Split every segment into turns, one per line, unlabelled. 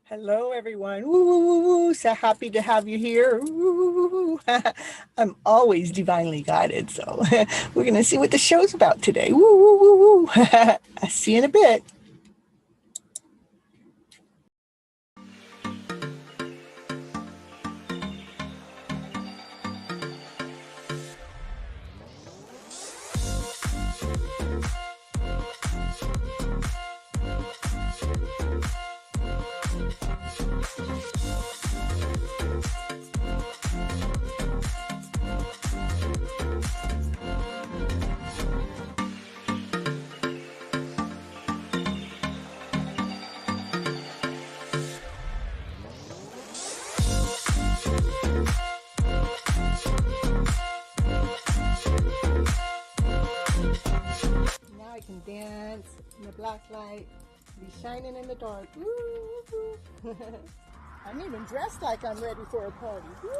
Hello, everyone. Ooh, so happy to have you here. Ooh. I'm always divinely guided, so we're going to see what the show's about today. Woo. I'll see you in a bit. Now I can dance in the black light, be shining in the dark. Woo. I'm even dressed like I'm ready for a party. Woo.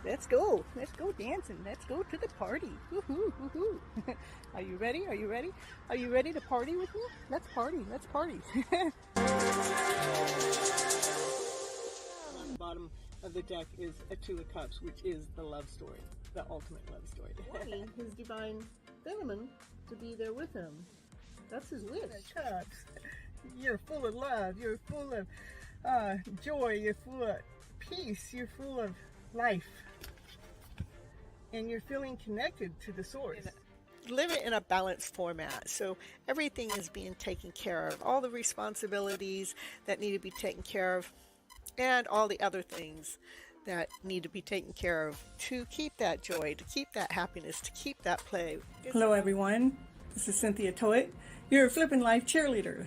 Let's go. Let's go dancing. Let's go to the party. Woohoo, woohoo. Are you ready? Are you ready? Are you ready to party with me? Let's party. Let's party. On the bottom of the deck is a Two of Cups, which is the love story, the ultimate love story. Wanting his divine feminine to be there with him. That's his wish. Cups. You're full of love. You're full of joy. You're full of peace. You're full of life. And you're feeling connected to the source. Live it in a balanced format, so everything is being taken care of. All the responsibilities that need to be taken care of, and all the other things that need to be taken care of to keep that joy, to keep that happiness, to keep that play.
Hello everyone, this is Cynthia Toet, your FlipNLife cheerleader.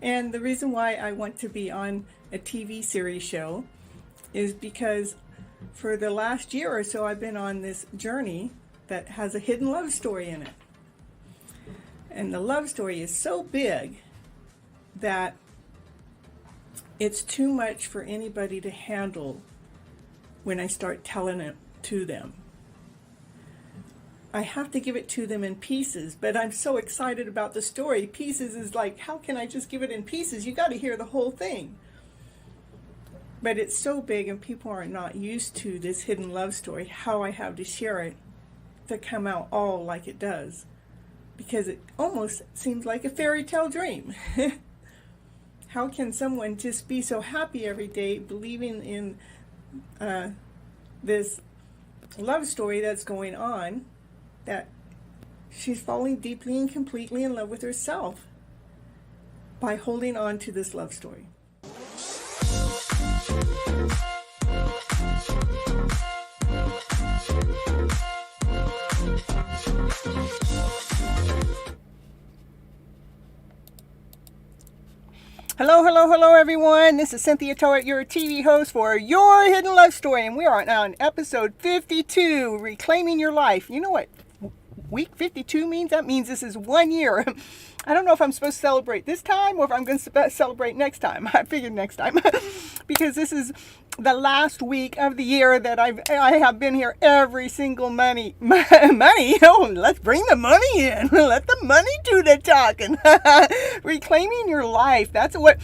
And the reason why I want to be on a TV series show is because for the last year or so I've been on this journey that has a hidden love story in it. And the love story is so big that it's too much for anybody to handle when I start telling it to them. I have to give it to them in pieces, but I'm so excited about the story. Pieces is like, how can I just give it in pieces? You got to hear the whole thing. But it's so big and people are not used to this hidden love story, how I have to share it to come out all like it does. Because it almost seems like a fairy tale dream. How can someone just be so happy every day believing in this love story that's going on, that she's falling deeply and completely in love with herself by holding on to this love story?
Hello, everyone. This is Cynthia Toet, your TV host for Your Hidden Love Story, and we are on episode 52, Reclaiming Your Life. You know what week 52 means? That means this is 1 year. I don't know if I'm supposed to celebrate this time or if I'm going to celebrate next time. I figured next time because this is the last week of the year that I have been here every single money. Oh, let's bring the money in. Let the money do the talking. Reclaiming your life. That's what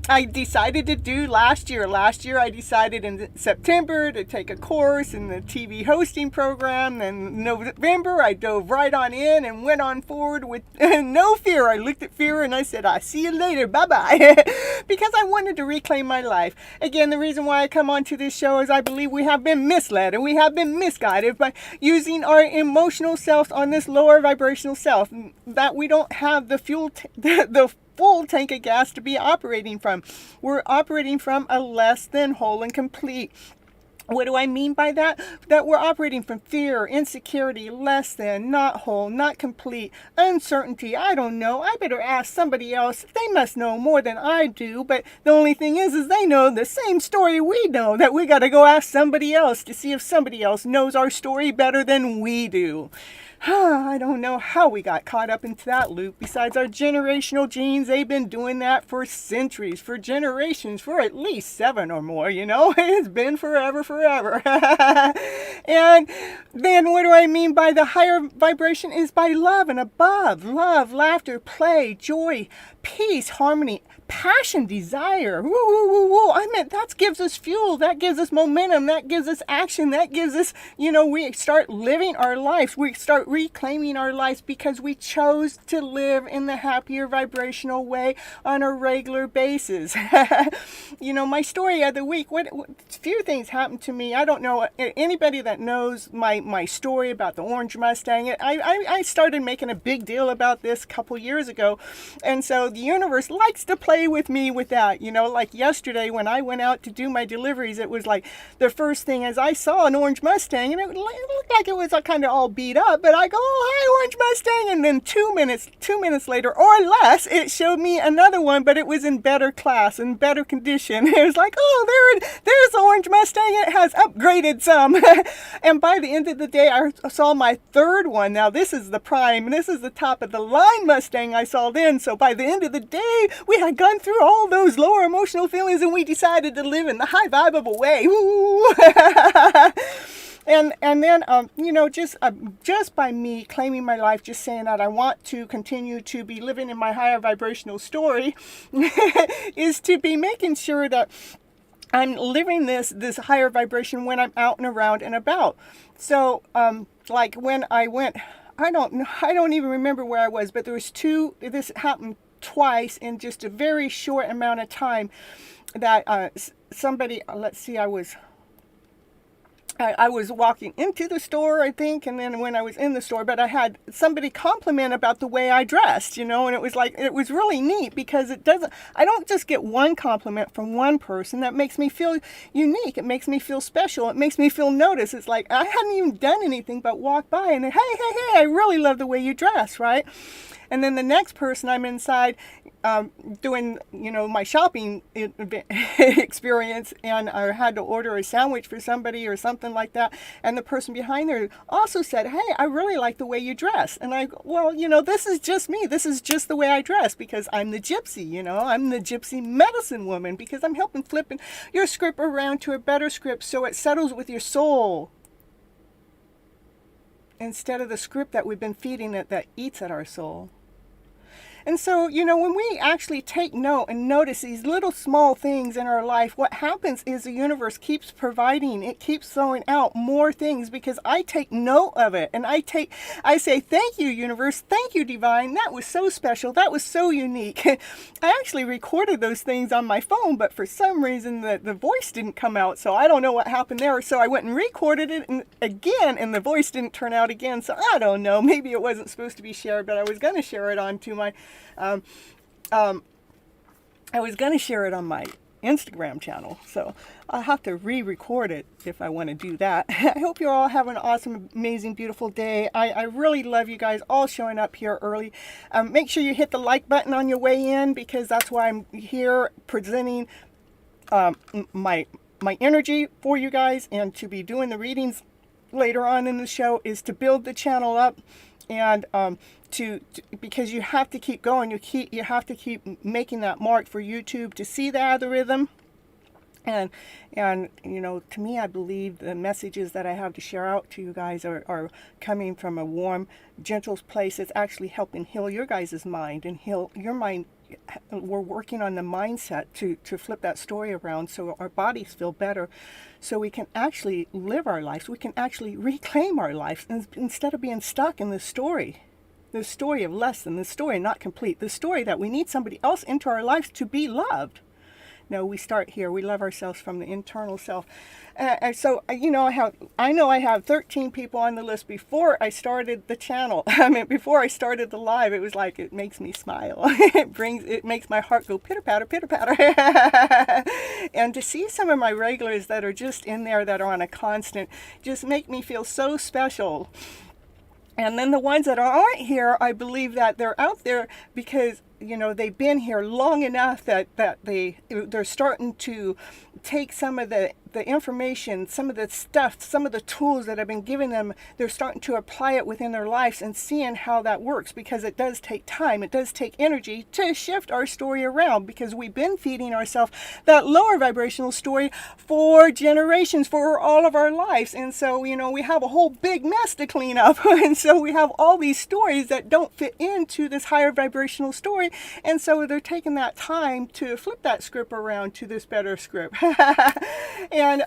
I decided to do last year. Last year I decided in September to take a course in the TV hosting program. And November I dove right on in and went on forward with no fear. I looked at fear and I said, I see you later. Bye-bye. Because I wanted to reclaim my life. Again, the reason why I come onto this show is I believe we have been misled and we have been misguided by using our emotional selves on this lower vibrational self, that we don't have the the full tank of gas to be operating from. We're operating from a less than whole and complete. What do I mean by that? That we're operating from fear, insecurity, less than, not whole, not complete, uncertainty. I don't know. I better ask somebody else. They must know more than I do. But the only thing is they know the same story we know, that we got to go ask somebody else to see if somebody else knows our story better than we do. I don't know how we got caught up into that loop. Besides our generational genes, they've been doing that for centuries, for generations, for at least 7 or more, you know. It's been forever. And then what do I mean by the higher vibration is by love and above. Love, laughter, play, joy, peace, harmony, passion, desire. Woo, woo, woo, woo. I mean, that gives us fuel. That gives us momentum. That gives us action. That gives us, we start living our lives. We start reclaiming our lives because we chose to live in the happier vibrational way on a regular basis. My story of the week, what few things happened to me. I don't know anybody that knows my story about the orange Mustang. I started making a big deal about this a couple years ago. And so the universe likes to play with me with that. Like yesterday when I went out to do my deliveries, it was like the first thing as I saw an orange Mustang, and it looked like it was kind of all beat up, but I go, oh, hi, orange Mustang. And then 2 minutes later or less, it showed me another one, but it was in better class, in better condition. It was like, oh, there's the orange Mustang. It has upgraded some. And by the end of the day, I saw my third one. Now, this is the prime. This is the top of the line Mustang I saw then. So by the end of the day, we had gone through all those lower emotional feelings, and we decided to live in the high vibeable way. Woo! And then, just by me claiming my life, just saying that I want to continue to be living in my higher vibrational story, is to be making sure that I'm living this higher vibration when I'm out and around and about. So, like when I went, I don't even remember where I was, but there was this happened twice in just a very short amount of time that somebody, let's see, I was walking into the store, I think, and then when I was in the store, but I had somebody compliment about the way I dressed, and it was really neat because I don't just get one compliment from one person. That makes me feel unique. It makes me feel special. It makes me feel noticed. It's like I hadn't even done anything but walk by and, hey, I really love the way you dress, right? And then the next person, I'm inside doing, my shopping experience, and I had to order a sandwich for somebody or something like that. And the person behind there also said, hey, I really like the way you dress. And I go, well, this is just me. This is just the way I dress because I'm the Gypsy, I'm the Gypsy medicine woman because I'm helping flip your script around to a better script so it settles with your soul, instead of the script that we've been feeding it that eats at our soul. And so, when we actually take note and notice these little small things in our life, what happens is the universe keeps providing. It keeps throwing out more things because I take note of it. And I say, thank you, universe. Thank you, divine. That was so special. That was so unique. I actually recorded those things on my phone, but for some reason the voice didn't come out. So I don't know what happened there. So I went and recorded it again, and the voice didn't turn out again. So I don't know. Maybe it wasn't supposed to be shared, but I was going to share it onto my I was going to share it on my Instagram channel, so I'll have to re-record it if I want to do that. I hope you all have an awesome, amazing, beautiful day. I really love you guys all showing up here early. Make sure you hit the like button on your way in because that's why I'm here presenting my energy for you guys, and to be doing the readings later on in the show is to build the channel up, and because you have to keep going. You have to keep making that mark for YouTube to see the algorithm. And to me, I believe the messages that I have to share out to you guys are coming from a warm, gentle place. It's actually helping heal your guys' mind and heal your mind. We're working on the mindset to flip that story around so our bodies feel better, so we can actually live our lives. We can actually reclaim our lives instead of being stuck in this story of less than, the story not complete, the story that we need somebody else into our lives to be loved. No, we start here. We love ourselves from the internal self. So, I know I have 13 people on the list before I started the channel. Before I started the live, it was like, it makes me smile. It makes my heart go pitter patter, pitter patter. And to see some of my regulars that are just in there, that are on a constant, just make me feel so special. And then the ones that aren't here, I believe that they're out there because, they've been here long enough that they're starting to take some of the the information, some of the stuff, some of the tools that I've been giving them, they're starting to apply it within their lives and seeing how that works, because it does take time, it does take energy to shift our story around, because we've been feeding ourselves that lower vibrational story for generations, for all of our lives. And so, we have a whole big mess to clean up. And so we have all these stories that don't fit into this higher vibrational story. And so they're taking that time to flip that script around to this better script. And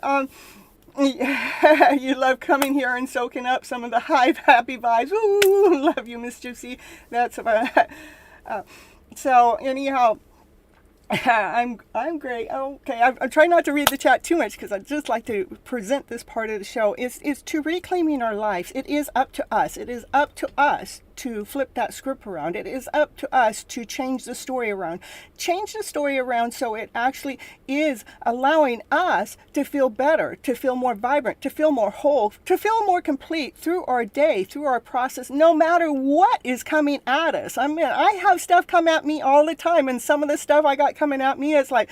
you love coming here and soaking up some of the high happy vibes. Ooh, love you, Miss Gypsy. That's so anyhow. I'm great. Okay, I'm trying not to read the chat too much, because I just like to present this part of the show. Is to reclaiming our lives. It is up to us. It is up to us to flip that script around. It is up to us to change the story around. Change the story around so it actually is allowing us to feel better, to feel more vibrant, to feel more whole, to feel more complete through our day, through our process, no matter what is coming at us. I mean, I have stuff come at me all the time, and some of the stuff I got coming at me is like,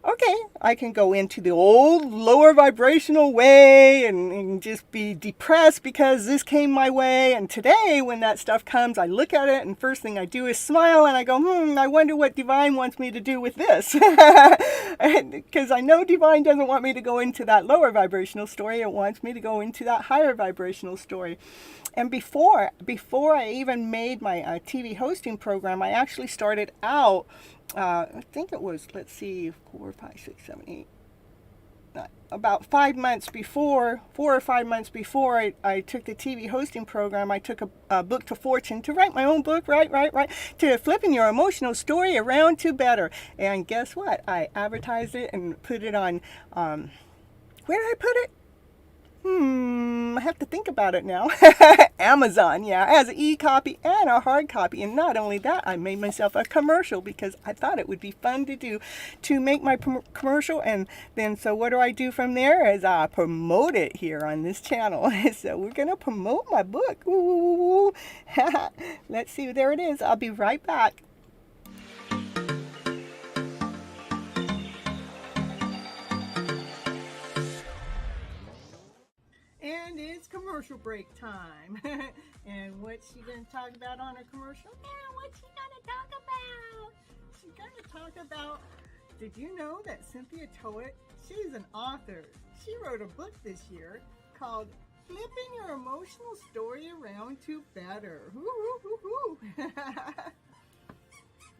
okay, I can go into the old lower vibrational way and just be depressed because this came my way. And today, when that stuff comes, I look at it and first thing I do is smile and I go, I wonder what Divine wants me to do with this. Because I know Divine doesn't want me to go into that lower vibrational story. It wants me to go into that higher vibrational story. And before I even made my TV hosting program, I actually started out, I think it was, 4, 5, 6, 7, 8, about 5 months before, 4 or 5 months before I took the TV hosting program, I took a book to fortune to write my own book, right, to flipping your emotional story around to better. And guess what? I advertised it and put it on, where did I put it? I have to think about it now. Amazon, yeah, as an e-copy and a hard copy. And not only that, I made myself a commercial because I thought it would be fun to do, to make my commercial. And then, so what do I do from there is I promote it here on this channel. So we're going to promote my book. Ooh. Let's see, there it is. I'll be right back. And it's commercial break time. And what's she going to talk about on her commercial? Yeah, what's she going to talk about? She's going to talk about, did you know that Cynthia Toet, she's an author. She wrote a book this year called Flipping Your Emotional Story Around to Better.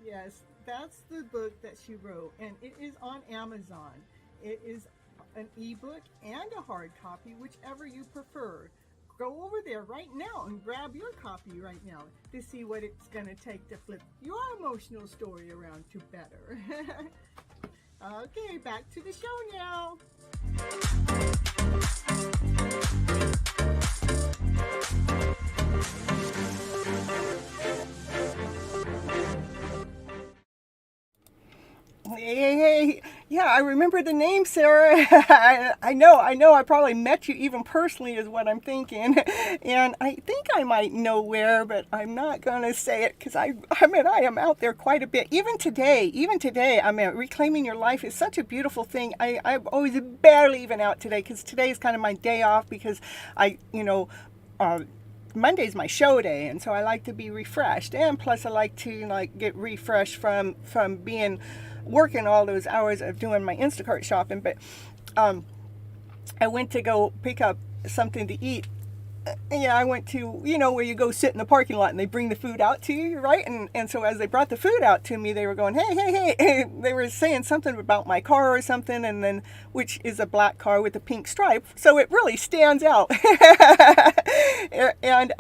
Yes, that's the book that she wrote, and it is on Amazon. It is an ebook and a hard copy, whichever you prefer. Go over there right now and grab your copy right now to see what it's going to take to flip your emotional story around to better. Okay, back to the show now. Hey, yeah, I remember the name, Sarah. I know, I probably met you even personally is what I'm thinking. And I think I might know where, but I'm not going to say it because I am out there quite a bit. Even today, reclaiming your life is such a beautiful thing. I'm always barely even out today because today is kind of my day off because Monday's my show day, and so I like to be refreshed, and plus I like to get refreshed from being working all those hours of doing my Instacart shopping. But I went to go pick up something to eat. Yeah, I went to, where you go sit in the parking lot and they bring the food out to you, right? And so as they brought the food out to me, they were going, hey. They were saying something about my car or something, and then, which is a black car with a pink stripe. So it really stands out. And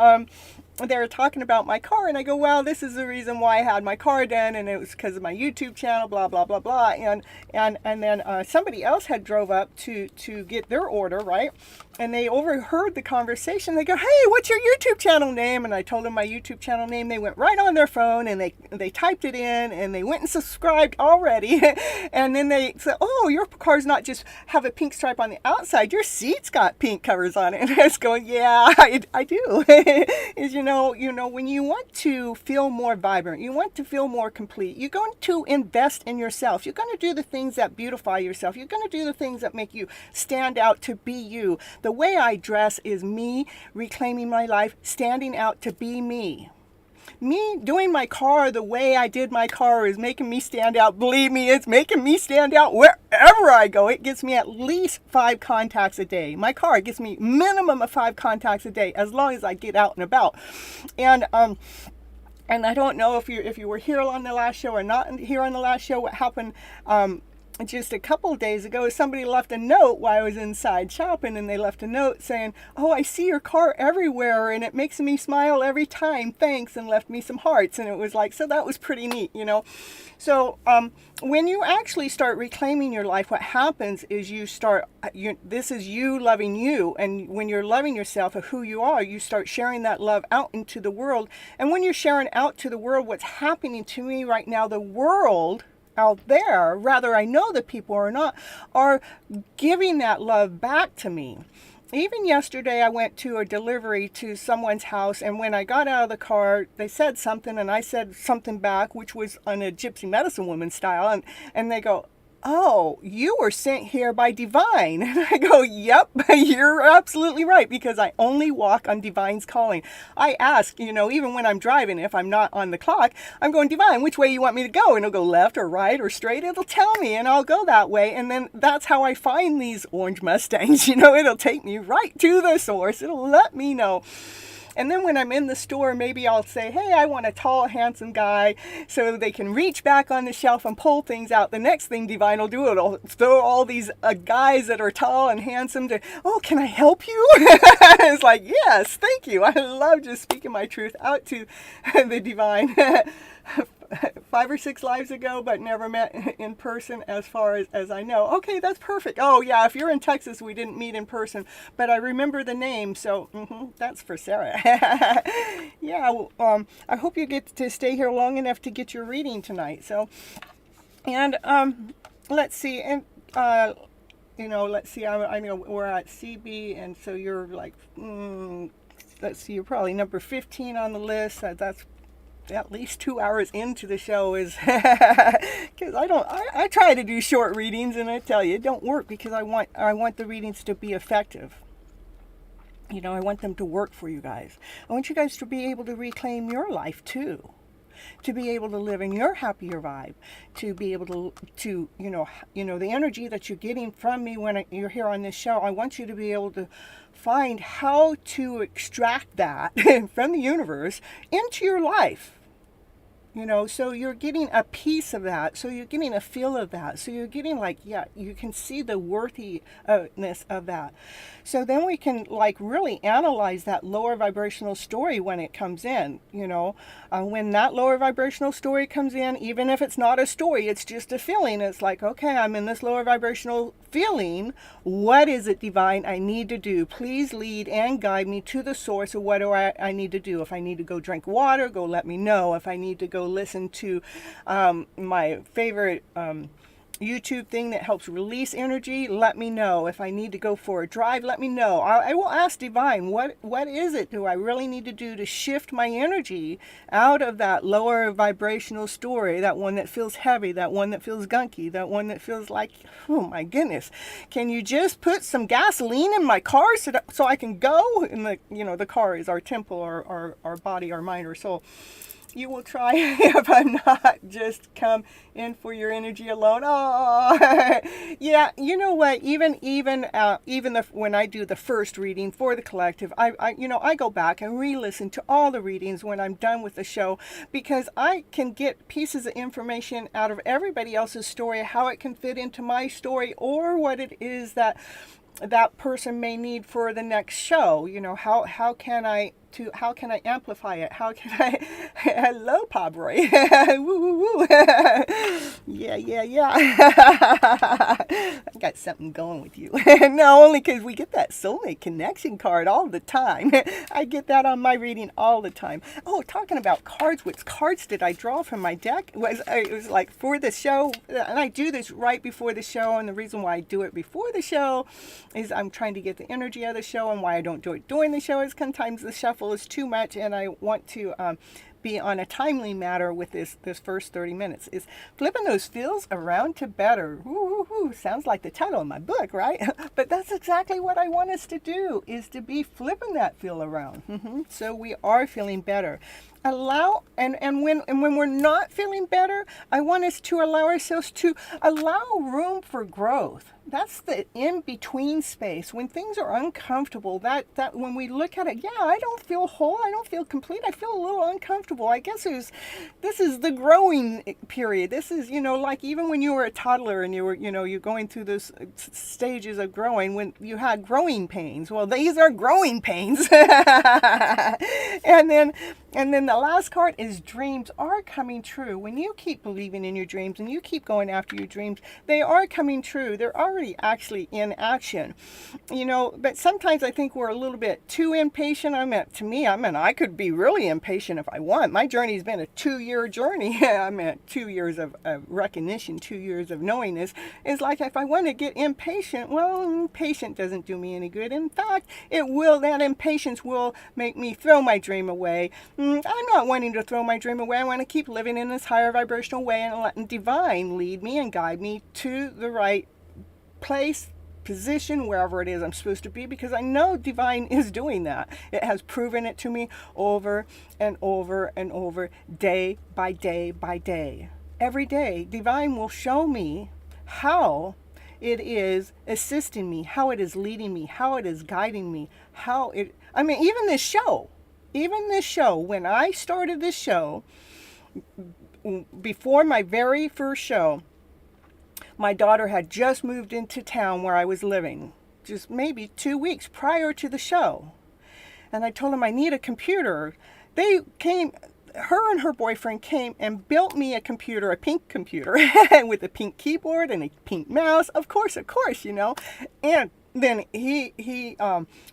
they were talking about my car, and I go, well, this is the reason why I had my car done, and it was because of my YouTube channel, blah, blah, blah, blah. And then somebody else had drove up to get their order, right? And they overheard the conversation. They go, hey, what's your YouTube channel name? And I told them my YouTube channel name. They went right on their phone and they typed it in, and they went and subscribed already. And then they said, oh, your car's not just have a pink stripe on the outside. Your seat's got pink covers on it. And I was going, yeah, I do. Is, when you want to feel more vibrant, you want to feel more complete, you're going to invest in yourself. You're going to do the things that beautify yourself. You're going to do the things that make you stand out to be you. The way I dress is me reclaiming my life, standing out to be me. Me doing my car the way I did my car is making me stand out. Believe me, it's making me stand out wherever I go. It gets me at least 5 contacts a day. My car gets me minimum of 5 contacts a day as long as I get out and about. And I don't know if you were here on the last show or not here on the last show. What happened just a couple of days ago is somebody left a note while I was inside shopping, and they left a note saying, "Oh, I see your car everywhere and it makes me smile every time. Thanks," and left me some hearts. And it was like, so that was pretty neat, So when you actually start reclaiming your life, what happens is this is you loving you. And when you're loving yourself of who you are, you start sharing that love out into the world. And when you're sharing out to the world, what's happening to me right now, the world out there, rather I know that people are giving that love back to me. Even yesterday, I went to a delivery to someone's house, and when I got out of the car, they said something, and I said something back, which was on a Gypsy medicine woman style, and they go, "Oh, you were sent here by Divine." And I go, "Yep, you're absolutely right, because I only walk on Divine's calling." I ask, even when I'm driving, if I'm not on the clock, I'm going, "Divine, which way you want me to go?" And it'll go left or right or straight. It'll tell me, and I'll go that way. And then that's how I find these orange Mustangs. It'll take me right to the source. It'll let me know. And then when I'm in the store, maybe I'll say, "Hey, I want a tall, handsome guy," so they can reach back on the shelf and pull things out. The next thing Divine will do, it'll throw all these guys that are tall and handsome to, "Oh, can I help you?" It's like, yes, thank you. I love just speaking my truth out to the Divine. 5 or 6 lives ago, but never met in person as far as I know. Okay, that's perfect. Oh yeah, if you're in Texas, we didn't meet in person, but I remember the name, so that's for Sarah. Yeah, I hope you get to stay here long enough to get your reading tonight. So, and let's see, and let's see, I know we're at CB, and so you're like, let's see, you're probably number 15 on the list. That's at least 2 hours into the show, is because I try to do short readings, and I tell you it don't work, because I want the readings to be effective. I want them to work for you guys. I want you guys to be able to reclaim your life too, to be able to live in your happier vibe, to be able to the energy that you're getting from me when you're here on this show. I want you to be able to find how to extract that from the universe into your life. So you're getting a piece of that. So you're getting a feel of that. So you're getting you can see the worthiness of that. So then we can really analyze that lower vibrational story when it comes in, when that lower vibrational story comes in, even if it's not a story, it's just a feeling. It's like, okay, I'm in this lower vibrational feeling. What is it, Divine, I need to do? Please lead and guide me to the source of what do I need to do. If I need to go drink water, go let me know. If I need to go listen to my favorite YouTube thing that helps release energy, let me know. If I need to go for a drive, let me know. I will ask Divine, what is it do I really need to do to shift my energy out of that lower vibrational story, that one that feels heavy, that one that feels gunky, that one that feels like, oh my goodness, can you just put some gasoline in my car so I can go? And the car is our temple, our body, our mind, our soul. You will try if I'm not just come in for your energy alone. Oh, yeah. You know what? Even when I do the first reading for the collective, I go back and re-listen to all the readings when I'm done with the show, because I can get pieces of information out of everybody else's story, how it can fit into my story, or what it is that person may need for the next show. How can I amplify it? How can I? Hello, Pabroy. Woo, woo, woo. Yeah. I got something going with you. No, only because we get that soulmate connection card all the time. I get that on my reading all the time. Oh, talking about cards, which cards did I draw from my deck? It was like for the show, and I do this right before the show, and the reason why I do it before the show is I'm trying to get the energy of the show, and why I don't do it during the show is sometimes the shuffle handful is too much, and I want to be on a timely matter with this first 30 minutes, is flipping those feels around to better. Ooh, sounds like the title of my book, right? But that's exactly what I want us to do, is to be flipping that feel around. So we are feeling better. Allow, and when we're not feeling better, I want us to allow ourselves to allow room for growth. That's the in-between space. When things are uncomfortable, that when we look at it, yeah, I don't feel whole, I don't feel complete, I feel a little uncomfortable. I guess this is the growing period. This is, like even when you were a toddler and you were, you're going through those stages of growing, when you had growing pains. Well, these are growing pains. And then the last card is dreams are coming true. When you keep believing in your dreams and you keep going after your dreams, they are coming true. They're already actually in action. But sometimes I think we're a little bit too impatient. I could be really impatient if I want. My journey's been a 2-year journey. 2 years of recognition, 2 years of knowing this. It's like if I want to get impatient, well, impatient doesn't do me any good. In fact, that impatience will make me throw my dream away. I'm not wanting to throw my dream away. I want to keep living in this higher vibrational way and letting divine lead me and guide me to the right place, position, wherever it is I'm supposed to be, because I know divine is doing that. It has proven it to me over and over and over, day by day by day. Every day, divine will show me how it is assisting me, how it is leading me, how it is guiding me, even this show. Even this show, when I started this show, before my very first show, my daughter had just moved into town where I was living, just maybe 2 weeks prior to the show. And I told them I need a computer. Her and her boyfriend came and built me a computer, a pink computer, with a pink keyboard and a pink mouse. Of course, And then he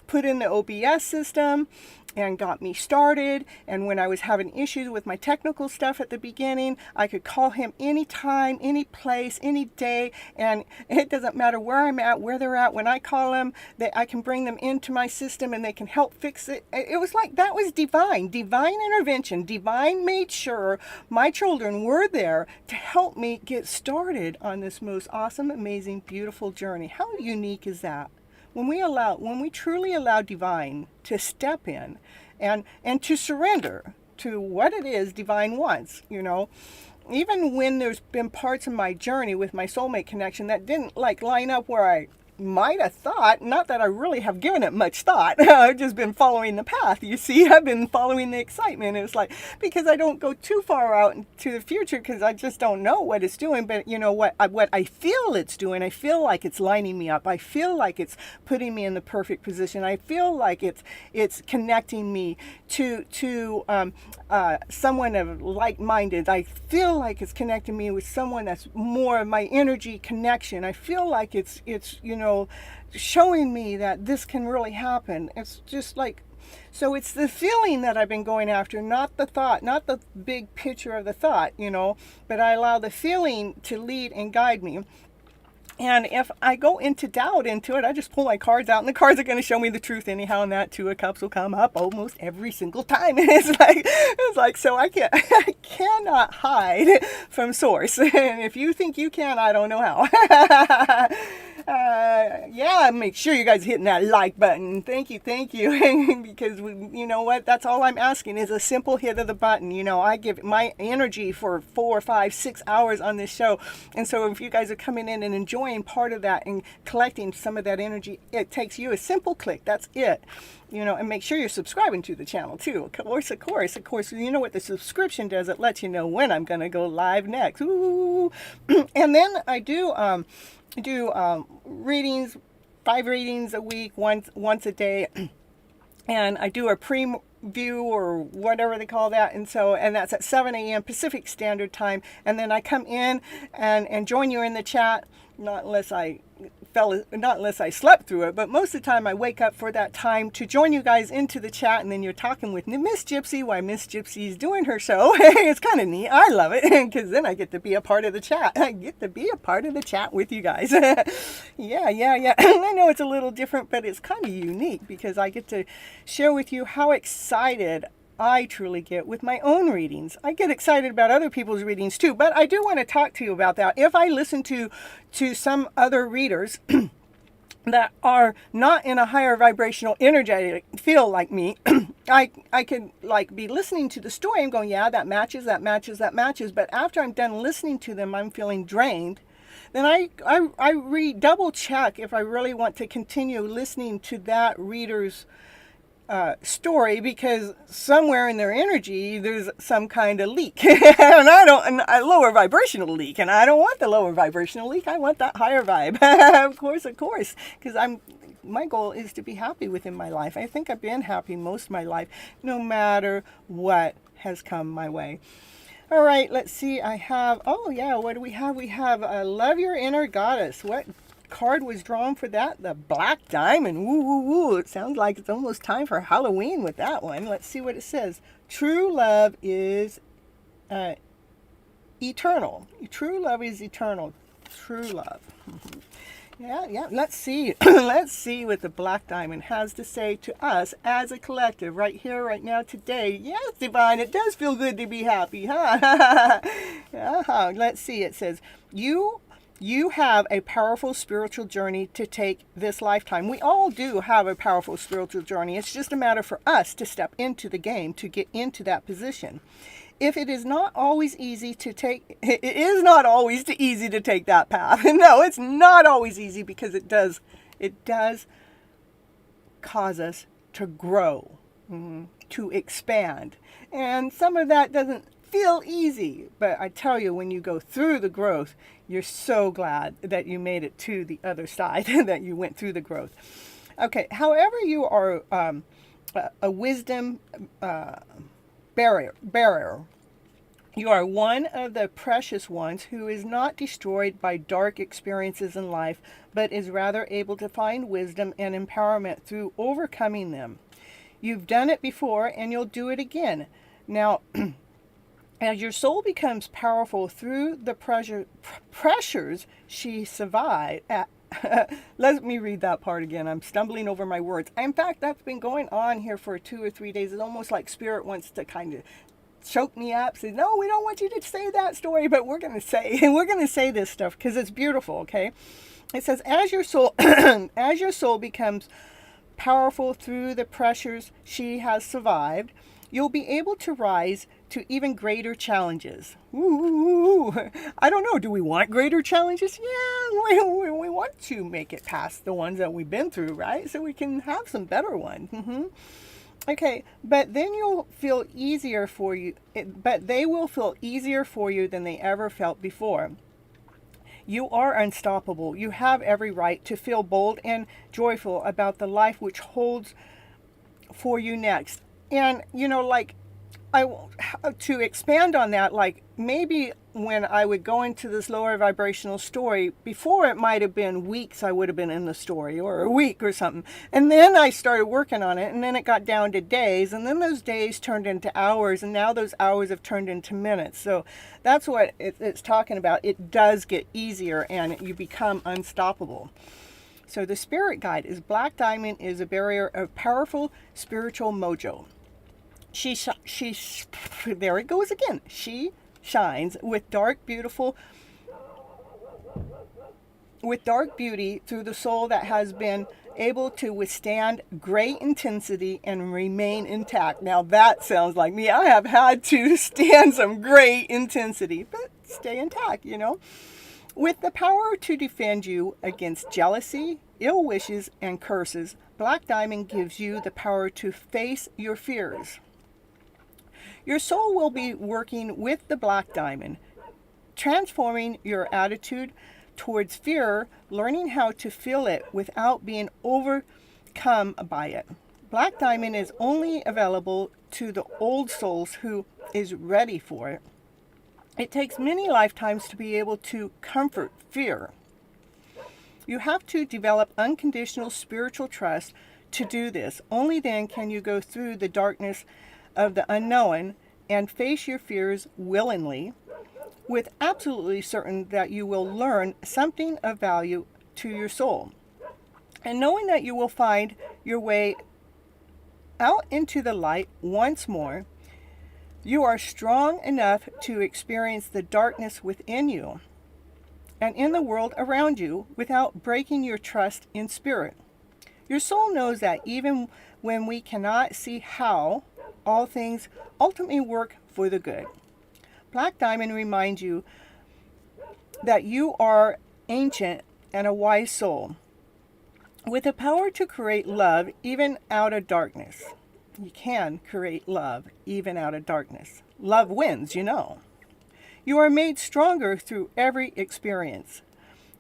put in the OBS system and got me started. And when I was having issues with my technical stuff at the beginning, I could call him anytime, any place, any day, and it doesn't matter where I'm at, where they're at. When I call them, I can bring them into my system and they can help fix it. It was like that was divine intervention. Divine made sure my children were there to help me get started on this most awesome, amazing, beautiful journey. How unique is that? When we truly allow divine to step in and to surrender to what it is divine wants, even when there's been parts of my journey with my soulmate connection that didn't line up where I might have thought, not that I really have given it much thought. I've just been following the path. You see, I've been following the excitement. It's because I don't go too far out into the future, because I just don't know what it's doing. But what I feel it's doing, I feel like it's lining me up. I feel like it's putting me in the perfect position. I feel like it's connecting me to someone of like-minded. I feel like it's connecting me with someone that's more of my energy connection. I feel like it's showing me that this can really happen. It's just so it's the feeling that I've been going after, not the thought, not the big picture of the thought, but I allow the feeling to lead and guide me. And if I go into doubt into it, I just pull my cards out, and the cards are going to show me the truth anyhow, and that 2 of Cups will come up almost every single time. And it's like, so I cannot hide from source. And if you think you can, I don't know how. Make sure you guys are hitting that like button. Thank you. Because you know what? That's all I'm asking is a simple hit of the button. I give my energy for 4, 5, 6 hours on this show. And so if you guys are coming in and enjoying part of that and collecting some of that energy, it takes you a simple click. That's it. And make sure you're subscribing to the channel too. Of course, you know what the subscription does? It lets you know when I'm going to go live next. Ooh. And then I do readings, 5 readings a week, once a day. And I do a preview or whatever they call that. And that's at 7 a.m. Pacific Standard Time. And then I come in and join you in the chat, not unless I not unless I slept through it, but most of the time I wake up for that time to join you guys into the chat, and then you're talking with Miss Gypsy while Miss Gypsy's doing her show. It's kind of neat. I love it because then I get to be a part of the chat. I get to be a part of the chat with you guys. Yeah. I know it's a little different, but it's kind of unique because I get to share with you how excited I truly get with my own readings. I get excited about other people's readings too, but I do want to talk to you about that. If I listen to some other readers that are not in a higher vibrational energetic field like me, I could like be listening to the story and going, yeah, that matches. But after I'm done listening to them, I'm feeling drained. Then I double check if I really want to continue listening to that reader's story, because somewhere in their energy there's some kind of leak, and a lower vibrational leak, and I don't want the lower vibrational leak. I want that higher vibe. of course, because my goal is to be happy within my life. I think I've been happy most of my life, no matter what has come my way. All right, let's see. What do we have? We have Love Your Inner Goddess. What card was drawn for that? The Black Diamond. Woo. It sounds like it's almost time for Halloween with that one. Let's see what it says. True love is eternal. True love is eternal. True love. Yeah. Let's see. Let's see what the Black Diamond has to say to us as a collective right here, right now, today. Yes, Divine, it does feel good to be happy, huh? Let's see. It says, You have a powerful spiritual journey to take this lifetime. We all do have a powerful spiritual journey. It's just a matter for us to step into the game, to get into that position. It is not always easy to take that path. No, it's not always easy, because it does cause us to grow, to expand. And some of that doesn't feel easy, but I tell you, when you go through the growth, you're so glad that you made it to the other side, that you went through the growth. Okay, however, you are a wisdom bearer. You are one of the precious ones who is not destroyed by dark experiences in life, but is rather able to find wisdom and empowerment through overcoming them. You've done it before, and you'll do it again. Now, as your soul becomes powerful through the pressures she survived. Let me read that part again. I'm stumbling over my words. In fact, that's been going on here for 2 or 3 days. It's almost like Spirit wants to kind of choke me up. Say, no, we don't want you to say that story, but we're going to say this stuff because it's beautiful. Okay, it says, as your soul becomes powerful through the pressures she has survived, you'll be able to rise to even greater challenges. Ooh, I don't know. Do we want greater challenges? Yeah, we want to make it past the ones that we've been through, right? So we can have some better ones. Okay, but then you'll feel easier for you. But they will feel easier for you than they ever felt before. You are unstoppable. You have every right to feel bold and joyful about the life which holds for you next. And, to expand on that, like maybe when I would go into this lower vibrational story, before it might have been weeks I would have been in the story, or a week or something. And then I started working on it, and then it got down to days, and then those days turned into hours, and now those hours have turned into minutes. So that's what it's talking about. It does get easier, and you become unstoppable. So the spirit guide is Black Diamond is a barrier of powerful spiritual mojo. She there it goes again. She shines with dark beauty through the soul that has been able to withstand great intensity and remain intact. Now that sounds like me. I have had to stand some great intensity, but stay intact, With the power to defend you against jealousy, ill wishes, and curses, Black Diamond gives you the power to face your fears. Your soul will be working with the Black Diamond, transforming your attitude towards fear, learning how to feel it without being overcome by it. Black Diamond is only available to the old souls who is ready for it. It takes many lifetimes to be able to comfort fear. You have to develop unconditional spiritual trust to do this. Only then can you go through the darkness of the unknown and face your fears willingly, with absolutely certain that you will learn something of value to your soul. And knowing that you will find your way out into the light once more, you are strong enough to experience the darkness within you and in the world around you without breaking your trust in spirit. Your soul knows that even when we cannot see how, all things ultimately work for the good. Black Diamond reminds you that you are ancient and a wise soul with the power to create love even out of darkness. You can create love even out of darkness. Love wins, you know. You are made stronger through every experience.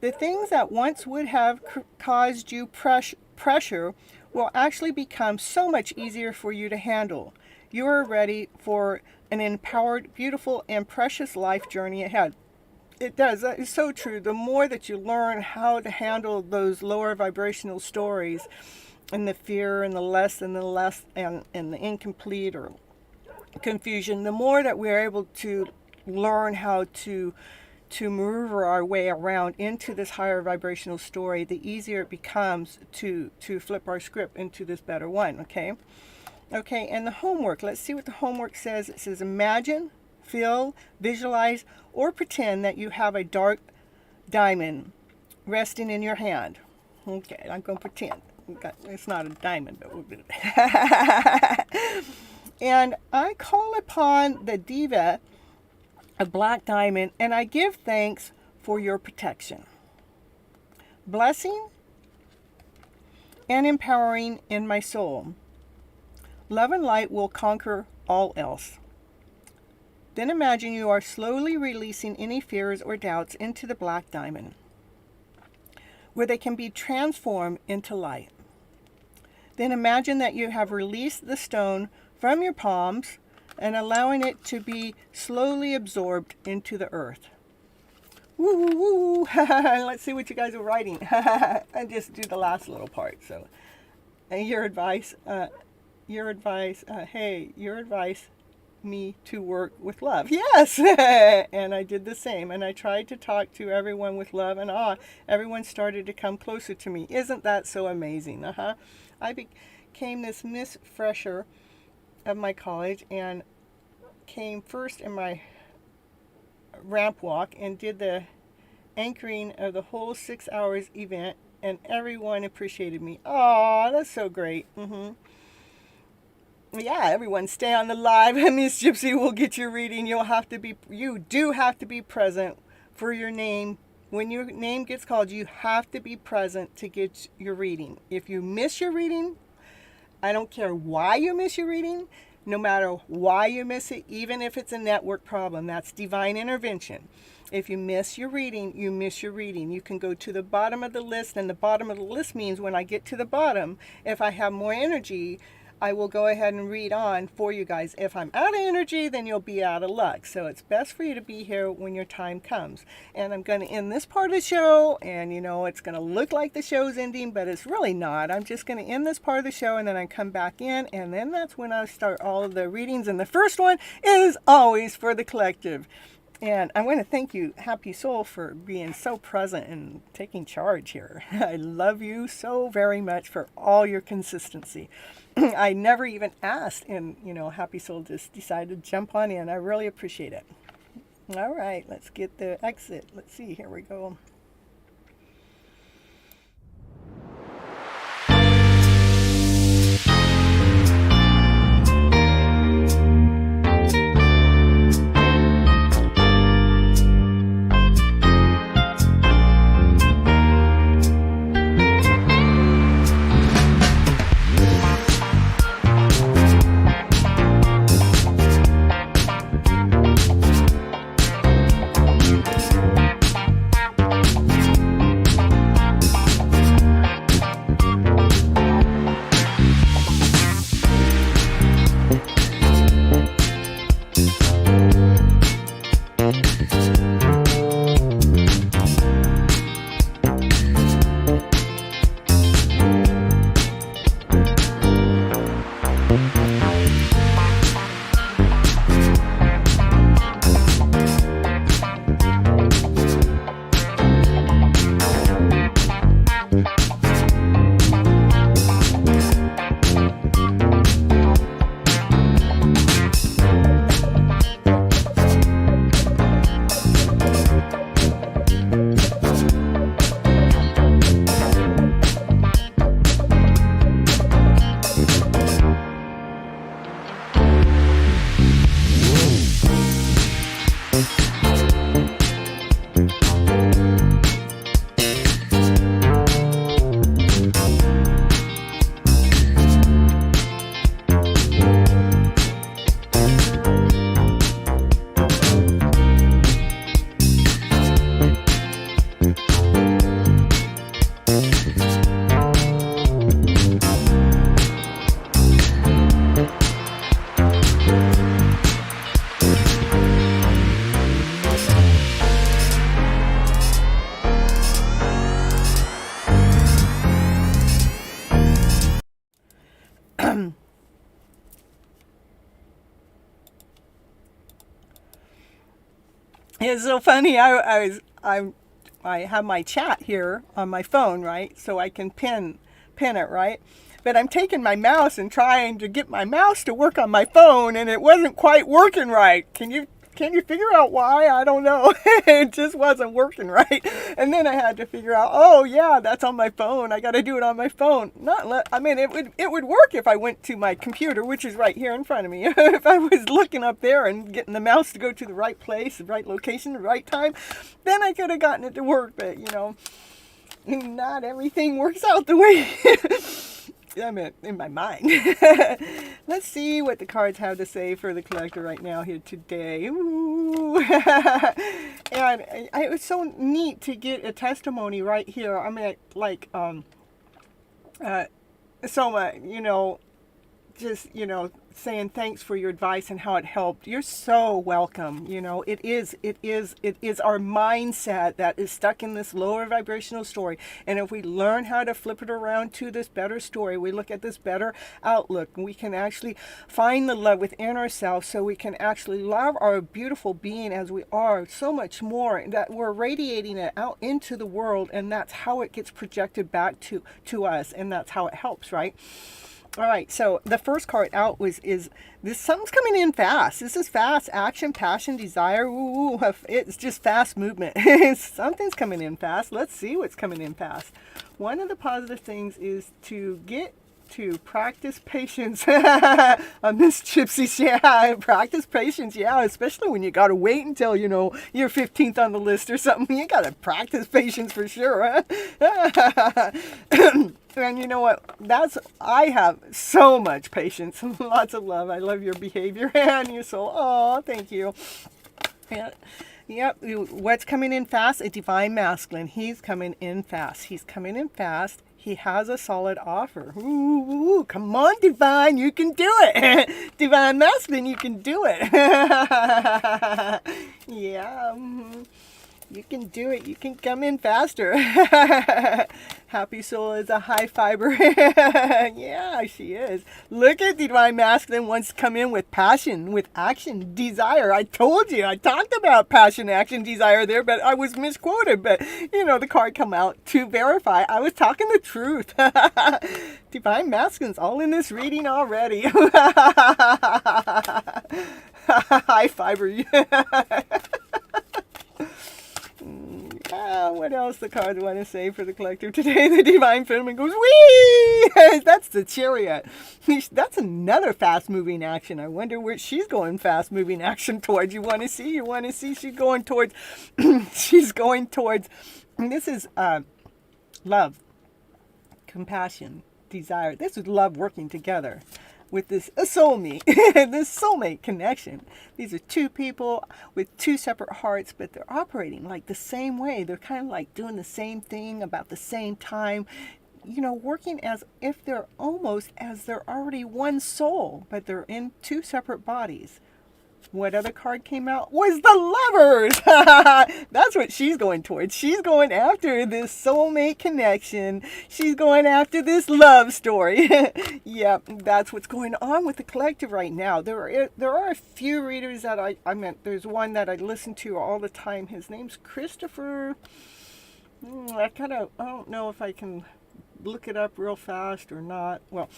The things that once would have caused you pressure will actually become so much easier for you to handle. You are ready for an empowered, beautiful, and precious life journey ahead. It does. That is so true. The more that you learn how to handle those lower vibrational stories and the fear and the less and the incomplete or confusion, the more that we're able to learn how to maneuver our way around into this higher vibrational story, the easier it becomes to flip our script into this better one, okay? Okay, and the homework. Let's see what the homework says. It says, imagine, feel, visualize, or pretend that you have a dark diamond resting in your hand. Okay, I'm going to pretend. It's not a diamond, but we'll do it. And I call upon the diva, a black diamond, and I give thanks for your protection, blessing, and empowering in my soul. Love and light will conquer all else. Then imagine you are slowly releasing any fears or doubts into the black diamond, where they can be transformed into light. Then imagine that you have released the stone from your palms and allowing it to be slowly absorbed into the earth. Woo, woo, woo. Let's see what you guys are writing. I just do the last little part. So, and your advice, me to work with love. Yes! And I did the same. And I tried to talk to everyone with love and awe. Everyone started to come closer to me. Isn't that so amazing? I became this Miss Fresher of my college and came first in my ramp walk and did the anchoring of the whole 6 hours event, and everyone appreciated me. Oh, that's so great. Yeah, everyone stay on the live. Miss Gypsy will get your reading. You do have to be present for your name. When your name gets called, you have to be present to get your reading. If you miss your reading, I don't care why you miss your reading, no matter why you miss it, even if it's a network problem, that's divine intervention. If you miss your reading, you miss your reading. You can go to the bottom of the list, and the bottom of the list means when I get to the bottom, if I have more energy, I will go ahead and read on for you guys. If I'm out of energy, then you'll be out of luck. So it's best for you to be here when your time comes. And I'm going to end this part of the show, and it's going to look like the show's ending, but it's really not. I'm just going to end this part of the show, and then I come back in, and then that's when I start all of the readings. And the first one is always for the collective. And I want to thank you, Happy Soul, for being so present and taking charge here. I love you so very much for all your consistency. I never even asked, and Happy Soul just decided to jump on in. I really appreciate it. All right, let's get the exit. Let's see, here we go. It's so funny. I have my chat here on my phone, right? So I can pin it, right? But I'm taking my mouse and trying to get my mouse to work on my phone, and it wasn't quite working right. Can you figure out why? I don't know. It just wasn't working right. And then I had to figure out, oh yeah, that's on my phone. I got to do it on my phone. It would work if I went to my computer, which is right here in front of me. If I was looking up there and getting the mouse to go to the right place, the right location, the right time, then I could have gotten it to work. But not everything works out the way in my mind. Let's see what the cards have to say for the collector right now here today. Ooh. And it was so neat to get a testimony right here. I mean, so much, saying thanks for your advice and how it helped. You're so welcome. It is our mindset that is stuck in this lower vibrational story. And if we learn how to flip it around to this better story, we look at this better outlook, and we can actually find the love within ourselves, so we can actually love our beautiful being as we are so much more, that we're radiating it out into the world, and that's how it gets projected back to us, and that's how it helps, right? All right, so the first card out is this. Something's coming in fast. This is fast action, passion, desire. Ooh, it's just fast movement. Something's coming in fast. Let's see what's coming in fast. One of the positive things is to get to practice patience on this Gypsy. Yeah, practice patience. Yeah, especially when you got to wait until, you're 15th on the list or something. You got to practice patience for sure. Huh? And you know what? I have so much patience, lots of love. I love your behavior and your soul. Oh, thank you. Yeah. Yep. What's coming in fast? A divine masculine. He's coming in fast. He's coming in fast. He has a solid offer. Ooh, come on, divine, you can do it. Divine masculine, you can do it. Yeah. Mm-hmm. You can do it. You can come in faster. Happy Soul is a high fiber. Yeah, she is. Look at Divine Masculine wants to come in with passion, with action, desire. I told you. I talked about passion, action, desire there, but I was misquoted. But, the card come out to verify I was talking the truth. Divine Masculine's all in this reading already. High fiber. What else the cards want to say for the collective today? The Divine Feminine goes, wee! That's the Chariot. That's another fast-moving action. I wonder where she's going fast-moving action towards. You want to see? She's going towards, this is love, compassion, desire. This is love working together with this soulmate, this soulmate connection. These are two people with two separate hearts, but they're operating like the same way. They're kind of like doing the same thing about the same time, working as if they're already one soul, but they're in two separate bodies. What other card came out was the Lovers. That's what she's going towards. She's going after this soulmate connection. She's going after this love story. Yep, that's what's going on with the collective right now. There are a few readers that there's one that I listen to all the time. His name's Christopher. I don't know if I can look it up real fast or not. Well,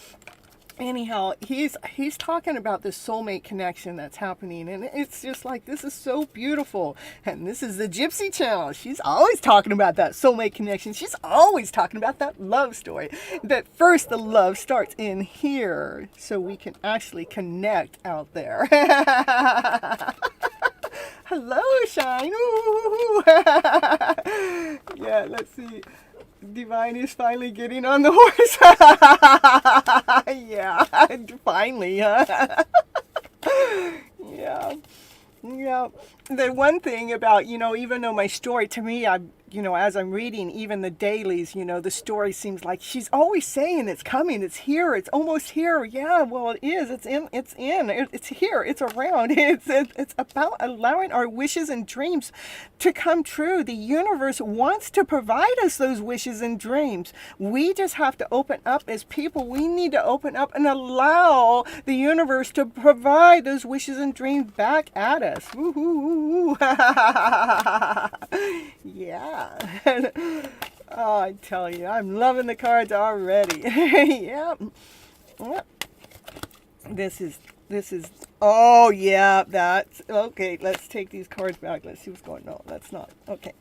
anyhow, he's talking about this soulmate connection that's happening, and it's just like, this is so beautiful. And this is the Gypsy channel. She's always talking about that soulmate connection. She's always talking about that love story. But first, the love starts in here, so we can actually connect out there. Hello, Shine. Ooh. Yeah, let's see. Divine is finally getting on the horse. Yeah, finally, huh? Yeah. The one thing about, even though my story, to me, as I'm reading even the dailies, the story seems like she's always saying it's coming, it's here, it's almost here. Yeah, well, it is. It's here, it's around. It's about allowing our wishes and dreams to come true. The universe wants to provide us those wishes and dreams. We just have to open up as people. We need to open up and allow the universe to provide those wishes and dreams back at us. Woo-hoo-hoo-hoo. Yeah. Oh, I tell you, I'm loving the cards already. Yep. Yep. This is, oh yeah, that's, okay, let's take these cards back. Let's see what's going on. No, that's not, okay.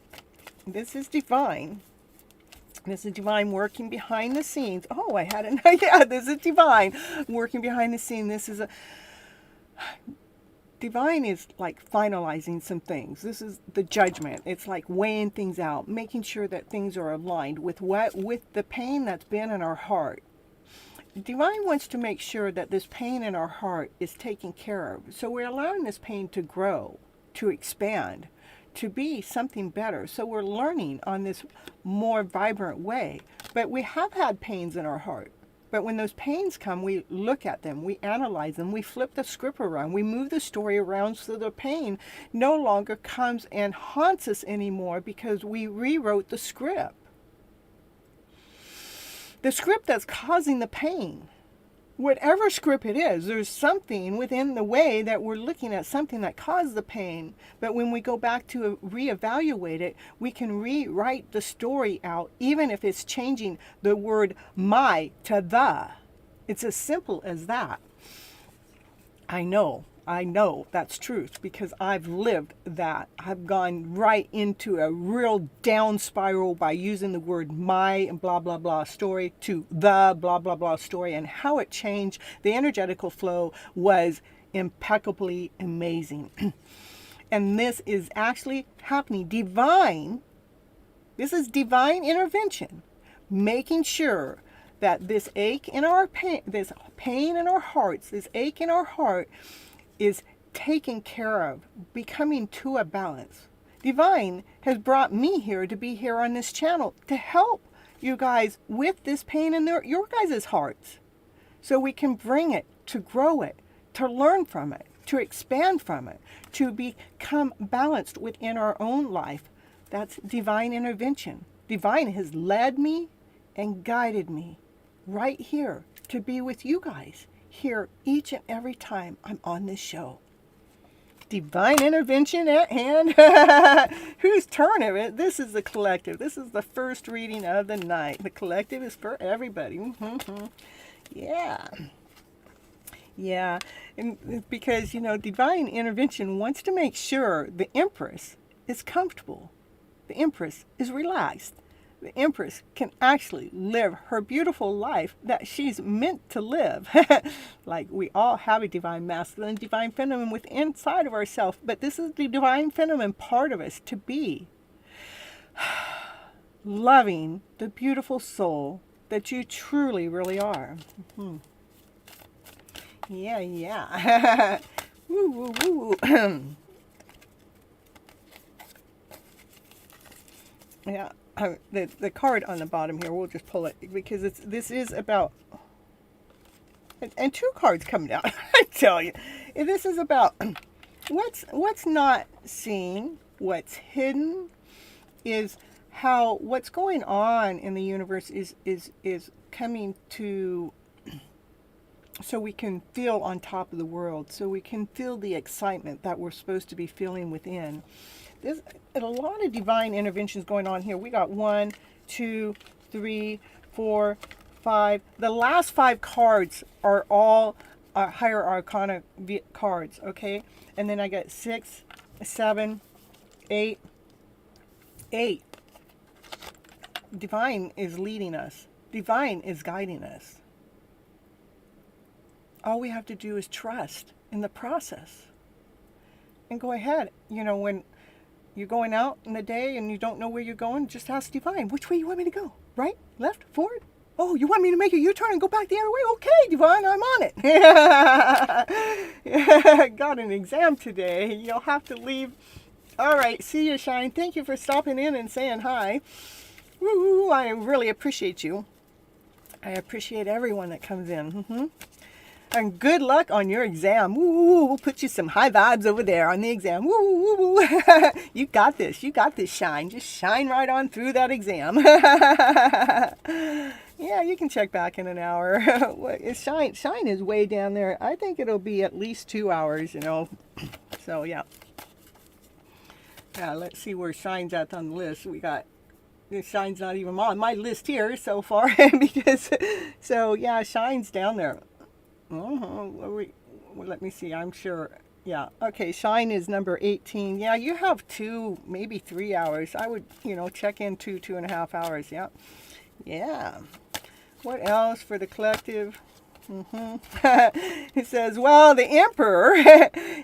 This is divine. This is divine working behind the scenes. Oh, I had it. Yeah, this is divine working behind the scene. This is divine is like finalizing some things. This is the judgment. It's like weighing things out, making sure that things are aligned with the pain that's been in our heart. Divine wants to make sure that this pain in our heart is taken care of. So we're allowing this pain to grow, to expand, to be something better. So we're learning on this more vibrant way. But we have had pains in our heart. But when those pains come, we look at them, we analyze them, we flip the script around, we move the story around so the pain no longer comes and haunts us anymore because we rewrote the script. The script that's causing the pain. Whatever script it is, there's something within the way that we're looking at something that caused the pain. But when we go back to reevaluate it, we can rewrite the story out, even if it's changing the word my to the. It's as simple as that. I know that's truth because I've lived that. I've gone right into a real down spiral by using the word my and blah, blah, blah story to the blah, blah, blah story, and how it changed. The energetical flow was impeccably amazing. And this is actually happening. This is divine intervention, making sure that this ache in our pain, this pain in our hearts, this ache in our heart is taken care of, becoming to a balance. Divine has brought me here to be here on this channel to help you guys with this pain in your guys' hearts. So we can bring it, to grow it, to learn from it, to expand from it, to become balanced within our own life. That's divine intervention. Divine has led me and guided me right here to be with you guys here each and every time I'm on this show. Divine intervention at hand. Whose turn is it? This is the collective. This is the first reading of the night. The collective is for everybody. Mm-hmm. Yeah. Yeah. And because, divine intervention wants to make sure the Empress is comfortable. The Empress is relaxed. The Empress can actually live her beautiful life that she's meant to live. Like we all have a divine masculine, divine feminine within inside of ourselves, but this is the divine feminine part of us to be loving the beautiful soul that you truly really are. Mm-hmm. Yeah. Woo, woo, woo. Yeah. The card on the bottom here, we'll just pull it because this is about, and two cards coming down. I tell you, this is about what's not seen, what's hidden, is how what's going on in the universe is coming to, so we can feel on top of the world, so we can feel the excitement that we're supposed to be feeling within. There's a lot of divine interventions going on here. We got 1, 2, 3, 4, 5. The last 5 cards are all higher arcana cards, okay? And then I got 6, 7, 8. 8. Divine is leading us. Divine is guiding us. All we have to do is trust in the process. And go ahead. When you're going out in the day and you don't know where you're going, just ask Divine, which way you want me to go? Right? Left? Forward? Oh, you want me to make a U-turn and go back the other way? Okay, Divine, I'm on it. Got an exam today. You'll have to leave All right, see you, Shine. Thank you for stopping in and saying hi. Woo, I really appreciate you. I appreciate everyone that comes in. And good luck on your exam. Woo, we'll put you some high vibes over there on the exam. Woo, woo, woo. You got this. You got this, Shine. Just shine right on through that exam. Yeah, you can check back in an hour. Shine is way down there. I think it'll be at least 2 hours, So, yeah. Yeah, let's see where Shine's at on the list. We got, Shine's not even on my list here so far. So, yeah, Shine's down there. Let me see. I'm sure. Yeah. Okay. Shine is number 18. Yeah, you have 2, maybe 3 hours. I would, check in 2.5 hours. Yeah. Yeah. What else for the collective? It says, well, the Emperor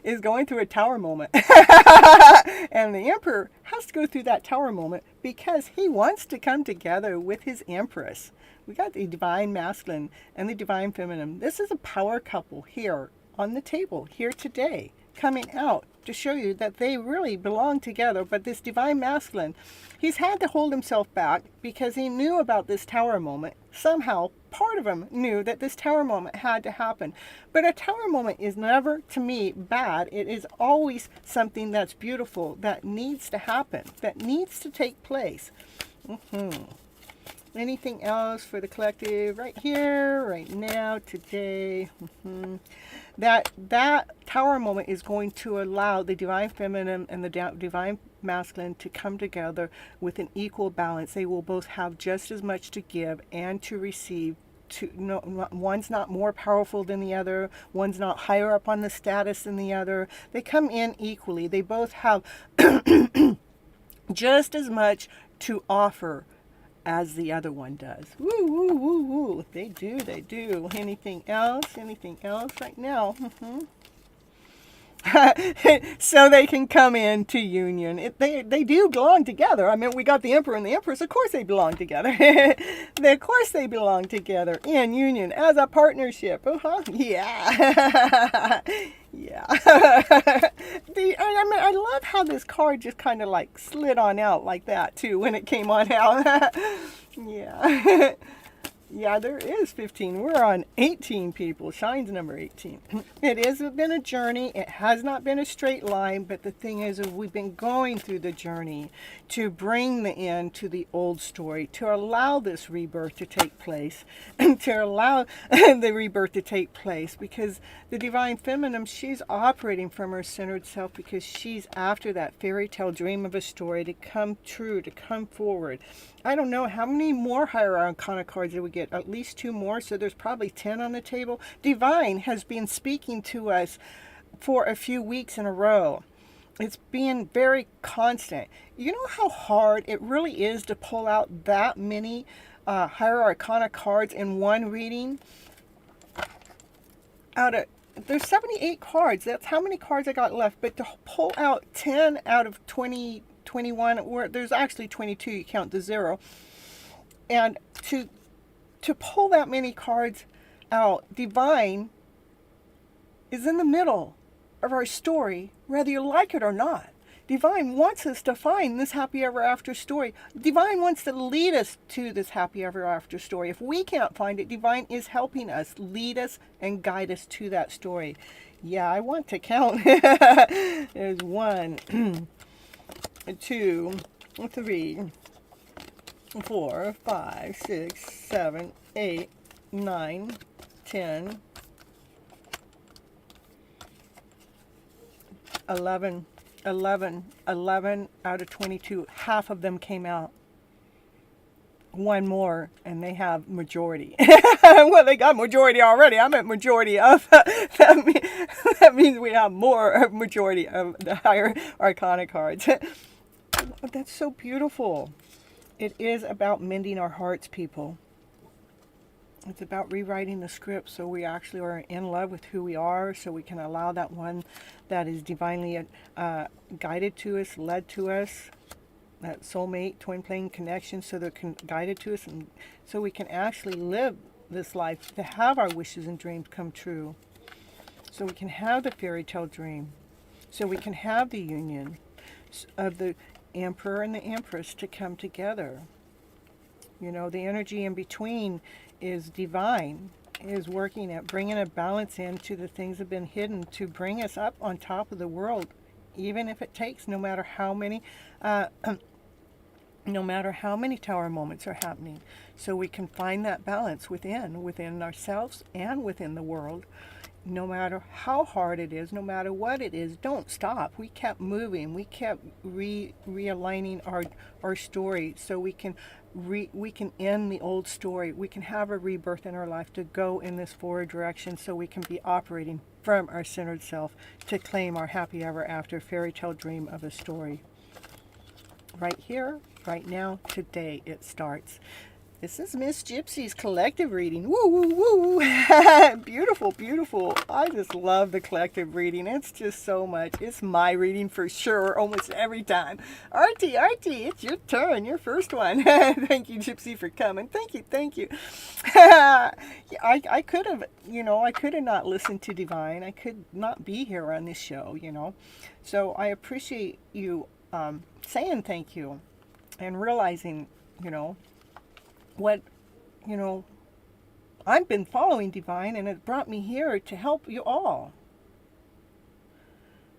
is going through a tower moment. And the Emperor has to go through that tower moment because he wants to come together with his Empress. We got the divine masculine and the divine feminine. This is a power couple here on the table here today, coming out to show you that they really belong together. But this divine masculine, he's had to hold himself back because he knew about this tower moment. Somehow, part of him knew that this tower moment had to happen. But a tower moment is never, to me, bad. It is always something that's beautiful, that needs to happen, that needs to take place. Anything else for the collective right here, right now, today? That tower moment is going to allow the divine feminine and the divine masculine to come together with an equal balance. They will both have just as much to give and to receive. One's not more powerful than the other. One's not higher up on the status than the other. They come in equally. They both have just as much to offer as the other one does. Woo, woo, woo, woo. They do, they do. Anything else? Anything else right now? So they can come into union. They do belong together. I mean, we got the Emperor and the Empress. Of course they belong together. Of course they belong together in union as a partnership. Yeah. Yeah. I love how this card just kind of like slid on out like that too when it came on out. Yeah. Yeah, there is 15. We're on 18 people. Shine's number 18. It has been a journey. It has not been a straight line, but the thing is we've been going through the journey to bring the end to the old story, to allow this rebirth to take place, and to allow the rebirth to take place, because the divine feminine, she's operating from her centered self because she's after that fairy tale dream of a story to come true, to come forward. I don't know how many more higher arcana cards did we get. At least 2 more, so there's probably 10 on the table. Divine has been speaking to us for a few weeks in a row. It's being very constant. You know how hard it really is to pull out that many higher arcana cards in one reading? There's 78 cards. That's how many cards I got left. But to pull out 10 out of 20, 21, or there's actually 22, you count the 0. And to pull that many cards out, divine is in the middle of our story, whether you like it or not. Divine wants us to find this happy ever after story. Divine wants to lead us to this happy ever after story. If we can't find it, Divine is helping us, lead us, and guide us to that story. Yeah, I want to count. There's 1, 2, 3, 4, 5, 6, 7, 8, 9, 10, 11 out of 22. Half of them came out. 1 more, and they have majority. Well, they got majority already. I'm at majority of. That means we have more majority of the higher arcana cards. That's so beautiful. It is about mending our hearts, people. It's about rewriting the script so we actually are in love with who we are, so we can allow that one that is divinely guided to us, led to us, that soulmate, twin flame connection, so they're guided to us, and so we can actually live this life to have our wishes and dreams come true. So we can have the fairy tale dream. So we can have the union. of the Emperor and the Empress to come together. You know, the energy in between is divine, is working at bringing a balance into the things that have been hidden to bring us up on top of the world, even if it takes no matter how many tower moments are happening. So we can find that balance within ourselves and within the world. No matter how hard it is, no matter what it is, don't stop. We kept moving. We kept realigning our story so we can end the old story. We can have a rebirth in our life to go in this forward direction so we can be operating from our centered self to claim our happy ever after fairy tale dream of a story. Right here, right now, today it starts. This is Miss Gypsy's collective reading. Woo, woo, woo. Beautiful, beautiful. I just love the collective reading. It's just so much. It's my reading for sure, almost every time. Artie, it's your turn, your first one. Thank you, Gypsy, for coming. Thank you. I could have, I could have not listened to Divine. I could not be here on this show, So I appreciate you saying thank you and realizing, what, I've been following Divine, and it brought me here to help you all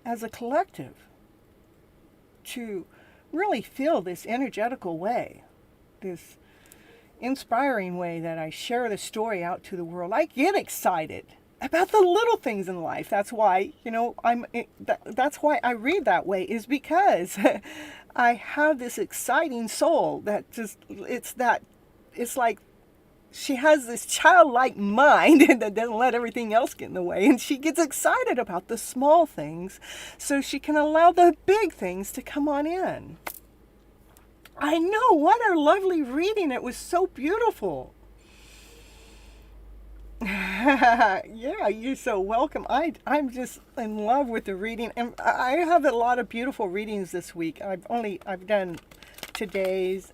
as a collective to really feel this energetical way, this inspiring way that I share the story out to the world. I get excited about the little things in life. That's why, that's why I read that way, is because I have this exciting soul that just, it's like she has this childlike mind that doesn't let everything else get in the way. And she gets excited about the small things so she can allow the big things to come on in. I know, what a lovely reading. It was so beautiful. Yeah, you're so welcome. I'm just in love with the reading. And I have a lot of beautiful readings this week. I've done today's,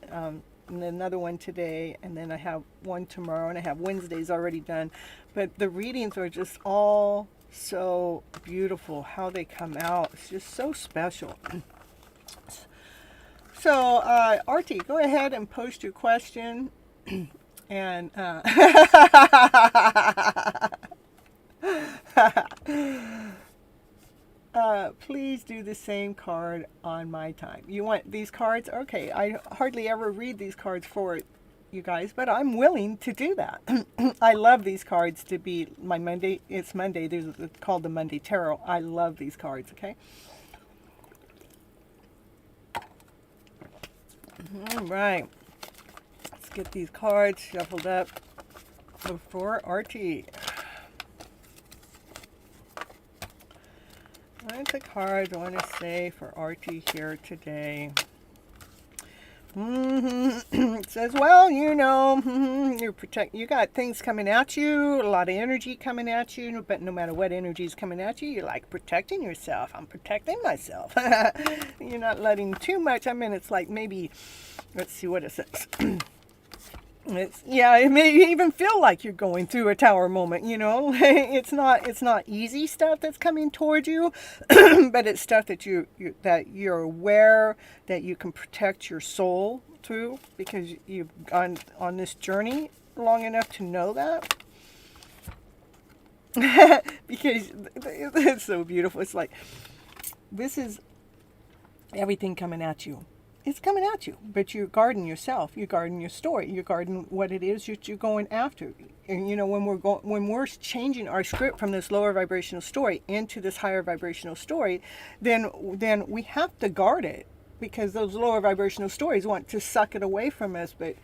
and another one today, and then I have one tomorrow, and I have Wednesdays already done. But the readings are just all so beautiful, how they come out. It's just so special. So, Artie, go ahead and post your question. And please do the same card on my time. You want these cards? Okay, I hardly ever read these cards for you guys, but I'm willing to do that. I love these cards to be my Monday. It's Monday. It's called the Monday Tarot. I love these cards, okay? All right. Let's get these cards shuffled up before Artie. What's the cards I want to say for Artie here today? It says, well, you got things coming at you, a lot of energy coming at you, but no matter what energy is coming at you, you're like protecting yourself. I'm protecting myself. You're not letting too much. I mean, it's like maybe, let's see what it says. It may even feel like you're going through a tower moment, It's not easy stuff that's coming toward you, but it's stuff that you're aware that you can protect your soul through because you've gone on this journey long enough to know that. Because it's so beautiful. It's like, this is everything coming at you. It's coming at you, but you're guarding yourself. You're guarding your story. You're guarding what it is that you're going after. And when we're changing our script from this lower vibrational story into this higher vibrational story, then we have to guard it because those lower vibrational stories want to suck it away from us. But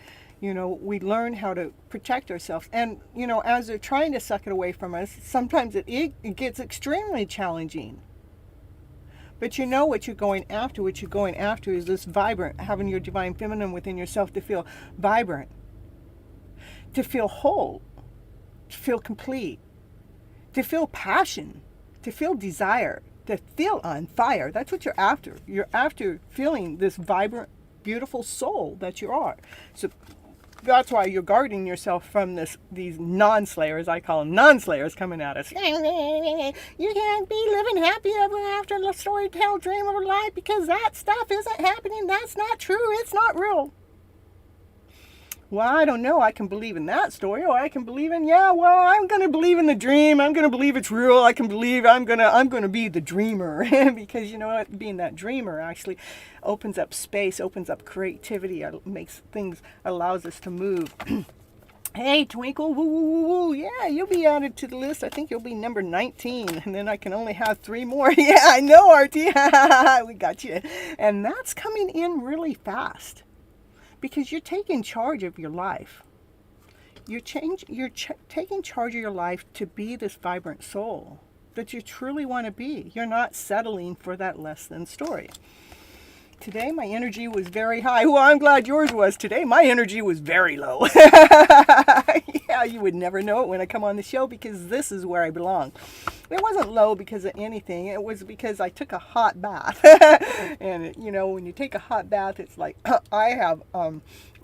we learn how to protect ourselves. And as they're trying to suck it away from us, sometimes it gets extremely challenging. But what you're going after. What you're going after is this vibrant, having your divine feminine within yourself to feel vibrant, to feel whole, to feel complete, to feel passion, to feel desire, to feel on fire. That's what you're after. You're after feeling this vibrant, beautiful soul that you are. So That's why you're guarding yourself from these non-slayers. I call them non-slayers coming at us. You can't be living happy ever after the story tell dream of a life because that stuff isn't happening. That's not true. It's not real. Well, I don't know. I can believe in that story, or I can believe in, I'm going to believe in the dream. I'm going to believe it's real. I can believe I'm going to be the dreamer because you know what? Being that dreamer actually opens up space, opens up creativity, makes things, allows us to move. Hey, Twinkle, woo, woo, woo, woo. Yeah, you'll be added to the list. I think you'll be number 19, and then I can only have 3 more. Yeah, I know, RT. We got you. And that's coming in really fast. Because you're taking charge of your life. You're taking charge of your life to be this vibrant soul that you truly want to be. You're not settling for that less than story. Today my energy was very high. Well, I'm glad yours was. Today my energy was very low. Yeah, you would never know it when I come on the show because this is where I belong. It wasn't low because of anything. It was because I took a hot bath. And you know, when you take a hot bath, it's like I have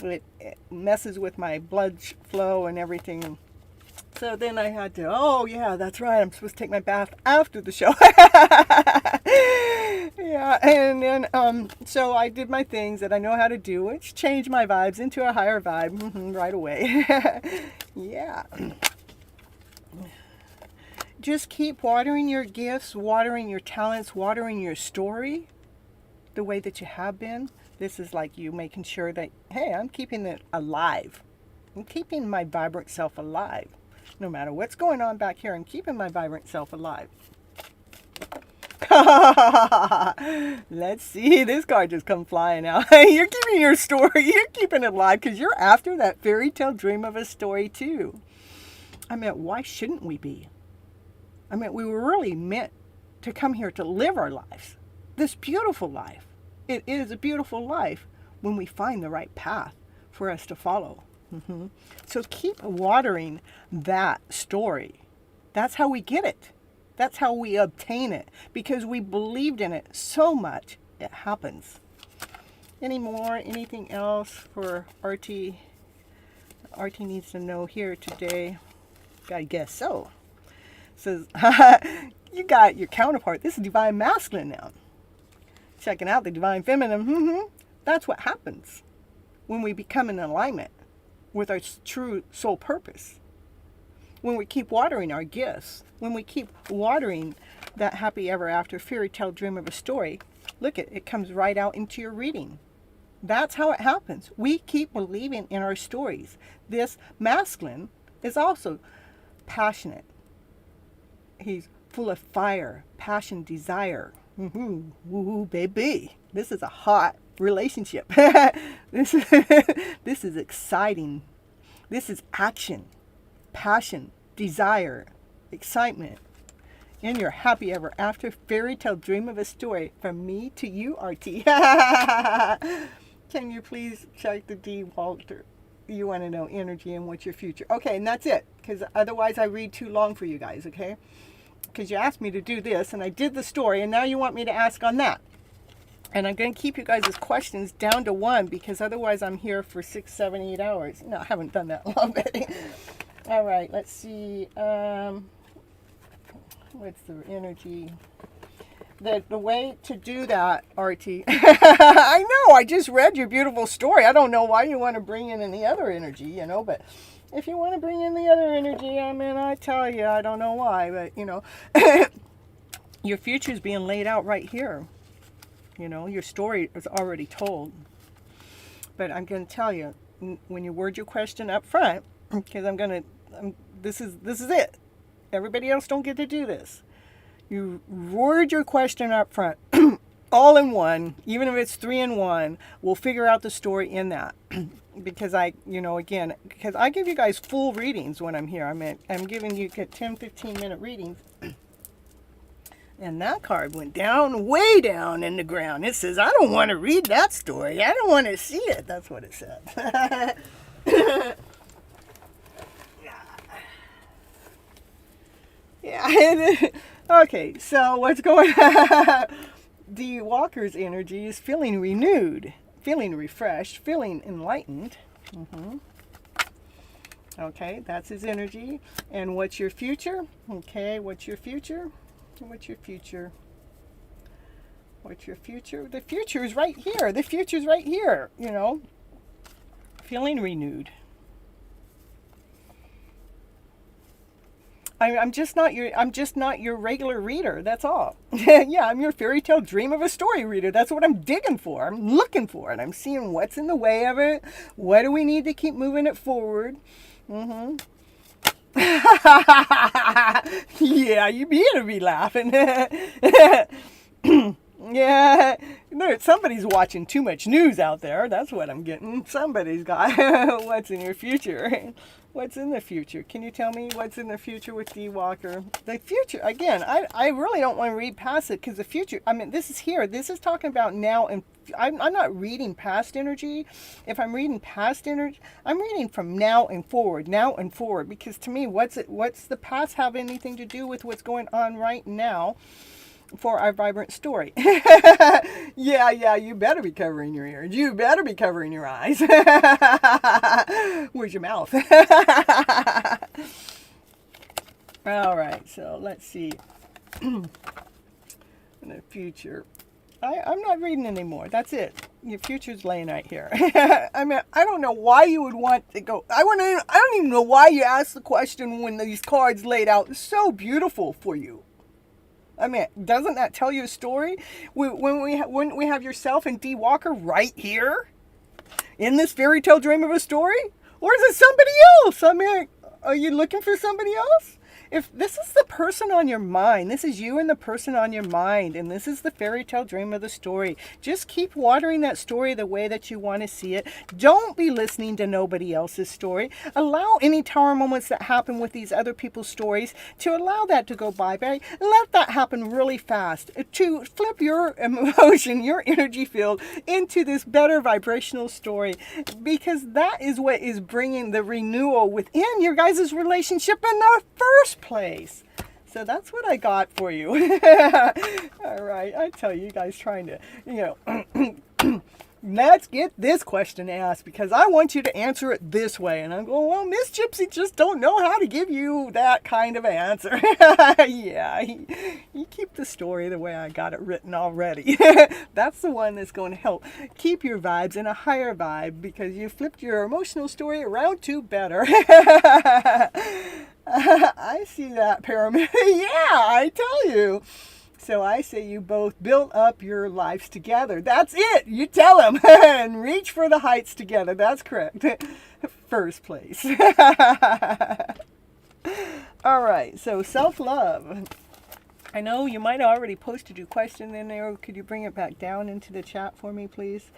it messes with my blood flow and everything. So then I had to, oh yeah, that's right, I'm supposed to take my bath after the show. Yeah, and then, so I did my things that I know how to do, which changed my vibes into a higher vibe right away. Yeah. Just keep watering your gifts, watering your talents, watering your story the way that you have been. This is like you making sure that, hey, I'm keeping it alive. I'm keeping my vibrant self alive. No matter what's going on back here, I'm keeping my vibrant self alive. Let's see, this card just come flying out. You're keeping your story, you're keeping it alive because you're after that fairy tale dream of a story too. I mean, why shouldn't we be? I mean, we were really meant to come here to live our lives. This beautiful life. It is a beautiful life when we find the right path for us to follow. So keep watering that story. That's how we get it. That's how we obtain it. Because we believed in it so much, it happens. Any more? Anything else for RT? RT needs to know here today. I guess so. Says, you got your counterpart. This is Divine Masculine now. Checking out the Divine Feminine. That's what happens when we become in alignment with our true soul purpose. When we keep watering our gifts, when we keep watering that happy ever after fairy tale dream of a story, look, it comes right out into your reading. That's how it happens. We keep believing in our stories. This masculine is also passionate. He's full of fire, passion, desire. Woo, baby. This is a hot relationship. This is exciting. This is action, passion, desire, excitement. In your happy ever after fairy tale dream of a story from me to you, RT. Can you please check the D, Walter? You want to know energy and what's your future. Okay, and that's it, because otherwise I read too long for you guys, okay? Because you asked me to do this, and I did the story, and now you want me to ask on that. And I'm going to keep you guys' questions down to 1, because otherwise I'm here for 6, 7, 8 hours. No, I haven't done that long, but all right, let's see. What's the energy? The way to do that, RT. I know, I just read your beautiful story. I don't know why you want to bring in any other energy, you know, but if you want to bring in the other energy, I mean, I tell you, I don't know why, but, you know, your future is being laid out right here. You know, your story is already told. But I'm going to tell you, when you word your question up front, because this is it. Everybody else don't get to do this. You word your question up front, all in one, even if it's 3 in 1, we'll figure out the story in that. Because because I give you guys full readings when I'm here. I'm giving you 10, 15-minute readings. And that card went down, way down in the ground. It says, I don't want to read that story. I don't want to see it. That's what it said. Yeah. Okay, so what's going on? The walker's energy is feeling renewed, feeling refreshed, feeling enlightened. Okay, that's his energy. And what's your future? Okay, what's your future? What's your future? What's your future? The future is right here. The future's right here, you know. Feeling renewed. I'm just not your regular reader. That's all. Yeah, I'm your fairy tale dream of a story reader. That's what I'm digging for. I'm looking for it. I'm seeing what's in the way of it. What do we need to keep moving it forward? Mm-hmm. Yeah, you better be laughing. Yeah, somebody's watching too much news out there. That's what I'm getting. Somebody's got what's in your future. What's in the future? Can you tell me what's in the future with D. Walker? The future, again, I really don't want to read past it because the future, I mean, this is here. This is talking about now, and I'm not reading past energy. If I'm reading past energy, I'm reading from now and forward, because to me, what's the past have anything to do with what's going on right now? For our vibrant story. Yeah, you better be covering your ears. You better be covering your eyes. Where's your mouth? All right, so let's see. In the future. I'm not reading anymore. That's it. Your future's laying right here. I mean, I don't know why you would want to go. I don't even know why you asked the question when these cards laid out so beautiful for you. I mean, doesn't that tell you a story? When we have yourself and D. Walker right here in this fairy tale dream of a story? Or is it somebody else? I mean, are you looking for somebody else? If this is the person on your mind, this is you and the person on your mind, and this is the fairy tale dream of the story. Just keep watering that story the way that you want to see it. Don't be listening to nobody else's story. Allow any tower moments that happen with these other people's stories to allow that to go by. Let that happen really fast. To flip your emotion, your energy field into this better vibrational story, because that is what is bringing the renewal within your guys' relationship in the first place. So that's what I got for you. All right, I tell you guys trying to, let's get this question asked because I want you to answer it this way. And I'm going, well, Miss Gypsy just don't know how to give you that kind of answer. Yeah, you keep the story the way I got it written already. That's the one that's going to help keep your vibes in a higher vibe because you flipped your emotional story around to better. I see that, Pyramid. Yeah, I tell you. So I say you both build up your lives together. That's it. You tell them and reach for the heights together. That's correct. First place. All right. So self-love. I know you might have already posted your question in there. Could you bring it back down into the chat for me, please?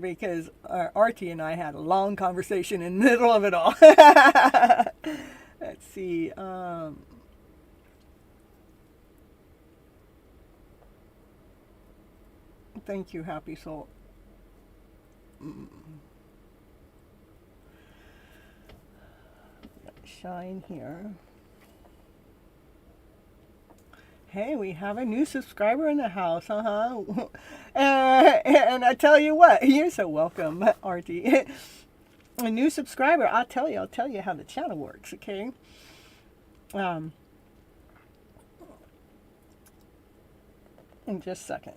Because Artie and I had a long conversation in the middle of it all. Let's see. Thank you, Happy Soul. Shine here. Hey, we have a new subscriber in the house, and I tell you what, you're so welcome, Artie. A new subscriber, I'll tell you how the channel works, okay? In just a second.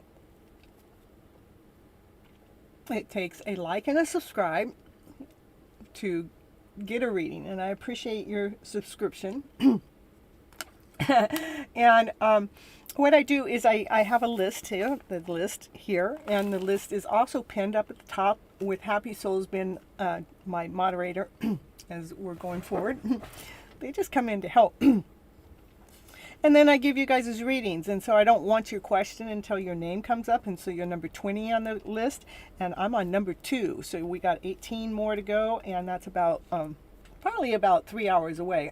It takes a like and a subscribe to get a reading, and I appreciate your subscription. And what I do is I have a list here, and the list is also pinned up at the top with Happy Soul's been my moderator as we're going forward. They just come in to help. And then I give you guys' readings, and so I don't want your question until your name comes up, and so you're number 20 on the list, and I'm on number 2, so we got 18 more to go, and that's about probably about 3 hours away.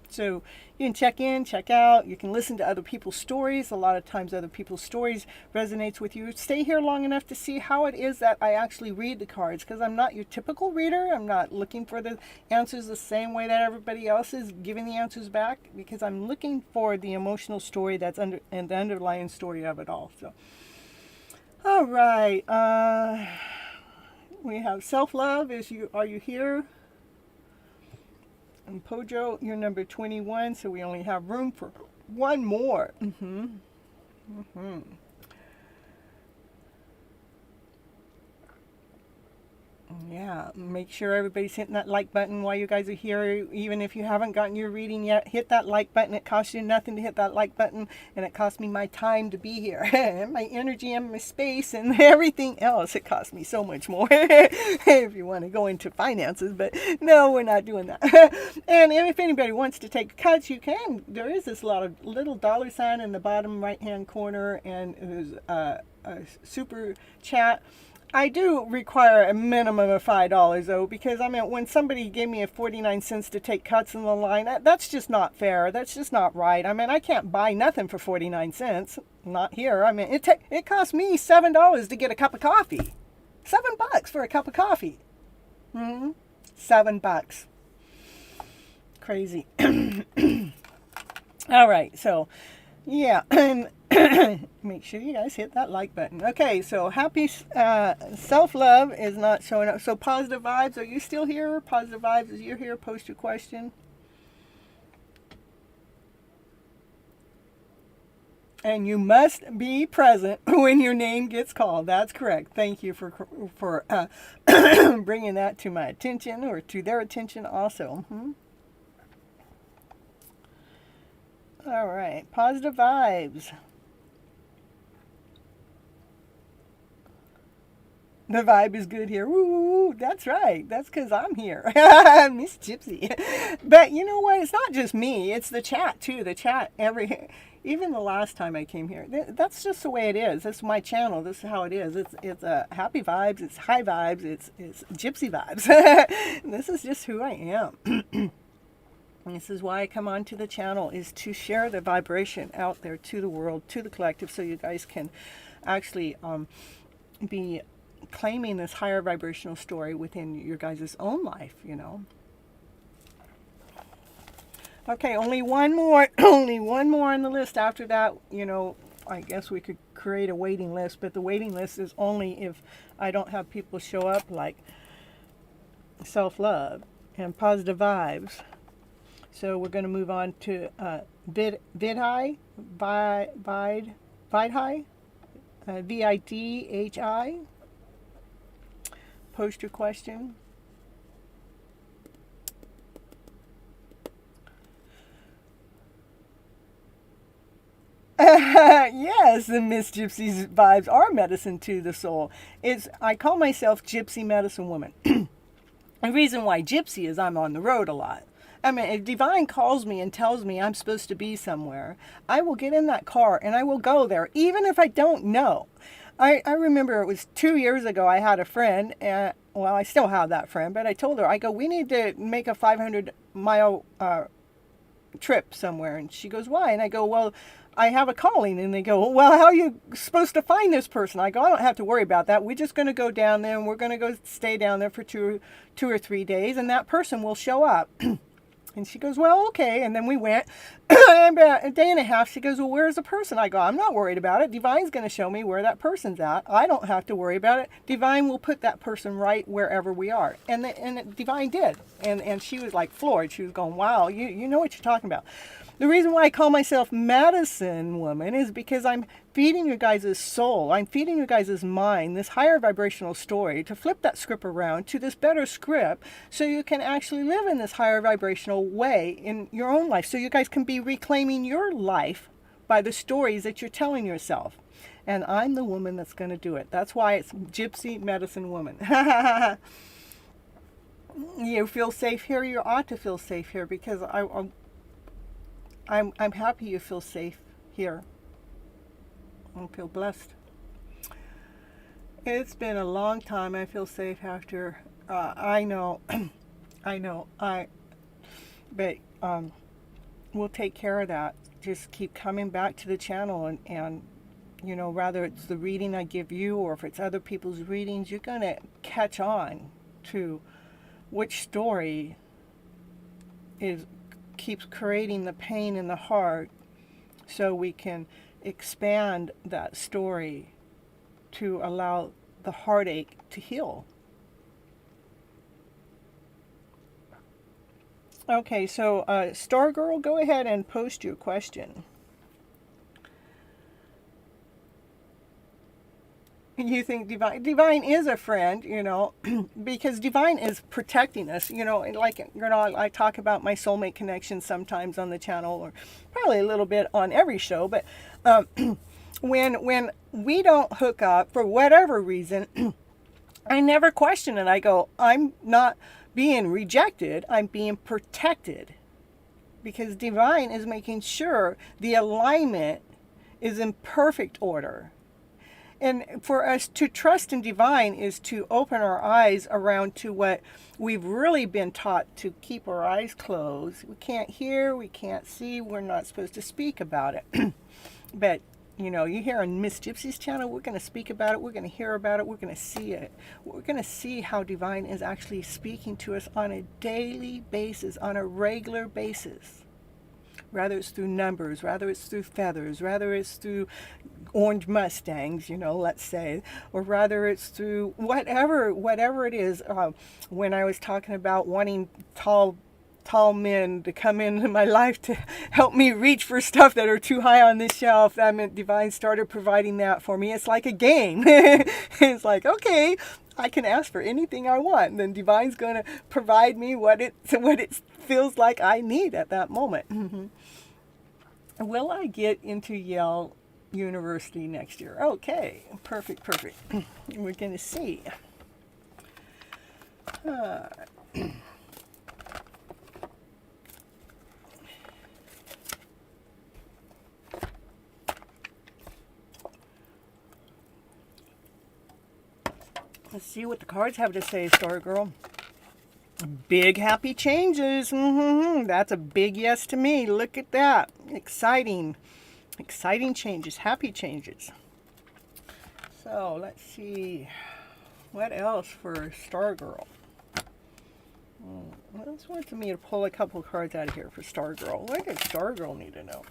So you can check in, check out. You can listen to other people's stories. A lot of times other people's stories resonates with you. Stay here long enough to see how it is that I actually read the cards, because I'm not your typical reader. I'm not looking for the answers the same way that everybody else is giving the answers back, because I'm looking for the emotional story that's and the underlying story of it all. So, all right. We have self-love. Are you here? And Pojo, you're number 21, so we only have room for one more. Yeah, make sure everybody's hitting that like button while you guys are here. Even if you haven't gotten your reading yet, hit that like button. It costs you nothing to hit that like button, and it costs me my time to be here, and my energy and my space and everything else. It costs me so much more if you want to go into finances, but no, we're not doing that. And if anybody wants to take cuts, you can. There is this little dollar sign in the bottom right-hand corner, and there's a super chat. I do require a minimum of $5 though, because I mean, when somebody gave me 49 cents to take cuts in the line, that's just not fair. That's just not right. I mean, I can't buy nothing for 49 cents. Not here. I mean, it cost me $7 to get a cup of coffee. $7 for a cup of coffee. $7. Crazy. All right, so yeah, and make sure you guys hit that like button. Okay, so happy self-love is not showing up. So positive vibes, are you still here? Positive vibes, is you here? Post your question. And you must be present when your name gets called. That's correct. Thank you for bringing that to my attention, or to their attention also. All right, positive vibes. The vibe is good here. Woo, that's right. That's because I'm here. Miss Gypsy. But you know what? It's not just me. It's the chat, too. The chat, even the last time I came here. That's just the way it is. This is my channel. This is how it is. It's happy vibes. It's high vibes. It's Gypsy vibes. This is just who I am. And this is why I come onto the channel, is to share the vibration out there to the world, to the collective, so you guys can actually be claiming this higher vibrational story within your guys' own life, you know. Okay, only one more on the list. After that, you know, I guess we could create a waiting list, but the waiting list is only if I don't have people show up, like self-love and positive vibes. So we're going to move on to Vidhi, Vidhi. Post your question. Yes, the Miss Gypsy's vibes are medicine to the soul. I call myself Gypsy Medicine Woman. The reason why Gypsy is I'm on the road a lot. I mean, if Divine calls me and tells me I'm supposed to be somewhere, I will get in that car and I will go there, even if I don't know. I remember it was 2 years ago, I had a friend, and well, I still have that friend, but I told her, I go, we need to make a 500-mile trip somewhere. And she goes, why? And I go, well, I have a calling. And they go, well, how are you supposed to find this person? I go, I don't have to worry about that. We're just going to go down there, and we're going to go stay down there for two or 3 days, and that person will show up. And she goes, well, okay. And then we went. About a day and a half, she goes, well, where's the person? I go, I'm not worried about it. Divine's going to show me where that person's at. I don't have to worry about it. Divine will put that person right wherever we are. And Divine did. And she was like floored. She was going, wow, you know what you're talking about. The reason why I call myself Medicine Woman is because I'm feeding your guys' soul. I'm feeding your guys' mind this higher vibrational story to flip that script around to this better script, so you can actually live in this higher vibrational way in your own life, so you guys can be reclaiming your life by the stories that you're telling yourself. And I'm the woman that's going to do it. That's why it's Gypsy Medicine Woman. You feel safe here? You ought to feel safe here, because I'm happy you feel safe here. I feel blessed. It's been a long time. I feel safe after. I know. But we'll take care of that. Just keep coming back to the channel, and you know, whether it's the reading I give you or if it's other people's readings, you're gonna catch on to which story keeps creating the pain in the heart, so we can expand that story to allow the heartache to heal. Okay, so Star Girl, go ahead and post your question. You think divine is a friend, because divine is protecting us, and like, I talk about my soulmate connection sometimes on the channel, or probably a little bit on every show, but um, when we don't hook up for whatever reason, I never question it. I go, I'm not being rejected, I'm being protected, because divine is making sure the alignment is in perfect order. And for us to trust in divine is to open our eyes around to what we've really been taught to keep our eyes closed. We can't hear, we can't see, we're not supposed to speak about it. But, you hear on Miss Gypsy's channel, we're going to speak about it, we're going to hear about it, we're going to see it. We're going to see how divine is actually speaking to us on a daily basis, on a regular basis. Rather it's through numbers, rather it's through feathers, rather it's through orange Mustangs, let's say, or rather it's through whatever it is. When I was talking about wanting tall men to come into my life to help me reach for stuff that are too high on the shelf, that meant divine started providing that for me. It's like a game. It's like, okay, I can ask for anything I want, and then divine's going to provide me what it feels like I need at that moment. Mm-hmm. Will I get into Yale University next year? Okay, perfect. We're going to see. Let's see what the cards have to say, Star Girl. Big happy changes. Mm-hmm. That's a big yes to me. Look at that. Exciting changes, happy changes. So let's see what else for Star Girl. Let's wait for me to pull a couple cards out of here for Star Girl. What does Star Girl need to know?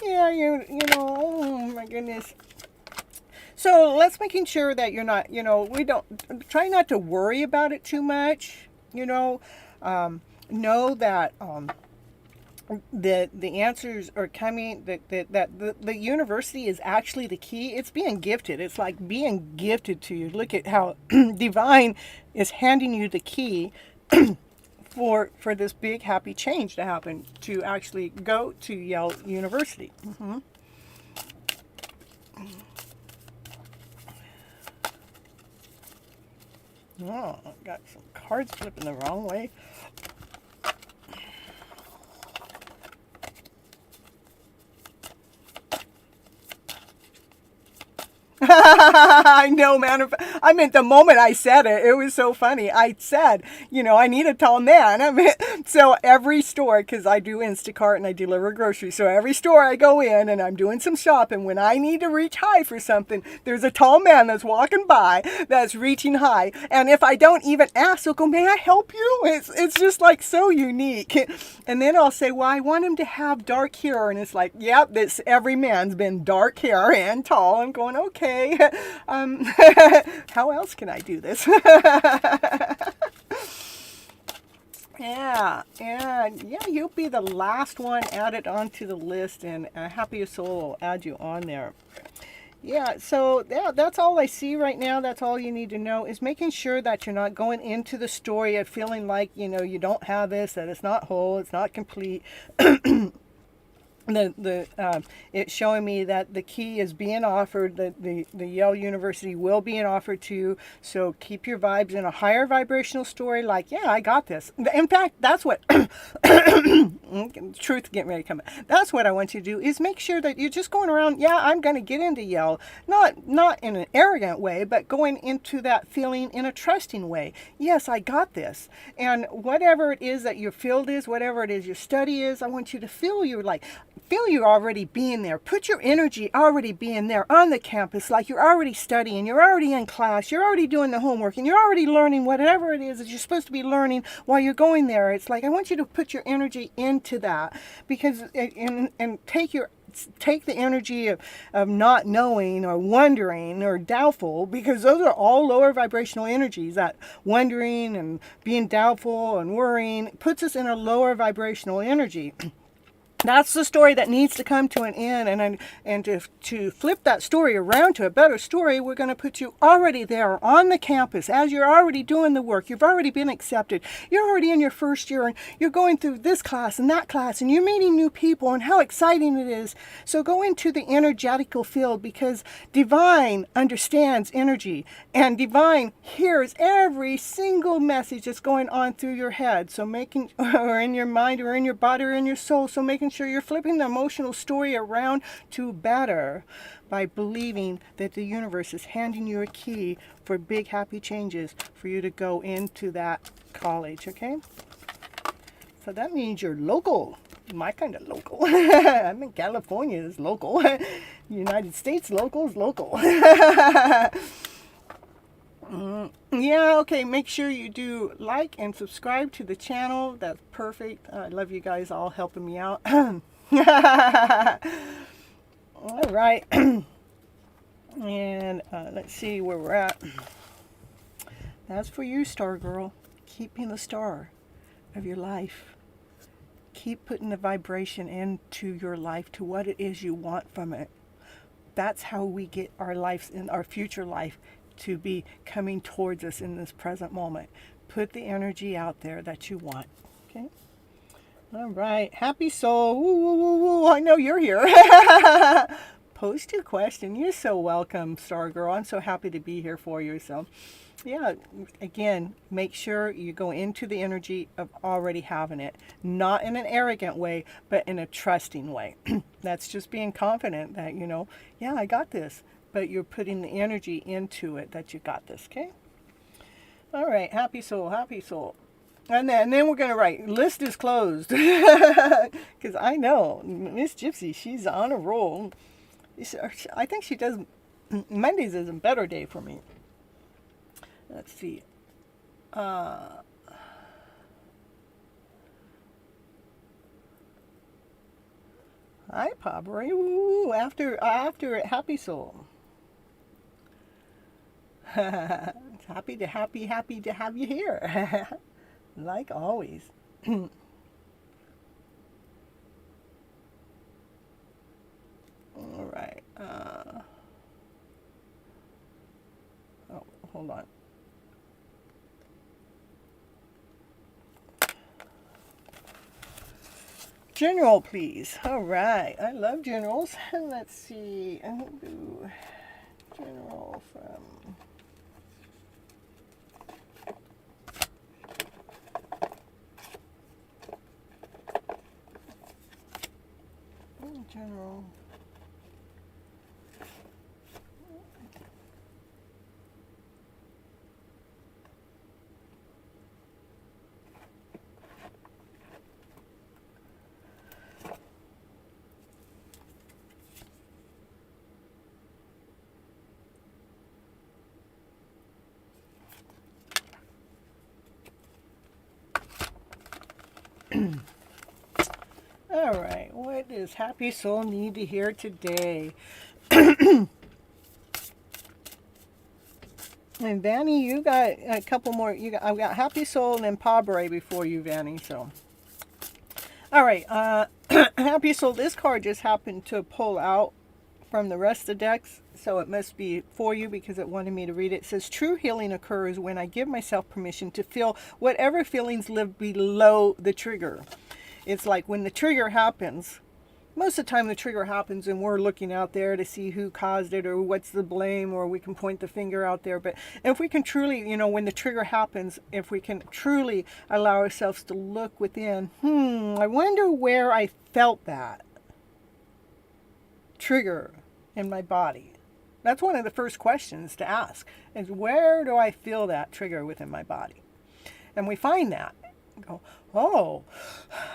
Yeah, oh my goodness. So let's making sure that you're not, we don't, try not to worry about it too much. Know that the answers are coming, that the university is actually the key. It's being gifted. It's like being gifted to you. Look at how divine is handing you the key for this big happy change to happen, to actually go to Yale University. Mm-hmm. Oh, I got some cards flipping the wrong way. I know, man. I mean, the moment I said it, it was so funny. I said, I need a tall man. I mean, so every store, because I do Instacart and I deliver groceries, so every store I go in and I'm doing some shopping, when I need to reach high for something, there's a tall man that's walking by that's reaching high. And if I don't even ask, they'll go, may I help you? It's just like so unique. And then I'll say, well, I want him to have dark hair. And it's like, yep, this every man's been dark hair and tall. I'm going, okay. How else can I do this? Yeah, you'll be the last one added onto the list, and Happy Soul will add you on there. Yeah, so that's all I see right now. That's all you need to know, is making sure that you're not going into the story of feeling like, you don't have this, that it's not whole, it's not complete. It's showing me that the key is being offered, that the Yale University will be an offer to you. So keep your vibes in a higher vibrational story, like, yeah, I got this. In fact, that's what truth getting ready to come. That's what I want you to do, is make sure that you're just going around, yeah, I'm going to get into Yale, not in an arrogant way, but going into that feeling in a trusting way. Yes, I got this. And whatever it is that your field is, whatever it is your study is, I want you to feel you're already being there. Put your energy already being there on the campus, like you're already studying, you're already in class, you're already doing the homework, and you're already learning whatever it is that you're supposed to be learning while you're going there. It's like, I want you to put your energy into that, because and take your take the energy of not knowing or wondering or doubtful, because those are all lower vibrational energies. That wondering and being doubtful and worrying puts us in a lower vibrational energy. That's the story that needs to come to an end, and to flip that story around to a better story, we're going to put you already there on the campus as you're already doing the work. You've already been accepted. You're already in your first year, and you're going through this class and that class, and you're meeting new people, and how exciting it is. So go into the energetical field, because Divine understands energy, and Divine hears every single message that's going on through your head. So making, or in your mind, or in your body, or in your soul. So making sure you're flipping the emotional story around to better by believing that the universe is handing you a key for big happy changes for you to go into that college, okay? So that means you're local. My kind of local. I'm in California, is local. United States local is local. Yeah, okay, make sure you do like and subscribe to the channel. That's perfect. I love you guys all helping me out. All right. And let's see where we're at. That's for you, Star Girl. Keep being the star of your life. Keep putting the vibration into your life to what it is you want from it. That's how we get our lives in our future life to be coming towards us in this present moment. Put the energy out there that you want. Okay? All right. Happy soul. Woo, woo, woo, woo. I know you're here. Post your question. You're so welcome, Star Girl. I'm so happy to be here for you. So, yeah, again, make sure you go into the energy of already having it. Not in an arrogant way, but in a trusting way. That's just being confident that, yeah, I got this. But you're putting the energy into it that you got this, okay? All right, happy soul, happy soul. And then we're going to write, list is closed. Because I know Miss Gypsy, she's on a roll. I think she does, Mondays is a better day for me. Let's see. Hi, Pabri. Woo, after happy soul. Happy to have you here. Like always. All right. Oh, hold on. General, please. All right. I love generals. Let's see. I'll do general from... General. All right, what does Happy Soul need to hear today? And Vanny, you got a couple more. I've got Happy Soul and then Pabre before you, Vanny. So, all right, Happy Soul. This card just happened to pull out from the rest of the decks, so it must be for you because it wanted me to read it. It says, true healing occurs when I give myself permission to feel whatever feelings live below the trigger. It's like when the trigger happens, most of the time the trigger happens and we're looking out there to see who caused it or what's the blame, or we can point the finger out there. But if we can truly, when the trigger happens, if we can truly allow ourselves to look within, I wonder where I felt that trigger in my body. That's one of the first questions to ask, is where do I feel that trigger within my body? And we find that. Go, oh,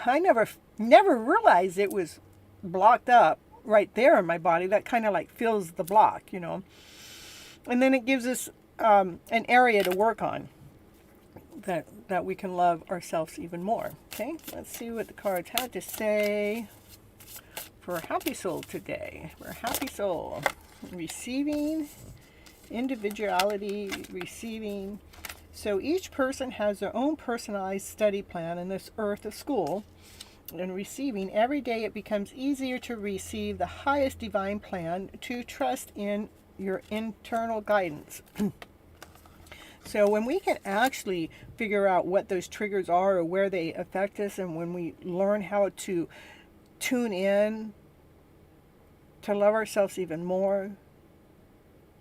I never realized it was blocked up right there in my body. That kind of like fills the block, And then it gives us an area to work on that we can love ourselves even more. Okay, let's see what the cards had to say for a happy soul today. For a happy soul. Receiving, individuality, receiving. So each person has their own personalized study plan in this earth of school. And receiving, every day it becomes easier to receive the highest divine plan, to trust in your internal guidance. So when we can actually figure out what those triggers are or where they affect us, and when we learn how to tune in to love ourselves even more,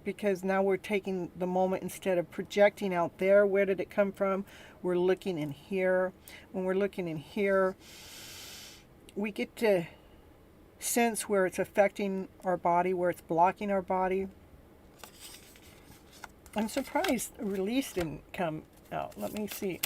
because now we're taking the moment, instead of projecting out there, where did it come from? We're looking in here. When we're looking in here, we get to sense where it's affecting our body, where it's blocking our body. I'm surprised release didn't come out. Let me see.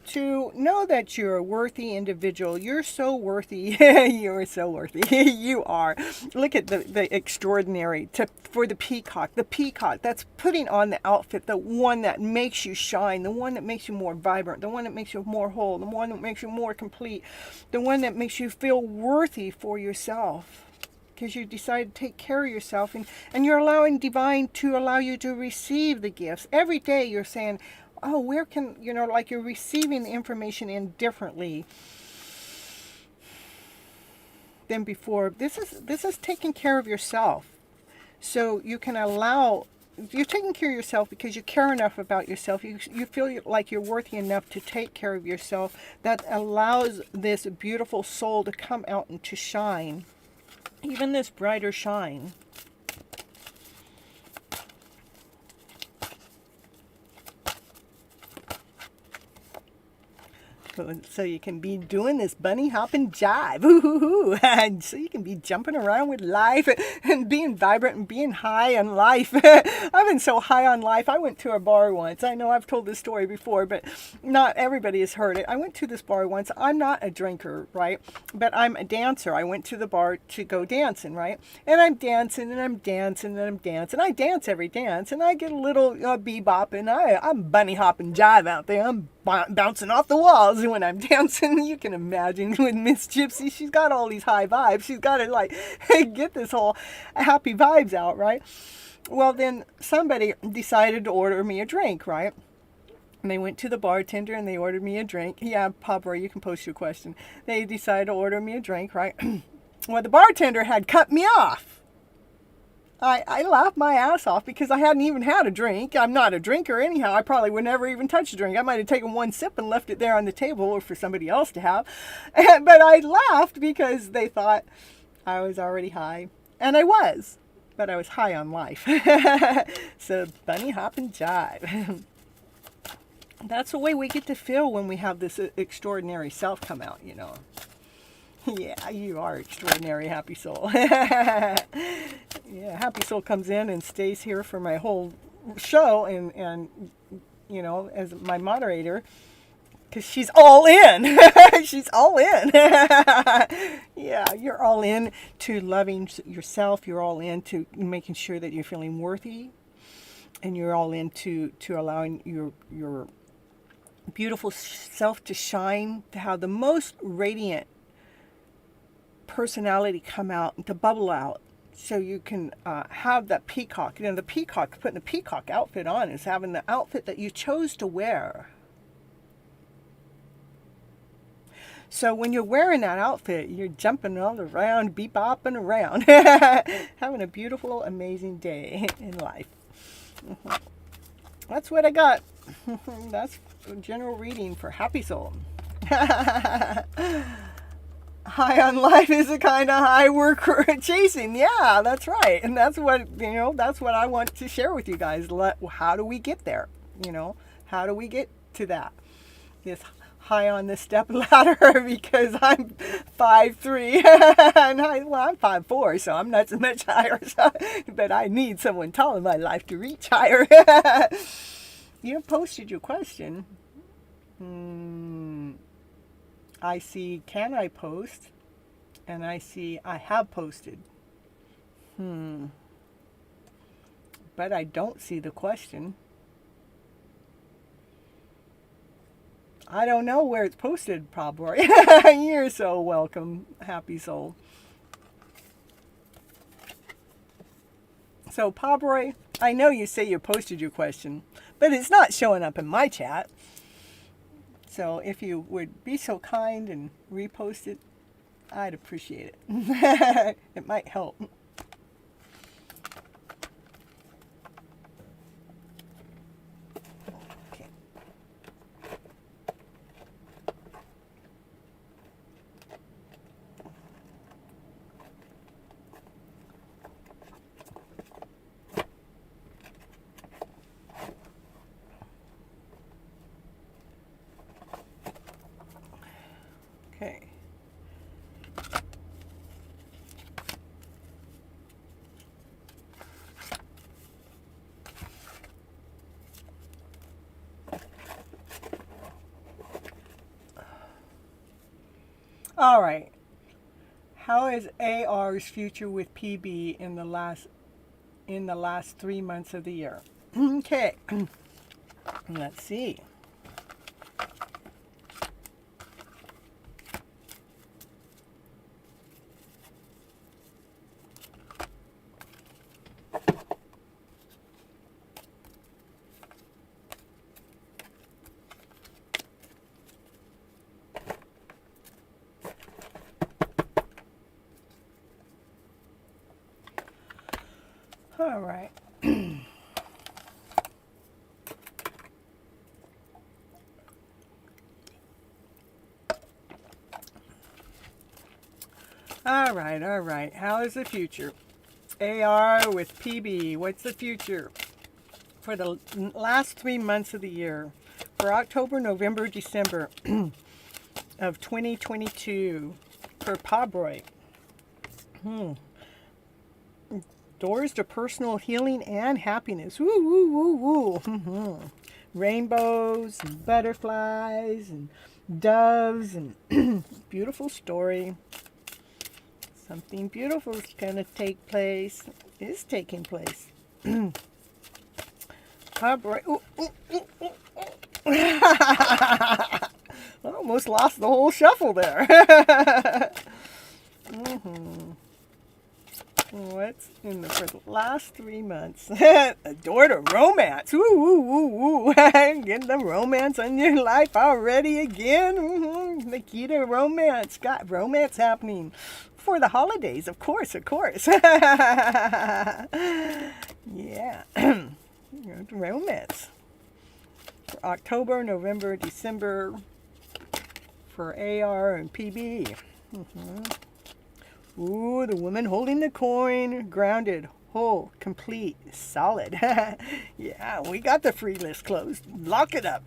To know that you're a worthy individual. You're so worthy. You're so worthy. You are. Look at the extraordinary. For the peacock. The peacock, that's putting on the outfit, the one that makes you shine, the one that makes you more vibrant, the one that makes you more whole, the one that makes you more complete, the one that makes you feel worthy for yourself. Because you decide to take care of yourself, and you're allowing divine to allow you to receive the gifts. Every day you're saying, oh, where can, like you're receiving the information in differently than before. This is taking care of yourself. So you can allow, you're taking care of yourself because you care enough about yourself. You feel like you're worthy enough to take care of yourself. That allows this beautiful soul to come out and to shine. Even this brighter shine. So you can be doing this bunny hop and jive. Ooh, and so you can be jumping around with life and being vibrant and being high on life. I've been so high on life. I went to a bar once. I know I've told this story before, but not everybody has heard it. I went to this bar once. I'm not a drinker, right? But I'm a dancer. I went to the bar to go dancing, right? And I'm dancing and I'm dancing and I'm dancing. I dance every dance, and I get a little bebop, and I'm bunny hop and jive out there. I'm bouncing off the walls when I'm dancing. You can imagine with Miss Gypsy, she's got all these high vibes. She's got to get this whole happy vibes out, right? Well, then somebody decided to order me a drink, right? And they went to the bartender and they ordered me a drink. Yeah, Papa, you can post your question. They decided to order me a drink, right? Well, the bartender had cut me off. I laughed my ass off because I hadn't even had a drink. I'm not a drinker anyhow. I probably would never even touch a drink. I might have taken one sip and left it there on the table or for somebody else to have. But I laughed because they thought I was already high. And I was. But I was high on life. So bunny hop and jive. That's the way we get to feel when we have this extraordinary self come out, Yeah, you are extraordinary, happy soul. Yeah, happy soul comes in and stays here for my whole show, and as my moderator, because she's all in. She's all in. Yeah, you're all in to loving yourself. You're all in to making sure that you're feeling worthy, and you're all in to allowing your beautiful self to shine, to have the most radiant personality come out, to bubble out, so you can have that peacock. The peacock, putting the peacock outfit on is having the outfit that you chose to wear. So when you're wearing that outfit, you're jumping all around, bebopping around, having a beautiful, amazing day in life. That's what I got. That's a general reading for happy soul. High on life is the kind of high we're chasing. Yeah, that's right. And that's what, that's what I want to share with you guys. How do we get there? How do we get to that? This high on the step ladder, because I'm 5'3", and I'm 5'4", so I'm not so much higher. But I need someone tall in my life to reach higher. You posted your question. I see, can I post? And I see, I have posted. but I don't see the question. I don't know where it's posted, probably. You're so welcome, happy soul. So, Pabroy, I know you say you posted your question, but it's not showing up in my chat. So, if you would be so kind and repost it, I'd appreciate it. It might help. Okay. All right. How is AR's future with PB in the last 3 months of the year? Okay. Let's see. All right. All right, all right. How is the future? AR with PB. What's the future for the last 3 months of the year? For October, November, December of 2022 for Pabroy. Doors to personal healing and happiness. Woo, woo, woo, woo. Rainbows and butterflies and doves and beautiful story. Something beautiful is going to take place. Is taking place. Pabroy. Ooh, ooh, ooh, ooh, ooh. I almost lost the whole shuffle there. What's in for the last 3 months? A door to romance. Woo, woo, woo, woo. Getting the romance in your life already again. The key to romance. Got romance happening for the holidays, of course, of course. Yeah. Romance. For October, November, December. For AR and PB. Ooh, the woman holding the coin, grounded, whole, complete, solid. Yeah, we got the free list closed. Lock it up.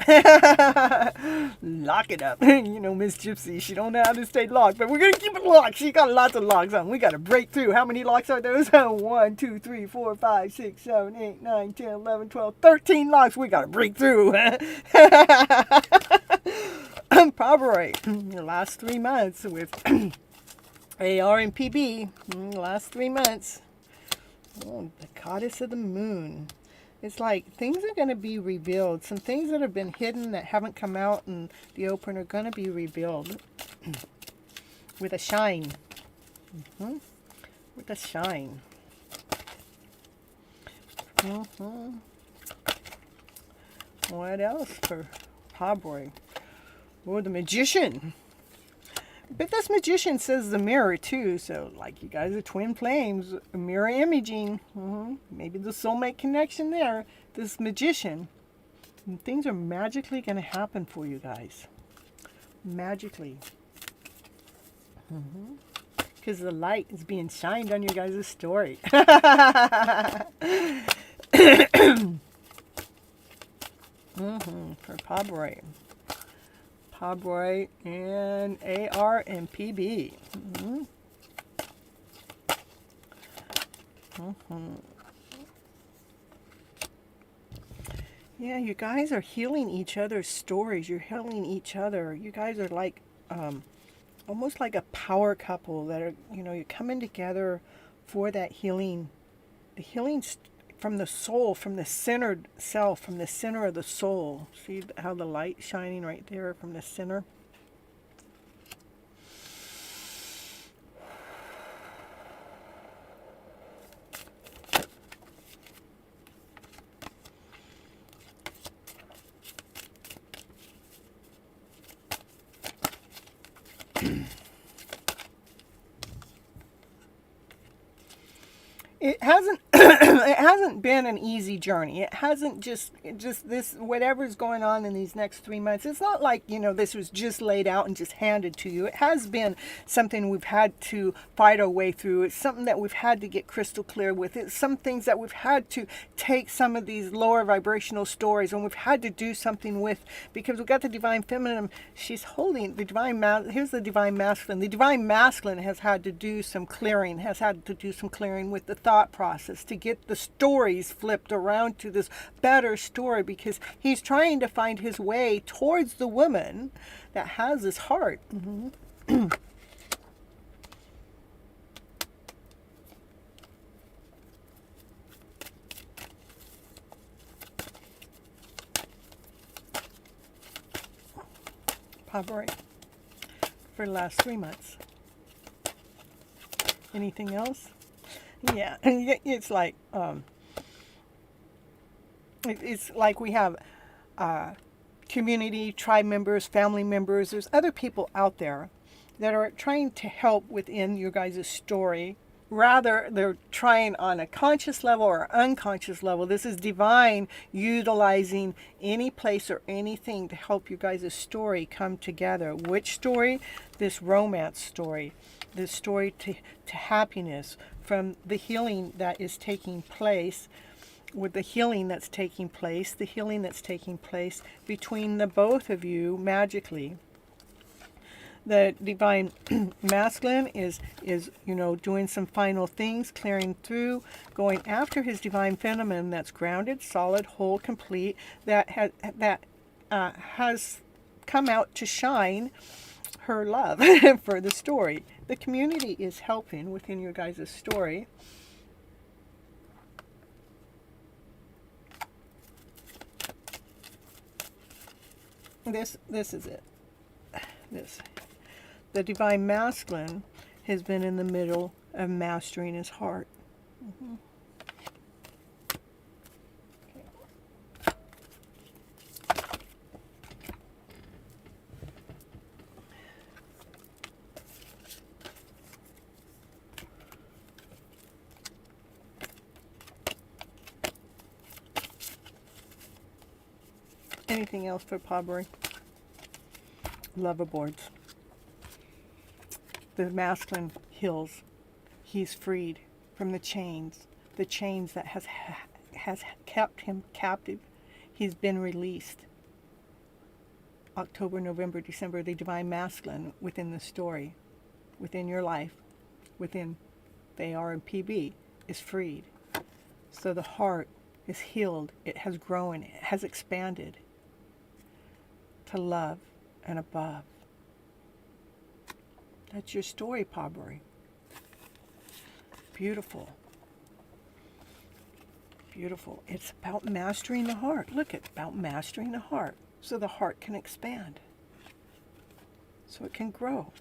Lock it up. You know, Miss Gypsy, she don't know how to stay locked, but we're going to keep it locked. She got lots of locks on. We got to break through. How many locks are those? 1, 2, 3, 4, 5, 6, 7, 8, 9, 10, 11, 12, 13 locks. We got to break through. Probably the last 3 months with AR and PB, last 3 months. Oh, the goddess of the moon. It's like things are going to be revealed. Some things that have been hidden that haven't come out in the open are going to be revealed with a shine. With a shine. What else for Pabroy? Oh, the magician. But this magician says the mirror too, so like you guys are twin flames, mirror imaging. Maybe the soulmate connection there. This magician. And things are magically going to happen for you guys. Magically. Because the light is being shined on you guys' story. For Pabroy. Pabroy and AR and PB. Yeah, you guys are healing each other's stories. You're healing each other. You guys are like almost like a power couple that are, you're coming together for that healing. The healing from the soul, from the centered self, from the center of the soul. See how the light shining right there from the center? It hasn't it hasn't been an easy journey. It hasn't just this whatever's going on in these next 3 months. It's not like, this was just laid out and just handed to you. It has been something we've had to fight our way through. It's something that we've had to get crystal clear with. It's some things that we've had to take some of these lower vibrational stories and we've had to do something with, because we've got the divine feminine. She's holding the divine here's the divine masculine. The divine masculine has had to do some clearing, with the thought process to get the stories flipped around to this better story, because he's trying to find his way towards the woman that has his heart. Probably for the last 3 months. Anything else? Yeah, it's like it's like we have community, tribe members, family members. There's other people out there that are trying to help within your guys' story. Rather, they're trying on a conscious level or unconscious level. This is divine utilizing any place or anything to help you guys' story come together. Which story? This romance story. This story to happiness, from the healing that is taking place, the healing that's taking place between the both of you magically. The divine masculine is doing some final things, clearing through, going after his divine feminine that's grounded, solid, whole, complete, that has come out to shine her love for the story. The community is helping within your guys' story. This is it. The divine masculine has been in the middle of mastering his heart. Anything else for Pabri? Love aboards. The masculine heals. He's freed from the chains that has kept him captive. He's been released. October, November, December, the divine masculine within the story, within your life, within the AR and PB, is freed. So the heart is healed. It has grown. It has expanded to love and above. That's your story, Pabri. Beautiful. Beautiful. It's about mastering the heart. Look, it's about mastering the heart so the heart can expand, so it can grow.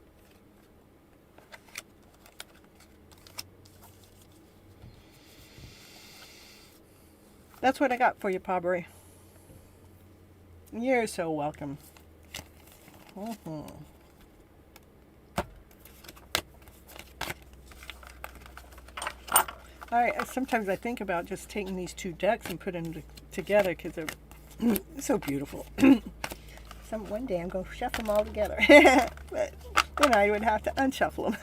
That's what I got for you, Pabri. You're so welcome. Sometimes I think about just taking these two decks and putting them together because they're so beautiful. One day I'm going to shuffle them all together. But then I would have to unshuffle them.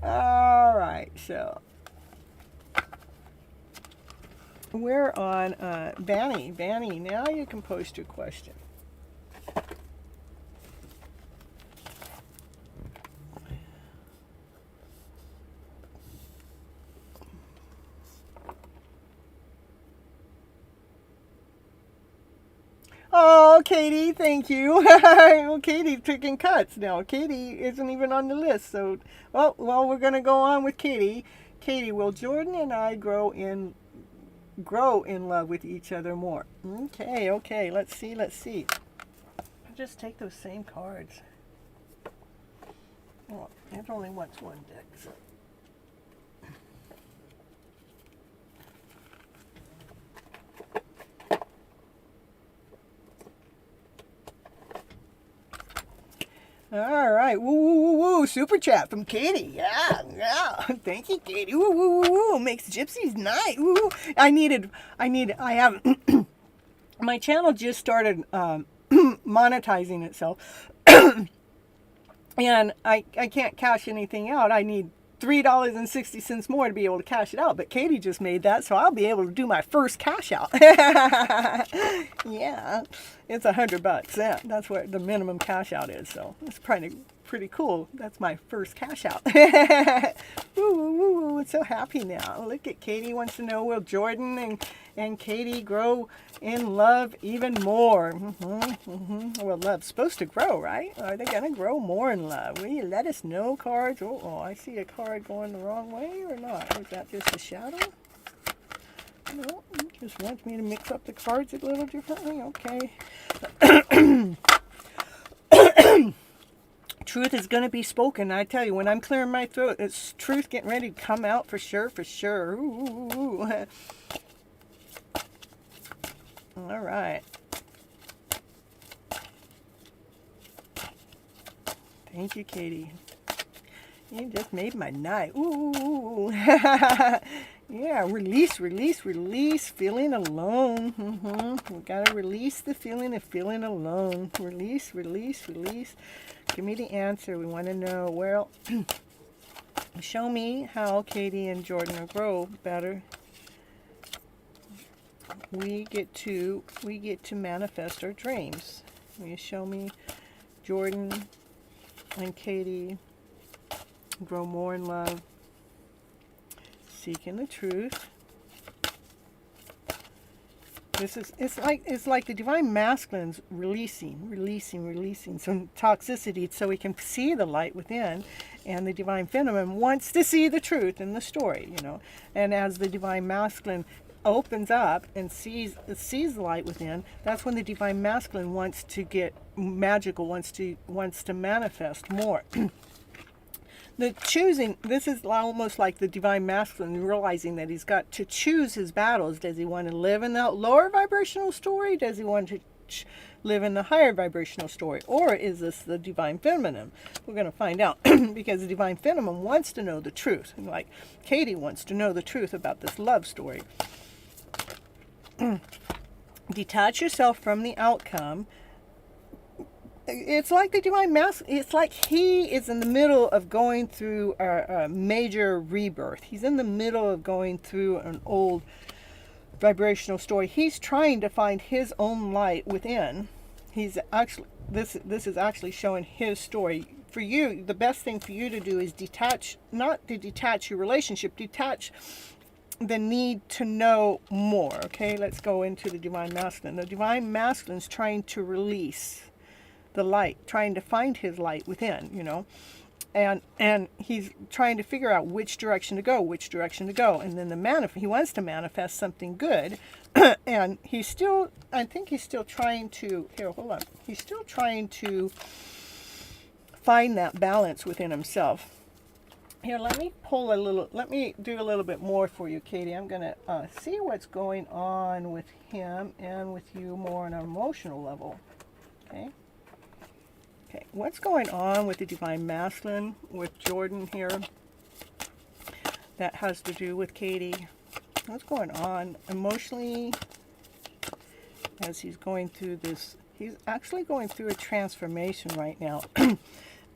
All right, so we're on Vanny. Vanny, now you can post your question. Oh, Katie, thank you. Well, Katie's picking cuts now. Katie isn't even on the list, so well, we're going to go on with Katie. Katie, will Jordan and I grow in love with each other more? Okay, let's see. I'll just take those same cards. Well, it only wants one deck, so. All right, woo, super chat from Katie. Yeah. Thank you, Katie. Woo. Makes Gypsy's night. Woo. I have, my channel just started monetizing itself. And I can't cash anything out. I need $3.60 more to be able to cash it out. But Katie just made that, so I'll be able to do my first cash out. Yeah, it's $100. Yeah, that's what the minimum cash out is. So it's pretty cool. That's my first cash out. Woo, it's so happy now. Look at Katie wants to know, will Jordan and Katie grow in love even more? Well, love's supposed to grow, right? Are they going to grow more in love? Will you let us know, cards? Oh, I see a card going the wrong way or not. Is that just a shadow? No, it just wants me to mix up the cards a little differently. Okay. Truth is going to be spoken. I tell you, when I'm clearing my throat, it's truth getting ready to come out for sure. Ooh. All right. Thank you, Katie. You just made my night. Ooh. Yeah, release. Feeling alone. We gotta release the feeling of feeling alone. Release. Give me the answer. We want to know. Well, show me how Katie and Jordan will grow better. We get to manifest our dreams. Will you show me Jordan and Katie grow more in love, seeking the truth? It's like the divine masculine's releasing some toxicity so we can see the light within, and the divine feminine wants to see the truth in the story, And as the divine masculine opens up and sees the light within, that's when the divine masculine wants to get magical, wants to manifest more. The choosing, this is almost like the divine masculine realizing that he's got to choose his battles. Does he want to live in that lower vibrational story? Does he want to live in the higher vibrational story? Or is this the divine feminine? We're going to find out because the divine feminine wants to know the truth. Like Katie wants to know the truth about this love story. Detach yourself from the outcome. It's like the divine masculine. It's like he is in the middle of going through a major rebirth. He's in the middle of going through an old vibrational story. He's trying to find his own light within. He's actually, this is actually showing his story. For you, the best thing for you to do is detach, not to detach your relationship, detach the need to know more. Okay, let's go into the divine masculine. The divine masculine is trying to release the light, trying to find his light within, and he's trying to figure out which direction to go, and then he wants to manifest something good, and I think he's still trying to, he's still trying to find that balance within himself. Here, let me do a little bit more for you, Katie. I'm going to see what's going on with him and with you more on an emotional level. Okay, what's going on with the divine masculine, with Jordan here? That has to do with Katie. What's going on emotionally as he's going through this? He's actually going through a transformation right now.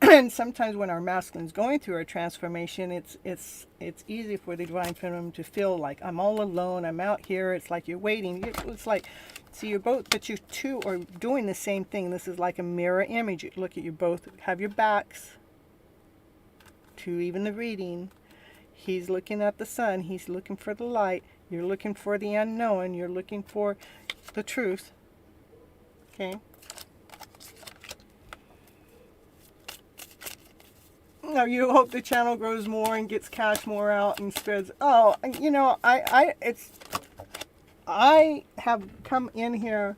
And sometimes when our masculine is going through a transformation, it's easy for the divine feminine to feel like I'm all alone. I'm out here. It's like you're waiting. It's like, see, you're both, but you two are doing the same thing. This is like a mirror image. You look at you both have your backs to even the reading. He's looking at the sun. He's looking for the light. You're looking for the unknown. You're looking for the truth. Okay. No, you hope the channel grows more and gets cash more out and spreads. Oh, you know, I have come in here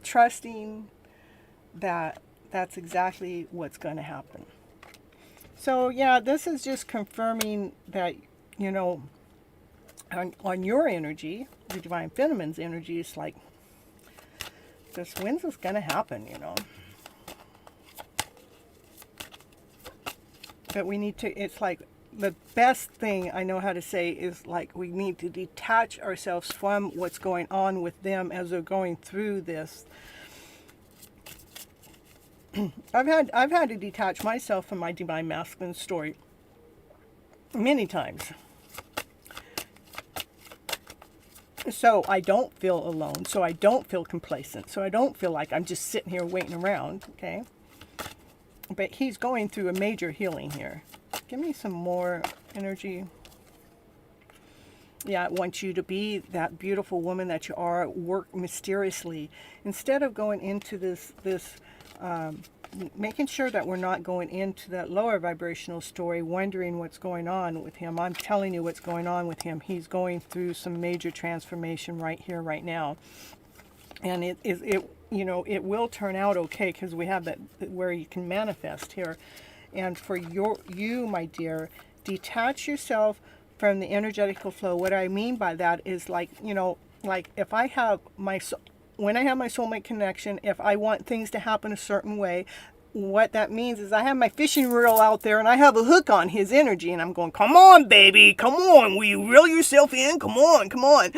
trusting that that's exactly what's going to happen. So yeah, this is just confirming that, you know, on your energy, the Divine Feminine's energy, it's like, this, when's this going to happen, you know? But we need to, it's like, the best thing I know how to say is like, we need to detach ourselves from what's going on with them as they're going through this. I've had to detach myself from my Divine Masculine story many times. So I don't feel alone, so I don't feel complacent, so I don't feel like I'm just sitting here waiting around, okay? But he's going through a major healing here. Give me some more energy. Yeah, I want you to be that beautiful woman that you are, work mysteriously. Instead of going into this making sure that we're not going into that lower vibrational story, wondering what's going on with him. I'm telling you what's going on with him. He's going through some major transformation right here, right now. And it you know, it will turn out okay, because we have that where you can manifest here. And for you, my dear, detach yourself from the energetical flow. What I mean by that is, like, you know, like if I have when I have my soulmate connection, if I want things to happen a certain way, what that means is I have my fishing reel out there and I have a hook on his energy, and I'm going, come on, baby, come on, will you reel yourself in? Come on, come on.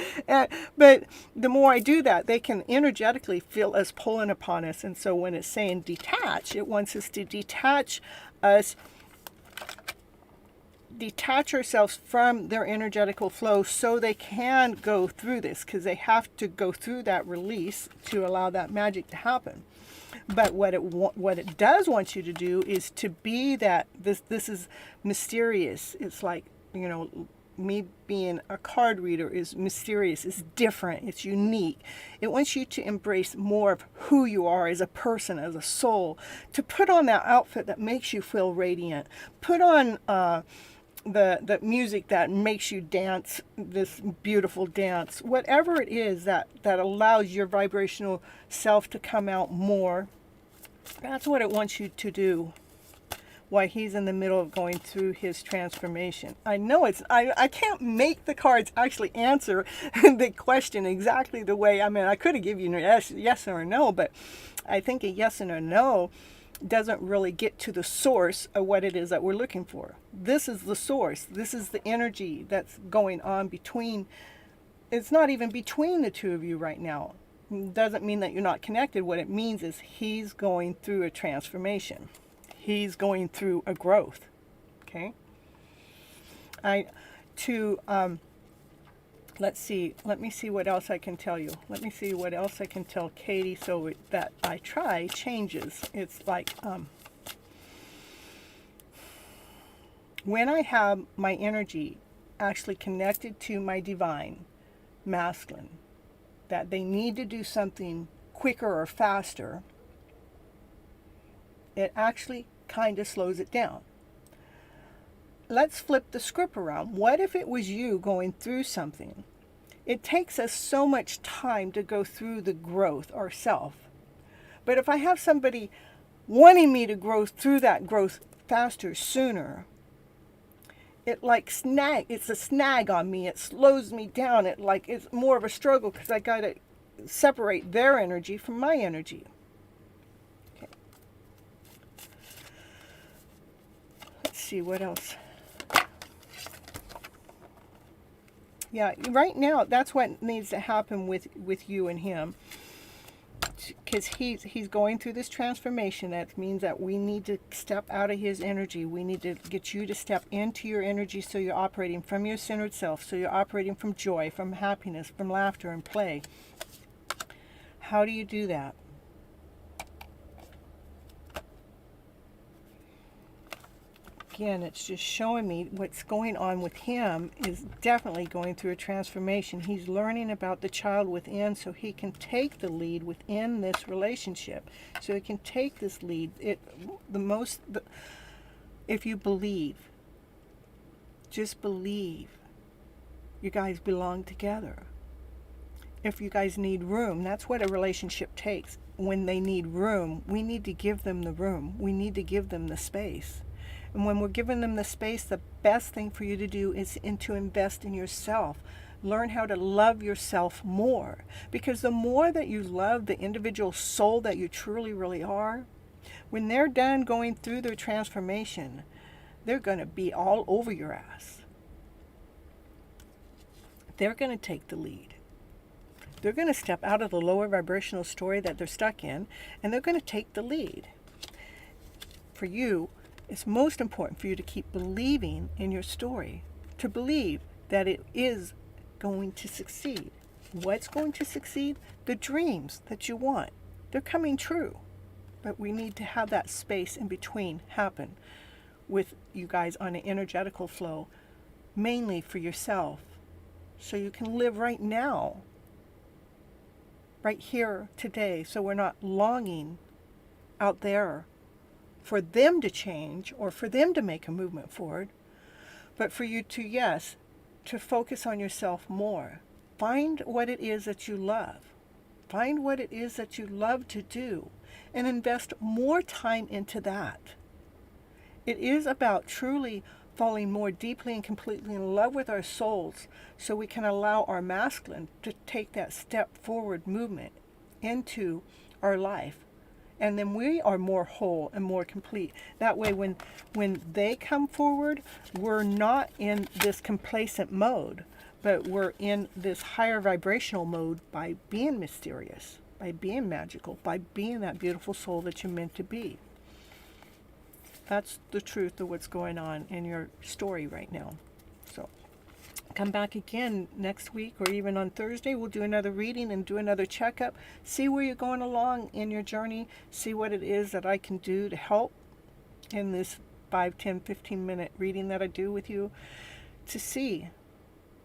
But the more I do that, they can energetically feel us pulling upon us. And so when it's saying detach, it wants us to detach ourselves from their energetical flow so they can go through this, because they have to go through that release to allow that magic to happen. But what it does want you to do is to be that, this is mysterious. It's like, you know, me being a card reader is mysterious, it's different, it's unique. It wants you to embrace more of who you are as a person, as a soul, to put on that outfit that makes you feel radiant. Put on the music that makes you dance, this beautiful dance, whatever it is that allows your vibrational self to come out more. That's what it wants you to do while he's in the middle of going through his transformation. I know I can't make the cards actually answer the question exactly the way, I mean, I could have given you a yes or a no, but I think a yes and a no doesn't really get to the source of what it is that we're looking for. This is the source. This is the energy that's going on between. It's not even between the two of you right now. It doesn't mean that you're not connected. What it means is he's going through a transformation. He's going through a growth. Okay? Let's see. Let me see what else I can tell you. Let me see what else I can tell Katie so that I try changes. It's like when I have my energy actually connected to my divine masculine, that they need to do something quicker or faster, it actually kind of slows it down. Let's flip the script around. What if it was you going through something? It takes us so much time to go through the growth ourselves. But if I have somebody wanting me to grow through that growth faster, sooner, it's a snag on me. It slows me down. It's more of a struggle because I got to separate their energy from my energy. Okay. Let's see what else. Yeah, right now, that's what needs to happen with you and him. Because he's going through this transformation. That means that we need to step out of his energy. We need to get you to step into your energy so you're operating from your centered self. So you're operating from joy, from happiness, from laughter and play. How do you do that? Again, it's just showing me what's going on with him is definitely going through a transformation. He's learning about the child within so he can take the lead within this relationship. So he can take this lead. if you believe, just believe you guys belong together. If you guys need room, that's what a relationship takes. When they need room, we need to give them the room. We need to give them the space. And when we're giving them the space, the best thing for you to do is to invest in yourself. Learn how to love yourself more. Because the more that you love the individual soul that you truly, really are, when they're done going through their transformation, they're going to be all over your ass. They're going to take the lead. They're going to step out of the lower vibrational story that they're stuck in, and they're going to take the lead. For you, it's most important for you to keep believing in your story, to believe that it is going to succeed. What's going to succeed? The dreams that you want. They're coming true. But we need to have that space in between happen with you guys on an energetical flow, mainly for yourself, so you can live right now, right here today, so we're not longing out there for them to change or for them to make a movement forward, but for you to, yes, to focus on yourself more. Find what it is that you love. Find what it is that you love to do and invest more time into that. It is about truly falling more deeply and completely in love with our souls so we can allow our masculine to take that step forward movement into our life. And then we are more whole and more complete. That way when they come forward, we're not in this complacent mode, but we're in this higher vibrational mode by being mysterious, by being magical, by being that beautiful soul that you're meant to be. That's the truth of what's going on in your story right now. So come back again next week or even on Thursday. We'll do another reading and do another checkup. See where you're going along in your journey. See what it is that I can do to help in this 5, 10, 15-minute reading that I do with you, to see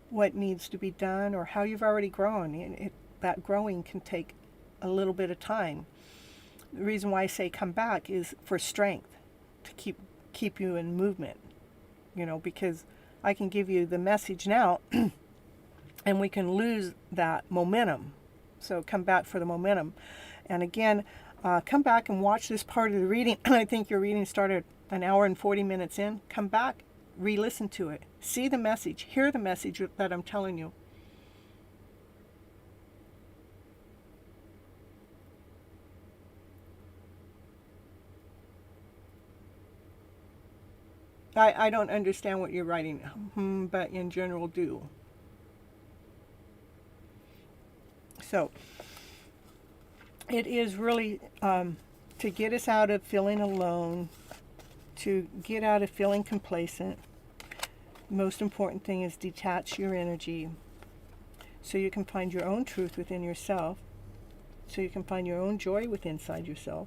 what needs to be done or how you've already grown. That growing can take a little bit of time. The reason why I say come back is for strength, to keep you in movement, because I can give you the message now and we can lose that momentum. So come back for the momentum. And again, come back and watch this part of the reading. I think your reading started an hour and 40 minutes in. Come back, re-listen to it. See the message. Hear the message that I'm telling you. I don't understand what you're writing, but in general do. So it is really to get us out of feeling alone, to get out of feeling complacent. The most important thing is detach your energy so you can find your own truth within yourself, so you can find your own joy within inside yourself.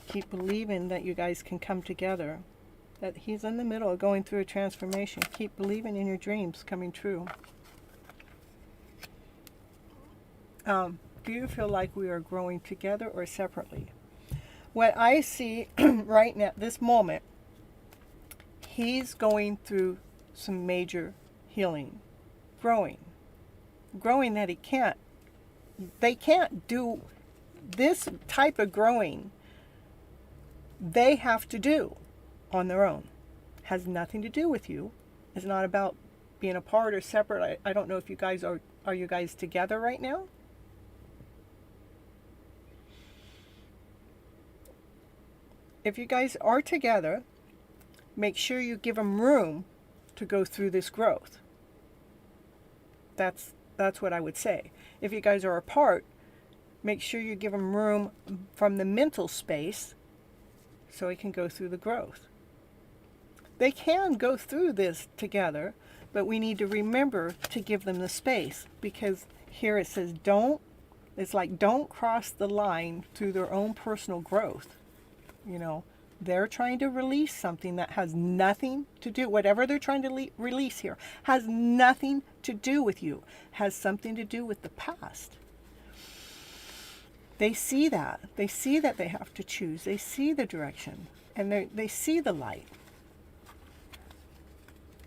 Keep believing that you guys can come together, that he's in the middle of going through a transformation. Keep believing in your dreams coming true. Do you feel like we are growing together or separately? What I see right now, this moment, he's going through some major healing, growing that they can't do this type of growing. They have to do on their own. Has nothing to do with you. It's not about being apart or separate. I don't know if you guys are you guys together right now? If you guys are together, make sure you give them room to go through this growth. That's what I would say. If you guys are apart, make sure you give them room from the mental space so he can go through the growth. They can go through this together, but we need to remember to give them the space, because here it says don't cross the line through their own personal growth. They're trying to release something that has nothing to do, whatever they're trying to release here, has nothing to do with you, has something to do with the past. They see that. They see that they have to choose. They see the direction. and they see the light.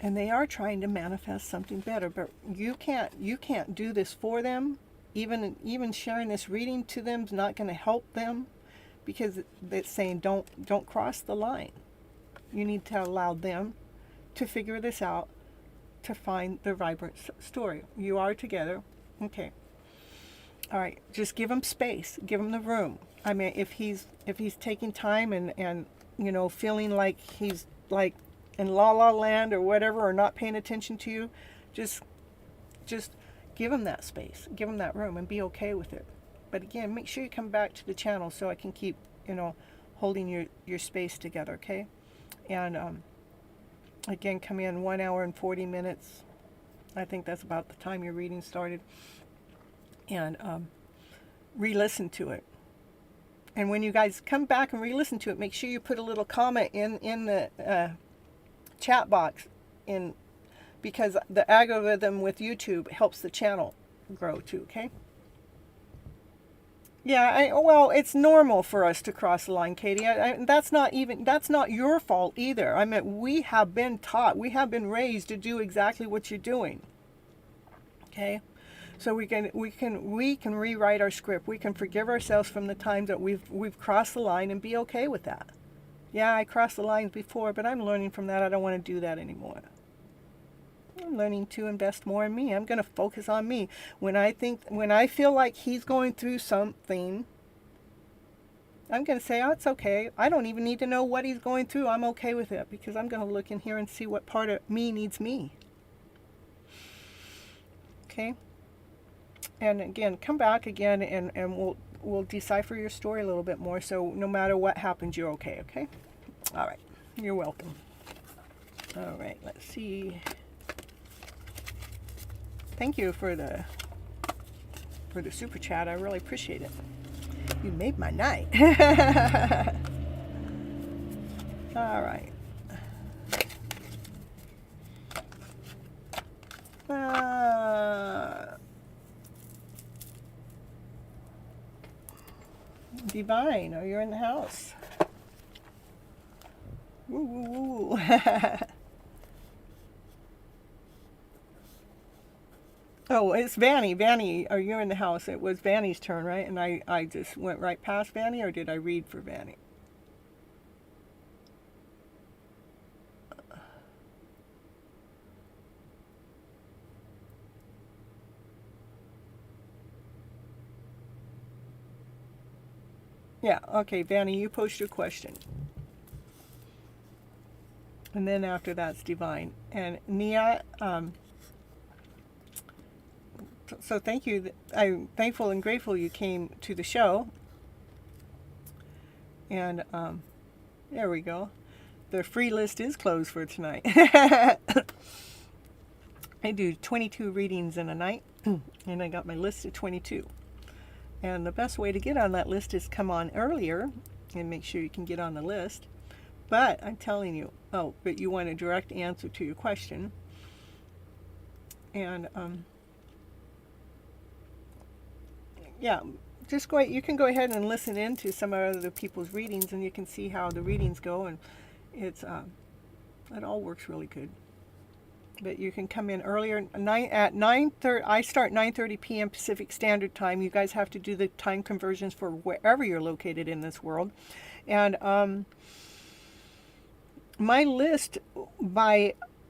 And they are trying to manifest something better, but you can't do this for them. Even sharing this reading to them is not going to help them, because it's saying don't cross the line. You need to allow them to figure this out, to find the vibrant story. You are together. Okay. All right. Just give him space. Give him the room. I mean, if he's taking time and feeling like he's like in la la land or whatever, or not paying attention to you, just give him that space. Give him that room and be okay with it. But again, make sure you come back to the channel so I can keep, holding your space together, okay? And again, come in 1 hour and 40 minutes. I think that's about the time your reading started. And re-listen to it. And when you guys come back and re-listen to it, make sure you put a little comment in the chat box, because the algorithm with YouTube helps the channel grow too, okay? Yeah, well, it's normal for us to cross the line, Katie. That's not your fault either. I mean, we have been taught, we have been raised to do exactly what you're doing. Okay? So we can rewrite our script. We can forgive ourselves from the times that we've crossed the line and be okay with that. Yeah, I crossed the lines before, but I'm learning from that. I don't want to do that anymore. I'm learning to invest more in me. I'm going to focus on me. When I feel like he's going through something, I'm going to say, oh, it's okay. I don't even need to know what he's going through. I'm okay with it, because I'm going to look in here and see what part of me needs me. Okay? And again, come back again, and we'll decipher your story a little bit more, so no matter what happens, you're okay, okay? All right. You're welcome. All right, let's see. Thank you for the super chat. I really appreciate it. You made my night. All right. Divine, are you in the house? Woo, woo, woo. Oh, it's Vanny. Vanny, are you in the house? It was Vanny's turn, right? And I just went right past Vanny, or did I read for Vanny? Yeah, okay, Vanny, you post your question. And then after that's Divine. And Nia, so thank you. I'm thankful and grateful you came to the show. And there we go. The free list is closed for tonight. I do 22 readings in a night, and I got my list of 22. And the best way to get on that list is come on earlier and make sure you can get on the list. But I'm telling you, but you want a direct answer to your question. And yeah, just you can go ahead and listen in to some other people's readings, and you can see how the readings go, and it all works really good. But you can come in earlier at 9:30. I start 9:30 p.m. Pacific Standard Time. You guys have to do the time conversions for wherever you're located in this world. And my list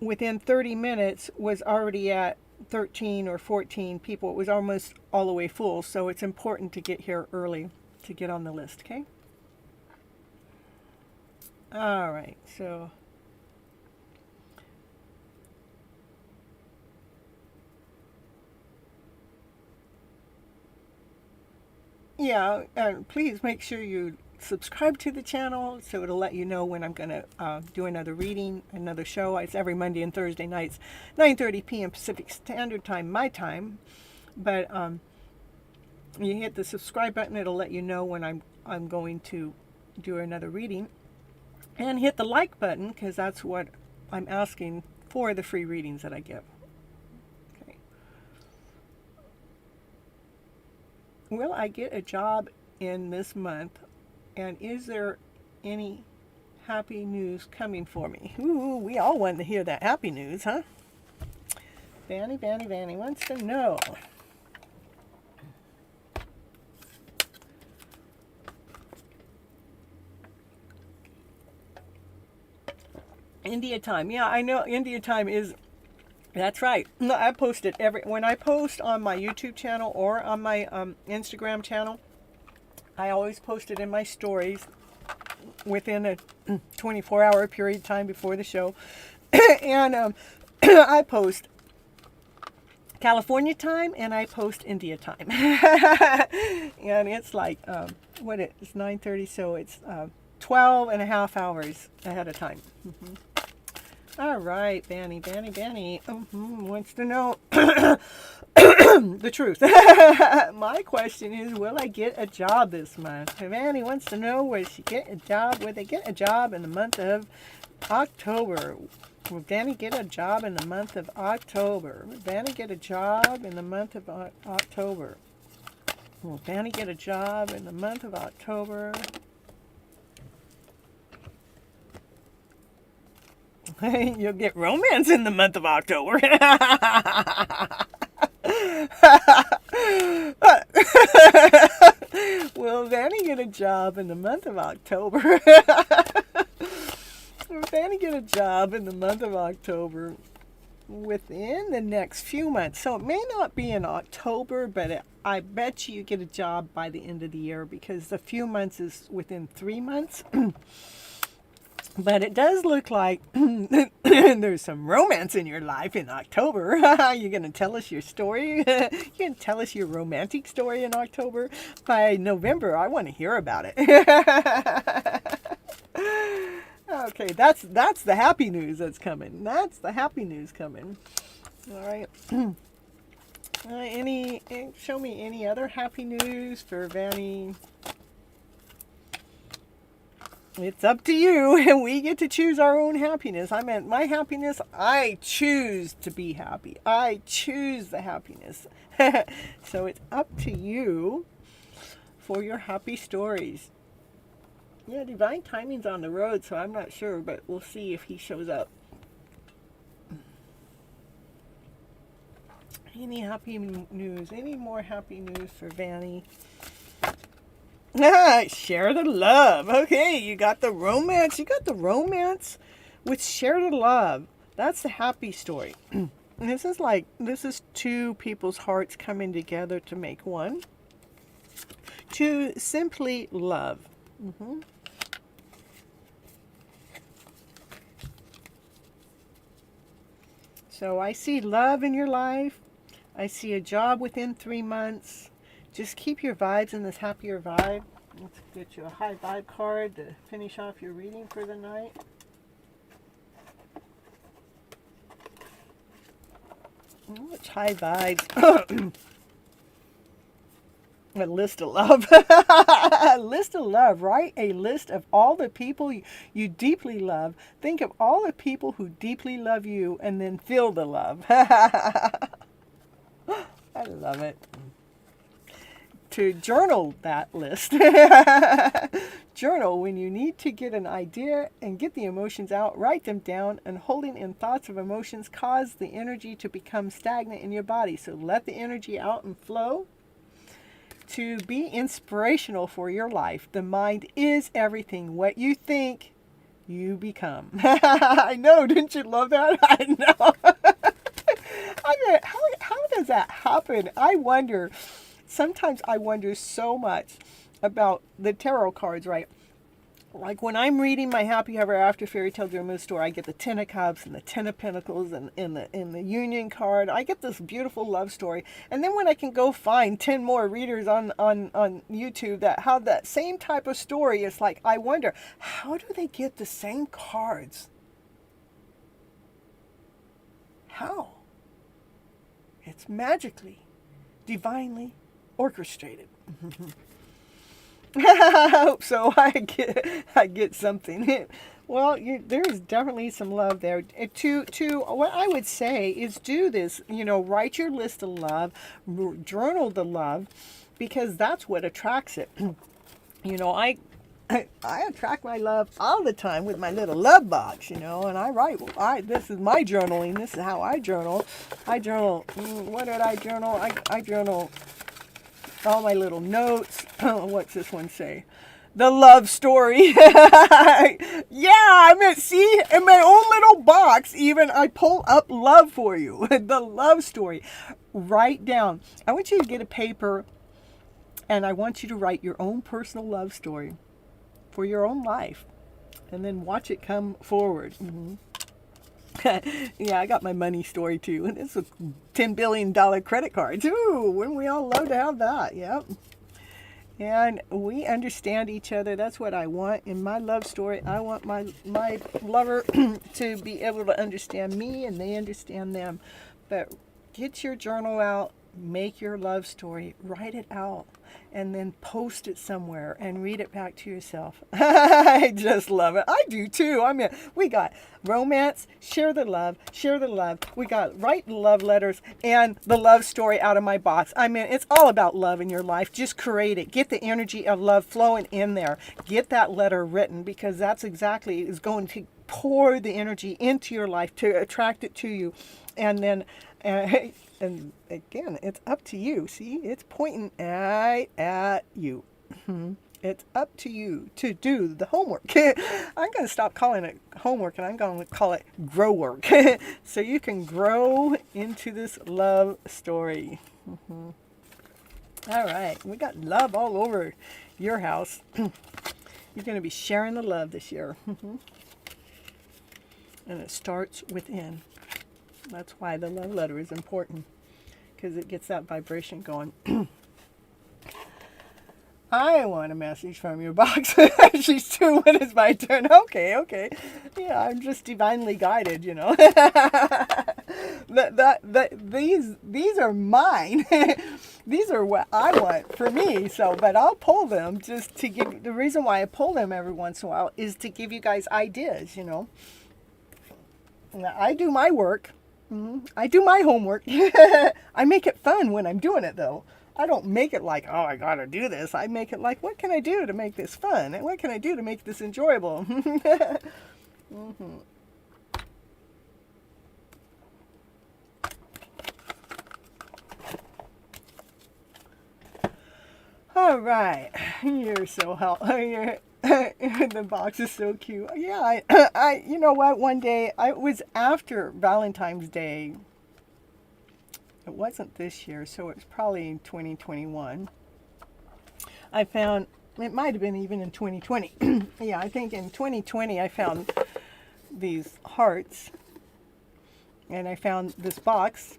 within 30 minutes was already at 13 or 14 people. It was almost all the way full, so it's important to get here early to get on the list, okay? All right, so yeah, and please make sure you subscribe to the channel so it'll let you know when I'm going to do another reading, another show. It's every Monday and Thursday nights, 9:30 p.m. Pacific Standard Time, my time. But you hit the subscribe button, it'll let you know when I'm going to do another reading. And hit the like button, because that's what I'm asking for the free readings that I give. Okay. Will I get a job in this month? And is there any happy news coming for me? Ooh, we all want to hear that happy news, huh? Vanny wants to know. India time. Yeah, I know India time is, that's right. No, I post it when I post on my YouTube channel or on my Instagram channel, I always post it in my stories within a 24-hour period of time before the show. And I post California time and I post India time. And it's like, it's 9:30, so it's 12 and a half hours ahead of time. All right, Vanny wants to know the truth. My question is, will I get a job this month? Vanny wants to know, will she get a job? Will they get a job in the month of October? Will Vanny get a job in the month of October? Will Vanny get a job in the month of October? Will Vanny get a job in the month of October? You'll get romance in the month of October. Will Vanny get a job in the month of October? Will Vanny get a job in the month of October within the next few months? So it may not be in October, but I bet you get a job by the end of the year, because the few months is within 3 months. But it does look like there's some romance in your life in October. You're going to tell us your story? You're going to tell us your romantic story in October? By November, I want to hear about it. Okay, that's the happy news that's coming. That's the happy news coming. All right. Show me any other happy news for Vanny. It's up to you, and we get to choose our own happiness. I meant my happiness, I choose to be happy. I choose the happiness. So it's up to you for your happy stories. Yeah, Divine Timing's on the road, so I'm not sure, but we'll see if he shows up. Any happy news? Any more happy news for Vanny? Share the love. Okay, you got the romance. You got the romance with share the love. That's the happy story. This is two people's hearts coming together to make one. To simply love. So I see love in your life. I see a job within 3 months. Just keep your vibes in this happier vibe. Let's get you a high vibe card to finish off your reading for the night. Much high vibes. A list of love. A list of love. Write a list of all the people you deeply love. Think of all the people who deeply love you, and then feel the love. I love it. To journal that list. Journal when you need to get an idea and get the emotions out. Write them down, and holding in thoughts of emotions cause the energy to become stagnant in your body. So let the energy out and flow. To be inspirational for your life, the mind is everything. What you think, you become. I know, didn't you love that? I know. I mean, how does that happen? I wonder. Sometimes I wonder so much about the tarot cards, right? Like when I'm reading my Happy Ever After Fairy Tale Dream Store, I get the Ten of Cups and the Ten of Pentacles and in the Union card. I get this beautiful love story. And then when I can go find 10 more readers on YouTube that have that same type of story, it's like, I wonder, how do they get the same cards? How? It's magically, divinely orchestrated. I hope so. I get something. Well, there's definitely some love there. To what I would say is do this. Write your list of love, journal the love, because that's what attracts it. I attract my love all the time with my little love box, and I write. This is my journaling. This is how I journal. I journal. What did I journal? I journal all my little notes. What's this one say? The love story. Yeah, I mean, see, in my own little box, even I pull up love for you. The love story. Write down. I want you to get a paper, and I want you to write your own personal love story for your own life, and then watch it come forward. Yeah, I got my money story too. And it's a $10 billion credit card too. Wouldn't we all love to have that? Yep. And we understand each other. That's what I want in my love story. I want my lover to be able to understand me, and they understand them. But get your journal out, make your love story, write it out, and then post it somewhere and read it back to yourself. I just love it. I do too. I mean, we got romance, share the love. We got write love letters and the love story out of my box. I mean, it's all about love in your life. Just create it. Get the energy of love flowing in there. Get that letter written, because that's exactly is going to pour the energy into your life to attract it to you. And then and again, it's up to you. See, it's pointing right at you. It's up to you to do the homework. I'm going to stop calling it homework, and I'm going to call it grow work. So you can grow into this love story. All right. We got love all over your house. You're going to be sharing the love this year. And it starts within. That's why the love letter is important, because it gets that vibration going. I want a message from your box. She's too. When it's my turn. Okay. Yeah, I'm just divinely guided, These are mine. These are what I want for me. So, but I'll pull them just to give. The reason why I pull them every once in a while is to give you guys ideas. I do my work. I do my homework. I make it fun when I'm doing it, though. I don't make it like, oh, I gotta do this. I make it like, what can I do to make this fun? And what can I do to make this enjoyable? All right. You're so helpful. The box is so cute. Yeah, I you know what? One day, it was after Valentine's Day. It wasn't this year, so it's probably in 2021. I found, it might have been even in 2020. Yeah, I think in 2020 I found these hearts, and I found this box,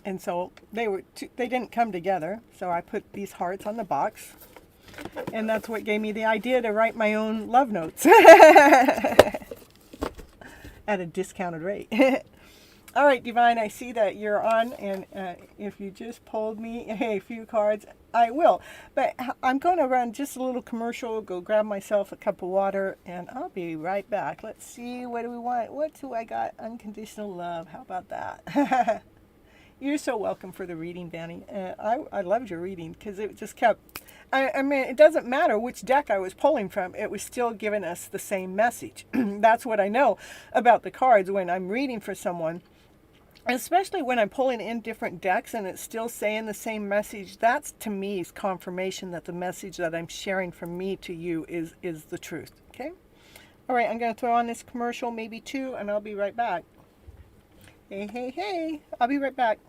and so they didn't come together. So I put these hearts on the box. And that's what gave me the idea to write my own love notes at a discounted rate. All right, Divine, I see that you're on, and if you just pulled me a few cards, I will. But I'm going to run just a little commercial, go grab myself a cup of water, and I'll be right back. Let's see, what do we want? What do I got? Unconditional love. How about that? You're so welcome for the reading, Vanny. I loved your reading, because it just kept... I mean, it doesn't matter which deck I was pulling from. It was still giving us the same message. That's what I know about the cards when I'm reading for someone. Especially when I'm pulling in different decks and it's still saying the same message. That's, to me, is confirmation that the message that I'm sharing from me to you is the truth. Okay? All right, I'm going to throw on this commercial, maybe two, and I'll be right back. Hey. I'll be right back.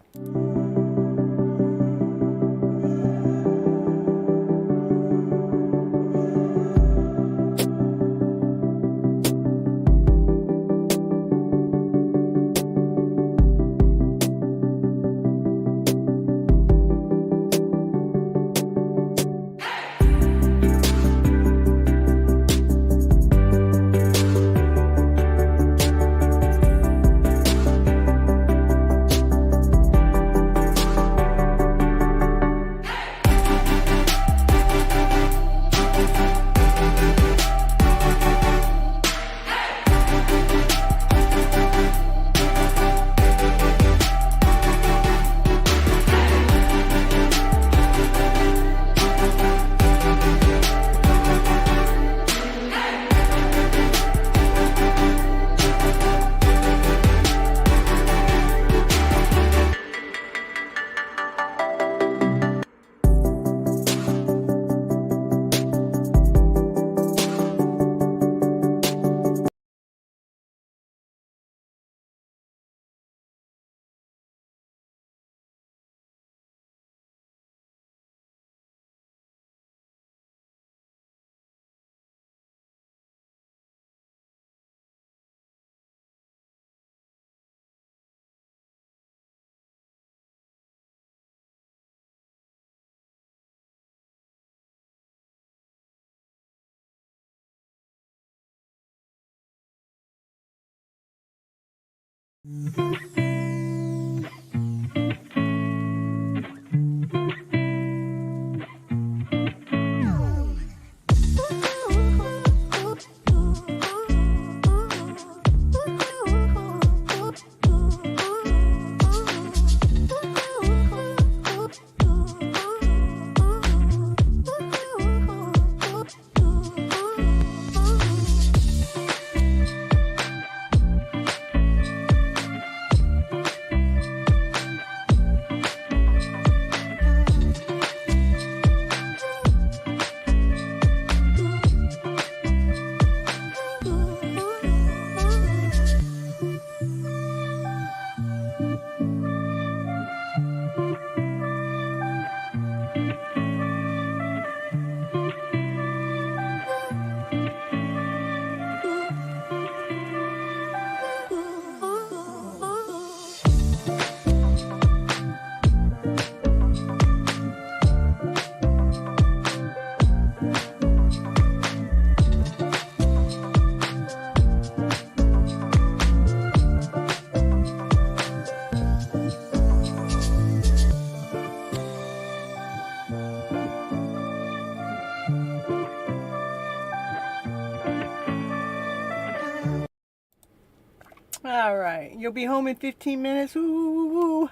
All right, you'll be home in 15 minutes. Ooh,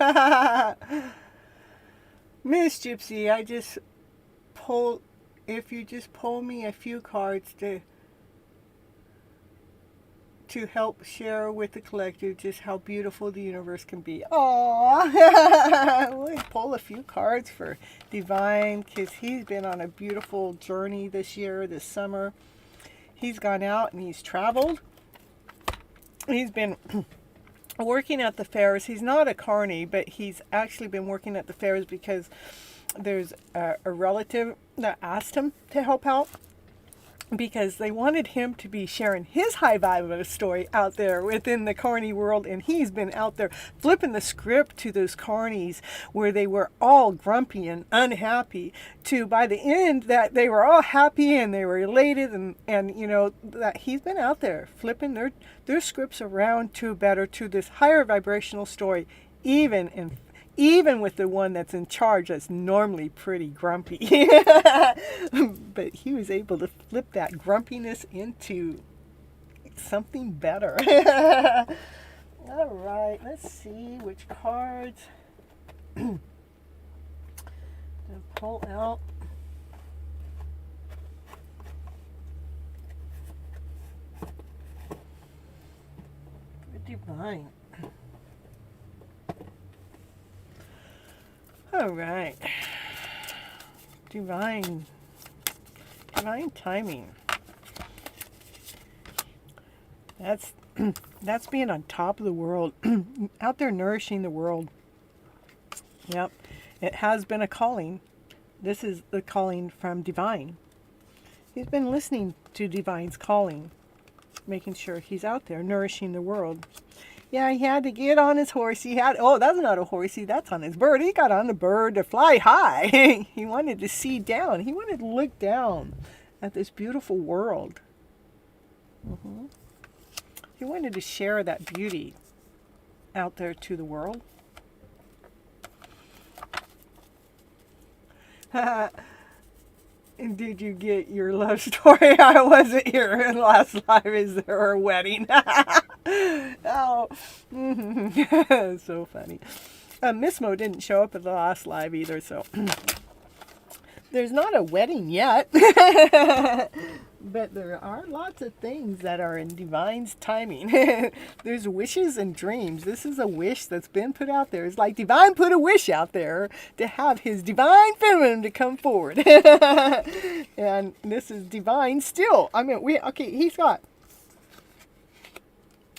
Miss Gypsy, I just pull. If you just pull me a few cards to help share with the collective just how beautiful the universe can be. Aww, we'll pull a few cards for Divine, because he's been on a beautiful journey this year, this summer. He's gone out and he's traveled. He's been working at the fairs. He's not a carny, but he's actually been working at the fairs because there's a relative that asked him to help out, because they wanted him to be sharing his high vibe story out there within the carny world, and he's been out there flipping the script to those carnies where they were all grumpy and unhappy, to by the end that they were all happy and they were elated, and you know, that he's been out there flipping their scripts around to better, to this higher vibrational story, even with the one that's in charge that's normally pretty grumpy. But he was able to flip that grumpiness into something better. All right, let's see which cards to pull out. Divine. All right. Divine timing. That's being on top of the world, out there nourishing the world. Yep. It has been a calling. This is the calling from Divine. He's been listening to Divine's calling, making sure he's out there nourishing the world. Yeah, he had to get on his horse. Oh, that's not a horsey, that's on his bird. He got on the bird to fly high. He wanted to see down. He wanted to look down at this beautiful world. He wanted to share that beauty out there to the world. Did you get your love story? I wasn't here in last life. Is there a wedding? Oh, so funny. Miss Mo didn't show up at the last live either, so there's not a wedding yet. But there are lots of things that are in Divine's timing. There's wishes and dreams. This is a wish that's been put out there. It's like Divine put a wish out there to have his divine feminine to come forward. And this is Divine still. I mean, he's got,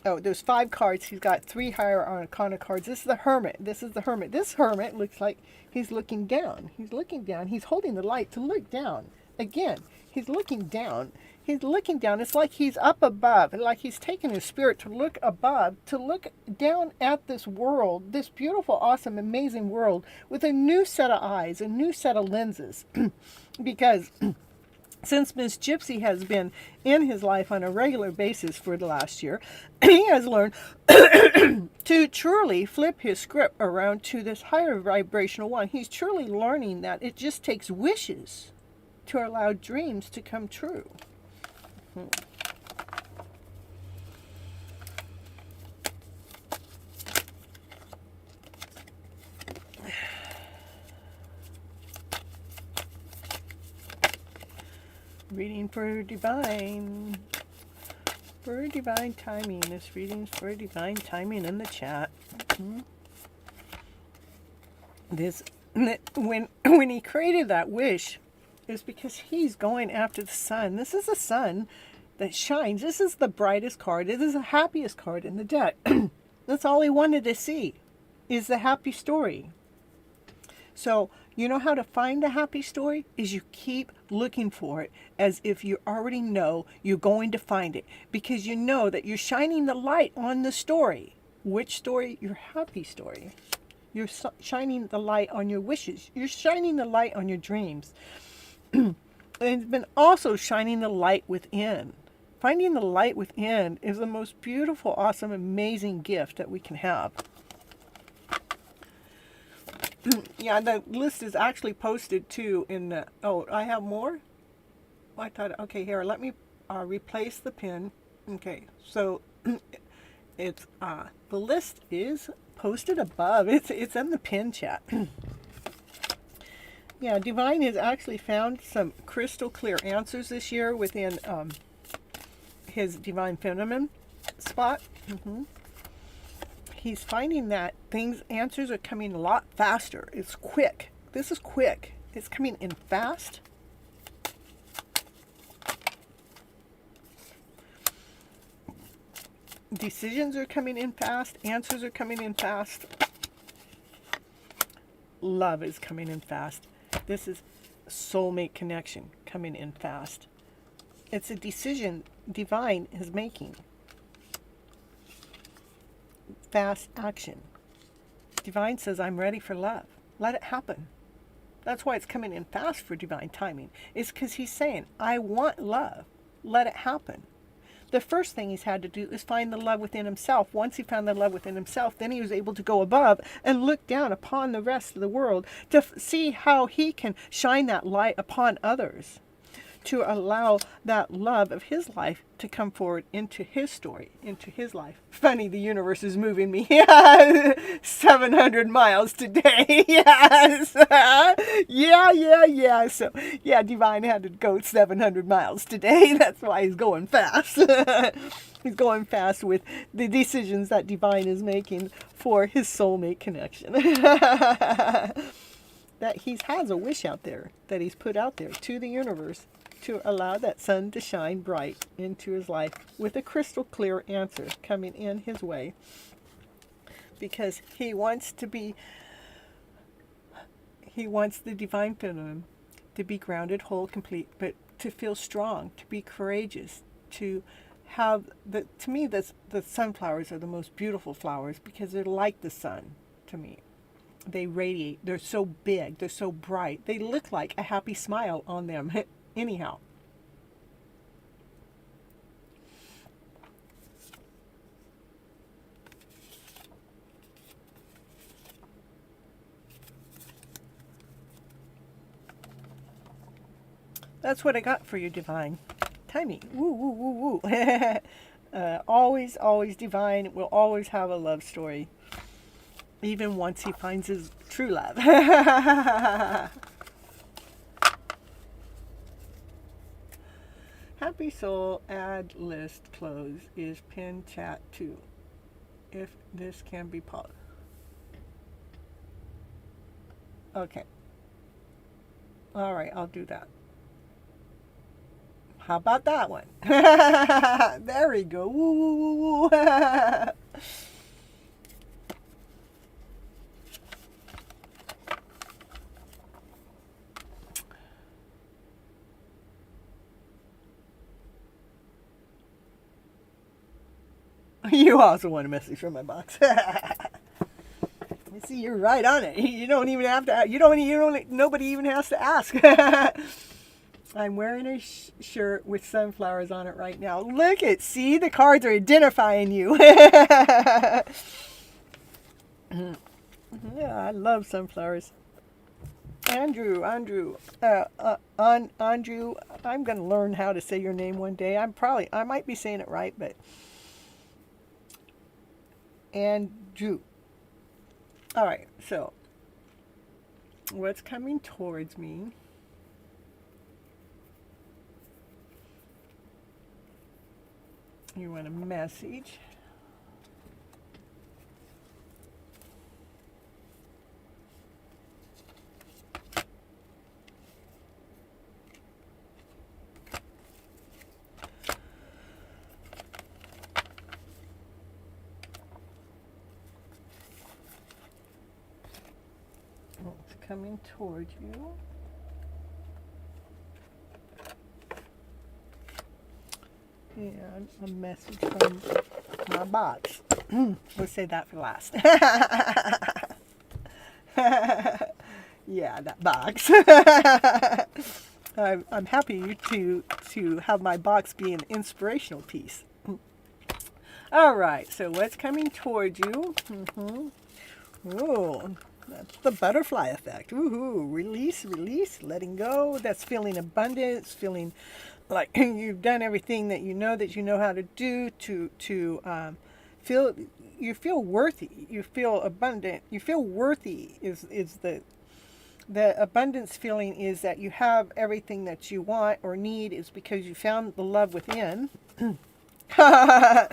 there's 5 cards. He's got 3 higher arcana cards. This is the Hermit. This Hermit looks like he's looking down. He's looking down. He's holding the light to look down. Again, he's looking down. He's looking down. It's like he's up above, like he's taking his spirit to look above, to look down at this world, this beautiful, awesome, amazing world with a new set of eyes, a new set of lenses. Because since Miss Gypsy has been in his life on a regular basis for the last year, he has learned to truly flip his script around to this higher vibrational one. He's truly learning that it just takes wishes to allow dreams to come true. Reading for divine timing. This reading's for divine timing in the chat. This, when he created that wish, is because he's going after the sun. This is a sun that shines. This is the brightest card. It is the happiest card in the deck. That's all he wanted to see, is the happy story. So, you know how to find a happy story? Is you keep looking for it as if you already know you're going to find it. Because you know that you're shining the light on the story. Which story? Your happy story. You're shining the light on your wishes. You're shining the light on your dreams. And it's been also shining the light within. Finding the light within is the most beautiful, awesome, amazing gift that we can have. Yeah, the list is actually posted too in the, oh, I have more? I thought, okay, here, let me replace the pin. Okay, so it's, the list is posted above. It's in the pin chat. Yeah, Divine has actually found some crystal clear answers this year within his Divine Feminine spot. He's finding that answers are coming a lot faster. It's quick. This is quick. It's coming in fast. Decisions are coming in fast. Answers are coming in fast. Love is coming in fast. This is soulmate connection coming in fast. It's a decision Divine is making. Fast action. Divine says, I'm ready for love. Let it happen. That's why it's coming in fast for divine timing. It's because he's saying, I want love. Let it happen. The first thing he's had to do is find the love within himself. Once he found the love within himself, then he was able to go above and look down upon the rest of the world to see how he can shine that light upon others, to allow that love of his life to come forward into his story, into his life. Funny, the universe is moving me 700 miles today. Yes. Yeah. So, yeah, Divine had to go 700 miles today. That's why he's going fast. He's going fast with the decisions that Divine is making for his soulmate connection. That he has a wish out there, that he's put out there to the universe, to allow that sun to shine bright into his life with a crystal clear answer coming in his way. Because he wants the divine feminine to be grounded, whole, complete, but to feel strong, to be courageous, to have to me, the sunflowers are the most beautiful flowers because they're like the sun to me. They radiate. They're so big. They're so bright. They look like a happy smile on them. Anyhow. That's what I got for you, Divine. Timing. Woo, woo, woo, woo. Always, always Divine will always have a love story. Even once he finds his true love. Happy Soul add list close is pin chat 2. If this can be paused. Okay. All right, I'll do that. How about that one? There we go. Woo, woo, woo, woo. You also want a message from my box. You see, you're right on it. You don't even have to. Nobody even has to ask. I'm wearing a shirt with sunflowers on it right now. Look see, the cards are identifying you. Yeah, I love sunflowers. Andrew, Andrew, Andrew, I'm going to learn how to say your name one day. I might be saying it right, but Andrew. All right, so what's coming towards me? You want a message? It's coming towards you. And a message from my box. We'll say that for last. Yeah, that box. I'm happy to have my box be an inspirational piece. All right, so what's coming towards you? Oh, that's the butterfly effect. Woohoo! Release, release, letting go. That's feeling abundance, feeling like you've done everything that you know how to do to feel. You feel worthy. You feel abundant. You feel worthy. Is the abundance feeling is that you have everything that you want or need is because you found the love within. But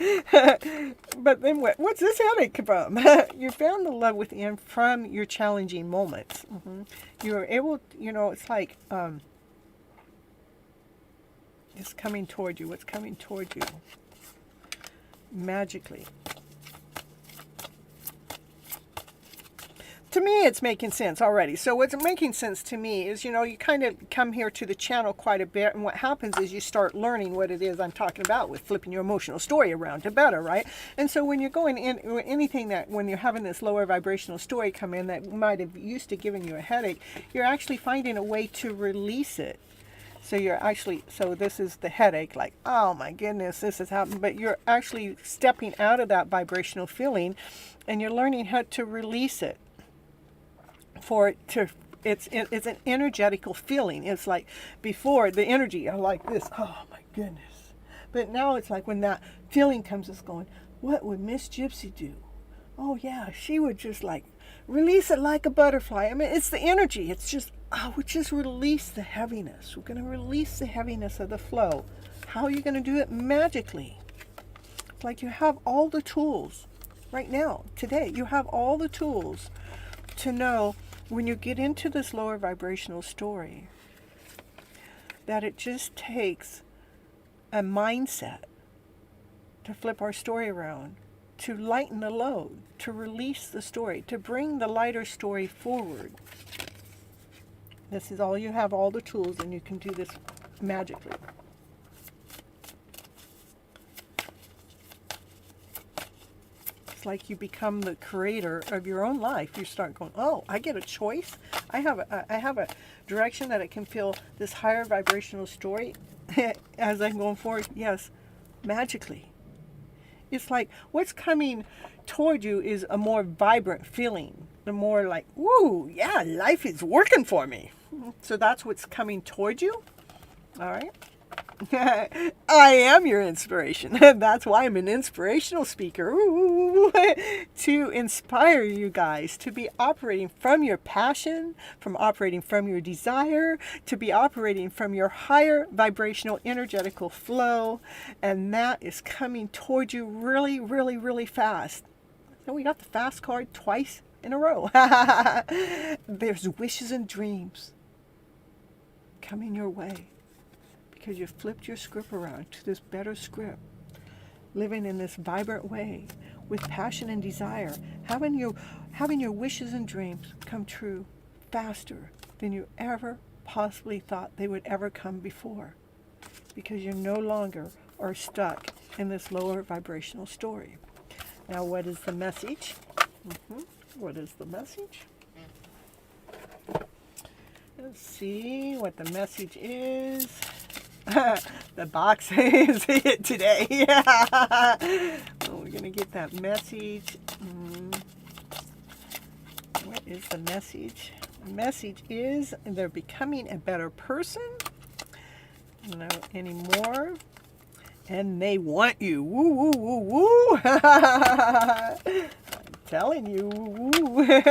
then what's this headache from? You found the love within from your challenging moments. You are able, it's like it's coming toward you. What's coming toward you? Magically. To me, it's making sense already. So what's making sense to me is, you kind of come here to the channel quite a bit, and what happens is you start learning what it is I'm talking about with flipping your emotional story around to better, right? And so when you're going in, when you're having this lower vibrational story come in that might have used to giving you a headache, you're actually finding a way to release it. So so this is the headache, like, oh my goodness, this has happened, but you're actually stepping out of that vibrational feeling, and you're learning how to release it. It's an energetical feeling. It's like before the energy, I like this, oh my goodness. But now it's like when that feeling comes, it's going, what would Miss Gypsy do? Oh yeah, she would just like release it like a butterfly. I mean, it's the energy. It's just, we just release the heaviness. We're going to release the heaviness of the flow. How are you going to do it? Magically. It's like you have all the tools right now, today. You have all the tools to know when you get into this lower vibrational story that it just takes a mindset to flip our story around, to lighten the load, to release the story, to bring the lighter story forward. This is all you have, all the tools, and you can do this magically. It's like you become the creator of your own life. You start going, oh, I get a choice. I have a direction that I can feel this higher vibrational story as I'm going forward. Yes, magically. It's like what's coming toward you is a more vibrant feeling. The more like, woo, yeah, life is working for me. So that's what's coming toward you. All right. I am your inspiration. That's why I'm an inspirational speaker. Ooh, to inspire you guys to be operating from your passion, from operating from your desire, to be operating from your higher vibrational energetical flow. And that is coming toward you really, really, really fast. So we got the fast card twice in a row. There's wishes and dreams coming your way. Because you've flipped your script around to this better script, living in this vibrant way with passion and desire, having your wishes and dreams come true faster than you ever possibly thought they would ever come before, because you no longer are stuck in this lower vibrational story. Now, what is the message? What is the message? Let's see what the message is. The box is it today. Oh, we're going to get that message. is the message? The message is they're becoming a better person. No anymore. And they want you. Woo, woo, woo, woo. I'm telling you, woo, woo.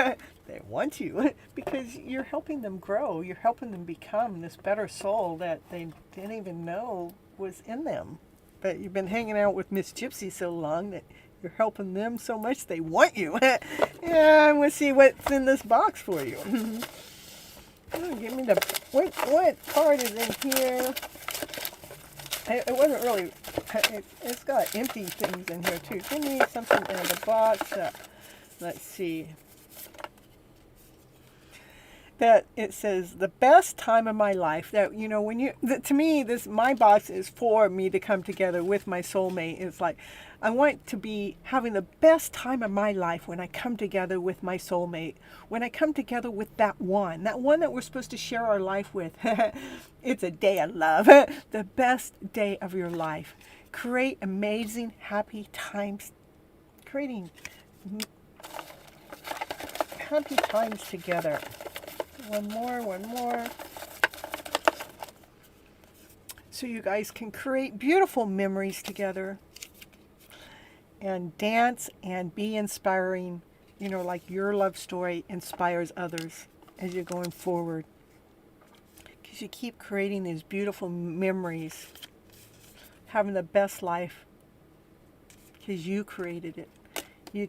They want you because you're helping them grow. You're helping them become this better soul that they didn't even know was in them. But you've been hanging out with Miss Gypsy so long that you're helping them so much they want you. Yeah, I'm going to see what's in this box for you. Oh, give me the... What card is in here? It wasn't really... It's got empty things in here, too. Give me something in the box. Let's see. That it says the best time of my life. That, you know, when you... To me, my box is for me to come together with my soulmate. It's like, I want to be having the best time of my life when I come together with my soulmate. When I come together with that one that we're supposed to share our life with. It's a day of love. The best day of your life. Create amazing, happy times. Creating happy times together. One more. So you guys can create beautiful memories together. And dance and be inspiring, you know, like your love story inspires others as you're going forward. Because you keep creating these beautiful memories, having the best life, because you created it. You're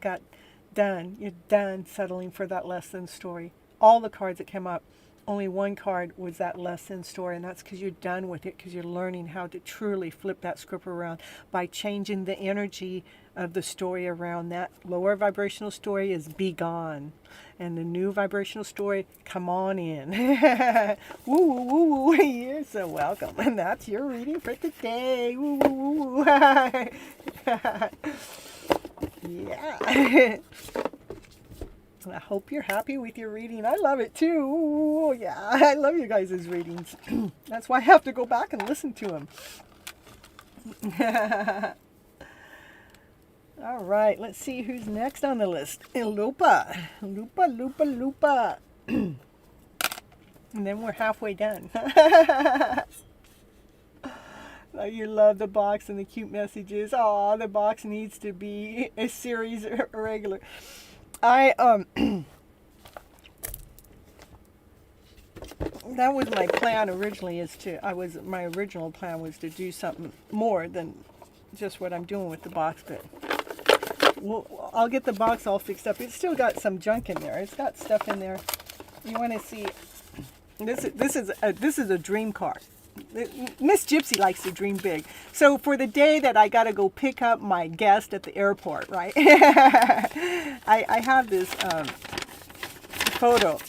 done settling for that less than story. All the cards that came up, only one card was that less than story, and that's because you're done with it, because you're learning how to truly flip that script around by changing the energy of the story around. That lower vibrational story is be gone, and the new vibrational story, come on in. Woo, woo, woo, woo. You're so welcome, and that's your reading for today. Woo, woo, woo, woo. Yeah. I hope you're happy with your reading. I love it too. Ooh, yeah, I love you guys' readings. That's why I have to go back and listen to them. All right, let's see who's next on the list. Lupa. And then we're halfway done. You love the box and the cute messages. Oh, the box needs to be a series regular. That was my plan originally, my original plan was to do something more than just what I'm doing with the box, but I'll get the box all fixed up. It's still got some junk in there. It's got stuff in there. You want to see, this is a dream card. Miss Gypsy likes to dream big. So for the day that I got to go pick up my guest at the airport, right? I have this photo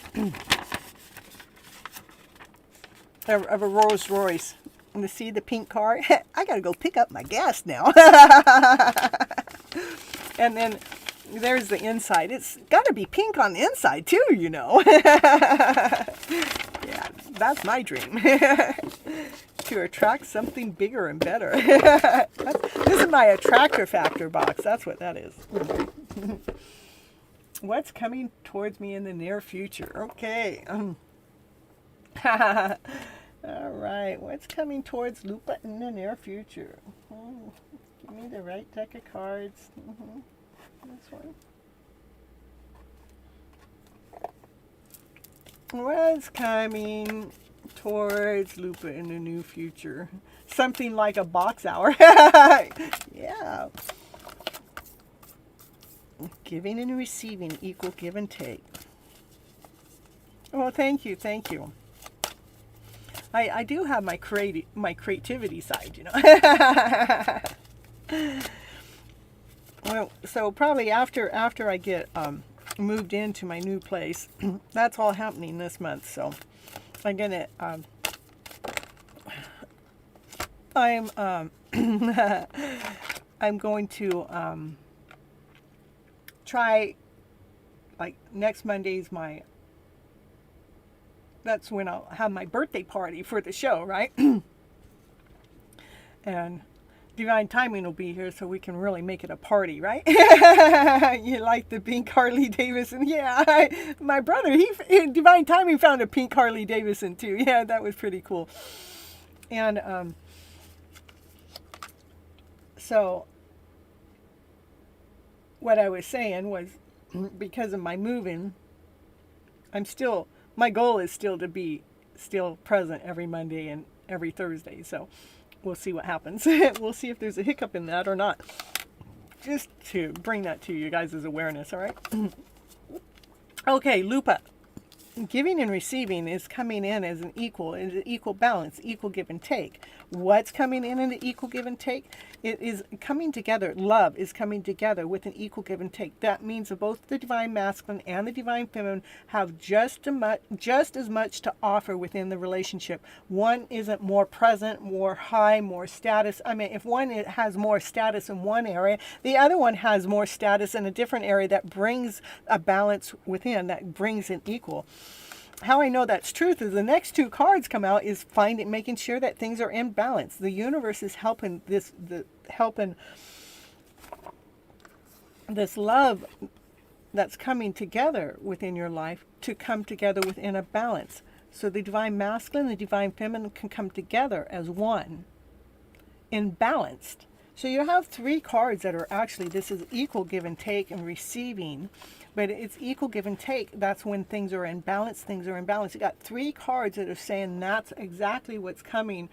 of a Rolls Royce. And to see the pink car, I got to go pick up my guest now. And then there's the inside. It's got to be pink on the inside too, you know. Yeah, that's my dream. To attract something bigger and better. This is my attractor factor box. That's what that is. What's coming towards me in the near future? Okay. All right. What's coming towards Lupa in the near future? Give me the right deck of cards. This one. What's coming towards Lupa in the new future? Something like a box hour. Yeah. Giving and receiving equal give and take. Well, thank you. I do have my creativity side, you know. Well, so probably after I get moved into my new place, that's all happening this month. So I'm gonna I'm going to try, like, next Monday's that's when I'll have my birthday party for the show, right? And Divine Timing will be here so we can really make it a party, right? You like the pink Harley Davidson? Yeah, my brother, Divine Timing found a pink Harley Davidson too. Yeah, that was pretty cool. And so what I was saying was, because of my moving, my goal is still to be still present every Monday and every Thursday. So we'll see what happens. We'll see if there's a hiccup in that or not. Just to bring that to you guys' awareness, all right? Okay, Lupa. Giving and receiving is coming in as an equal balance, equal give and take. What's coming in an equal give and take? It is coming together. Love is coming together with an equal give and take. That means that both the divine masculine and the divine feminine have just as much to offer within the relationship. One isn't more present, more high, more status. I mean, if one has more status in one area, the other one has more status in a different area. That brings a balance within, that brings an equal. How I know that's truth is the next two cards come out is making sure that things are in balance. The universe is helping this love that's coming together within your life to come together within a balance. So the divine masculine and the divine feminine can come together as one in balanced. So you have three cards that are actually, this is equal give and take and receiving. But it's equal give and take. That's when things are in balance. Things are in balance. You got three cards that are saying that's exactly what's coming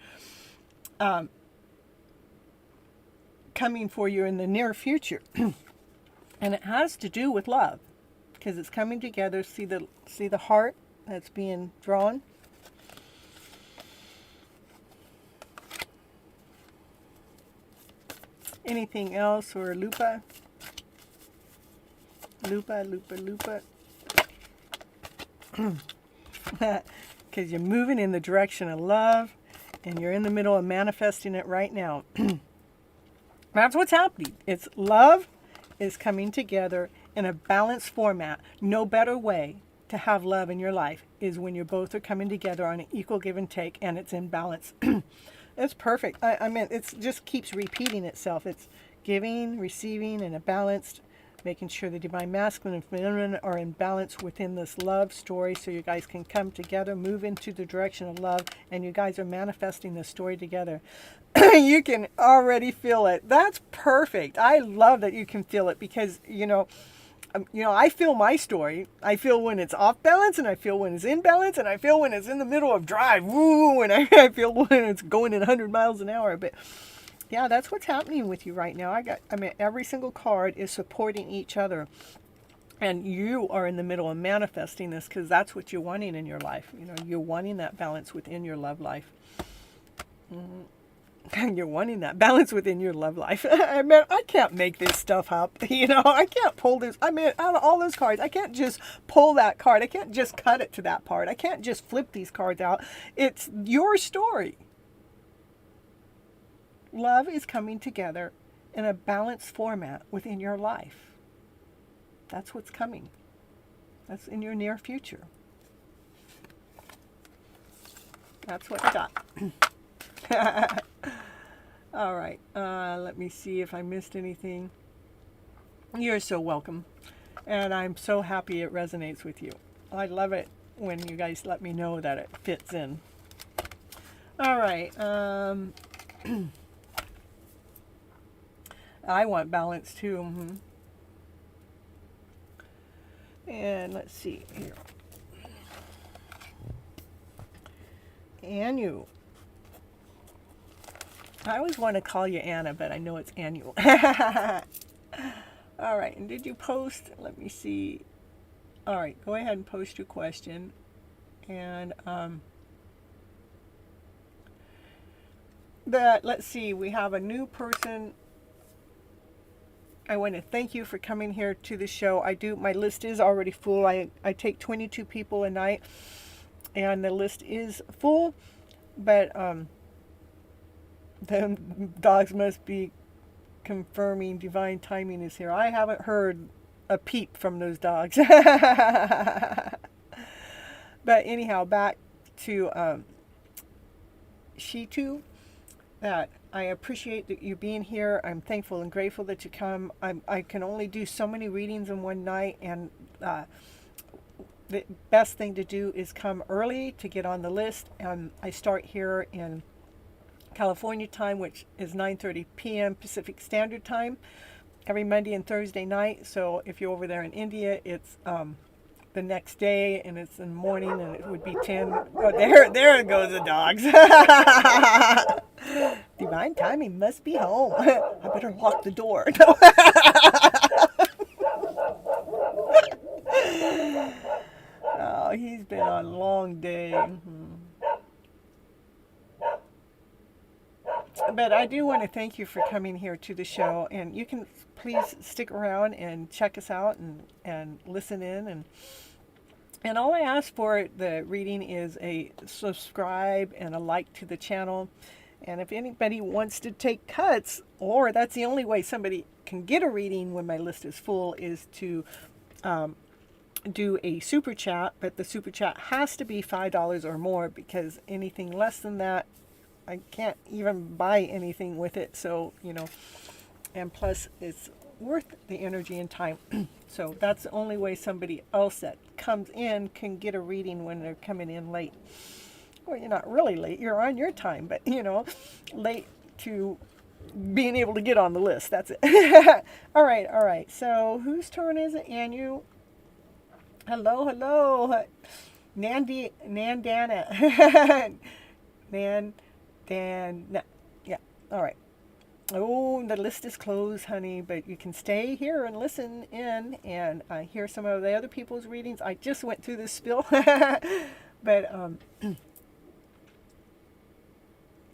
for you in the near future. And it has to do with love, because it's coming together. See the heart that's being drawn. Anything else, or Lupa? Lupa. Because you're moving in the direction of love, and you're in the middle of manifesting it right now. That's what's happening. It's love is coming together in a balanced format. No better way to have love in your life is when you both are coming together on an equal give and take, and it's in balance. It's perfect. I mean, it just keeps repeating itself. It's giving, receiving, and a balanced, making sure the divine masculine and feminine are in balance within this love story, so you guys can come together, move into the direction of love, and you guys are manifesting this story together. You can already feel it. That's perfect. I love that you can feel it, because I feel my story. I feel when it's off balance, and I feel when it's in balance, and I feel when it's in the middle of drive, woo, and I feel when it's going at 100 miles an hour. But yeah, that's what's happening with you right now. Every single card is supporting each other. And you are in the middle of manifesting this, because that's what you're wanting in your life. You're wanting that balance within your love life. You're wanting that balance within your love life. I can't make this stuff up. I can't pull this. Out of all those cards, I can't just pull that card. I can't just cut it to that part. I can't just flip these cards out. It's your story. Love is coming together in a balanced format within your life. That's what's coming. That's in your near future. That's what I got. All right. Let me see if I missed anything. You're so welcome. And I'm so happy it resonates with you. I love it when you guys let me know that it fits in. All right. I want balance too. And let's see here. Annual. I always want to call you Anna, but I know it's annual. All right. And did you post? Let me see. All right. Go ahead and post your question. And let's see. We have a new person. I want to thank you for coming here to the show. My list is already full. I take 22 people a night, and the list is full, but the dogs must be confirming divine timing is here. I haven't heard a peep from those dogs. But anyhow, back to Shitu. that I appreciate that you being here. I'm thankful and grateful that you come. I can only do so many readings in one night, and the best thing to do is come early to get on the list. I start here in California time, which is 9:30 p.m. Pacific Standard Time, every Monday and Thursday night. So if you're over there in India, it's the next day, and it's in the morning, and it would be 10. Oh, there goes the dogs. Divine timing must be home. I better lock the door. Oh, he's been on a long day. But I do want to thank you for coming here to the show, and you can please stick around and check us out and listen in, and all I ask for the reading is a subscribe and a like to the channel. And if anybody wants to take cuts, or that's the only way somebody can get a reading when my list is full, is to do a super chat. But the super chat has to be $5 or more, because anything less than that, I can't even buy anything with it. So, and plus it's worth the energy and time. So that's the only way somebody else that comes in can get a reading when they're coming in late. Well, you're not really late, you're on your time, but late to being able to get on the list. That's it. All right. So whose turn is it? Anu? Hello. Nandana. Yeah. All right. Oh, the list is closed, honey, but you can stay here and listen in and hear some of the other people's readings. I just went through this spiel. But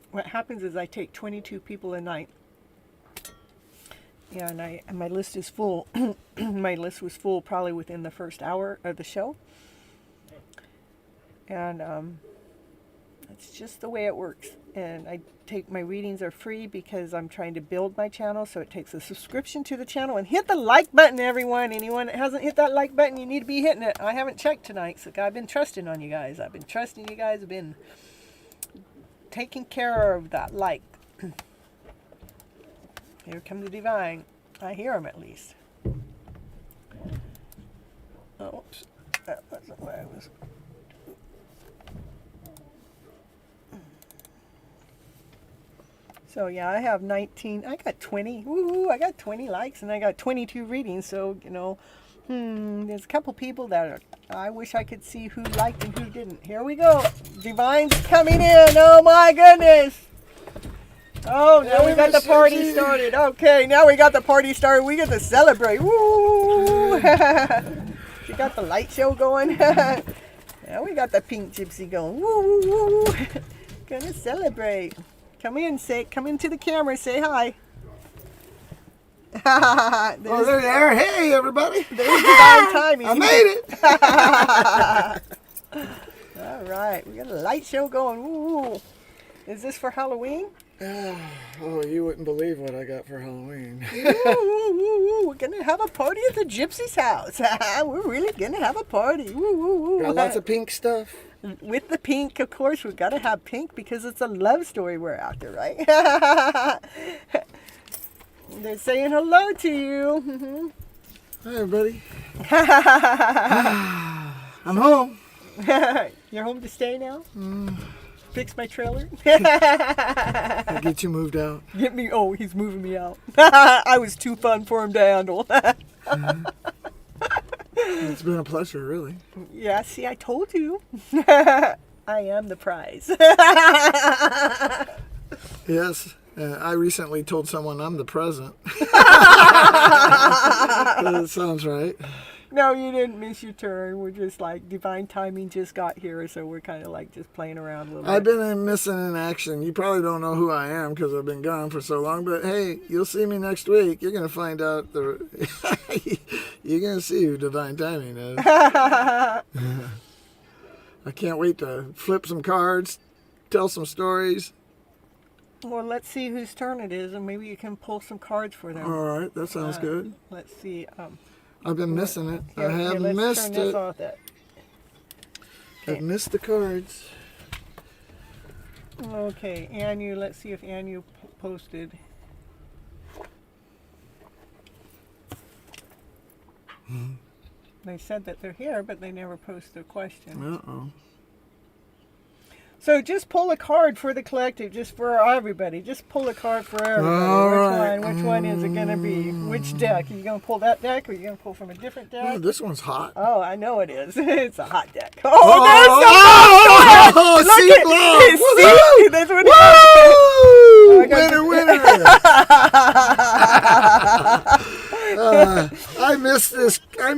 what happens is I take 22 people a night, and my list is full. My list was full probably within the first hour of the show. And that's just the way it works. And my readings are free because I'm trying to build my channel, so it takes a subscription to the channel. And hit the like button, everyone. Anyone that hasn't hit that like button, you need to be hitting it. I haven't checked tonight, so I've been trusting on you guys. I've been taking care of that like. Here come the divine. I hear him at least. Oh, oops. That wasn't where I was. So yeah, I have 19. I got 20. Woo! I got 20 likes and I got 22 readings. So there's a couple people that I wish I could see who liked and who didn't. Here we go. Divine's coming in. Oh my goodness. Oh, now we got the party started. Okay, now we got the party started. We get to celebrate. Woo! She got the light show going. Now we got the pink gypsy going. Woo! Gonna celebrate. Come into the camera, say hi.
Oh, there you are. Hey, everybody.
There's divine timing.
I made
it. All right, we got a light show going. Woo! Is this for Halloween?
Oh, you wouldn't believe what I got for Halloween.
Ooh, we're gonna have a party at the Gypsy's house. We're really gonna have a party.
Got lots of pink stuff.
With the pink, of course, we've got to have pink because it's a love story we're after, right? They're saying hello to you.
Hi, everybody. I'm home.
You're home to stay now? Fix my trailer?
I'll get you moved out.
Get me? Oh, he's moving me out. I was too fun for him to handle.
It's been a pleasure, really.
Yeah, see, I told you. I am the prize.
Yes, I recently told someone I'm the present. That sounds right.
No, you didn't miss your turn. We're just like, divine timing just got here, so we're kind of like just playing around a little
I've
bit.
been missing in action. You probably don't know who I am because I've been gone for so long, but hey, you'll see me next week. You're going to find out you're going to see who divine timing is. I can't wait to flip some cards, tell some stories.
Well, let's see whose turn it is, and maybe you can pull some cards for them.
All right, that sounds good.
Let's see.
I've been missing it.
Here,
I have
let's
missed
turn this
it.
off.
I've missed the cards.
Okay, Anu, let's see if Anu posted. They said that they're here, but they never post their question.
Uh-oh.
So just pull a card for the collective, just for everybody. Just pull a card for everybody.
All right.
Which one is it going to be? Which deck? Are you going to pull that deck, or are you going to pull from a different deck?
Oh, this one's hot.
Oh, I know it is. It's a hot deck. Oh,
Oh,
there's
see,
see, that's what
Woo!
I got
I missed this. I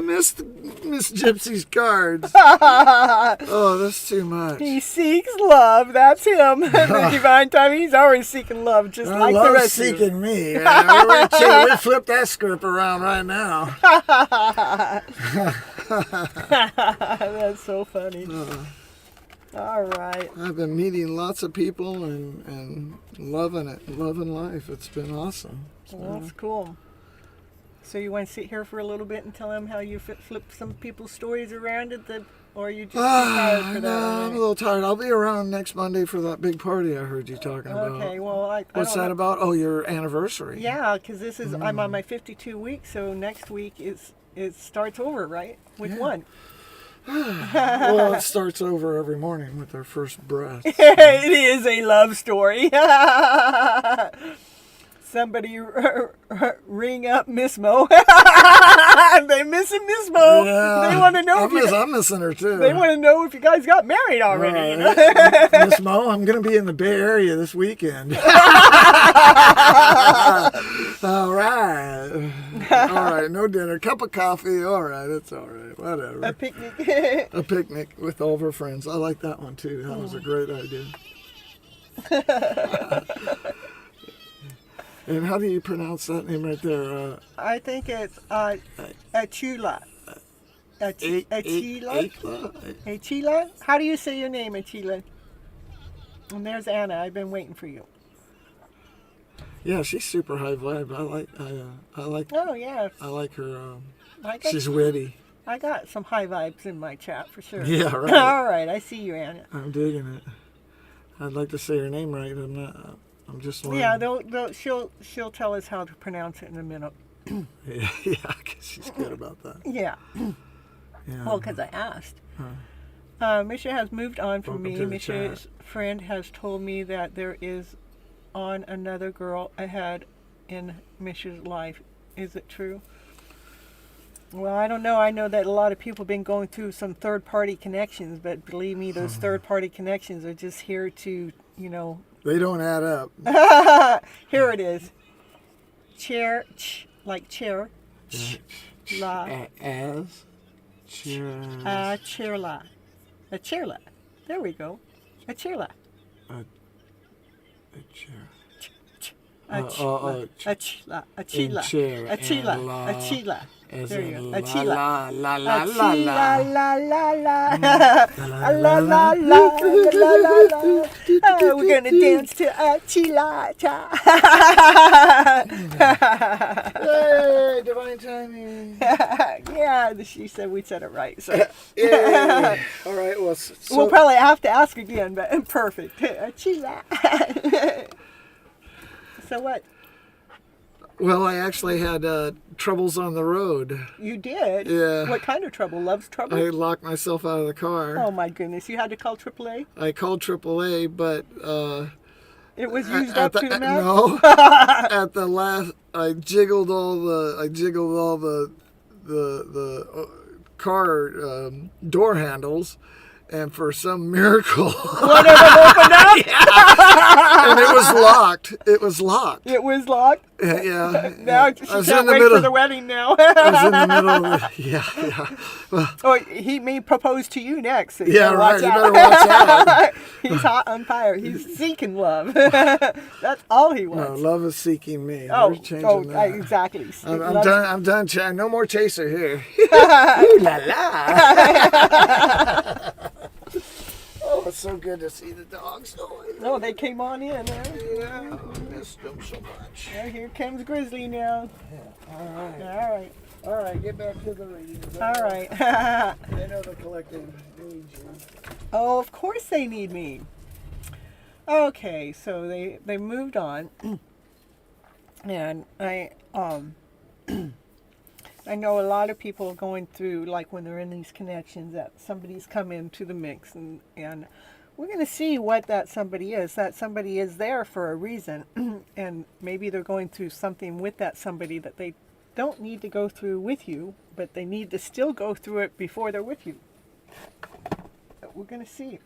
missed Miss Gypsy's cards. Oh, that's too much.
He seeks love. That's him. The divine timing. He's always seeking love, just
I
like
love
the rest of you.
seeking me. Yeah, we flip that script around right now.
That's so funny. All right.
I've been meeting lots of people and loving it, loving life. It's been awesome.
Well, that's cool. So you want to sit here for a little bit and tell them how you flip some people's stories around at the, or are you just too tired for that?
No, I'm a
already?
little tired. I'll be around next Monday for that big party I heard you talking about.
Okay. Well,
What's
don't
that
know.
about? Oh, your anniversary.
Yeah, because this is I'm on my 52 week, so next week it starts over, right? With
Yeah.
one.
Well, it starts over every morning with our first breath.
It is a love story. Somebody ring up Miss Mo. They missing Miss Mo.
Yeah,
They want to know
I'm missing her too.
they want to know if you guys got married already. You know?
Miss Mo, I'm going to be in the Bay Area this weekend. All right. All right, no dinner. Cup of coffee. All right, it's all right. Whatever.
A picnic.
A picnic with all of her friends. I like that one too. That was a great idea. And how do you pronounce that name right there?
I think it's Achila. Achila? Achila? How do you say your name, Achila? And there's Anna. I've been waiting for you.
Yeah, she's super high vibe.
Oh, yeah.
I like her.
I got,
She's witty.
I got some high vibes in my chat for sure.
Yeah, right.
All right. I see you, Anna.
I'm digging it. I'd like to say her name right. I'm not. I'm just learning.
Yeah, she'll tell us how to pronounce it in a minute.
Yeah, because she's good about that.
Yeah.
Yeah.
Well, because I asked. Misha has moved on from
Welcome
me.
to the
Misha's friend has told me that there is on another girl ahead in Misha's life. Is it true? Well, I don't know. I know that a lot of people have been going through some third-party connections, but believe me, those third-party connections are just here to,
They don't add up.
Here it is. Chair, like chair. La.
As. Cheers.
A chairla. A chairla. There we go. A chairla.
A chair.
A chila. A chila. A chila.
chair
A chila.
and la.
A chila.
As
There
in
you go.
la,
A chila.
la, la, la,
A
la,
chila.
la.
La la la. La la la. La la la. Oh, we're gonna dance to a chila.
Hey, divine timing.
Yeah, she said we said it right. So
Yeah. All right. Well, so,
we'll probably have to ask again, but perfect. A chila. So what?
well, I actually had troubles on the road.
You did?
Yeah.
What kind of trouble? Love's trouble?
I locked myself out of the car.
Oh my goodness! You had to call AAA.
I called AAA, but
It was used up to the max.
no. At the last, I jiggled all the car door handles, and for some miracle,
One of them opened up.
and it was locked. It was locked.
It was locked.
Yeah.
Now she can't wait for the wedding now.
I was in the middle of the, yeah. Well,
Oh, he may propose to you next. So you
yeah,
better
right.
watch
You
out.
better watch out.
He's hot on fire. He's seeking love. That's all he
No,
wants.
love is seeking me.
Oh,
We're changing that.
exactly.
I'm
Love-
done. I'm done. No more chaser here. Ooh la la. Oh, it's so good to see the dogs.
Oh, they came on in.
Yeah, I missed them so much.
Well, here comes Grizzly now.
All right.
All right.
All right, get back to the readings.
All right.
I know the collective needs you.
Oh, of course they need me. Okay, so they moved on, and I I know a lot of people going through, like when they're in these connections, that somebody's come into the mix, and we're going to see what that somebody is. That somebody is there for a reason, and maybe they're going through something with that somebody that they don't need to go through with you, but they need to still go through it before they're with you. But we're going to see.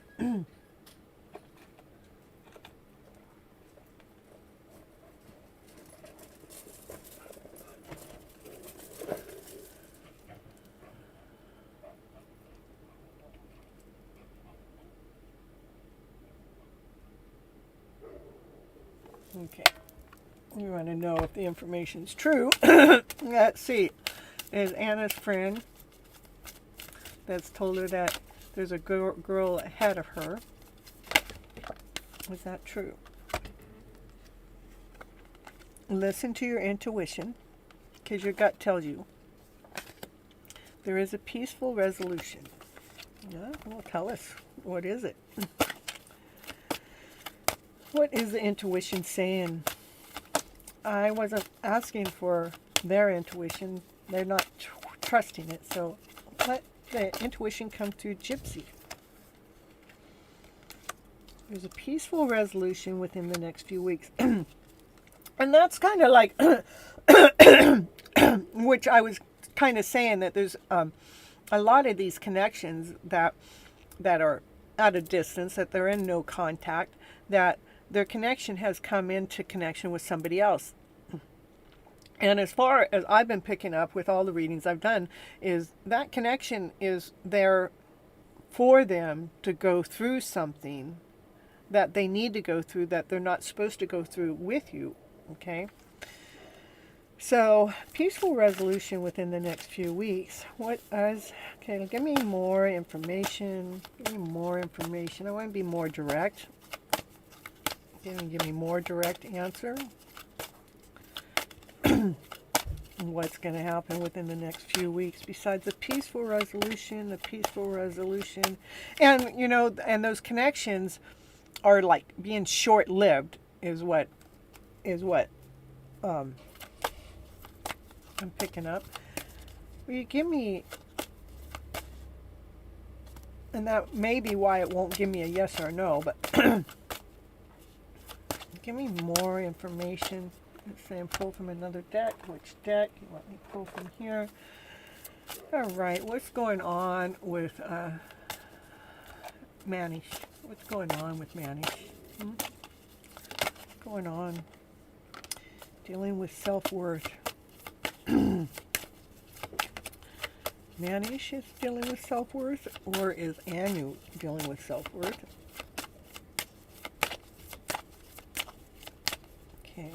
Okay. You want to know if the information's true. Let's see. There's Anna's friend that's told her that there's a girl ahead of her. Is that true? Listen to your intuition, because your gut tells you. There is a peaceful resolution. Yeah, well, tell us. What is it? What is the intuition saying? I wasn't asking for their intuition. They're not trusting it. So let the intuition come through Gypsy. There's a peaceful resolution within the next few weeks. And that's kind of like, which I was kind of saying that there's a lot of these connections that are at a distance, that they're in no contact, that their connection has come into connection with somebody else. And as far as I've been picking up with all the readings I've done, is that connection is there for them to go through something that they need to go through, that they're not supposed to go through with you. Okay? So, peaceful resolution within the next few weeks. Okay, give me more information. Give me more information. I want to be more direct. Give me more direct answer. What's going to happen within the next few weeks besides the peaceful resolution, and and those connections are like being short-lived is what I'm picking up. Will you give me, and that may be why it won't give me a yes or no, but give me more information. Let's say and pull from another deck. Which deck? You want me to pull from here? All right. What's going on with Manish? What's going on with Manish? What's going on? Dealing with self-worth. Manish is dealing with self-worth, or is Anu dealing with self-worth? Okay.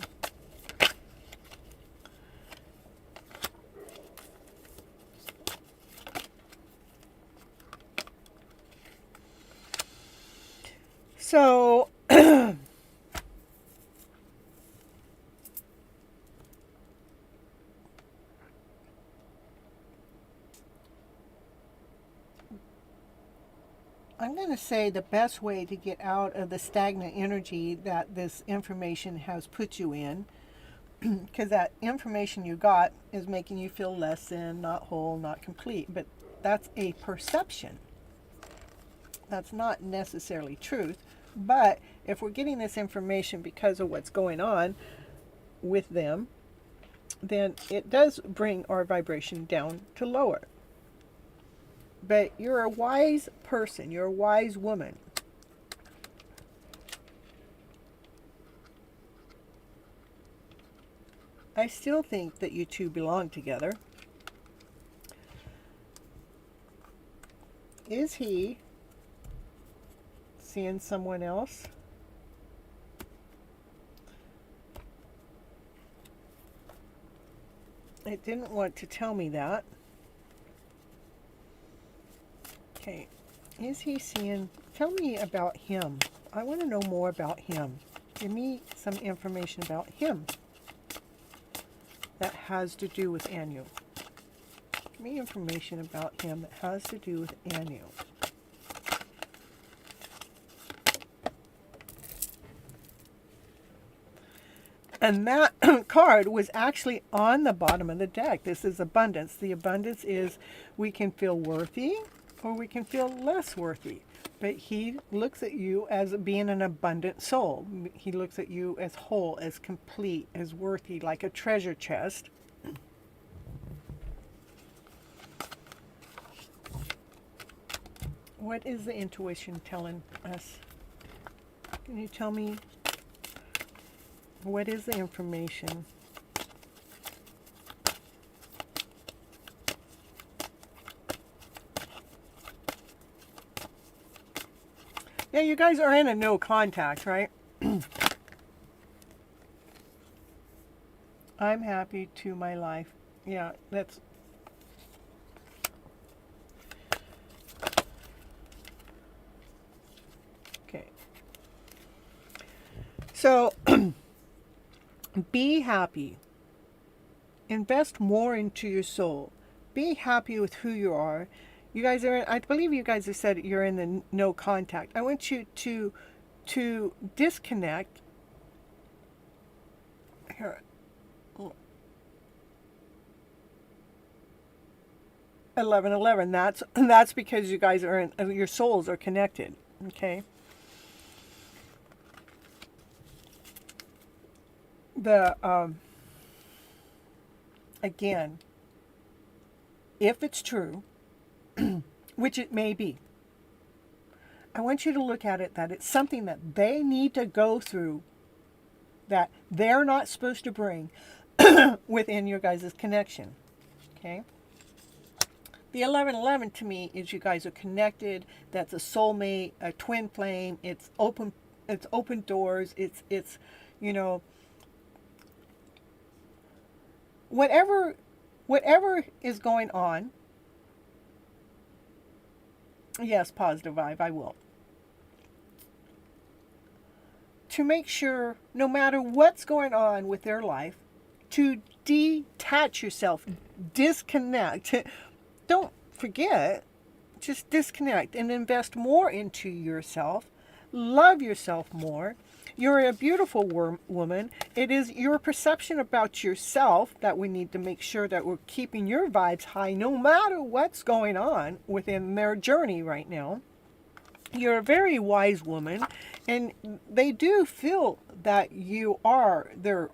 So, I'm going to say the best way to get out of the stagnant energy that this information has put you in, because that information you got is making you feel less than, not whole, not complete, but that's a perception. That's not necessarily truth. But if we're getting this information because of what's going on with them, then it does bring our vibration down to lower. But you're a wise person. You're a wise woman. I still think that you two belong together. Is he seeing someone else? It didn't want to tell me that. Okay. Is he seeing? Tell me about him. I want to know more about him. Give me some information about him that has to do with Anu. me information about him that has to do with Anu. And that card was actually on the bottom of the deck. This is abundance. The abundance is we can feel worthy or we can feel less worthy. But he looks at you as being an abundant soul. He looks at you as whole, as complete, as worthy, like a treasure chest. What is the intuition telling us? Can you tell me what is the information? Yeah, you guys are in a no contact, right? I'm happy to my life. Yeah, that's... Okay. So, be happy. Invest more into your soul. Be happy with who you are. You guys are, I believe you guys have said you're in the no contact. I want you to disconnect. Here. 11:11. That's because you guys are in, your souls are connected. Okay. Again, if it's true, which it may be, I want you to look at it that it's something that they need to go through that they're not supposed to bring within your guys' connection. Okay? The 11:11 to me is you guys are connected. That's a soulmate, a twin flame. It's open doors. It's you know, whatever is going on. Yes, positive vibe, I will. To make sure, no matter what's going on with their life, to detach yourself, disconnect. Don't forget, just disconnect and invest more into yourself. Love yourself more. You're a beautiful woman. It is your perception about yourself that we need to make sure that we're keeping your vibes high no matter what's going on within their journey right now. You're a very wise woman, and they do feel that you are their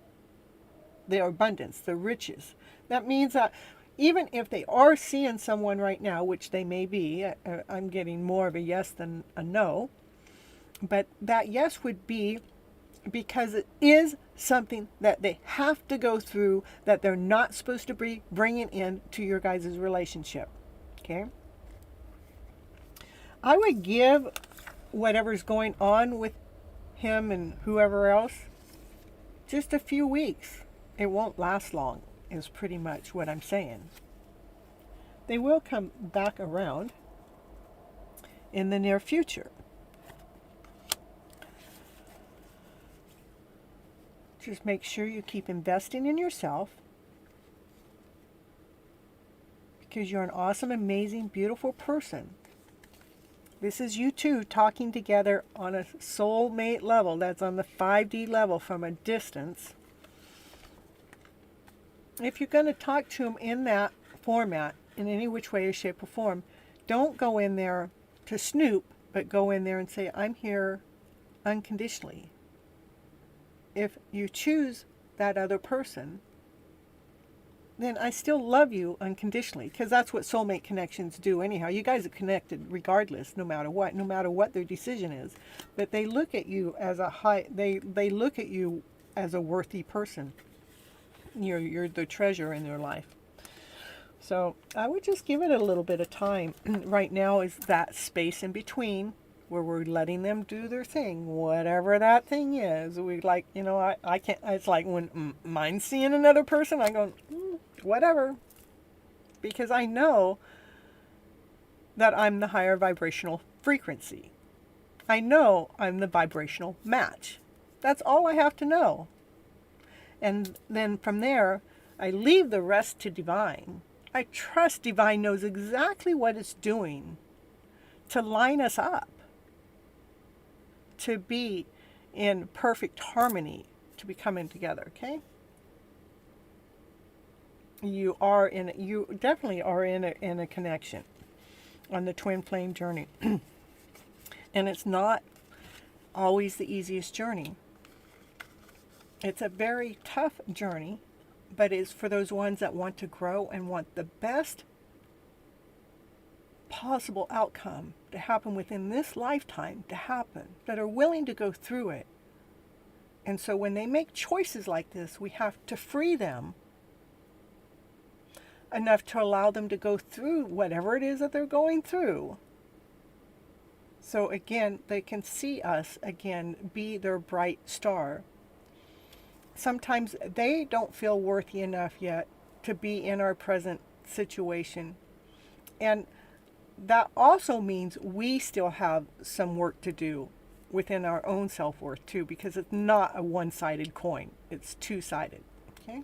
abundance, their riches. That means that even if they are seeing someone right now, which they may be, I'm getting more of a yes than a no, but that yes would be because it is something that they have to go through that they're not supposed to be bringing in to your guys' relationship. Okay? I would give whatever's going on with him and whoever else just a few weeks. It won't last long, is pretty much what I'm saying. They will come back around in the near future. Just make sure you keep investing in yourself, because you're an awesome, amazing, beautiful person. This is you two talking together on a soulmate level. That's on the 5D level from a distance. If you're going to talk to them in that format, in any which way, shape, or form, don't go in there to snoop, but go in there and say, I'm here unconditionally. If you choose that other person, then I still love you unconditionally, because that's what soulmate connections do anyhow. You guys are connected regardless, no matter what their decision is. But they look at you as they look at you as a worthy person. You're the treasure in their life. So I would just give it a little bit of time. Right now is that space in between, where we're letting them do their thing, whatever that thing is. We like, I can't, it's like when mine's seeing another person, I go, whatever. Because I know that I'm the higher vibrational frequency. I know I'm the vibrational match. That's all I have to know. And then from there, I leave the rest to divine. I trust Divine knows exactly what it's doing to line us up, to be in perfect harmony, to be coming together, okay? You definitely are in a connection on the twin flame journey. And it's not always the easiest journey. It's a very tough journey, but it's for those ones that want to grow and want the best possible outcome to happen within this lifetime to happen, that are willing to go through it. And so when they make choices like this, we have to free them enough to allow them to go through whatever it is that they're going through. So again, they can see us again, be their bright star. Sometimes they don't feel worthy enough yet to be in our present situation. And that also means we still have some work to do within our own self-worth too, because it's not a one-sided coin. It's two-sided. Okay?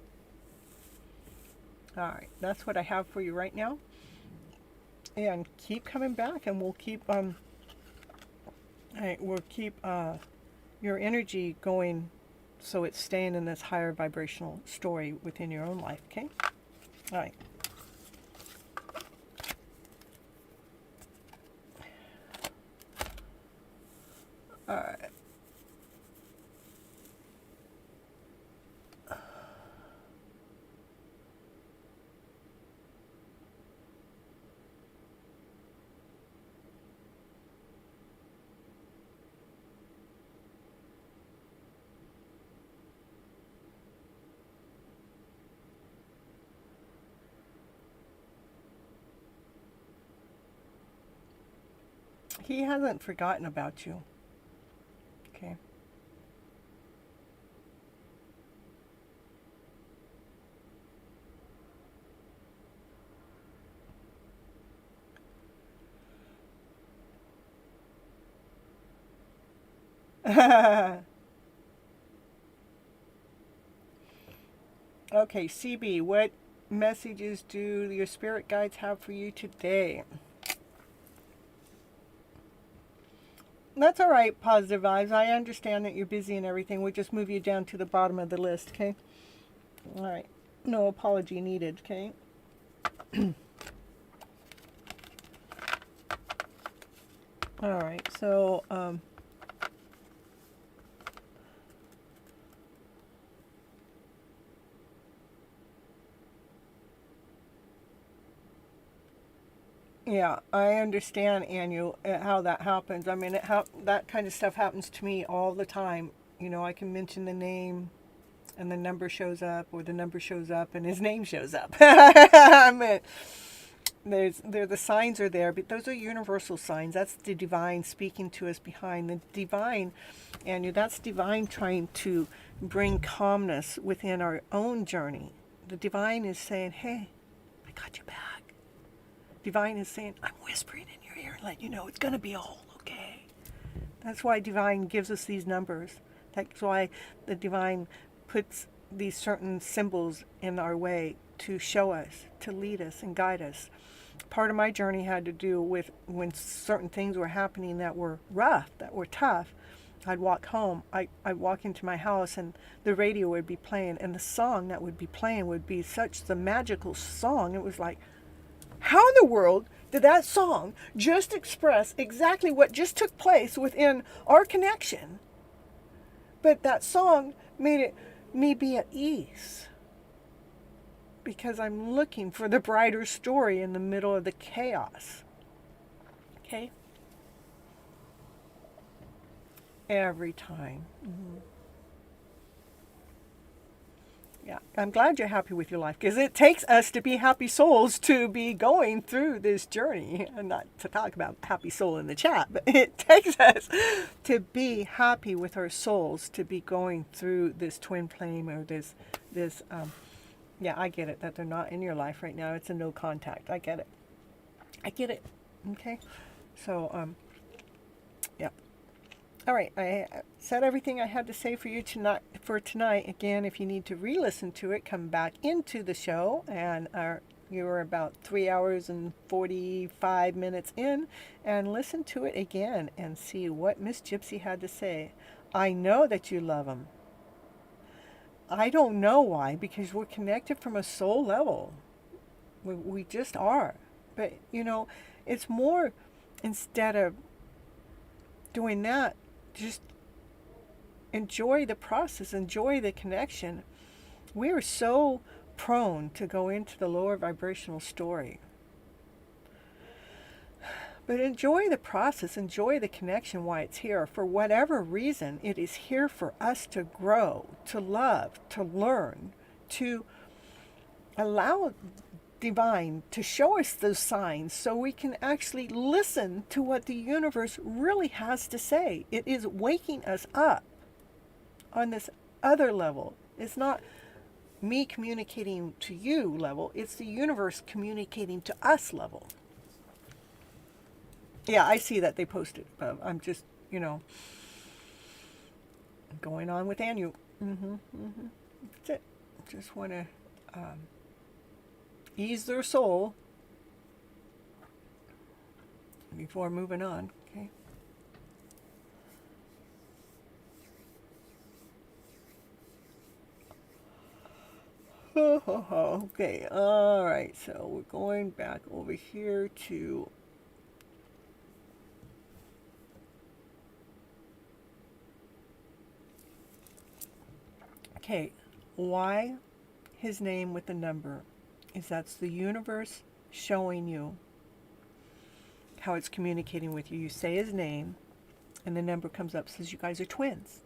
All right, that's what I have for you right now. And keep coming back, and we'll keep your energy going, so it's staying in this higher vibrational story within your own life. Okay? All right. All right. He hasn't forgotten about you. Okay. Okay, CB, what messages do your spirit guides have for you today? That's all right, positive vibes. I understand that you're busy and everything. We'll just move you down to the bottom of the list, okay? All right. No apology needed, okay? All right, so, yeah, I understand, Anu, how that happens. I mean, that kind of stuff happens to me all the time. You know, I can mention the name and the number shows up, or the number shows up and his name shows up. I mean, the signs are there, but those are universal signs. That's the divine speaking to us behind. The divine, Anu, that's divine trying to bring calmness within our own journey. The divine is saying, hey, I got your back. Divine is saying, I'm whispering in your ear and letting you know it's going to be all okay. That's why divine gives us these numbers. That's why the divine puts these certain symbols in our way to show us, to lead us and guide us. Part of my journey had to do with when certain things were happening that were rough, that were tough. I'd walk home. I'd walk into my house and the radio would be playing, and the song that would be playing would be such the magical song. It was like, how in the world did that song just express exactly what just took place within our connection? But that song made me be at ease, because I'm looking for the brighter story in the middle of the chaos. Okay? Every time. Mm-hmm. Yeah, I'm glad you're happy with your life, because it takes us to be happy souls to be going through this journey. And not to talk about happy soul in the chat, but it takes us to be happy with our souls to be going through this twin flame, or this yeah, I get it that they're not in your life right now. It's a no contact. I get it. I get it. Okay. So, yeah. All right, I said everything I had to say for you tonight. Again, if you need to re-listen to it, come back into the show, and You're about 3 hours and 45 minutes in, and listen to it again and see what Miss Gypsy had to say. I know that you love him. I don't know why, because we're connected from a soul level. We just are. But, it's more, instead of doing that, just enjoy the process, enjoy the connection. We are so prone to go into the lower vibrational story. But enjoy the process, enjoy the connection while it's here. For whatever reason, it is here for us to grow, to love, to learn, to allow divine to show us those signs so we can actually listen to what the universe really has to say. It is waking us up on this other level. It's not me communicating to you level, it's the universe communicating to us level. Yeah, I see that they posted. I'm just, going on with Anu. That's it. Just want to ease their soul before moving on. Okay. Okay, all right, so we're going back over here to okay, why his name with the number is that's the universe showing you how it's communicating with you. You say his name and the number comes up, says you guys are twins.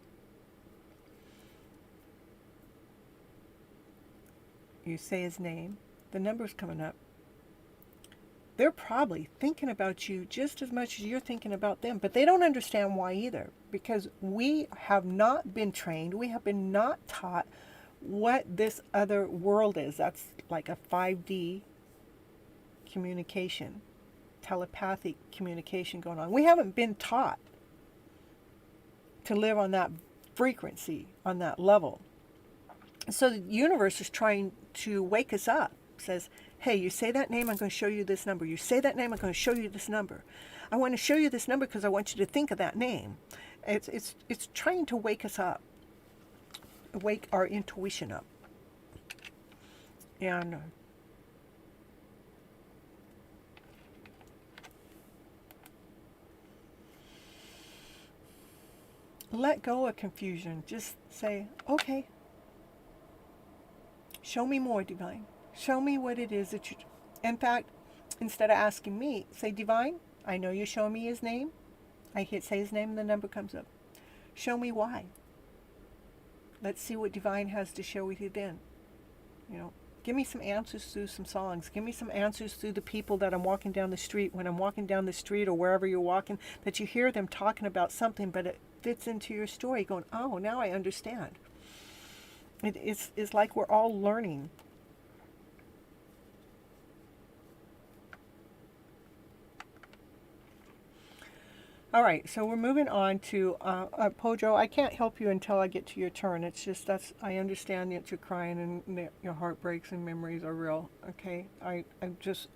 You say his name, the number's coming up. They're probably thinking about you just as much as you're thinking about them, but they don't understand why either, because we have not been trained, we have been not taught what this other world is. That's like a 5D communication, telepathic communication going on. We haven't been taught to live on that frequency, on that level. So the universe is trying to wake us up. It says, hey, you say that name, I'm going to show you this number. You say that name, I'm going to show you this number. I want to show you this number because I want you to think of that name. It's trying to wake us up, wake our intuition up. And let go of confusion. Just say, okay, show me more, Divine. Show me what it is that you... In fact, instead of asking me, say, Divine, I know you're showing me his name. I hit say his name and the number comes up. Show me why. Let's see what Divine has to share with you then. Give me some answers through some songs. Give me some answers through the people that I'm walking down the street. When I'm walking down the street or wherever you're walking, that you hear them talking about something, but it fits into your story. Going, oh, now I understand. It's like we're all learning. All right, so we're moving on to Pojo. I can't help you until I get to your turn. It's just I understand that you're crying and that your heart breaks and memories are real. Okay, I just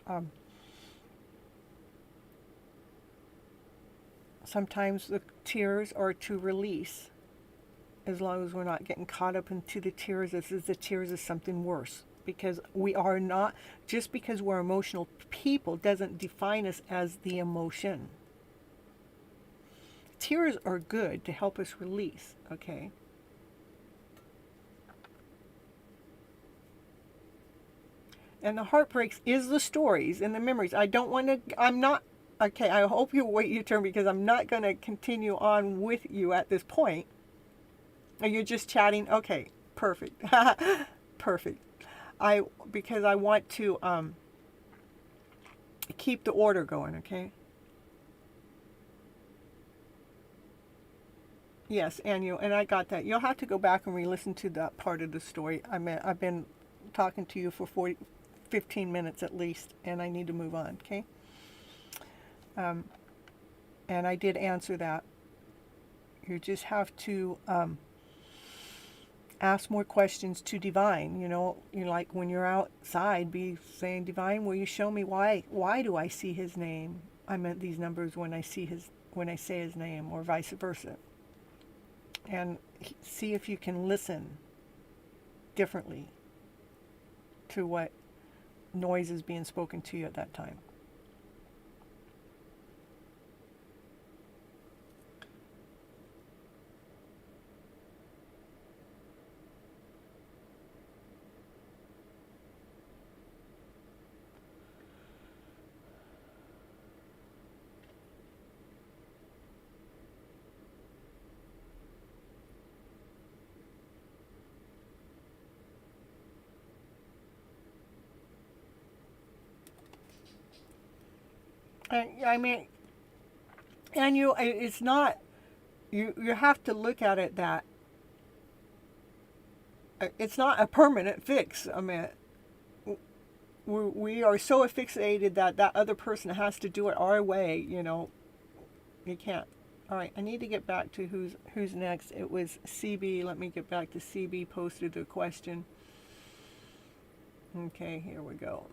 sometimes the tears are to release. As long as we're not getting caught up into the tears, as the tears is something worse. Because we are not, just because we're emotional people doesn't define us as the emotion. Tears are good to help us release, okay? And the heartbreaks is the stories and the memories. Okay, I hope you wait your turn because I'm not going to continue on with you at this point. Are you just chatting? Okay, perfect. Perfect. Because I want to keep the order going, okay? Yes, and I got that. You'll have to go back and re-listen to that part of the story. I've been talking to you for 15 minutes at least, and I need to move on, okay? And I did answer that. You just have to Ask more questions to divine. Like when you're outside, be saying, divine, will you show me why do I see his name? I meant these numbers when I say his name, or vice versa. And see if you can listen differently to what noise is being spoken to you at that time. I mean, and it's not, you have to look at it that it's not a permanent fix. I mean, we are so fixated that other person has to do it our way. You can't. All right, I need to get back to who's next. It was CB. Let me get back to CB. Posted the question. Okay, here we go.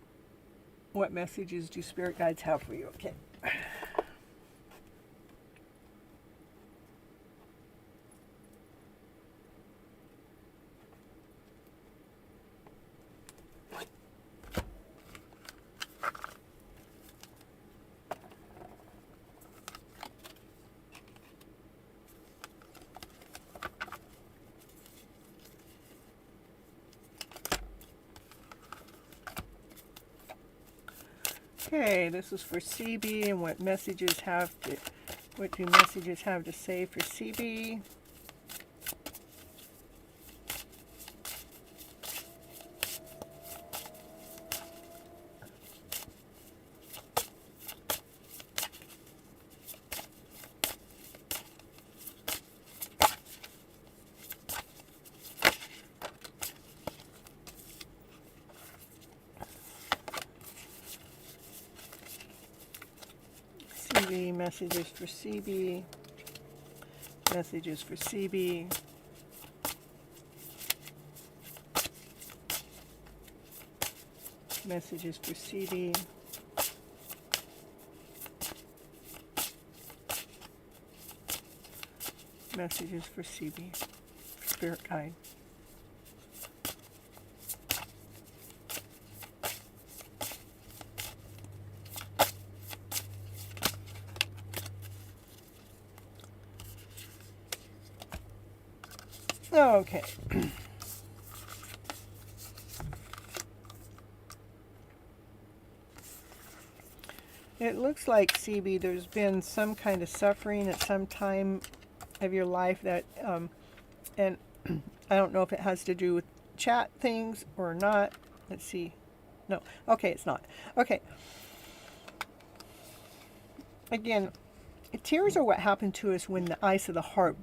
What messages do spirit guides have for you? Okay. Okay, this is for CB, and what do messages have to say for CB? Messages for CB, messages for CB, messages for CB, messages for CB, spirit guide. Okay. It looks like, CB, there's been some kind of suffering at some time of your life that, and I don't know if it has to do with chat things or not. Let's see. No. Okay, it's not. Okay. Again, tears are what happen to us when the ice of the heart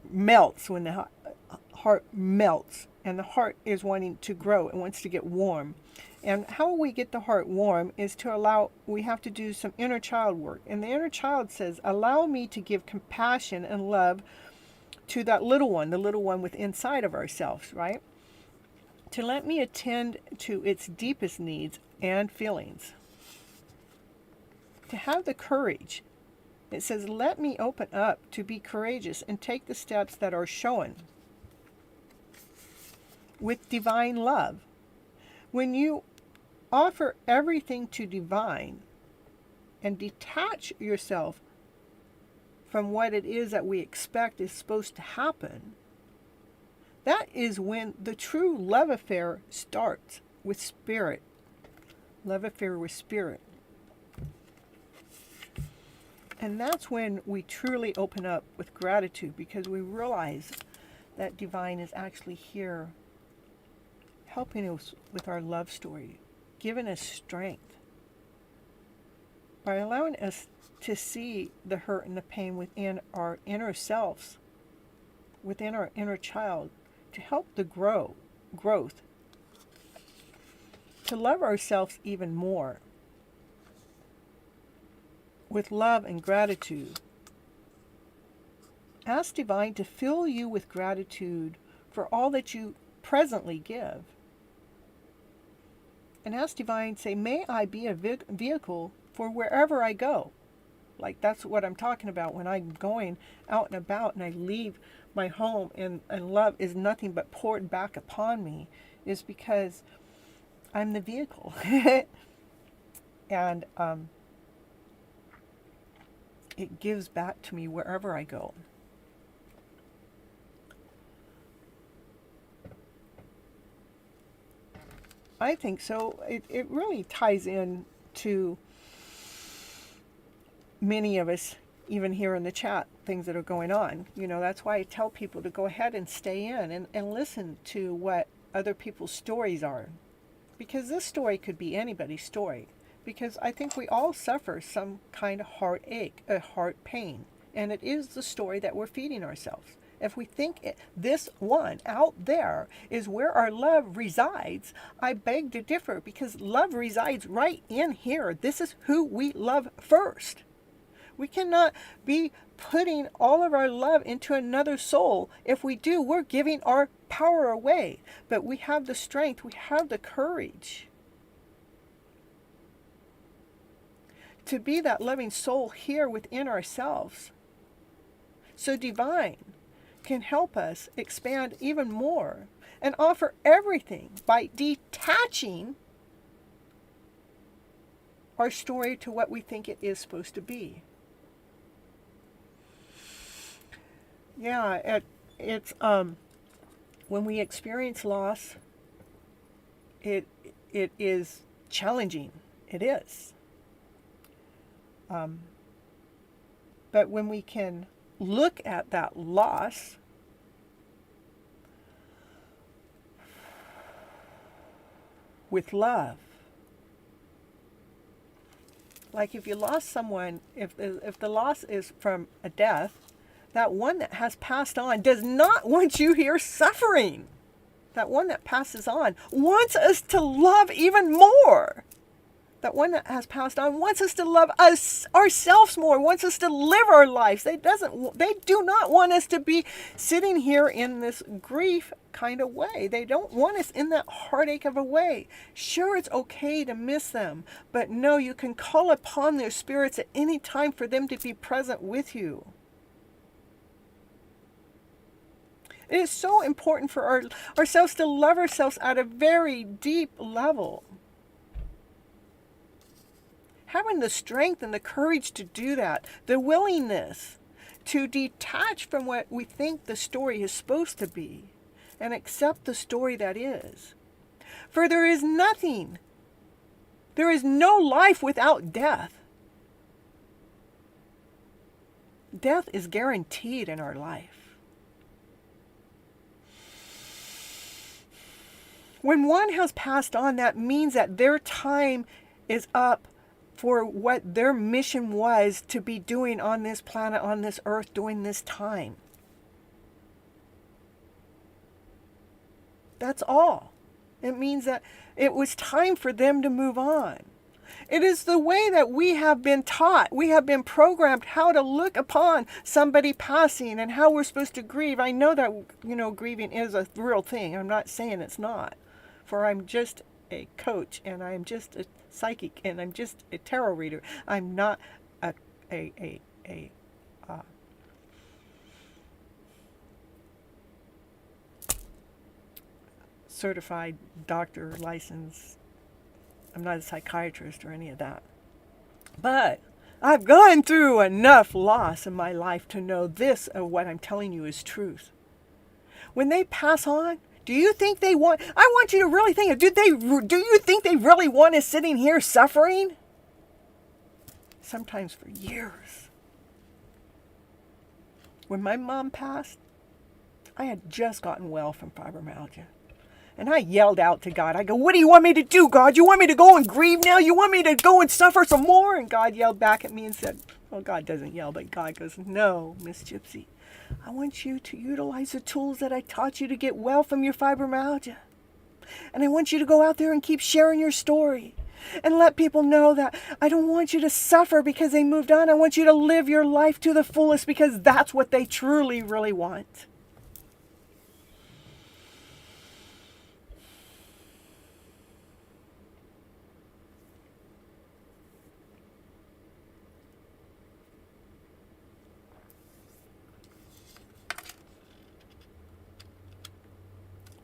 melts, when the heart melts, and the heart is wanting to grow. It wants to get warm. And how we get the heart warm is we have to do some inner child work. And the inner child says, allow me to give compassion and love to that little one, the little one within inside of ourselves, right? To let me attend to its deepest needs and feelings. To have the courage. It says, let me open up to be courageous and take the steps that are shown with divine love. When you offer everything to divine and detach yourself from what it is that we expect is supposed to happen, that is when the true love affair starts with spirit. Love affair with spirit. And that's when we truly open up with gratitude, because we realize that divine is actually here helping us with our love story, giving us strength, by allowing us to see the hurt and the pain within our inner selves, within our inner child, to help the growth, to love ourselves even more with love and gratitude. Ask divine to fill you with gratitude for all that you presently give. And ask Divine, say, may I be a vehicle for wherever I go. Like, that's what I'm talking about when I'm going out and about and I leave my home and love is nothing but poured back upon me, is because I'm the vehicle. And it gives back to me wherever I go. I think so. It really ties in to many of us, even here in the chat, things that are going on. You know, that's why I tell people to go ahead and stay in and listen to what other people's stories are. Because this story could be anybody's story. Because I think we all suffer some kind of heartache, a heart pain. And it is the story that we're feeding ourselves. If we think this one out there is where our love resides, I beg to differ, because love resides right in here. This is who we love first. We cannot be putting all of our love into another soul. If we do, we're giving our power away. But we have the strength, we have the courage to be that loving soul here within ourselves. So Divine can help us expand even more and offer everything by detaching our story to what we think it is supposed to be. Yeah, it's when we experience loss, it is challenging. It is. But when we can look at that loss with love, like if you lost someone, if the loss is from a death, that one that has passed on does not want you here suffering. That one that passes on wants us to love even more. That one that has passed on wants us to love ourselves more, wants us to live our lives. They do not want us to be sitting here in this grief kind of way. They don't want us in that heartache of a way. Sure, it's okay to miss them, but no, you can call upon their spirits at any time for them to be present with you. It is so important for ourselves to love ourselves at a very deep level. Having the strength and the courage to do that, the willingness to detach from what we think the story is supposed to be and accept the story that is. For there is nothing, there is no life without death. Death is guaranteed in our life. When one has passed on, that means that their time is up for what their mission was to be doing on this planet, on this earth, during this time. That's all. It means that it was time for them to move on. It is the way that we have been taught. We have been programmed how to look upon somebody passing and how we're supposed to grieve. I know that, grieving is a real thing. I'm not saying it's not. For I'm just a coach and I'm just a psychic and I'm just a tarot reader. I'm not a certified doctor, license. I'm not a psychiatrist or any of that. But I've gone through enough loss in my life to know this of what I'm telling you is truth. When they pass on, do you think they want, I want you to really think, do you think they really want us sitting here suffering? Sometimes for years. When my mom passed, I had just gotten well from fibromyalgia. And I yelled out to God. I go, what do you want me to do, God? You want me to go and grieve now? You want me to go and suffer some more? And God yelled back at me and said, well, God doesn't yell, but God goes, no, Miss Gypsy. I want you to utilize the tools that I taught you to get well from your fibromyalgia. And I want you to go out there and keep sharing your story. And let people know that I don't want you to suffer because they moved on. I want you to live your life to the fullest because that's what they truly, really want.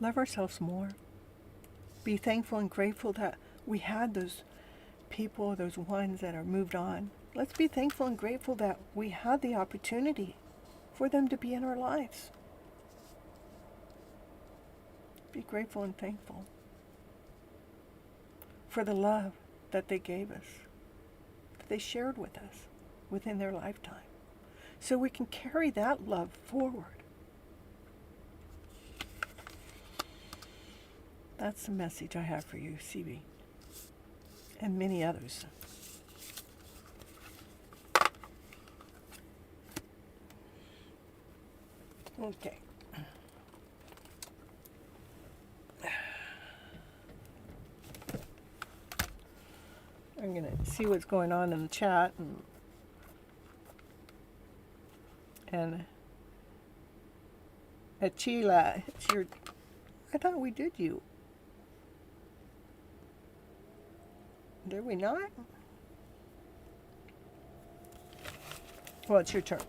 Love ourselves more. Be thankful and grateful that we had those people, those ones that are moved on. Let's be thankful and grateful that we had the opportunity for them to be in our lives. Be grateful and thankful for the love that they gave us, that they shared with us within their lifetime, so we can carry that love forward. That's the message I have for you, CB, and many others. Okay. I'm going to see what's going on in the chat. And Achila, it's your... I thought we did you. Did we not? Well, it's your turn.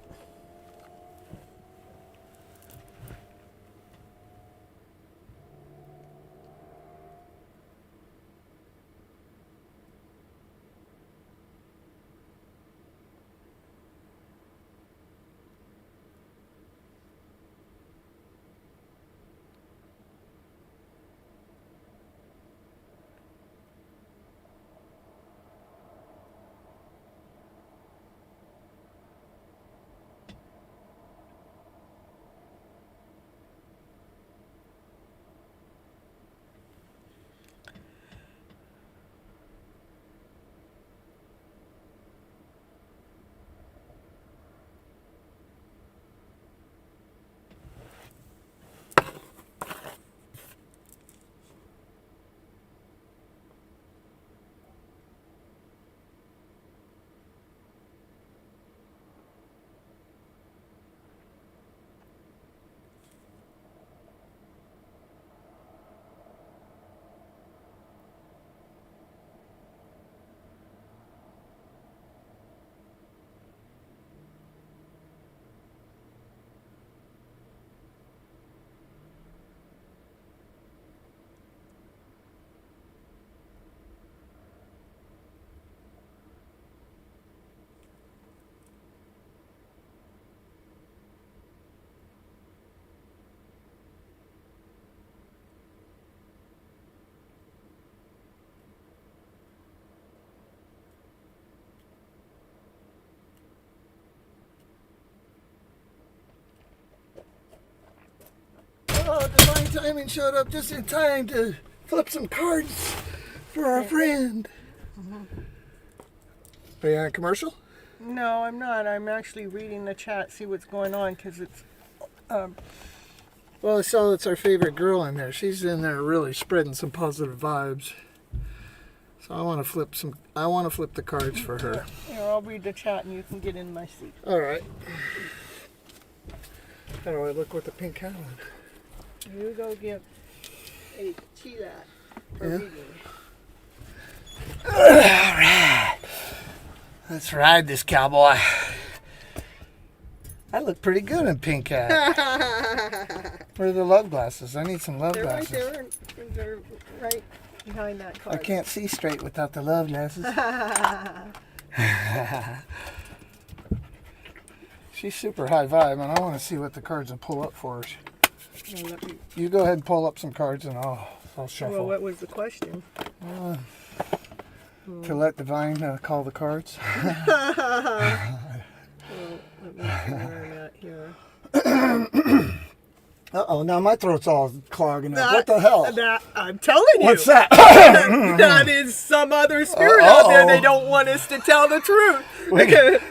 Oh, divine timing showed up just in time to flip some cards for our friend. Are you on a commercial?
No, I'm not. I'm actually reading the chat, see what's going on, because it's...
Well, I saw it's our favorite girl in there. She's in there really spreading some positive vibes. So I want to flip the cards for her.
Here, I'll read the chat and you can get in my seat.
All right. How do I look with the pink hat on?
You go give a Chila a reading.
All right. Let's ride this cowboy. I look pretty good in pink hat. Where are the love glasses? I need some love glasses.
Right there. They're right behind that card.
I can't see straight without the love glasses. She's super high vibe, and I want to see what the cards will pull up for us.
Well,
You go ahead and pull up some cards, and I'll shuffle.
well, what was the question?
To let Divine call the cards.
Well, let me see where I'm at here.
Uh-oh, now my throat's all clogging up. What the hell?
I'm telling you.
What's that?
That is some other spirit out there. They don't want us to tell the truth.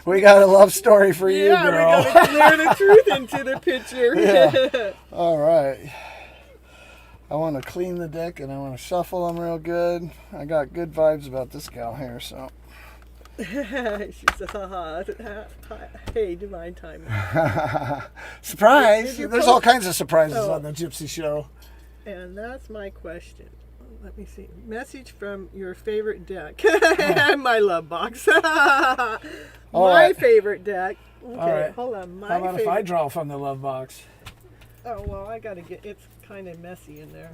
we got a love story for you, girl.
Yeah, we got to clear the truth into the picture.
Yeah. All right. I want to clean the deck and I want to shuffle them real good. I got good vibes about this gal here, so.
She says, hey, divine timing.
Surprise! There's all kinds of surprises on the Gypsy show.
And that's my question. Let me see. Message from your favorite deck. My love box. My favorite deck. Okay,
right.
hold on.
How about if I draw from the love box?
Oh well, I gotta get. It's kind of messy in there.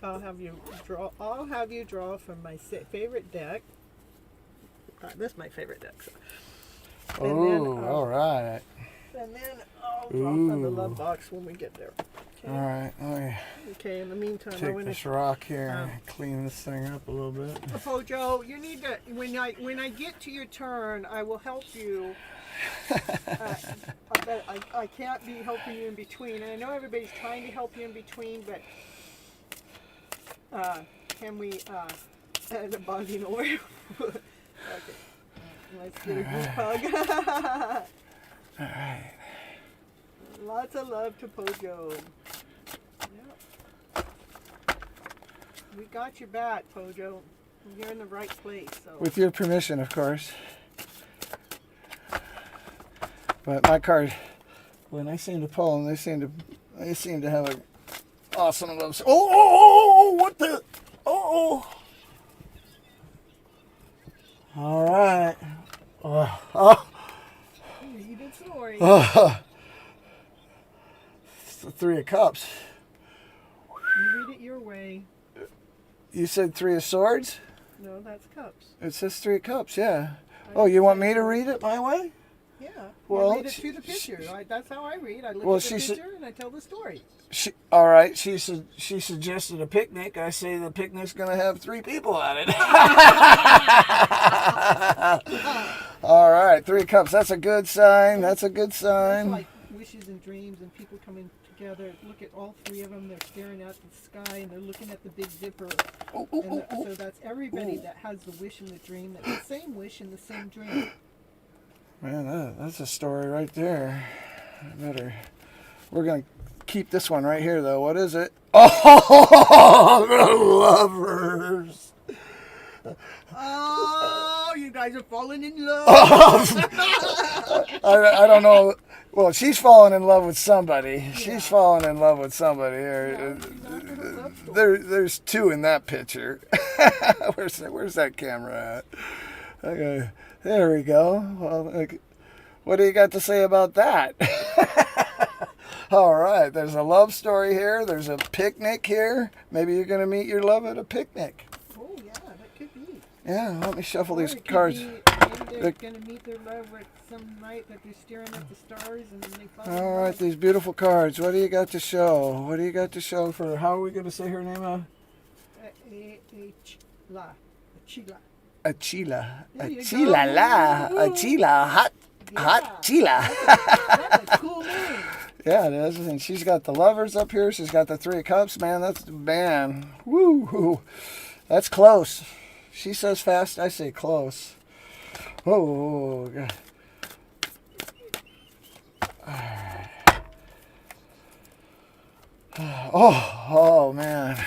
I'll have you draw. I'll have you draw from my favorite deck. This is my favorite deck. So.
Oh, all right.
And then I'll draw from the love box when we get there. Okay.
All right. Let me
Okay. In the meantime, I
take
want
this rock here and clean this thing up a little bit.
Joe, you need to. When I get to your turn, I will help you. I can't be helping you in between, and I know everybody's trying to help you in between, but can we the bonding away? Okay, let's get a group hug.
All right.
Lots of love to Pojo. Yep. We got your back, Pojo. You're in the right place. So.
With your permission, of course. But my card, when I seem to pull them, they seem to have an awesome love story. Oh, what the? Oh. All right. Oh.
You did story.
It's the Three of Cups.
You read it your way.
You said Three of Swords?
No, that's cups.
It says Three of Cups, yeah. Oh, you want me to read it my way?
Yeah.
Well,
I read it through the picture. That's how I read. I look at the picture and I tell the story.
All right. She suggested a picnic. I say the picnic's going to have 3 people on it. All right. 3 of Cups. That's a good sign. That's a good sign.
That's like wishes and dreams and people coming together. Look at all 3 of them. They're staring at the sky and they're looking at the Big Dipper. So that's everybody that has the wish and the dream. That's the same wish and the same dream.
Man, that's a story right there. We're going to keep this one right here, though. What is it? Oh, the lovers.
Oh, you guys are falling in love.
I don't know. Well, she's falling in love with somebody. Yeah. She's falling in love with somebody. There's 2 in that picture. Where's that camera at? Okay. There we go. Well, what do you got to say about that? All right. There's a love story here. There's a picnic here. Maybe you're going to meet your love at a picnic.
Oh, yeah, that could be.
Yeah, let me shuffle these cards.
Maybe they're going to meet their love at some night that they're staring at the stars and then they fall.
All right, these beautiful cards. What do you got to show? What do you got to show for, how are we going to say her name? Achila. Achila, hot Chila.
That's a cool name.
Yeah, it is. And she's got the lovers up here. She's got the 3 of Cups. Man, woo. That's close. She says fast. I say close. Oh, God. Oh, man.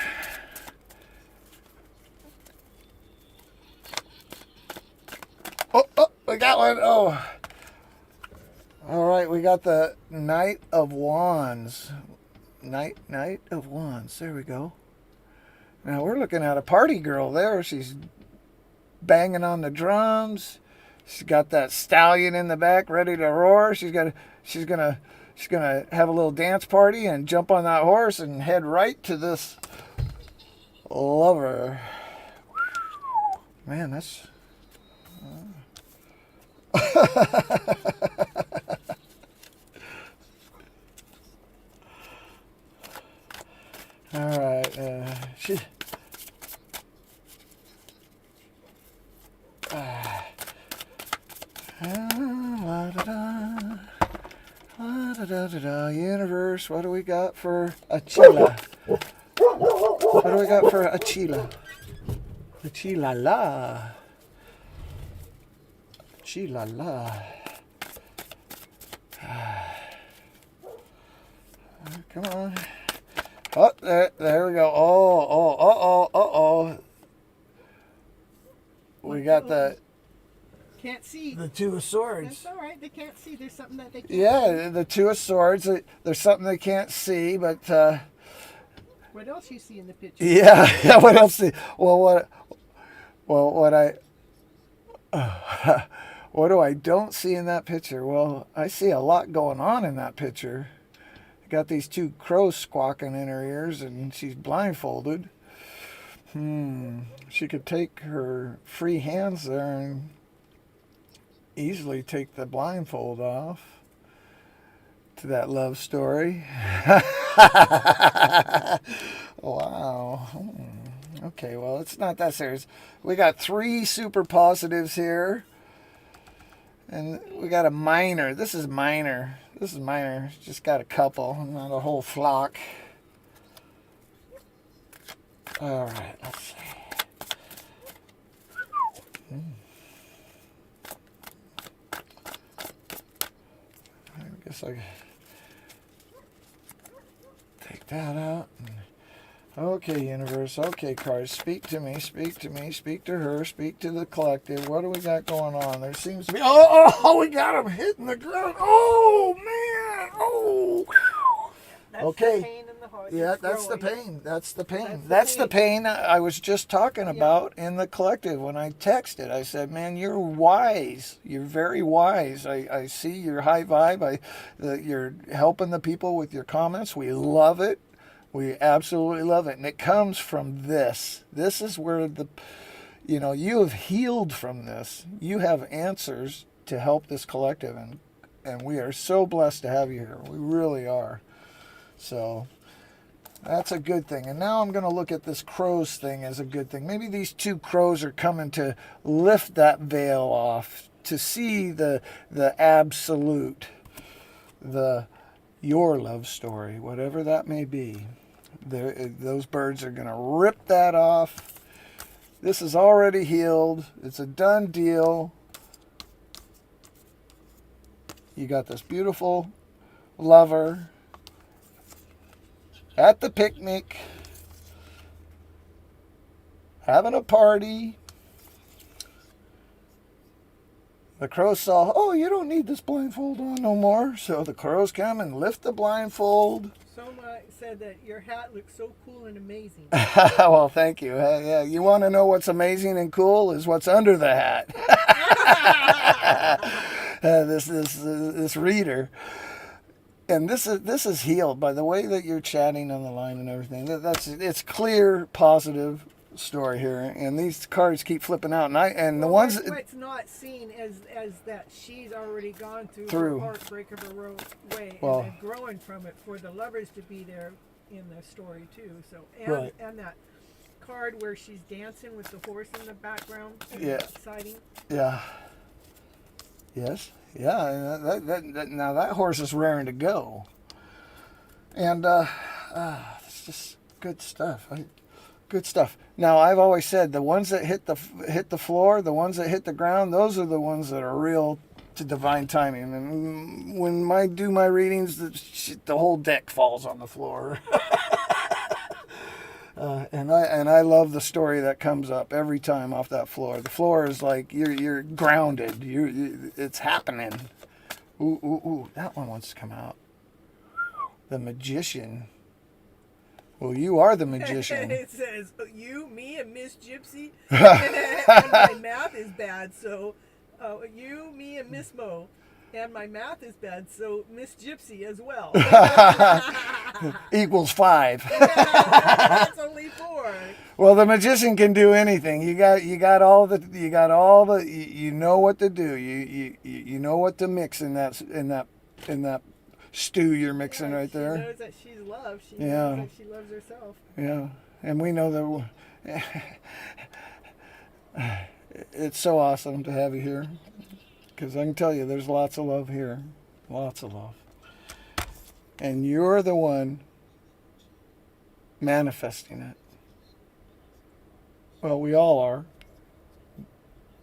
Oh, we got one. Oh. All right, we got the Knight of Wands. Knight of Wands. There we go. Now we're looking at a party girl there. She's banging on the drums. She's got that stallion in the back ready to roar. She's gonna have a little dance party and jump on that horse and head right to this lover. Man, that's all right. Universe, what do we got for Achila? What do we got for Achila? Achila la. Achila la. Come on. Oh, there we go. Oh. We got the...
Can't see.
The 2 of Swords.
That's all right. They can't see. There's something that they can't
see. The 2 of Swords. There's something they can't see, but...
what else you see in the picture?
Yeah, what else? What do I don't see in that picture? Well, I see a lot going on in that picture. got these two crows squawking in her ears, and she's blindfolded. She could take her free hands there and easily take the blindfold off to that love story. Wow. Okay, well, it's not that serious. We got 3 super positives here. And we got a minor. This is minor. Just got a couple, not a whole flock. All right, let's see. I guess I take that out. Okay, universe. Okay, cards. Speak to me. Speak to me. Speak to her. Speak to the collective. What do we got going on? There seems to be... Oh, we got him hitting the ground. Oh, man. Oh.
That's
okay.
The pain in the heart.
Yeah,
It's
that's the
growing.
pain. That's the pain I was just talking about in the collective when I texted. I said, man, you're wise. You're very wise. I see your high vibe. You're helping the people with your comments. We love it. We absolutely love it. And it comes from this. This is where you have healed from this. You have answers to help this collective. And we are so blessed to have you here. We really are. So that's a good thing. And now I'm going to look at this crows thing as a good thing. Maybe these 2 crows are coming to lift that veil off, to see the absolute, your love story, whatever that may be. Those birds are going to rip that off. This is already healed. It's a done deal. You got this beautiful lover at the picnic, having a party. The crows saw, oh, you don't need this blindfold on no more. So the crows come and lift the blindfold.
Someone said that your hat looks so cool and amazing.
Well, thank you. Yeah, you want to know what's amazing and cool is what's under the hat. This reader. And this is healed by the way that you're chatting on the line and everything. It's clear, positive story here, and these cards keep flipping out. And the ones
what's not seen as that she's already gone through
Through.
her heartbreak of her way,
Well,
and then growing from it for the lovers to be there in the story too. So
Right.
and that card where she's dancing with the horse in the background.
Yeah.
Exciting.
Yeah. Yes. Yeah. Now that horse is raring to go. And it's just good stuff. Good stuff. Now I've always said the ones that hit the floor, the ones that hit the ground, those are the ones that are real to divine timing. And when I do my readings, the whole deck falls on the floor. And I love the story that comes up every time off that floor. The floor is like you're grounded. It's happening. Ooh, that one wants to come out. The magician. Well, you are the magician.
It says you, me, and Miss Gypsy. And my math is bad, so you, me, and Miss Mo. And my math is bad, so Miss Gypsy as well.
Equals 5.
That's only 4.
Well, the magician can do anything. You got all the you know what to do. You know what to mix in that stew you're mixing right there.
She knows that she's loved. She knows that she loves herself.
Yeah, and we know that it's so awesome to have you here, because I can tell you there's lots of love here, lots of love, and you're the one manifesting it. Well, we all are,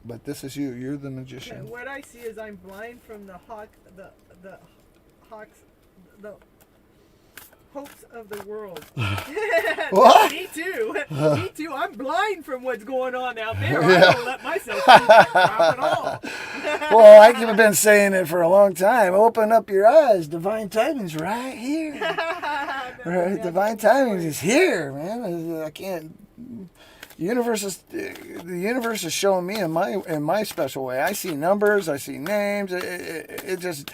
but this is you. You're the magician.
And what I see is I'm blind from the hopes of the world.
What?
Me too. Me too. I'm blind from what's going on out there. I don't let myself see that crap at all.
Well, I've been saying it for a long time. Open up your eyes. Divine timing's right here. Right? Divine timing is here, man. I can't. The universe is showing me in my special way. I see numbers. I see names. It just.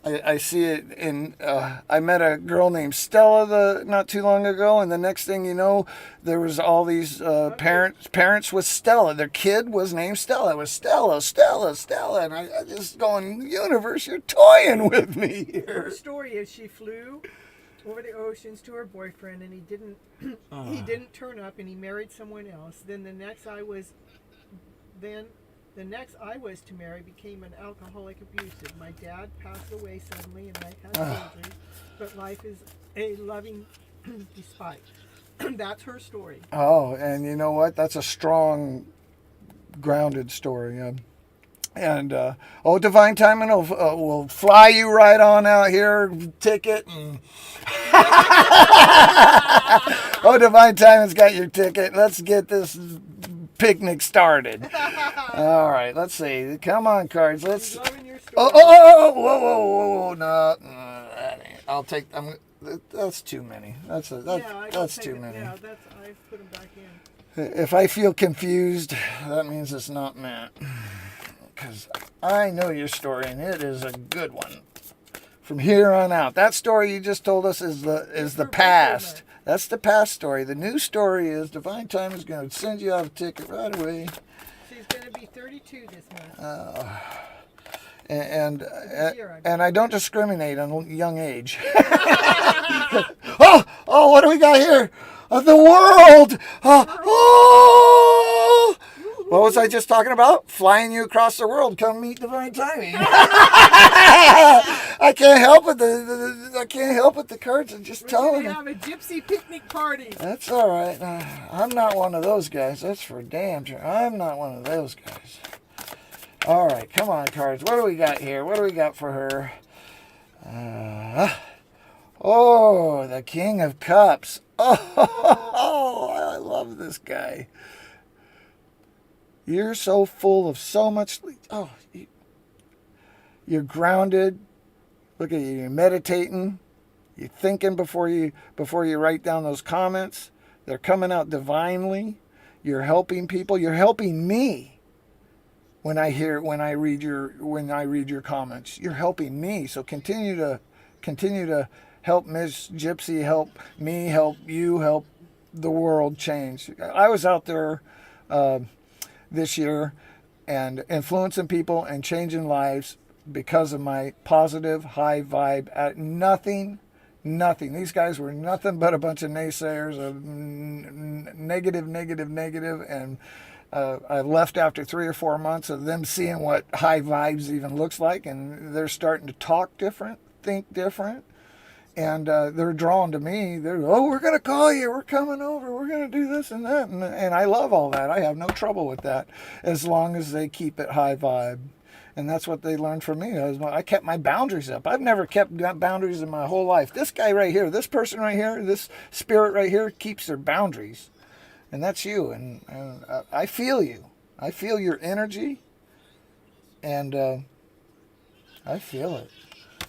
I see it in. I met a girl named Stella not too long ago, and the next thing you know, there was all these parents with Stella. Their kid was named Stella. It was Stella, Stella, Stella, and I just going, universe, you're toying with me
Her
here.
story is she flew over the oceans to her boyfriend, and he didn't turn up, and he married someone else. Then the next I was to marry became an alcoholic abusive. My dad passed away suddenly, and I had surgery. But life is a loving despite. That's her story.
Oh, and you know what? That's a strong, grounded story. And Divine Timing will fly you right on out here, ticket. And Divine Timing's got your ticket. Let's get this picnic started. All right, let's see. Come on, cards. Let's.
Loving your story.
Whoa! No, I'll take. That's too many. That's too many.
Yeah, I put them back in.
If I feel confused, that means it's not meant. Because I know your story, and it is a good one. From here on out, that story you just told us is the past. That's the past story. The new story is Divine Time is going to send you out a ticket right away.
She's going to be 32 this month.
And I don't discriminate on young age. What do we got here? The world. What was I just talking about? Flying you across the world. Come meet Divine Timing. I can't help it. I can't help it. The cards are just telling me.
We're going to have a gypsy picnic party.
That's all right. I'm not one of those guys. That's for damn sure. I'm not one of those guys. All right, come on, cards. What do we got here? What do we got for her? The King of Cups. Oh, I love this guy. You're so full of so much. You're grounded. Look at you. You're meditating. You're thinking before you write down those comments. They're coming out divinely. You're helping people. You're helping me. When I read your comments, you're helping me. So continue to help Miss Gypsy, help me, help you, help the world change. I was out there this year and influencing people and changing lives because of my positive, high vibe. Nothing. These guys were nothing but a bunch of naysayers of negative, and I left after 3 or 4 months of them seeing what high vibes even looks like, and they're starting to talk different, think different, and they're drawn to me. We're going to call you, we're coming over, we're going to do this and that, and I love all that. I have no trouble with that as long as they keep it high vibe. And that's what they learned from me. I kept my boundaries up. I've never kept boundaries in my whole life. This guy right here, this person right here, this spirit right here keeps their boundaries. And that's you. And I feel you. I feel your energy. And I feel it.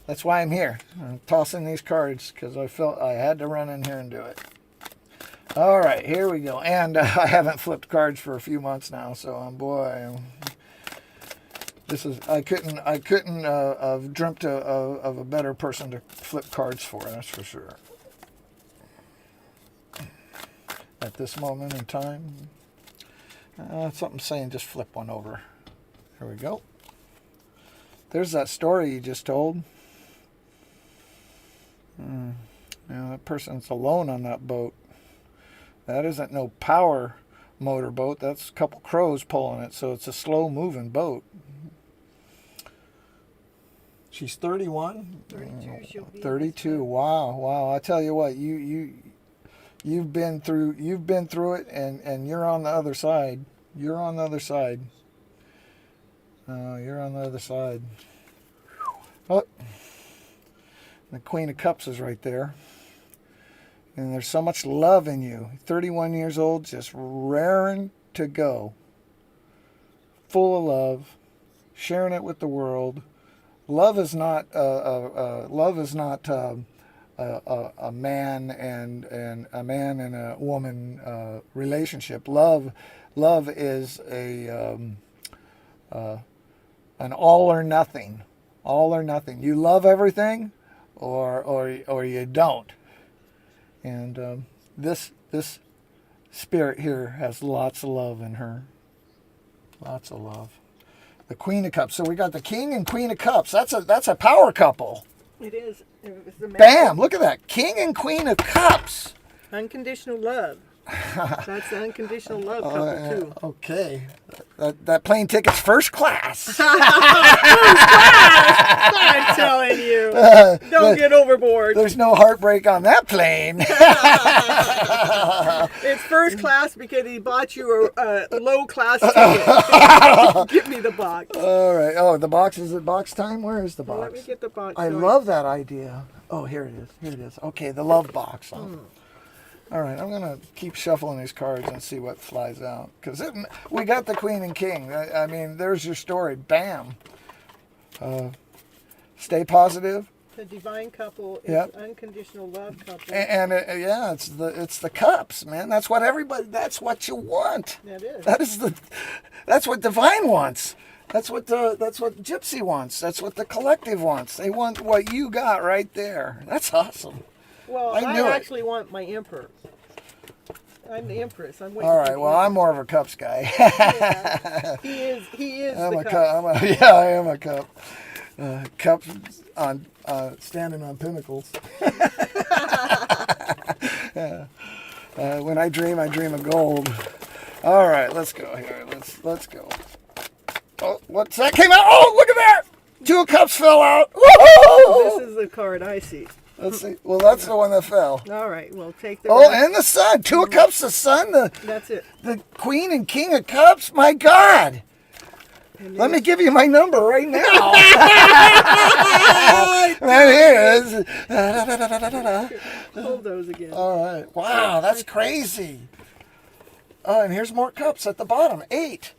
That's why I'm here. I'm tossing these cards because I felt I had to run in here and do it. All right, here we go. And I haven't flipped cards for a few months now. So, I couldn't have dreamt of a better person to flip cards for, that's for sure. At this moment in time, something saying just flip one over. There we go. There's that story you just told. That person's alone on that boat. That isn't no power motorboat. That's a couple crows pulling it, so it's a slow-moving boat. She's 31.
32. She'll be
32. Wow. I tell you what, you've been through it, and you're on the other side. You're on the other side. Oh, the Queen of Cups is right there. And there's so much love in you. 31 years old, just raring to go. Full of love, sharing it with the world. Love is not a man and a woman relationship. Love is an all or nothing All or nothing. You love everything, or you don't. And this spirit here has lots of love in her. Lots of love. The Queen of Cups. So we got the King and Queen of Cups. That's a power couple.
It is. It's the
Bam! Look at that. King and Queen of Cups.
Unconditional love. That's the unconditional love couple too.
Okay. That plane ticket's first class.
I'm telling you. Don't get overboard.
There's no heartbreak on that plane.
It's first class because he bought you a low class ticket. Give me the box.
All right. Oh, the box. Is it box time? Where is the box?
Let me get the box.
I love that idea. Oh, here it is. Here it is. Okay, the love box. All right, I'm going to keep shuffling these cards and see what flies out. Because we got the Queen and King. I mean, there's your story. Bam. Stay positive.
The divine couple is unconditional love couple.
And yeah, it's the cups, man. That's what you want.
That is.
That's what divine wants. That's what Gypsy wants. That's what the collective wants. They want what you got right there. That's awesome.
Well, I actually want my emperor. I'm the empress. I'm waiting.
All right. Well, I'm more of a cups guy.
Yeah. He is.
I'm
the
a
cup.
I am a cup. Cups on standing on pinnacles. Yeah. When I dream of gold. All right, let's go here. Let's go. Oh, what's that came out? Oh, look at that! 2 of Cups fell out. Woo-hoo!
This is the card I see.
Let's see. Well, that's the one that fell.
All right, well, take the.
Oh, and the Sun. 2 of Cups, the Sun,
That's it.
the Queen and King of Cups. My God. Let me give you my number right now. And here it is.
Hold those again.
All right. Wow, that's crazy. Oh, and here's more cups at the bottom. 8.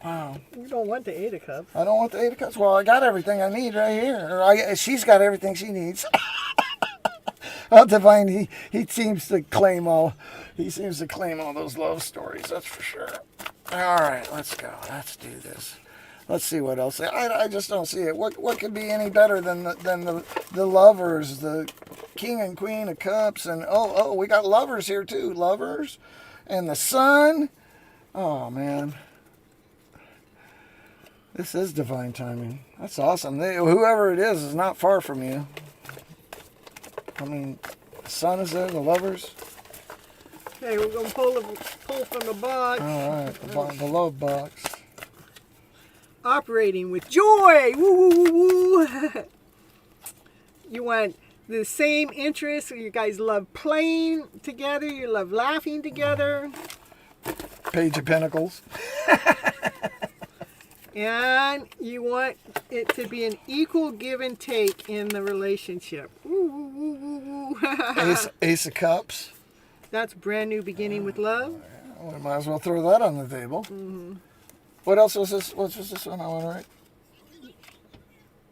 Wow.
You don't want the 8 of Cups.
I don't want the 8 of Cups. Well, I got everything I need right here. Or she's got everything she needs. Well, Divine, he seems to claim all those love stories. That's for sure. All right, let's go. Let's do this. Let's see what else. I just don't see it. What could be any better than the lovers, the King and Queen of Cups, and we got lovers here too. Lovers, and the Sun. Oh man. This is divine timing. That's awesome. Whoever it is not far from you. I mean, the Sun is there, the lovers.
Okay, we're going to pull from the box.
All right, the love box.
Operating with joy. Woo, woo, woo, woo. You want the same interests. You guys love playing together. You love laughing together.
Page of Pentacles.
And you want it to be an equal give and take in the relationship. Woo, woo, woo, woo, woo.
Ace of Cups.
That's brand new beginning with love.
We might as well throw that on the table. Mm-hmm. What else was this? What was this one I want to write?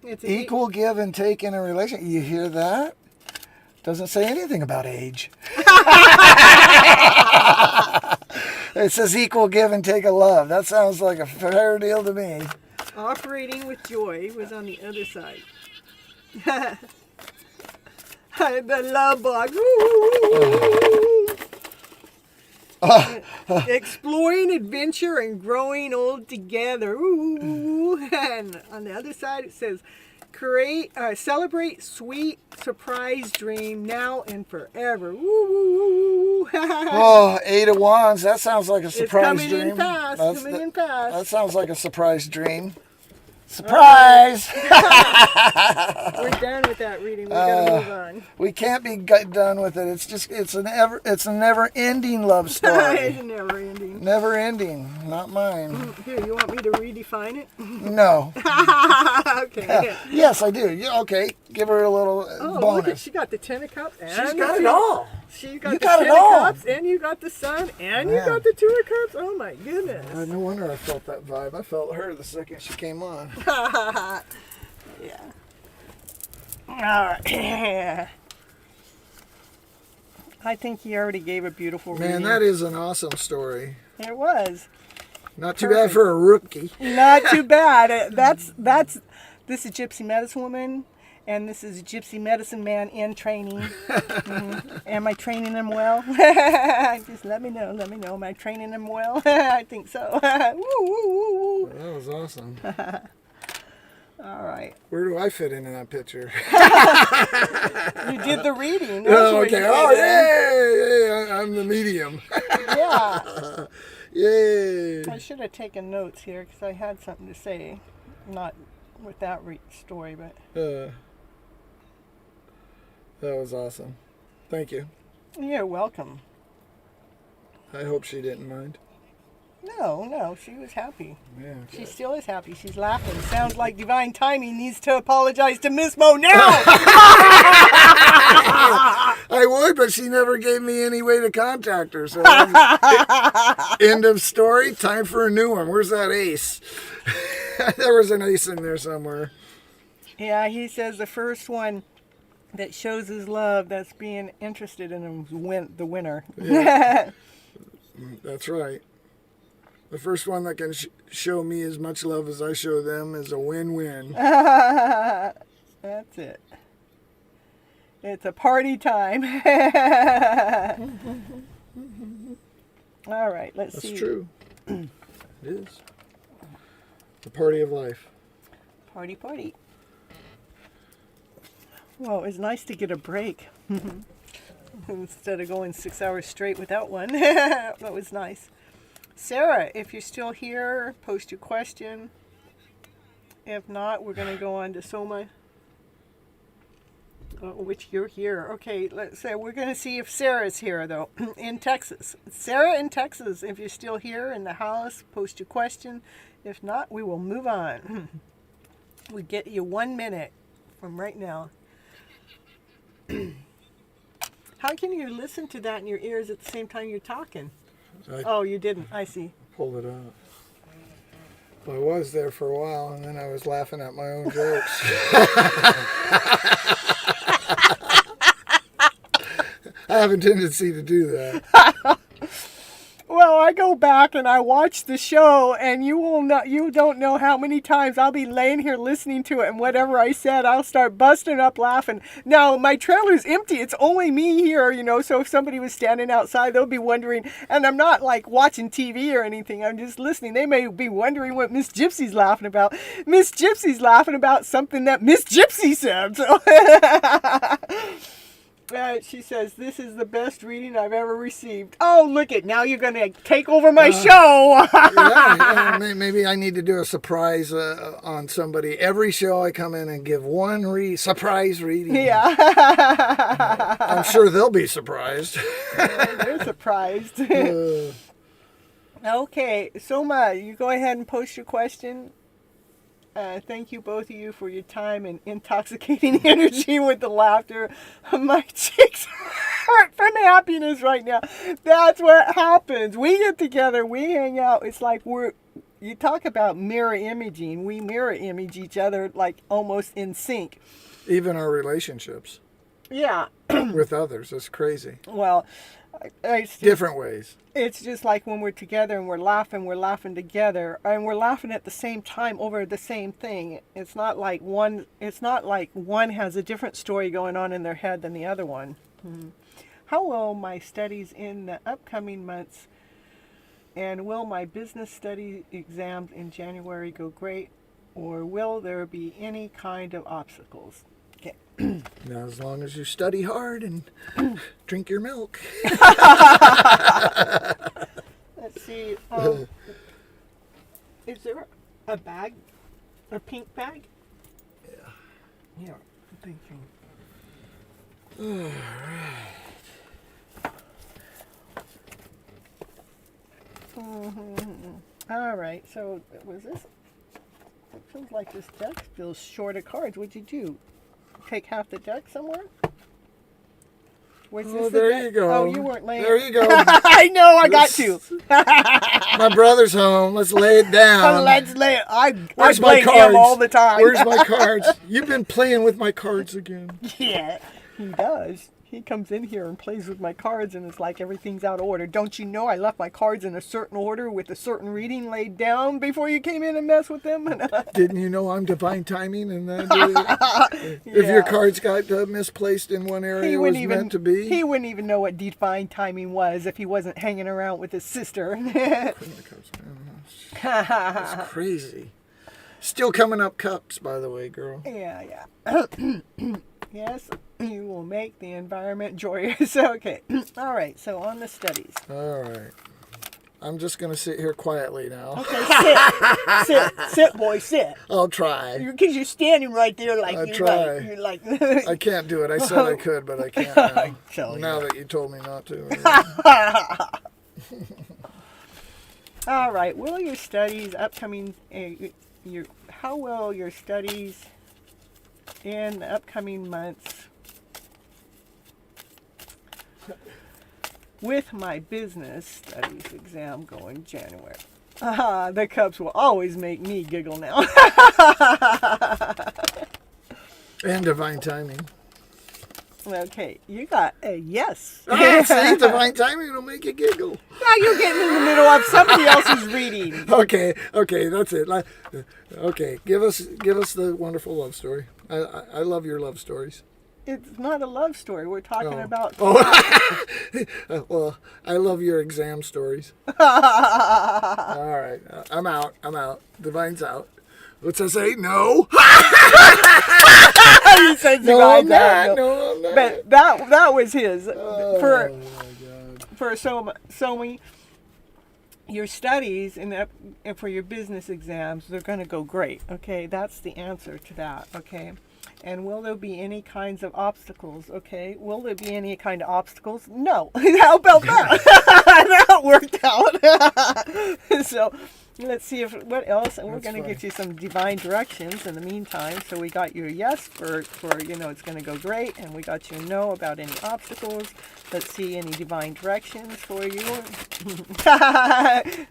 It's
equal give and take in a relationship. You hear that? Doesn't say anything about age. It says equal give and take of love. That sounds like a fair deal to me.
Operating with joy was on the other side. The love box. Exploring adventure and growing old together. And on the other side it says, celebrate sweet surprise dream now and forever.
Oh, 8 of Wands. That sounds like a surprise
it's
dream.
In fast. Coming in fast.
That sounds like a surprise dream. Surprise!
We're done with that reading. We're gonna move on.
We can't be done with it. It's a never-ending love story.
It's never ending.
Never ending. Not mine.
Here, you want me to redefine it?
No.
Okay.
Yes, I do. Yeah, okay. Give her a little bonus.
Look at, she got the 10 of Cups. And
she's got it all.
She got
you
the
got
10
it all.
of Cups, and you got the Sun, and you got the 2 of Cups. Oh my goodness.
No wonder I felt that vibe. I felt her the second she came on.
Yeah. All right. I think he already gave a beautiful reading.
Man, that is an awesome story.
It was.
Not too bad for a rookie.
Not too bad. This is Gypsy Medicine Woman, and this is Gypsy Medicine Man in training. Am I training them well? Just let me know. Am I training them well? I think so. Woo, woo, woo, woo.
That was awesome.
All right.
Where do I fit into that picture?
You did the reading.
Oh, okay. Oh, yay! I'm the medium.
Yeah.
Yay!
I should have taken notes here because I had something to say. Not with that story, but...
that was awesome. Thank you.
You're welcome.
I hope she didn't mind.
No, she was happy.
Yeah.
She still is happy. She's laughing. Sounds like Divine Timing needs to apologize to Miss Mo now.
I would, but she never gave me any way to contact her. So end of story. Time for a new one. Where's that ace? There was an ace in there somewhere.
Yeah, he says the first one that shows his love that's being interested in him the winner.
Yeah. That's right. The first one that can show me as much love as I show them is a win-win.
That's it. It's a party time. All right, let's see.
That's true. It is. The party of life.
Party. Well, it's nice to get a break. Instead of going 6 hours straight without one. That was nice. Sarah, if you're still here, post your question. If not, we're going to go on to Soma, which you're here. Okay, let's say we're going to see if Sarah's here, though, in Texas. Sarah in Texas, if you're still here in the house, post your question. If not, we will move on. We get you 1 minute from right now. How can you listen to that in your ears at the same time you're talking? Oh, you didn't. I see.
Pulled it up. I was there for a while, and then I was laughing at my own jokes. I have a tendency to do that.
Well, I go back and I watch the show, and you don't know how many times I'll be laying here listening to it, and whatever I said, I'll start busting up laughing. Now, my trailer's empty. It's only me here, so if somebody was standing outside, they'll be wondering, and I'm not like watching TV or anything. I'm just listening. They may be wondering what Miss Gypsy's laughing about. Miss Gypsy's laughing about something that Miss Gypsy said. So she says, this is the best reading I've ever received. Oh, look it. Now you're going to take over my show.
Yeah, maybe I need to do a surprise on somebody. Every show I come in and give one surprise reading.
Yeah.
I'm sure they'll be surprised.
They're surprised. Okay, Soma, you go ahead and post your question. Thank you, both of you, for your time and intoxicating energy with the laughter. My cheeks hurt from happiness right now. That's what happens. We get together, we hang out. It's like you talk about mirror imaging. We mirror image each other like almost in sync.
Even our relationships.
Yeah.
With others. It's crazy.
Well, it's
different ways.
It's just like when we're together and we're laughing together, and we're laughing at the same time over the same thing. It's not like one has a different story going on in their head than the other one. How will my studies in the upcoming months, and will my business study exams in January go great, or will there be any kind of obstacles? Okay.
Now, as long as you study hard and drink your milk.
Let's see. Is there a bag? A pink bag?
Yeah.
Yeah, I'm thinking.
All
right. All right. So was this? It feels like this deck feels short of cards. What'd you do? Take half the deck somewhere? Was this
there you go.
Oh, you weren't laying.
There you go.
I know. I got to.
My brother's home. Let's lay it down.
Let's lay it. I
Where's
blame
my cards?
him all the time.
Where's my cards? You've been playing with my cards again.
Yeah, he does. He comes in here and plays with my cards and it's like everything's out of order. Don't you know I left my cards in a certain order with a certain reading laid down before you came in and messed with them?
Didn't you know I'm divine timing and that if your cards got misplaced in one area, it was meant to be?
He wouldn't even know what divine timing was if he wasn't hanging around with his sister.
That's crazy. Still coming up cups, by the way, girl.
Yeah. Yes, you will make the environment joyous. Okay. All right. So on the studies.
All right. I'm just going to sit here quietly now.
Okay, sit, boy, sit.
I'll try.
Because you're standing right there like
I'll try.
You're like.
I can't do it. I said I could, but I can't now. Now that you told me not to.
All right. Will your studies upcoming? How will your studies in the upcoming months with my business studies exam going January? The cups will always make me giggle now.
And divine timing.
Okay, you got a yes.
See, divine timing will make you giggle.
Now you're getting in the middle of somebody else's reading.
Okay, that's it. Okay, give us the wonderful love story. I love your love stories.
It's not a love story. We're talking about.
Well, I love your exam stories. All right, I'm out. Divine's out. What's I say? No.
You said
No, I'm not. No, I'm not.
But that was his.
Oh,
for
my God.
for so many, your studies and for your business exams, they're going to go great. Okay, that's the answer to that. Okay. And will there be any kinds of obstacles? Okay. Will there be any kind of obstacles? No. How about that? That worked out. So let's see what else. And we're going to get you some divine directions in the meantime. So we got your yes for it's going to go great. And we got your no about any obstacles. Let's see any divine directions for you.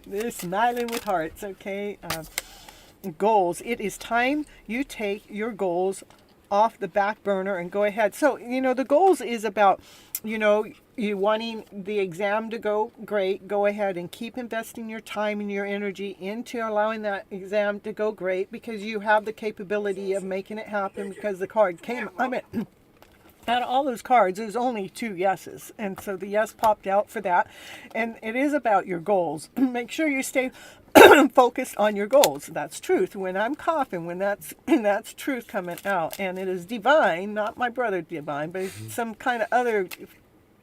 They're smiling with hearts. Okay. Goals. It is time you take your goals off the back burner and go ahead. So, the goals is about, you wanting the exam to go great. Go ahead and keep investing your time and your energy into allowing that exam to go great because you have the capability of making it happen because the card came. Out of all those cards, there's only 2 yeses. And so the yes popped out for that. And it is about your goals. Make sure you stay focused on your goals. That's truth. When I'm coughing, that's truth coming out. And it is divine, not my brother divine, but some kind of other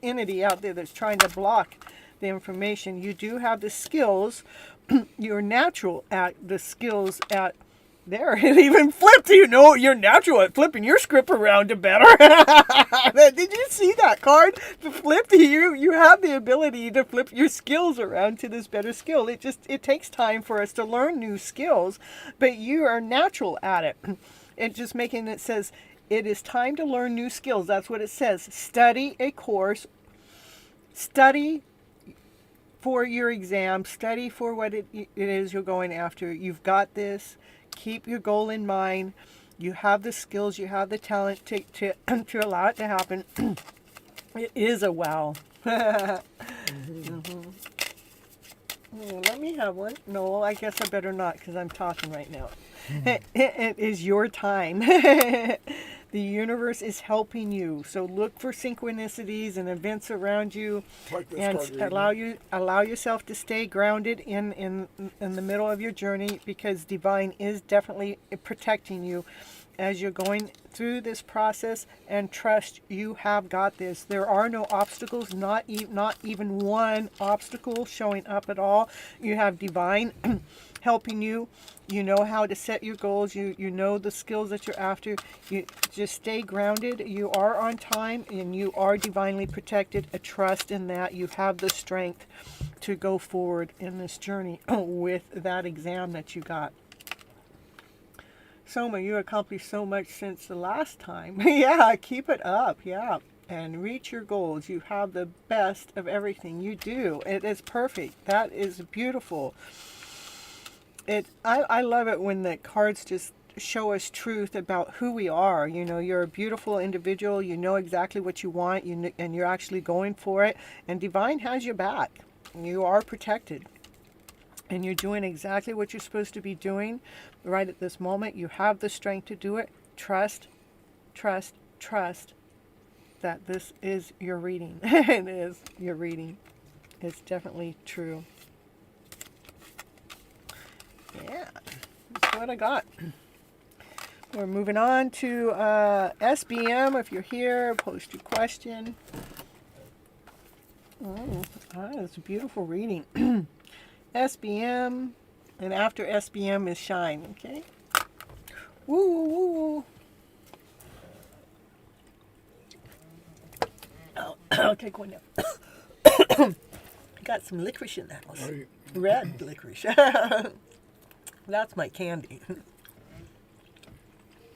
entity out there that's trying to block the information. You do have the skills. You're natural at the skills at there. It even flipped. You're natural at flipping your script around to better. Did you see that card? Flipped. You have the ability to flip your skills around to this better skill. It takes time for us to learn new skills, but you are natural at it. It just making it says it is time to learn new skills. That's what it says. Study a course. Study for your exam. Study for what it is you're going after. You've got this. Keep your goal in mind. You have the skills, you have the talent to allow it to happen. It is a wow. Mm-hmm. Let me have one. No, I guess I better not because I'm talking right now. It is your time. The universe is helping you. So look for synchronicities and events around you, and allow yourself to stay grounded in the middle of your journey because divine is definitely protecting you as you're going through this process. And trust, you have got this. There are no obstacles, not even one obstacle showing up at all. You have divine helping you. You know how to set your goals. You know the skills that you're after. You just stay grounded. You are on time and you are divinely protected. A trust in that. You have the strength to go forward in this journey with that exam that you got. Soma, you accomplished so much since the last time. Yeah, keep it up. Yeah. And reach your goals. You have the best of everything. You do. It is perfect. That is beautiful. I love it when the cards just show us truth about who we are. You know, you're a beautiful individual. You know exactly what you want, and you're actually going for it. And Divine has your back. You are protected. And you're doing exactly what you're supposed to be doing right at this moment. You have the strength to do it. Trust, trust, trust that this is your reading. It is your reading. It's definitely true. Yeah, that's what I got. We're moving on to SBM. If you're here, post your question. Oh, that's a beautiful reading. SBM, and after SBM is Shine, okay? Woo, woo, woo. Oh, I'll take one now. Got some licorice in the house.
Right.
Red licorice. That's my candy.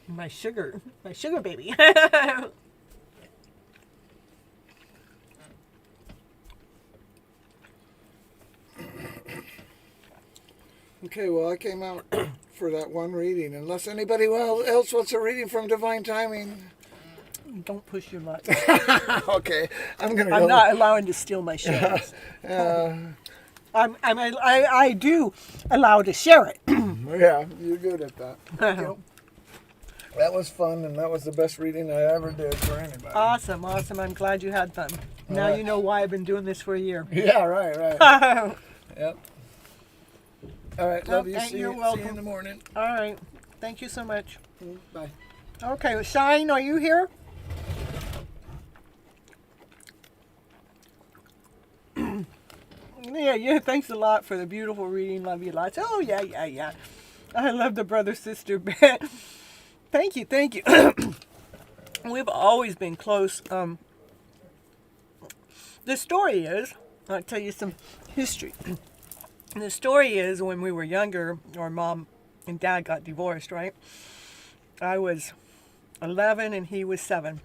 My sugar baby.
Okay, well, I came out for that one reading. Unless anybody else wants a reading from Divine Timing.
Don't push your luck.
Okay, I'm gonna.
I'm not allowing to steal my shares. I do allow to share it.
Yeah, you're good at that. Yep. That was fun, and that was the best reading I ever did for anybody.
Awesome. I'm glad you had fun. Now you know why I've been doing this for a year.
Yeah, right. Yep. All right, love you. See
You're
you
welcome.
in the morning.
All right. Thank you so much.
Bye.
Okay, Shine, are you here? Yeah, thanks a lot for the beautiful reading. Love you lots. Oh, yeah. I love the brother-sister band. Thank you. We've always been close. The story is, I'll tell you some history. The story is when we were younger, our mom and dad got divorced, right? I was 11 and he was 7.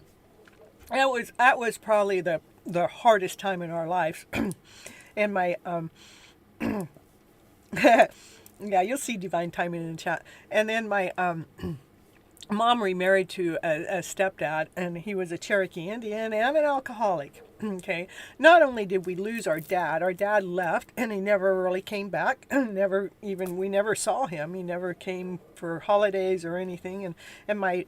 That was probably the hardest time in our lives. And my yeah, you'll see Divine Timing in the chat. And then my mom remarried to a stepdad, and he was a Cherokee Indian and an alcoholic. Okay, not only did we lose our dad left, and he never really came back. We never saw him. He never came for holidays or anything. And my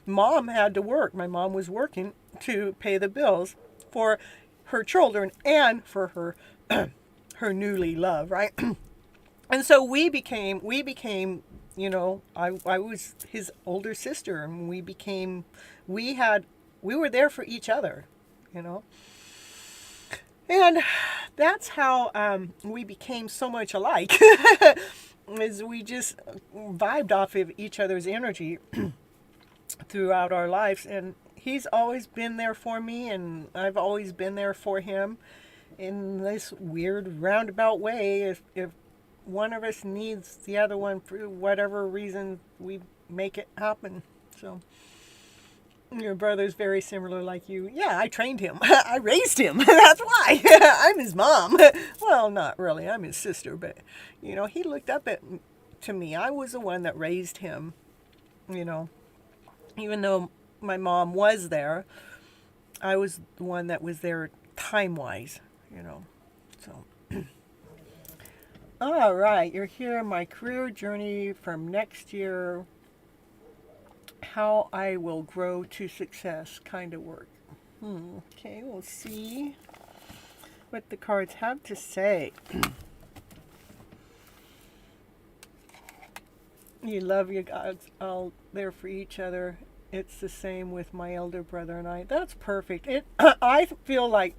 mom had to work. My mom was working to pay the bills for her children and for her her newly love, right? And so we became, you know, I was his older sister, and we were there for each other, you know. And that's how we became so much alike, is we just vibed off of each other's energy throughout our lives. And he's always been there for me, and I've always been there for him in this weird roundabout way. If one of us needs the other one for whatever reason, we make it happen. So your brother's very similar like you. Yeah, I trained him. I raised him. That's why. I'm his mom. Well, not really. I'm his sister, but you know, he looked up to me. I was the one that raised him, you know. Even though my mom was there, I was the one that was there time-wise, you know. So all right, you're here. My career journey from next year, how I will grow to success kind of work. Okay, we'll see what the cards have to say. You love your guys all there for each other. It's the same with my elder brother and I. That's perfect. I feel like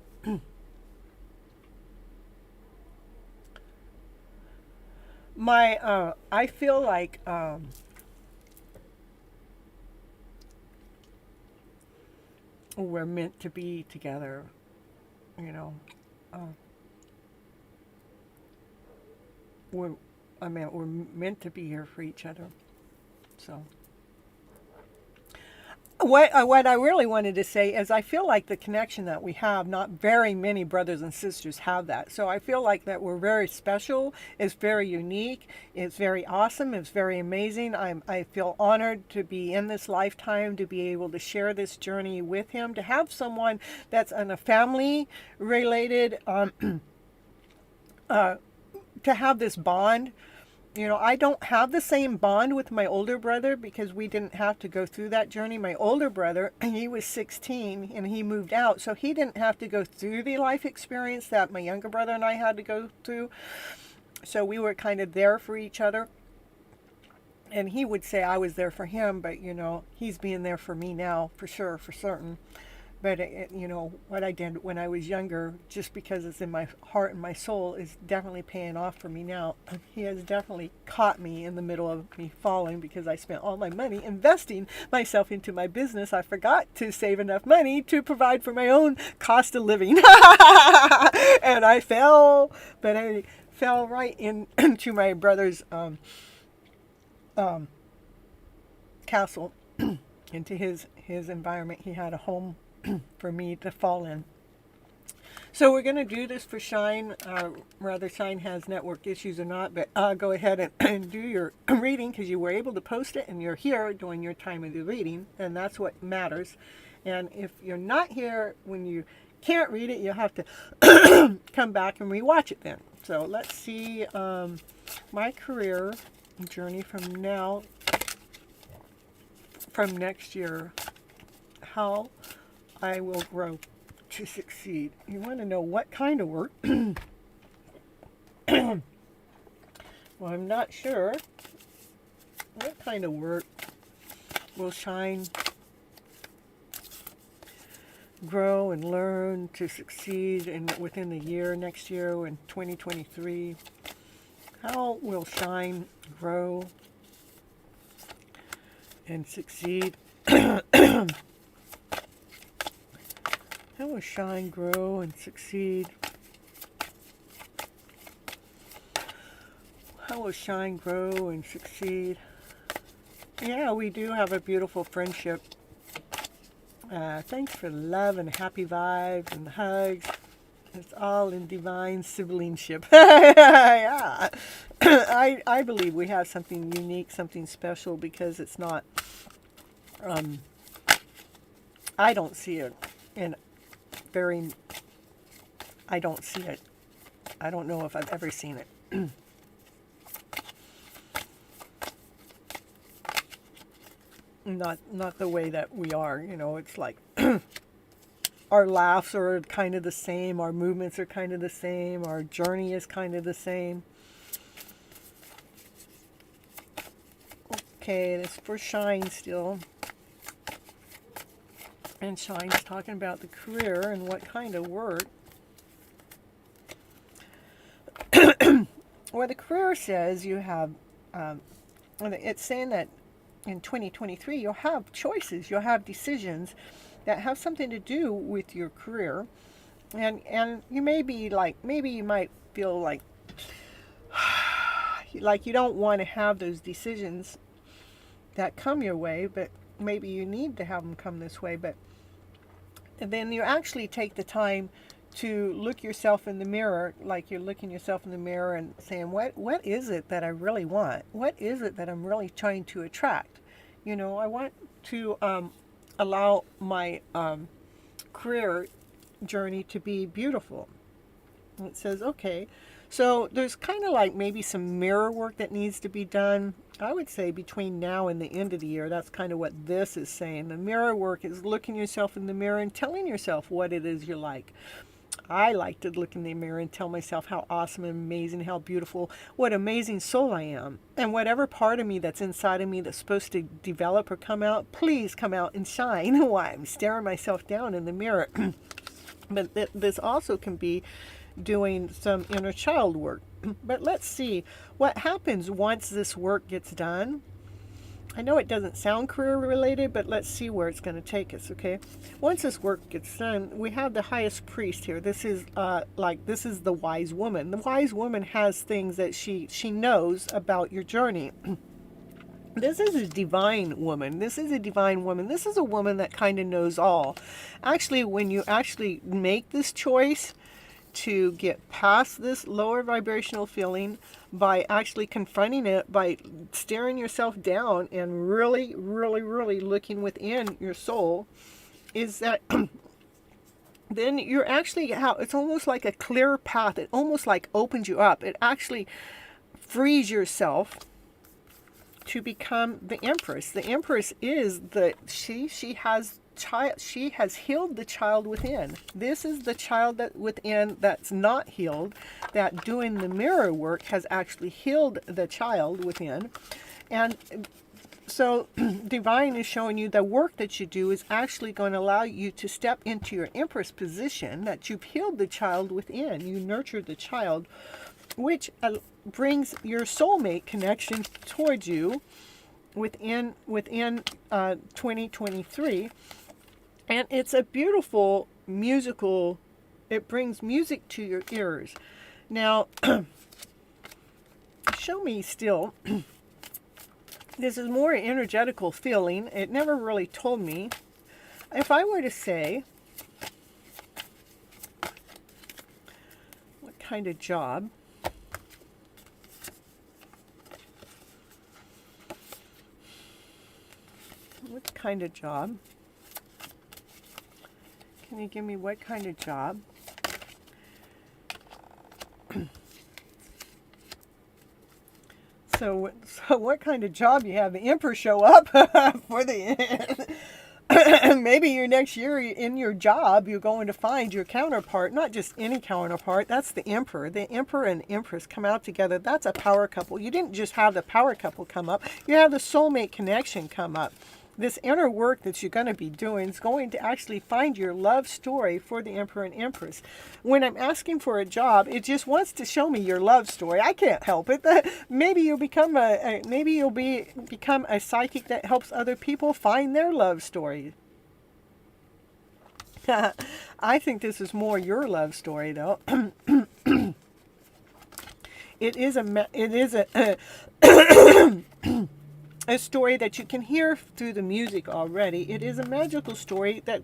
I feel like we're meant to be together, you know. We're meant to be here for each other. So what I really wanted to say is I feel like the connection that we have, not very many brothers and sisters have that. So I feel like that we're very special. It's very unique. It's very awesome. It's very amazing. I feel honored to be in this lifetime, to be able to share this journey with him, to have someone that's in a family related, to have this bond. You know, I don't have the same bond with my older brother because we didn't have to go through that journey. My older brother, he was 16 and he moved out, so he didn't have to go through the life experience that my younger brother and I had to go through. So we were kind of there for each other. And he would say I was there for him, but, you know, he's being there for me now, for sure, for certain. But, you know, what I did when I was younger, just because it's in my heart and my soul, is definitely paying off for me now. He has definitely caught me in the middle of me falling because I spent all my money investing myself into my business. I forgot to save enough money to provide for my own cost of living. And I fell, but I fell right into my brother's castle, into his environment. He had a home for me to fall in. So we're going to do this for Shine. Rather, Shine has network issues or not, but go ahead and do your reading because you were able to post it and you're here during your time of the reading, and that's what matters. And if you're not here when you can't read it, you'll have to come back and rewatch it then. So let's see my career journey from next year, how I will grow to succeed. You want to know what kind of work? Well, I'm not sure. What kind of work will Shine grow and learn to succeed within the year, next year, in 2023? How will Shine grow and succeed? How will Shine grow and succeed? How will Shine grow and succeed? Yeah, we do have a beautiful friendship. Thanks for love and happy vibes and hugs. It's all in divine siblingship. Yeah. I believe we have something unique, something special, because it's not, I don't see it I don't see it. I don't know if I've ever seen it. Not the way that we are, you know. It's like our laughs are kind of the same, our movements are kind of the same, our journey is kind of the same. Okay, this for Shine still. And Shine's talking about the career and what kind of work. Well, the career says you have, it's saying that in 2023 you'll have choices, you'll have decisions that have something to do with your career. And you may be like, maybe you might feel like you don't want to have those decisions that come your way, but maybe you need to have them come this way. But then you actually take the time to look yourself in the mirror, like you're looking yourself in the mirror and saying, what is it that I really want? What is it that I'm really trying to attract? You know, I want to allow my career journey to be beautiful. And it says, okay, so there's kind of like maybe some mirror work that needs to be done. I would say between now and the end of the year. That's kind of what this is saying. The mirror work is looking yourself in the mirror and telling yourself what it is you like. I like to look in the mirror and tell myself how awesome and amazing, how beautiful, what amazing soul I am. And whatever part of me that's inside of me that's supposed to develop or come out, please come out and shine while I'm staring myself down in the mirror. But this also can be doing some inner child work. But let's see what happens once this work gets done. I know it doesn't sound career related, but let's see where it's going to take us, okay? Once this work gets done, we have the highest priest here. This is this is the wise woman. The wise woman has things that she knows about your journey. This is a divine woman. This is a divine woman. This is a woman that kind of knows all. Actually, when you actually make this choice to get past this lower vibrational feeling by actually confronting it, by staring yourself down and really, really, really looking within your soul, is that then you're actually, it's almost like a clear path. It almost like opens you up. It actually frees yourself to become the Empress. The Empress is she has healed the child within. This is the child that within that's not healed, that doing the mirror work has actually healed the child within. And so Divine is showing you the work that you do is actually going to allow you to step into your Empress position, that you've healed the child within. You nurtured the child, which brings your soulmate connection towards you within 2023. And it's a beautiful musical, it brings music to your ears. Now, show me still, this is more energetical feeling. It never really told me. If I were to say, what kind of job? What kind of job? Can you give me what kind of job? So what kind of job you have the Emperor show up for the maybe your next year in your job you're going to find your counterpart, not just any counterpart. That's the Emperor. The Emperor and Empress come out together. That's a power couple. You didn't just have the power couple come up. You have the soulmate connection come up. This inner work that you're going to be doing is going to actually find your love story for the Emperor and Empress. When I'm asking for a job, it just wants to show me your love story. I can't help it. Maybe you'll become become a psychic that helps other people find their love story. I think this is more your love story, though. It is a story that you can hear through the music already. It is a magical story that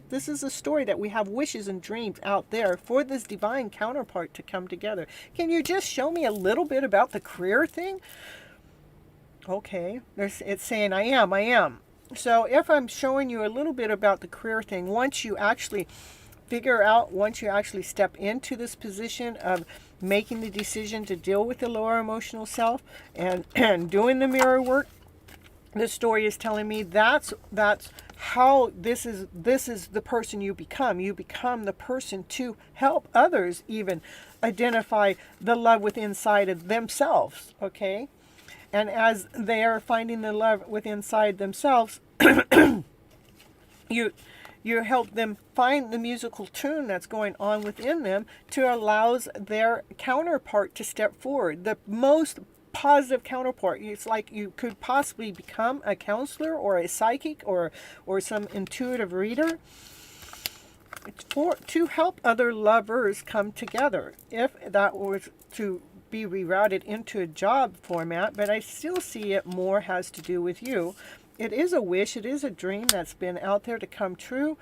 this is a story that we have wishes and dreams out there for this divine counterpart to come together. Can you just show me a little bit about the career thing? Okay, it's saying I am. So if I'm showing you a little bit about the career thing, once you actually step into this position of making the decision to deal with the lower emotional self and doing the mirror work, the story is telling me that's how this is the person you become. You become the person to help others even identify the love within inside of themselves, okay? And as they are finding the love within inside themselves, you help them find the musical tune that's going on within them to allow their counterpart to step forward. The most positive counterpart. It's like you could possibly become a counselor or a psychic or some intuitive reader to help other lovers come together. If that was to be rerouted into a job format, but I still see it more has to do with you. It is a wish, it is a dream that's been out there to come true,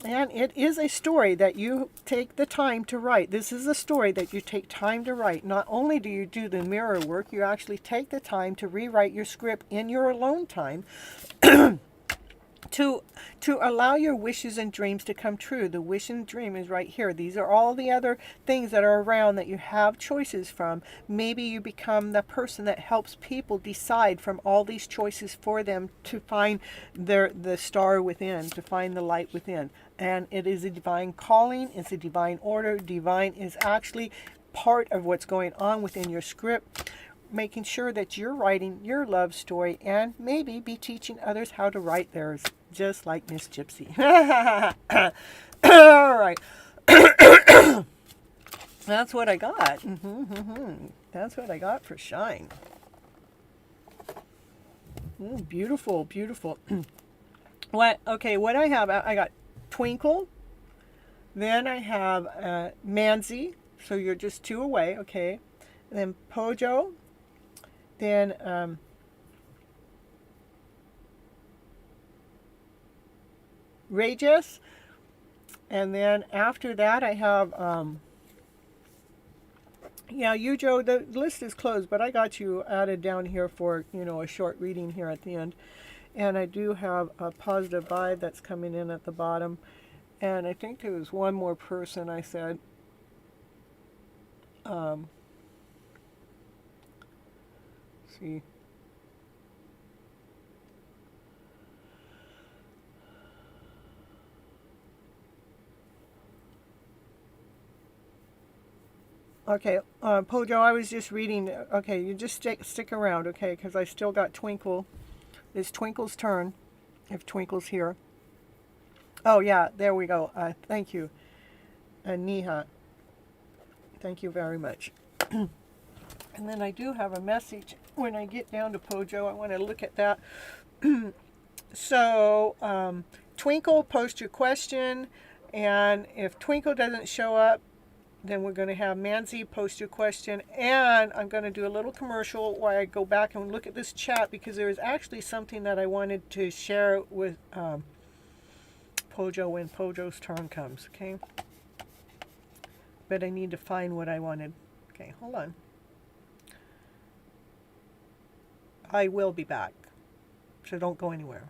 and it is a story that you take the time to write. This is a story that you take time to write. Not only do you do the mirror work, you actually take the time to rewrite your script in your alone time to allow your wishes and dreams to come true. The wish and dream is right here. These are all the other things that are around that you have choices from. Maybe you become the person that helps people decide from all these choices for them to find the star within, to find the light within. And it is a divine calling. It's a divine order. Divine is actually part of what's going on within your script, making sure that you're writing your love story and maybe be teaching others how to write theirs, just like Miss Gypsy. All right. That's what I got. That's what I got for shine. Beautiful, beautiful. What I have, I got Twinkle. Then I have Manzi. So you're just two away, okay. And then Pojo. Then outrageous. And then after that, I have, yeah, you, Joe, the list is closed, but I got you added down here for, a short reading here at the end. And I do have a positive vibe that's coming in at the bottom. And I think there was one more person I said. See. Okay, Pojo, I was just reading. Okay, you just stick around, okay, because I still got Twinkle. It's Twinkle's turn, if Twinkle's here. Oh, yeah, there we go. Thank you. And Niha. Thank you very much. And then I do have a message when I get down to Pojo. I want to look at that. So, Twinkle, post your question. And if Twinkle doesn't show up, then we're going to have Manzi post your question. And I'm going to do a little commercial where I go back and look at this chat because there is actually something that I wanted to share with Pojo when Pojo's turn comes, okay? But I need to find what I wanted. Okay, hold on. I will be back, so don't go anywhere.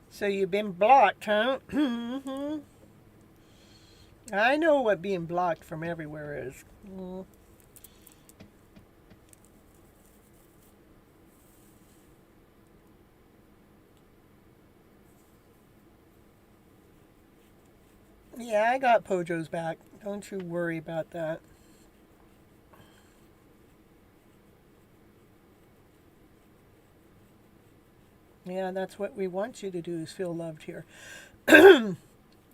So you've been blocked, huh? Mm-hmm. I know what being blocked from everywhere is. Mm. Yeah, I got Pojo's back. Don't you worry about that. Yeah, that's what we want you to do, is feel loved here. All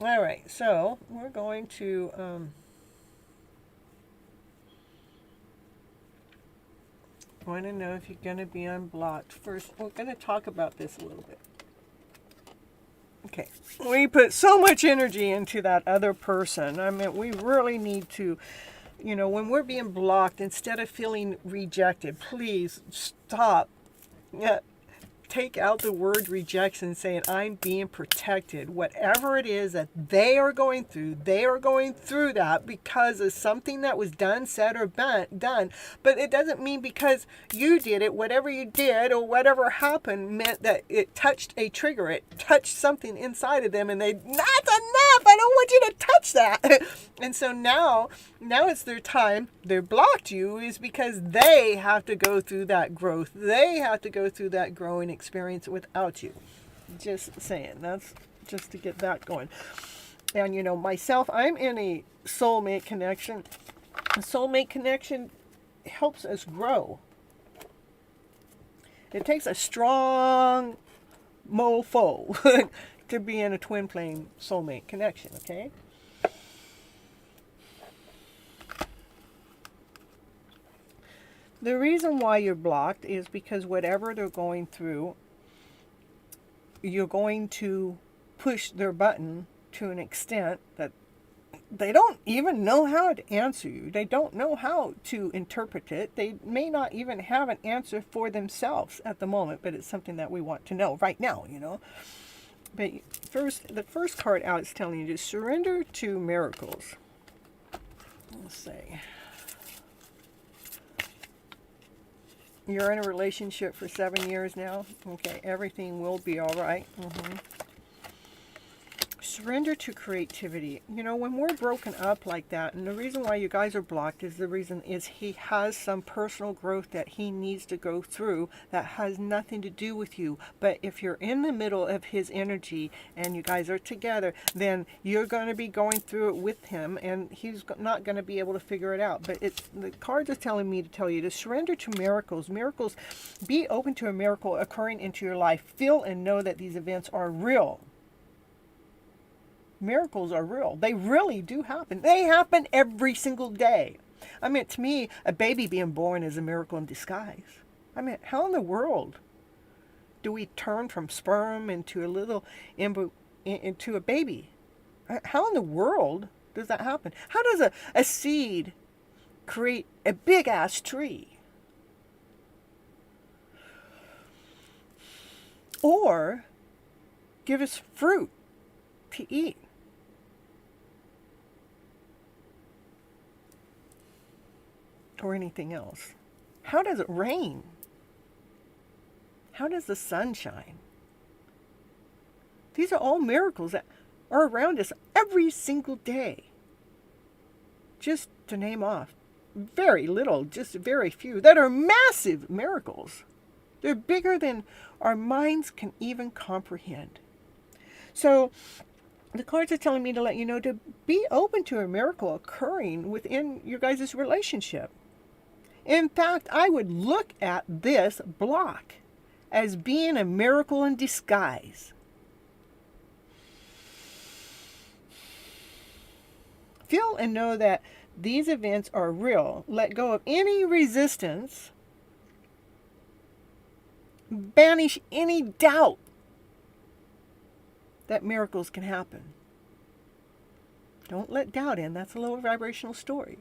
right, so we're going to want to know if you're going to be unblocked. First, we're going to talk about this a little bit. Okay, we put so much energy into that other person. I mean, we really need to, when we're being blocked, instead of feeling rejected, please stop. Yeah, take out the word rejection, saying I'm being protected. Whatever it is that they are going through that because of something that was done, said, or done. But it doesn't mean because you did it, whatever you did or whatever happened meant that it touched a trigger. It touched something inside of them, and that's enough. I don't want you to touch that. And so now it's their time. They're blocked you is because they have to go through that growth. They have to go through that growing experience without you. Just saying. That's just to get that going. And myself, I'm in a soulmate connection. A soulmate connection helps us grow. It takes a strong mofo to be in a twin flame soulmate connection, okay? The reason why you're blocked is because whatever they're going through, you're going to push their button to an extent that they don't even know how to answer you. They don't know how to interpret it. They may not even have an answer for themselves at the moment, but it's something that we want to know right now, But the first card out is telling you to surrender to miracles. Let's see. You're in a relationship for 7 years now. Okay, everything will be all right. Surrender to creativity. When we're broken up like that, and the reason why you guys are blocked is he has some personal growth that he needs to go through that has nothing to do with you. But if you're in the middle of his energy and you guys are together, then you're going to be going through it with him, and he's not going to be able to figure it out. But the cards are telling me to tell you to surrender to miracles. Miracles, be open to a miracle occurring into your life. Feel and know that these events are real. Miracles are real. They really do happen. They happen every single day. I mean, to me, a baby being born is a miracle in disguise. I mean, how in the world do we turn from sperm into a little into a baby? How in the world does that happen? How does a seed create a big-ass tree? Or give us fruit to eat? Or anything else. How does it rain? How does the sun shine? These are all miracles that are around us every single day. Just to name off very little, just very few, that are massive miracles. They're bigger than our minds can even comprehend. So the cards are telling me to let you know to be open to a miracle occurring within your guys' relationship. In fact, I would look at this block as being a miracle in disguise. Feel and know that these events are real. Let go of any resistance. Banish any doubt that miracles can happen. Don't let doubt in. That's a lower vibrational story.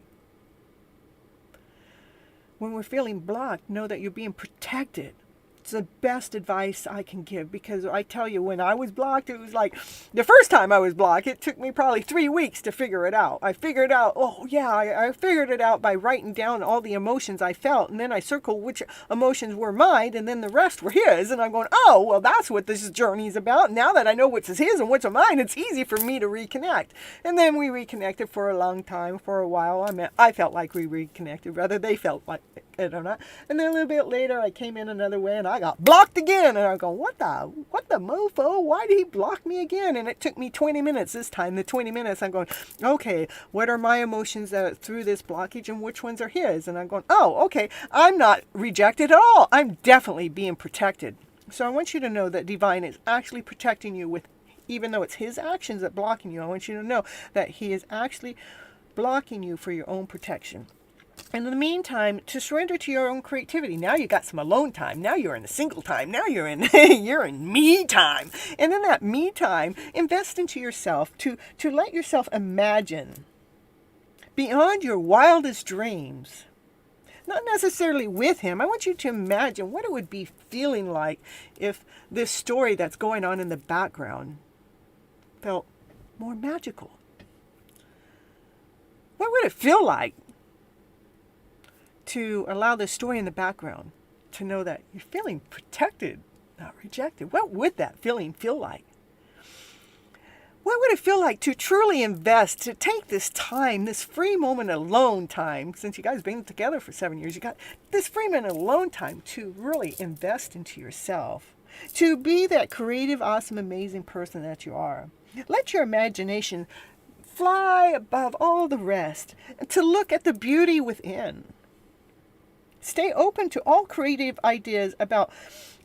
When we're feeling blocked, know that you're being protected. It's the best advice I can give, because I tell you, when I was blocked, it was like the first time I was blocked, it took me probably 3 weeks to figure it out. I figured out, I figured it out by writing down all the emotions I felt, and then I circled which emotions were mine, and then the rest were his. And I'm going, oh, well, that's what this journey is about. Now that I know which is his and which are mine, it's easy for me to reconnect. And then we reconnected for a long time, for a while. I felt like we reconnected, rather they felt like it or not. And then a little bit later, I came in another way, and I got blocked again. And I'm going, what the mofo? Why did he block me again? And it took me 20 minutes this time. The 20 minutes, I'm going, okay, what are my emotions through this blockage, and which ones are his? And I'm going, oh, okay, I'm not rejected at all. I'm definitely being protected. So I want you to know that Divine is actually protecting you with, even though it's his actions that blocking you, I want you to know that he is actually blocking you for your own protection. And in the meantime, to surrender to your own creativity. Now you got some alone time. Now you're in the single time. Now you're in you're in me time. And in that me time, invest into yourself to let yourself imagine beyond your wildest dreams. Not necessarily with him. I want you to imagine what it would be feeling like if this story that's going on in the background felt more magical. What would it feel like to allow this story in the background to know that you're feeling protected, not rejected? What would that feeling feel like? What would it feel like to truly invest, to take this time, this free moment alone time, since you guys have been together for 7 years, you got this free moment alone time to really invest into yourself, to be that creative, awesome, amazing person that you are. Let your imagination fly above all the rest, and to look at the beauty within. Stay open to all creative ideas about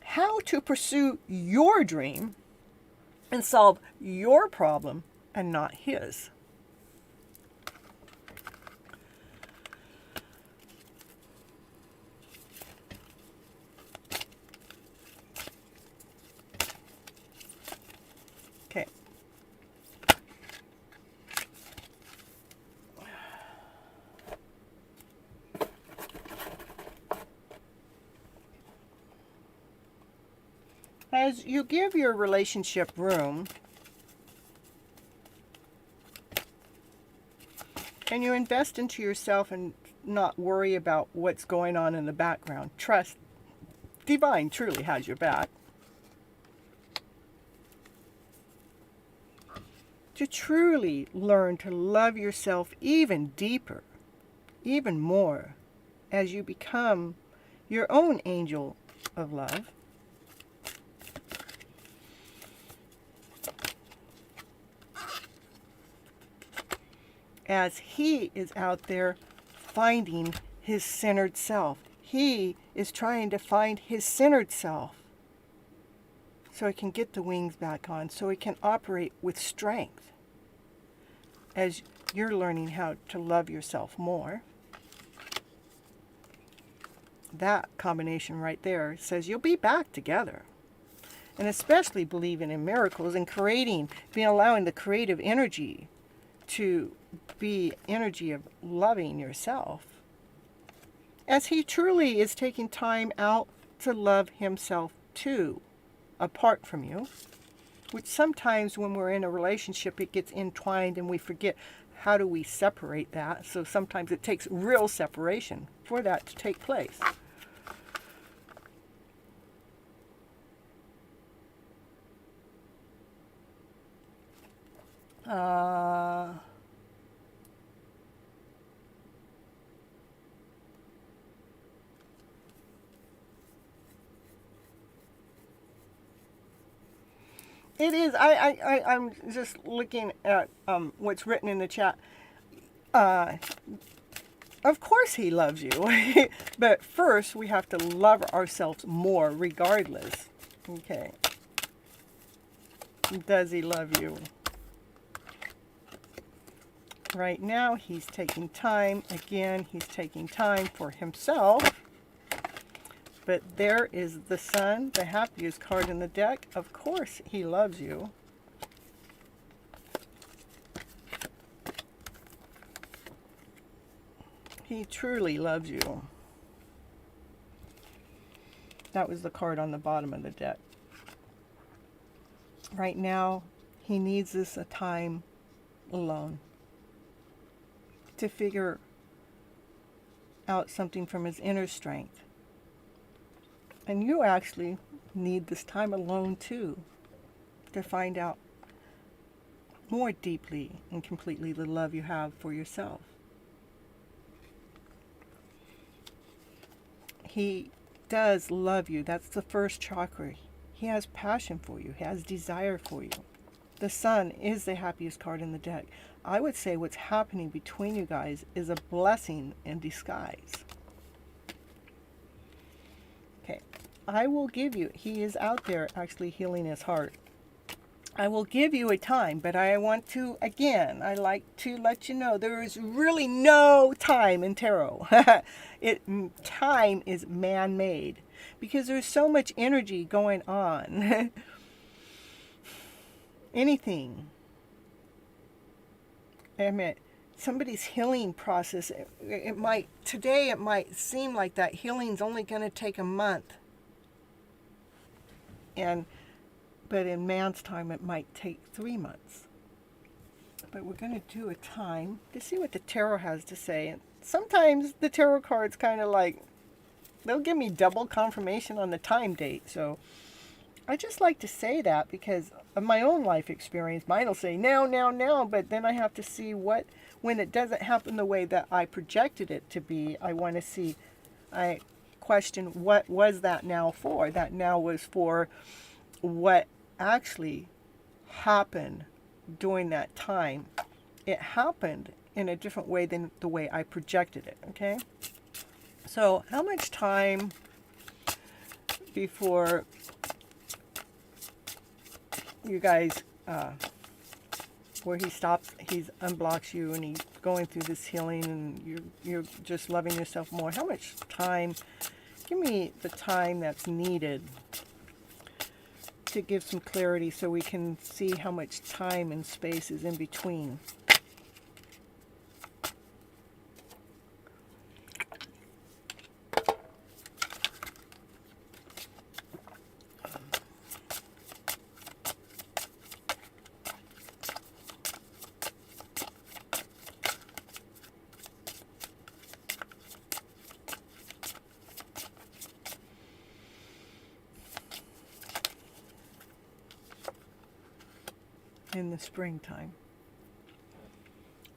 how to pursue your dream and solve your problem and not his. Okay. As you give your relationship room and you invest into yourself and not worry about what's going on in the background, trust Divine truly has your back. To truly learn to love yourself even deeper, even more, as you become your own angel of love. As he is out there finding his centered self. He is trying to find his centered self so he can get the wings back on, so he can operate with strength as you're learning how to love yourself more. That combination right there says you'll be back together. And especially believing in miracles and allowing the creative energy to be energy of loving yourself, as he truly is taking time out to love himself too, apart from you, which sometimes when we're in a relationship it gets entwined and we forget how do we separate that. So sometimes it takes real separation for that to take place. It is. I'm just looking at what's written in the chat. Of course he loves you. But first we have to love ourselves more regardless. Okay. Does he love you? Right now he's taking time. Again, he's taking time for himself. But there is the Sun, the happiest card in the deck. Of course he loves you. He truly loves you. That was the card on the bottom of the deck. Right now, he needs this a time alone to figure out something from his inner strength. And you actually need this time alone too, to find out more deeply and completely the love you have for yourself. He does love you. That's the first chakra. He has passion for you. He has desire for you. The Sun is the happiest card in the deck. I would say what's happening between you guys is a blessing in disguise. Okay, I will give you, he is out there actually healing his heart. I will give you a time, but I want to, again, I like to let you know there is really no time in tarot. Time is man-made because there's so much energy going on. Anything. I mean, somebody's healing process, it might, today it might seem like that healing's only going to take a month. But in man's time, it might take 3 months. But we're going to do a time to see what the tarot has to say. And sometimes the tarot cards kind of like, they'll give me double confirmation on the time date. So I just like to say that because of my own life experience. Mine will say now, now, now, but then I have to see what, when it doesn't happen the way that I projected it to be, I want to see, I question what was that now for? That now was for what actually happened during that time. It happened in a different way than the way I projected it, okay? So how much time before you guys, where he stops, he unblocks you and he's going through this healing and you're just loving yourself more. How much time, give me the time that's needed to give some clarity so we can see how much time and space is in between. In the springtime.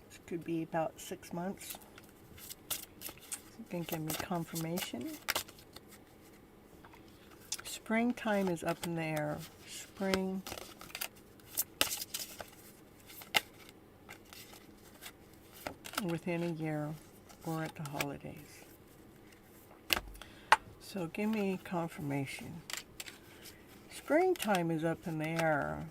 This could be about 6 months. You can give me confirmation. Springtime is up in the air. Spring. Within a year or at the holidays. So give me confirmation. Springtime is up in the air.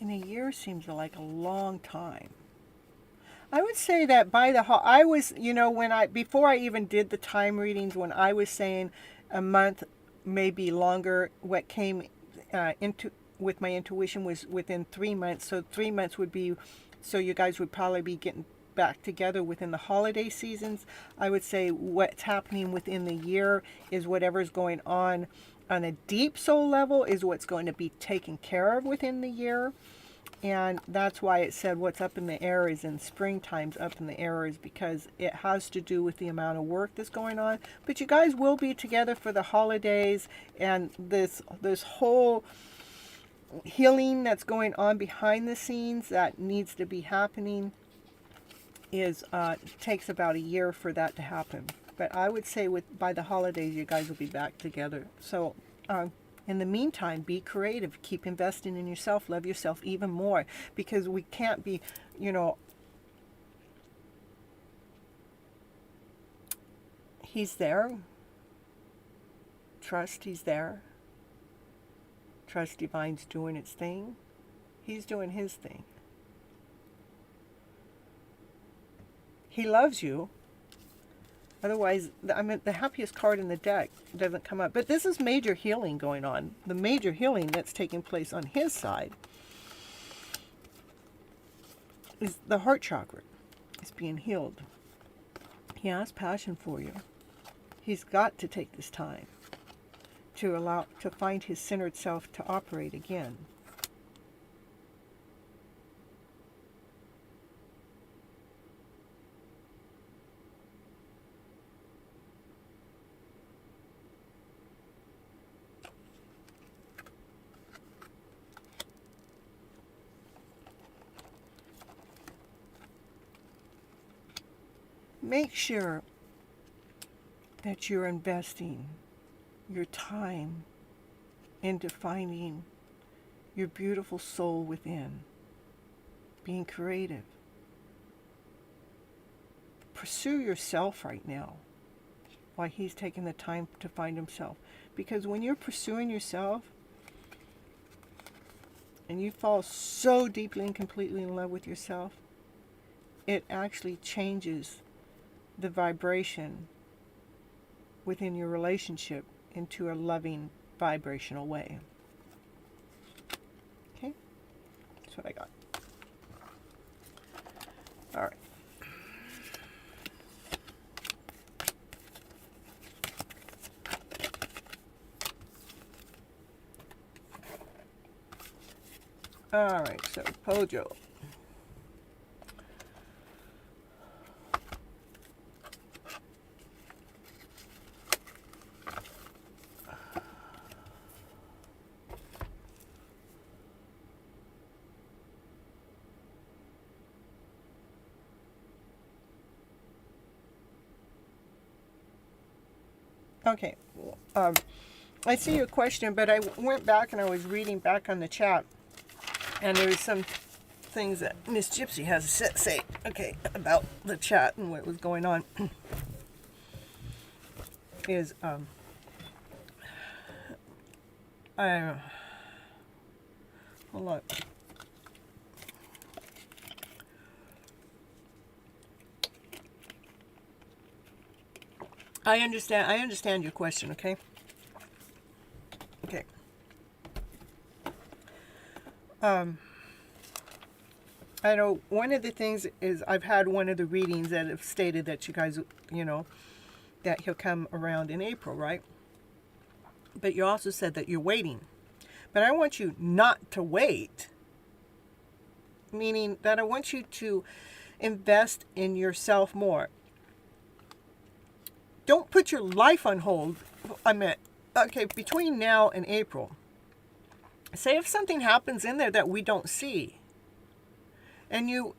And a year seems like a long time. I would say that by the I was, you know, before I even did the time readings, when I was saying a month, maybe longer, what came into with my intuition was within 3 months. So 3 months would be, so you guys would probably be getting back together within the holiday seasons. I would say what's happening within the year is whatever's going on a deep soul level is what's going to be taken care of within the year. And that's why it said what's up in the air is in springtime's up in the air, is because it has to do with the amount of work that's going on. But you guys will be together for the holidays, and this whole healing that's going on behind the scenes that needs to be happening is takes about a year for that to happen. But I would say by the holidays, you guys will be back together. So in the meantime, be creative. Keep investing in yourself. Love yourself even more. Because we can't be, you know, he's there. Trust he's there. Trust Divine's doing its thing. He's doing his thing. He loves you. Otherwise, I mean, the happiest card in the deck doesn't come up. But this is major healing going on. The major healing that's taking place on his side is the heart chakra. It's being healed. He has passion for you. He's got to take this time to find his centered self to operate again. Make sure that you're investing your time into finding your beautiful soul within, being creative. Pursue yourself right now. why he's taking the time to find himself. Because when you're pursuing yourself and you fall so deeply and completely in love with yourself, it actually changes the vibration within your relationship into a loving vibrational way. Okay? That's what I got. All right. All right, so Pojo. Okay, I see your question, but I went back and I was reading back on the chat, and there was some things that Miss Gypsy has to say, okay, about the chat and what was going on. Is hold on. I understand your question, okay? Okay. I know one of the things is I've had one of the readings that have stated that you guys, that he'll come around in April, right? But you also said that you're waiting. But I want you not to wait. Meaning that I want you to invest in yourself more. Don't put your life on hold. I meant, okay, between now and April. Say if something happens in there that we don't see, and you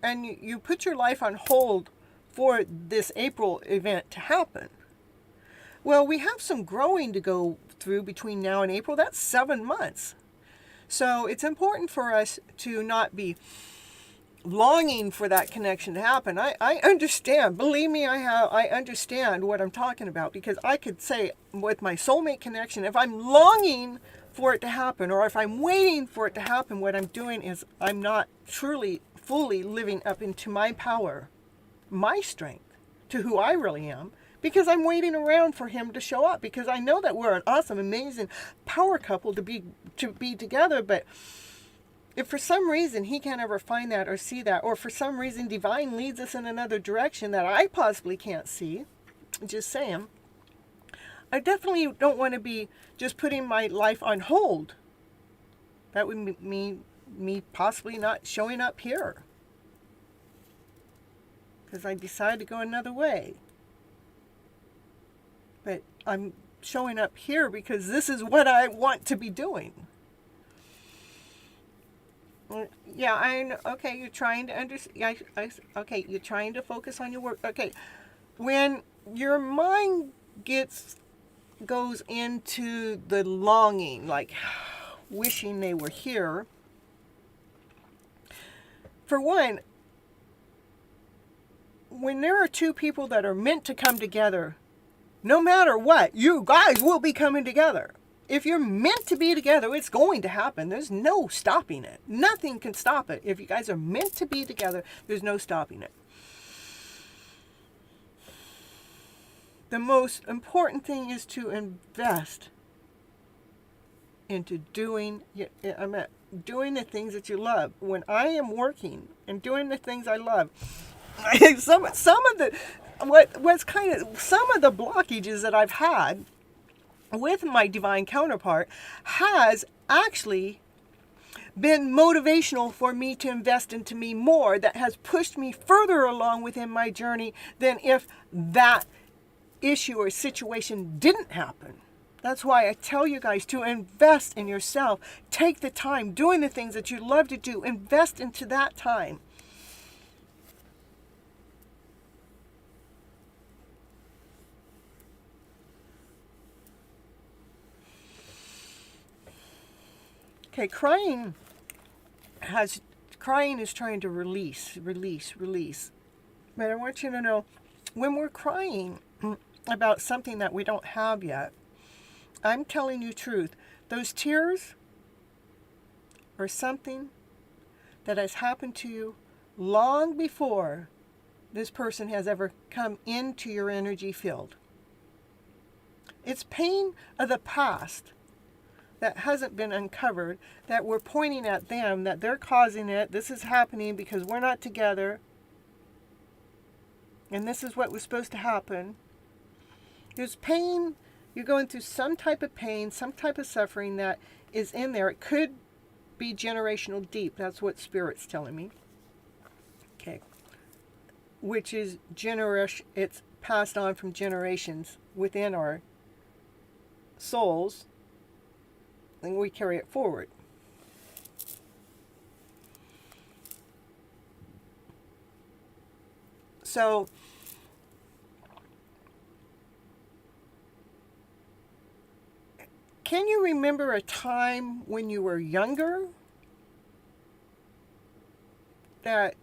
put your life on hold for this April event to happen. Well, we have some growing to go through between now and April. That's 7 months. So it's important for us to not be longing for that connection to happen. I understand. Believe me, I understand what I'm talking about, because I could say with my soulmate connection, if I'm longing for it to happen, or if I'm waiting for it to happen, what I'm doing is I'm not truly, fully living up into my power, my strength, to who I really am, because I'm waiting around for him to show up, because I know that we're an awesome, amazing power couple to be together. But if for some reason he can't ever find that or see that, or for some reason divine leads us in another direction that I possibly can't see, just saying, I definitely don't want to be just putting my life on hold. That would mean me possibly not showing up here, because I decided to go another way. But I'm showing up here because this is what I want to be doing. Yeah, okay, you're trying to understand. Okay, you're trying to focus on your work. Okay, when your mind goes into the longing, like wishing they were here, for one, when there are two people that are meant to come together, no matter what, you guys will be coming together. If you're meant to be together, it's going to happen. There's no stopping it. Nothing can stop it. If you guys are meant to be together, there's no stopping it. The most important thing is to invest into doing the things that you love. When I am working and doing the things I love, some of the blockages that I've had with my divine counterpart has actually been motivational for me to invest into me more, that has pushed me further along within my journey than if that issue or situation didn't happen. That's why I tell you guys to invest in yourself. Take the time doing the things that you love to do. Invest into that time. Okay, crying is trying to release. But I want you to know, when we're crying, about something that we don't have yet. I'm telling you truth. Those tears are something that has happened to you long before this person has ever come into your energy field. It's pain of the past that hasn't been uncovered, that we're pointing at them, that they're causing it. This is happening because we're not together. And this is what was supposed to happen. There's pain. You're going through some type of pain, some type of suffering that is in there. It could be generational deep. That's what Spirit's telling me. Okay. Which is it's passed on from generations within our souls, and we carry it forward. So can you remember a time when you were younger that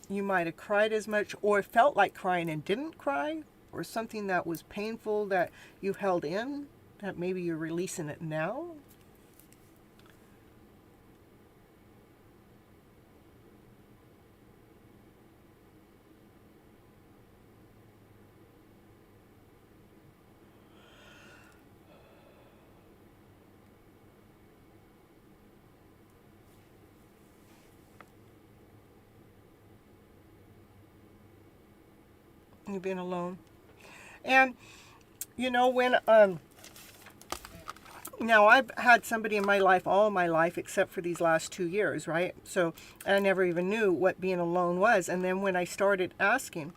you might have cried as much, or felt like crying and didn't cry, or something that was painful that you held in, that maybe you're releasing it now? You've been alone. And you know, when now I've had somebody in my life all my life except for these last 2 years, right? So I never even knew what being alone was. And then when I started asking,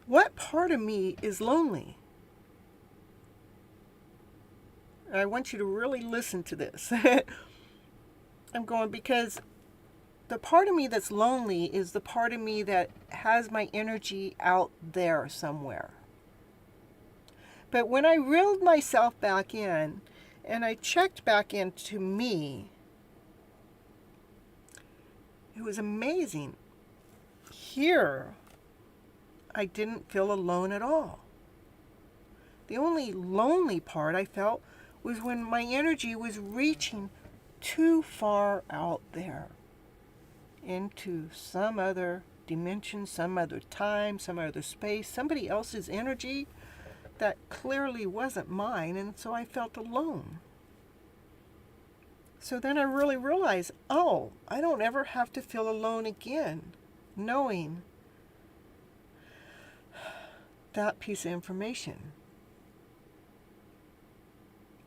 what part of me is lonely? I want you to really listen to this. I'm going, because the part of me that's lonely is the part of me that has my energy out there somewhere. But when I reeled myself back in and I checked back into me, it was amazing. Here, I didn't feel alone at all. The only lonely part I felt was when my energy was reaching too far out there into some other dimension, some other time, some other space, somebody else's energy that clearly wasn't mine, and so I felt alone. So then I really realized, oh, I don't ever have to feel alone again, knowing that piece of information.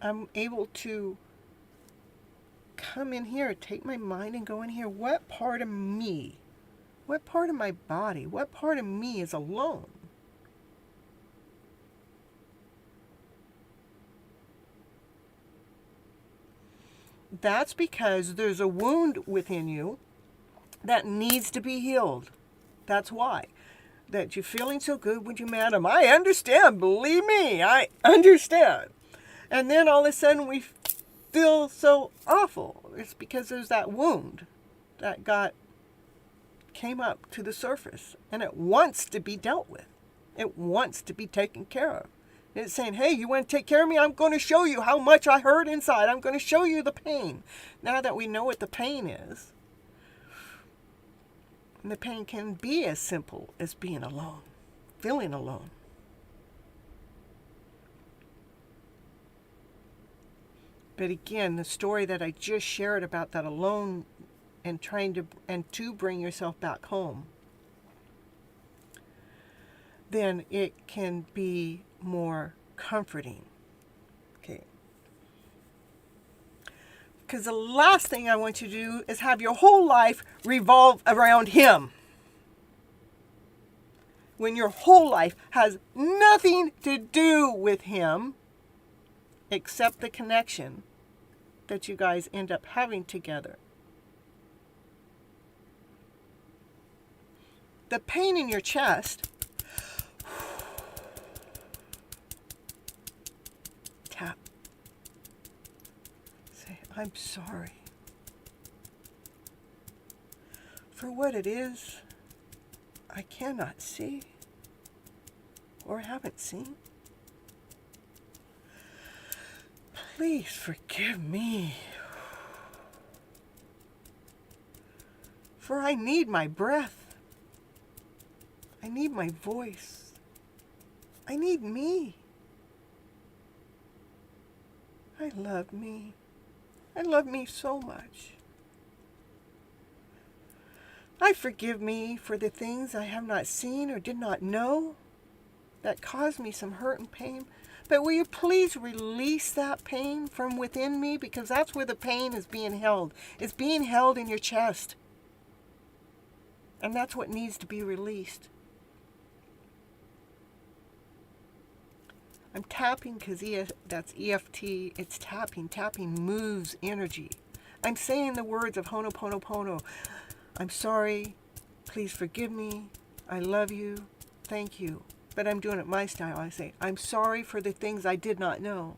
I'm able to come in here, take my mind and go in here. What part of me, what part of my body, what part of me is alone? That's because there's a wound within you that needs to be healed. That's why. That you're feeling so good when you're mad. I understand. Believe me, I understand. And then all of a sudden we feel so awful. It's because there's that wound that came up to the surface, and it wants to be dealt with. It wants to be taken care of. It's saying, hey, you want to take care of me? I'm going to show you how much I hurt inside. I'm going to show you the pain. Now that we know what the pain is, and the pain can be as simple as being alone, feeling alone. But again, the story that I just shared about that alone and trying to bring yourself back home, then it can be more comforting. Okay. Because the last thing I want you to do is have your whole life revolve around him. When your whole life has nothing to do with him except the connection that you guys end up having together. The pain in your chest, tap. Say, I'm sorry for what it is. I cannot see or haven't seen. Please forgive me, for I need my breath. I need my voice. I need me. I love me. I love me so much. I forgive me for the things I have not seen or did not know that caused me some hurt and pain. But will you please release that pain from within me, because that's where the pain is being held. It's being held in your chest. And that's what needs to be released. I'm tapping because that's EFT. It's tapping. Tapping moves energy. I'm saying the words of Ho'oponopono. I'm sorry. Please forgive me. I love you. Thank you. But I'm doing it my style. I say, I'm sorry for the things I did not know.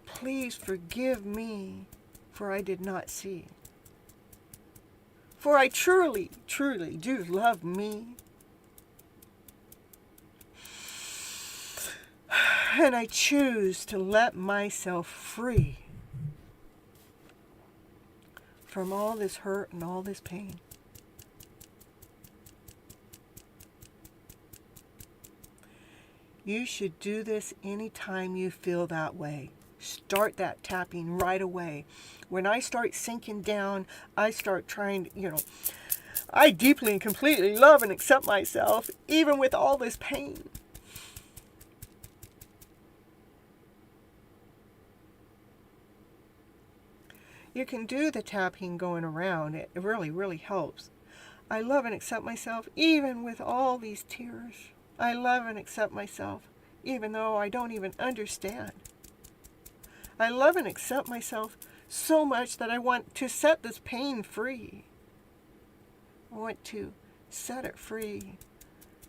Please forgive me, for I did not see. For I truly, truly do love me. And I choose to let myself free from all this hurt and all this pain. You should do this anytime you feel that way. Start that tapping right away. When I start sinking down, I start trying to, I deeply and completely love and accept myself, even with all this pain. You can do the tapping going around. It really, really helps. I love and accept myself, even with all these tears. I love and accept myself, even though I don't even understand. I love and accept myself so much that I want to set this pain free. I want to set it free.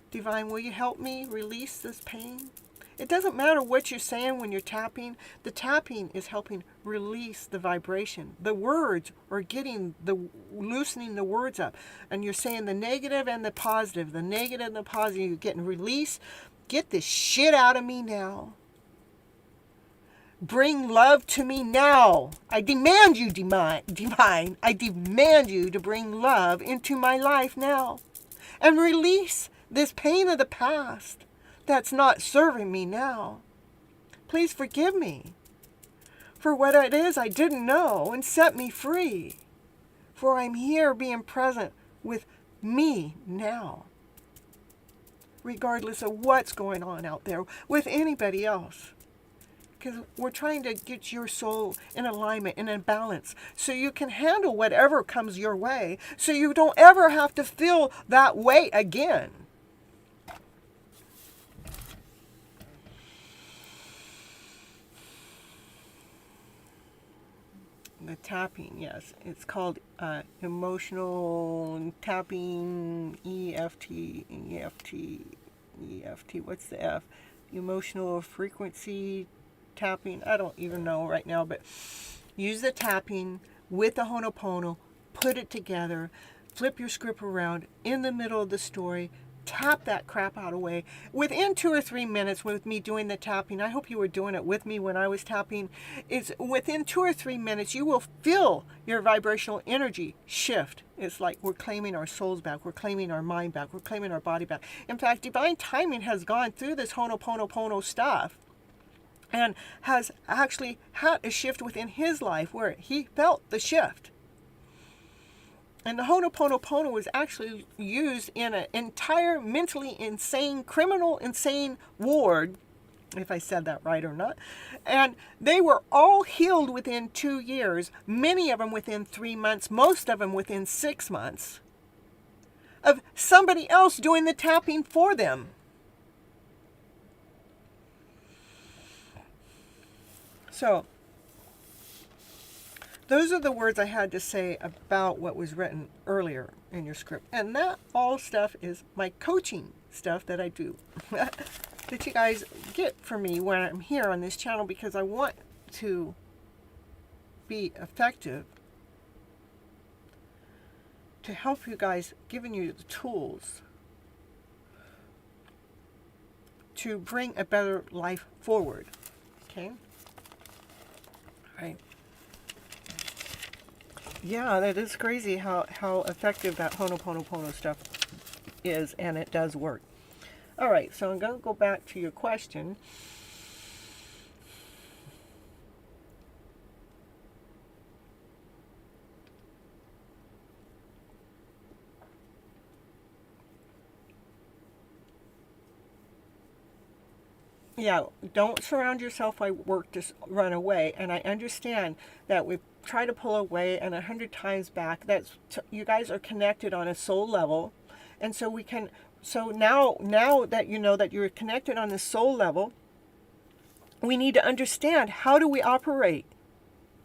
Divine, will you help me release this pain? It doesn't matter what you're saying when you're tapping. The tapping is helping release the vibration. The words are loosening the words up. And you're saying the negative and the positive. The negative and the positive. You're getting release. Get this shit out of me now. Bring love to me now. I demand you, Divine. I demand you to bring love into my life now. And release this pain of the past that's not serving me now. Please forgive me for what it is I didn't know, and set me free. For I'm here being present with me now, regardless of what's going on out there with anybody else. Because we're trying to get your soul in alignment and in balance so you can handle whatever comes your way, so you don't ever have to feel that way again. The tapping, yes. It's called emotional tapping, EFT. What's the F? Emotional frequency tapping. I don't even know right now, but use the tapping with the Ho'oponopono, put it together, flip your script around in the middle of the story, tap that crap out of the way. Within 2 or 3 minutes with me doing the tapping, I hope you were doing it with me when I was tapping, within 2 or 3 minutes you will feel your vibrational energy shift. It's like we're claiming our souls back, we're claiming our mind back, we're claiming our body back. In fact, Divine Timing has gone through this Ho'oponopono stuff and has actually had a shift within his life where he felt the shift. And the Ho'oponopono was actually used in an entire mentally insane, criminal insane ward, if I said that right or not. And they were all healed within 2 years, many of them within 3 months, most of them within 6 months, of somebody else doing the tapping for them. So, those are the words I had to say about what was written earlier in your script. And that all stuff is my coaching stuff that I do. That you guys get from me when I'm here on this channel, because I want to be effective to help you guys, giving you the tools to bring a better life forward. Okay? Right. Yeah, that is crazy how effective that Ho'oponopono stuff is, and it does work. All right, so I'm going to go back to your question. Yeah, don't surround yourself by work to run away. And I understand that we try to pull away, and 100 times back, you guys are connected on a soul level. And so we can, so now that you know that you're connected on the soul level, we need to understand, how do we operate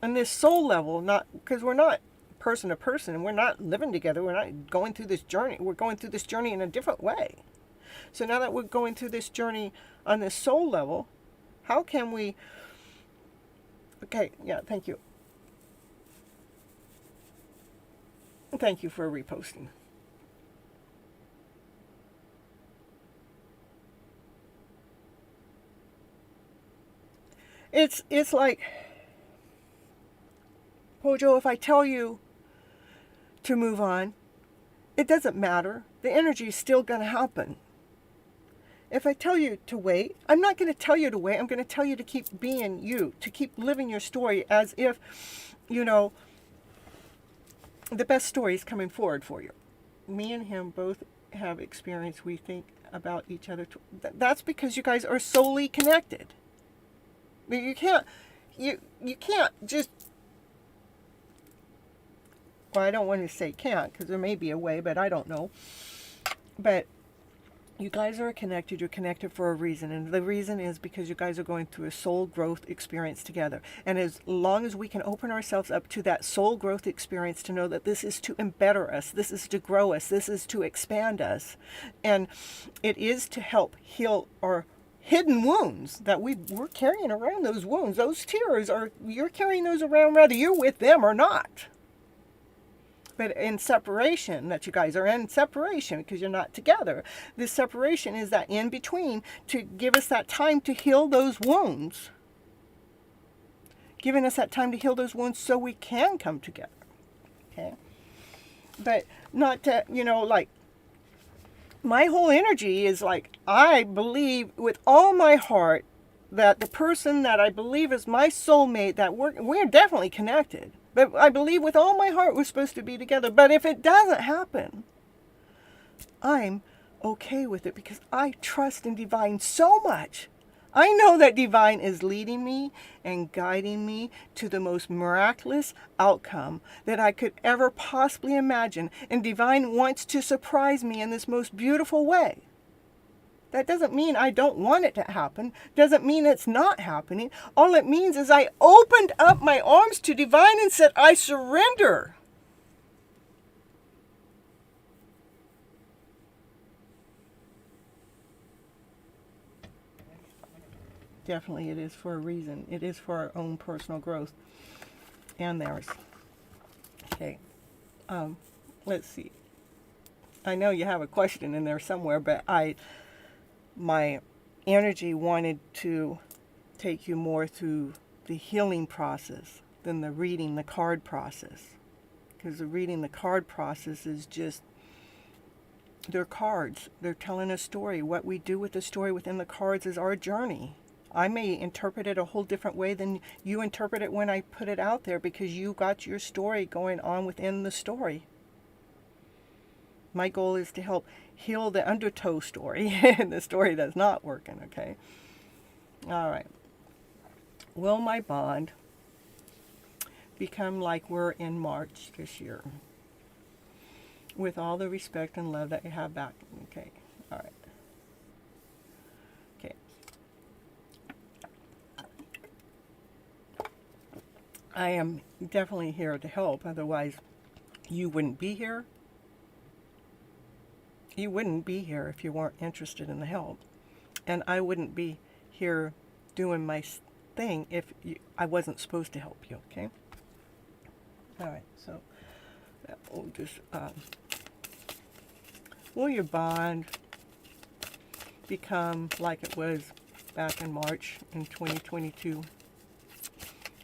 on this soul level? Not because we're not person to person, and we're not living together. We're not going through this journey. We're going through this journey in a different way. So now that we're going through this journey on this soul level, how can we... Okay, yeah, thank you. Thank you for reposting. It's like, Pojo, if I tell you to move on, it doesn't matter. The energy is still going to happen. If I tell you to wait, I'm not going to tell you to wait. I'm going to tell you to keep being you, to keep living your story as if, you know, the best story is coming forward for you. Me and him both have experience, we think, about each other. That's because you guys are soully connected. You can't just... Well, I don't want to say can't, because there may be a way, but I don't know. But you guys are connected. You're connected for a reason. And the reason is because you guys are going through a soul growth experience together. And as long as we can open ourselves up to that soul growth experience, to know that this is to embetter us, this is to grow us, this is to expand us, and it is to help heal our hidden wounds that we're carrying around. Those wounds, those tears, you're carrying those around whether you're with them or not. But in separation, that you guys are in separation because you're not together. This separation is that in between, to give us that time to heal those wounds. Giving us that time to heal those wounds so we can come together. Okay? But not to, like, my whole energy is like, I believe with all my heart that the person that I believe is my soulmate, that we're definitely connected. But I believe with all my heart we're supposed to be together. But if it doesn't happen, I'm okay with it because I trust in Divine so much. I know that Divine is leading me and guiding me to the most miraculous outcome that I could ever possibly imagine. And Divine wants to surprise me in this most beautiful way. That doesn't mean I don't want it to happen. Doesn't mean it's not happening. All it means is I opened up my arms to Divine and said, I surrender. Definitely it is for a reason. It is for our own personal growth and theirs. Okay. Let's see. I know you have a question in there somewhere, but my energy wanted to take you more through the healing process than the reading the card process. Because the reading the card process is just, they're cards. They're telling a story. What we do with the story within the cards is our journey. I may interpret it a whole different way than you interpret it when I put it out there, because you got your story going on within the story. My goal is to help heal the undertow story and the story that's not working, okay? All right. Will my bond become like we're in March this year? With all the respect and love that you have back. Okay. All right. Okay. I am definitely here to help. Otherwise, you wouldn't be here. You wouldn't be here if you weren't interested in the help. And I wouldn't be here doing my thing if I wasn't supposed to help you, okay? All right, so Will your bond become like it was back in March in 2022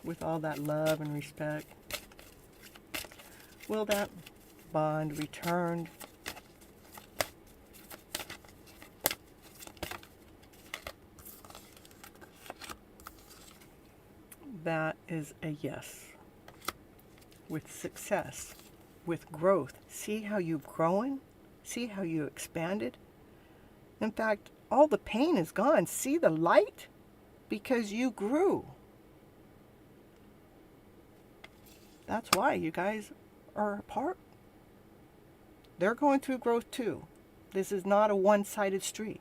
with all that love and respect? Will that bond return? That is a yes. With success, with growth. See how you've grown? See how you expanded? In fact, all the pain is gone. See the light? Because you grew. That's why you guys are apart. They're going through growth too. This is not a one-sided street.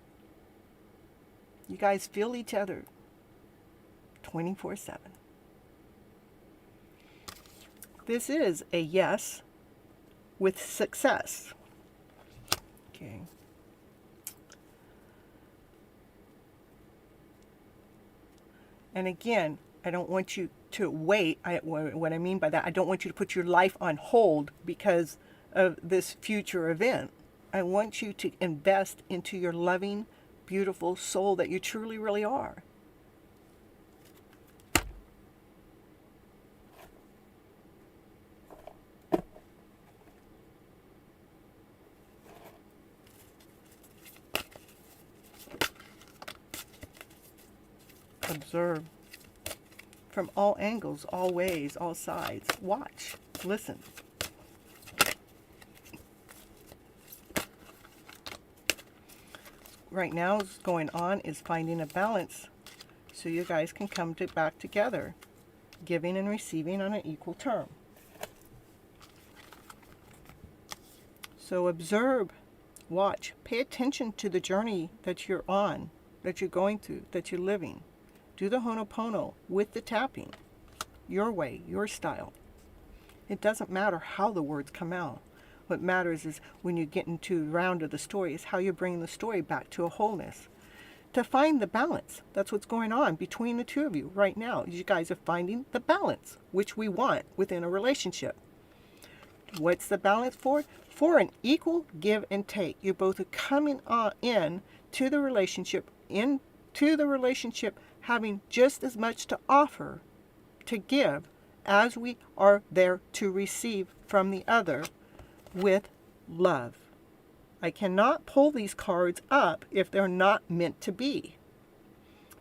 You guys feel each other 24/7. This is a yes with success. Okay. And again, I don't want you to wait. What I mean by that, I don't want you to put your life on hold because of this future event. I want you to invest into your loving, beautiful soul that you truly, really are. Observe from all angles, all ways, all sides. Watch, listen. Right now, what's going on is finding a balance so you guys can come back together, giving and receiving on an equal term. So observe, watch, pay attention to the journey that you're on, that you're going through, that you're living. Do the Ho'oponopono with the tapping, your way, your style. It doesn't matter how the words come out. What matters is when you get into the round of the story is how you bring the story back to a wholeness. To find the balance. That's what's going on between the two of you right now. You guys are finding the balance, which we want within a relationship. What's the balance for? For an equal give and take. You both are coming in to the relationship, having just as much to offer, to give, as we are there to receive from the other with love. I cannot pull these cards up if they're not meant to be.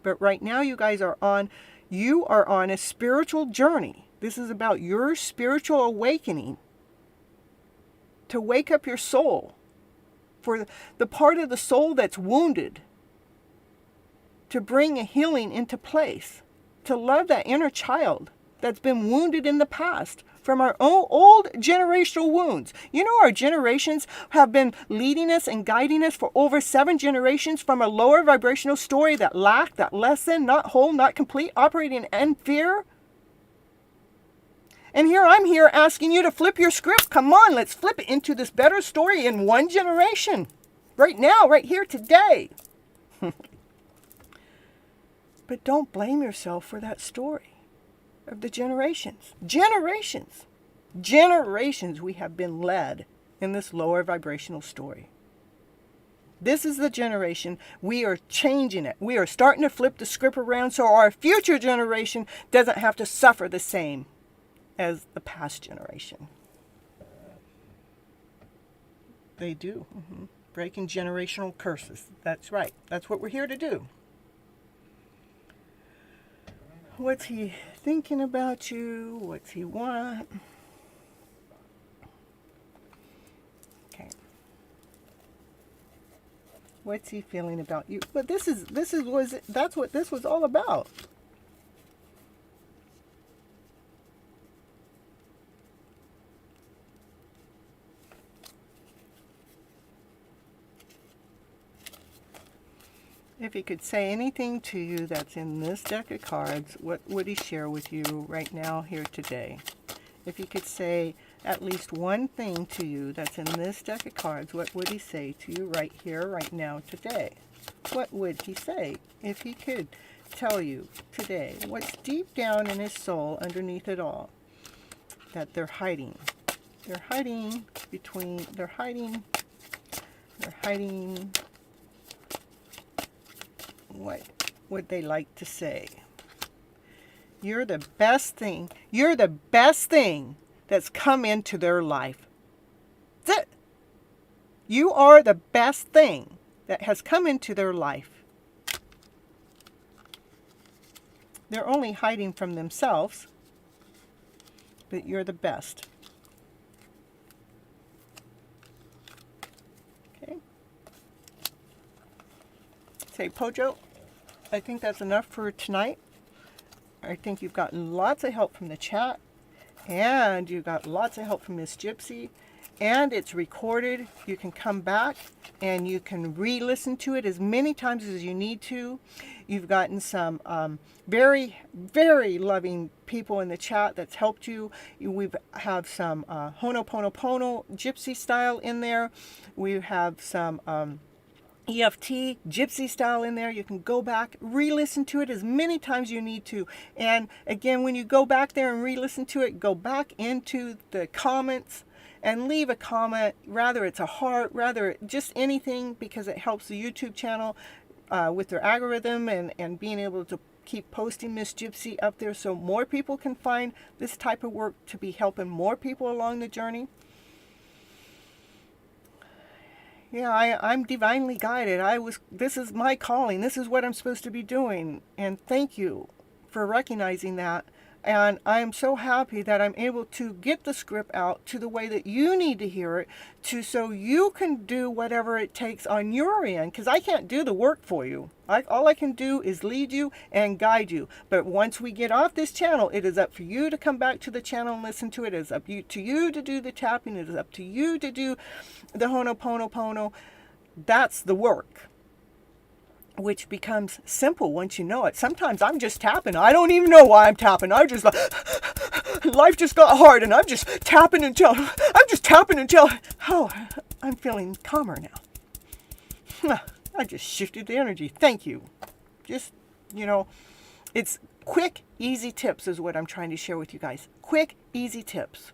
But right now you guys are on a spiritual journey. This is about your spiritual awakening. To wake up your soul. For the part of the soul that's wounded. To bring a healing into place, to love that inner child that's been wounded in the past from our own old generational wounds. You know, our generations have been leading us and guiding us for over 7 generations from a lower vibrational story that lacked, that lesson, not whole, not complete, operating in fear. And here I'm here asking you to flip your script. Come on, let's flip it into this better story in 1 generation. Right now, right here, today. But don't blame yourself for that story of the generations. Generations we have been led in this lower vibrational story. This is the generation. We are changing it. We are starting to flip the script around so our future generation doesn't have to suffer the same as the past generation. They do. Breaking generational curses. That's right. That's what we're here to do. What's he thinking about you? What's he want? Okay. What's he feeling about you? But that's what this was all about. If he could say anything to you that's in this deck of cards, what would he share with you right now, here, today? If he could say at least one thing to you that's in this deck of cards, what would he say to you right here, right now, today? What would he say if he could tell you today what's deep down in his soul underneath it all that they're hiding? They're hiding what would they like to say? You're the best thing. You're the best thing that's come into their life. That's it. You are the best thing that has come into their life. They're only hiding from themselves, but you're the best. Okay. Say, Pojo, I think that's enough for tonight. I think you've gotten lots of help from the chat, and you got lots of help from Miss Gypsy, and it's recorded. You can come back and you can re-listen to it as many times as you need to. You've gotten some very, very loving people in the chat that's helped you. We have some Ho'oponopono Gypsy style in there. We have some EFT Gypsy style in there. You can go back, re-listen to it as many times you need to. And again, when you go back there and re-listen to it, go back into the comments and leave a comment. Rather it's a heart, rather just anything, because it helps the YouTube channel with their algorithm and being able to keep posting Miss Gypsy up there so more people can find this type of work to be helping more people along the journey. Yeah, I'm divinely guided. This is my calling. This is what I'm supposed to be doing. And thank you for recognizing that. And I'm so happy that I'm able to get the script out to the way that you need to hear it, so you can do whatever it takes on your end, because I can't do the work for you. All I can do is lead you and guide you. But once we get off this channel, it is up for you to come back to the channel and listen to it. It is up to you to do the tapping. It is up to you to do the Ho'oponopono. That's the work, which becomes simple once you know it. Sometimes I'm just tapping. I don't even know why I'm tapping. Life just got hard and I'm just tapping until oh, I'm feeling calmer now. I just shifted the energy. Thank you. Just, it's quick, easy tips is what I'm trying to share with you guys. Quick, easy tips.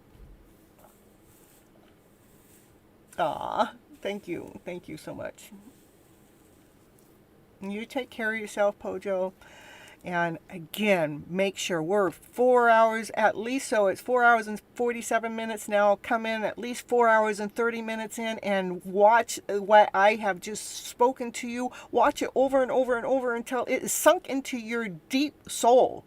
Thank you. Thank you so much. You take care of yourself, Pojo. And again, make sure we're 4 hours at least. So it's 4 hours and 47 minutes now. Come in at least 4 hours and 30 minutes in and watch what I have just spoken to you. Watch it over and over and over until it is sunk into your deep soul.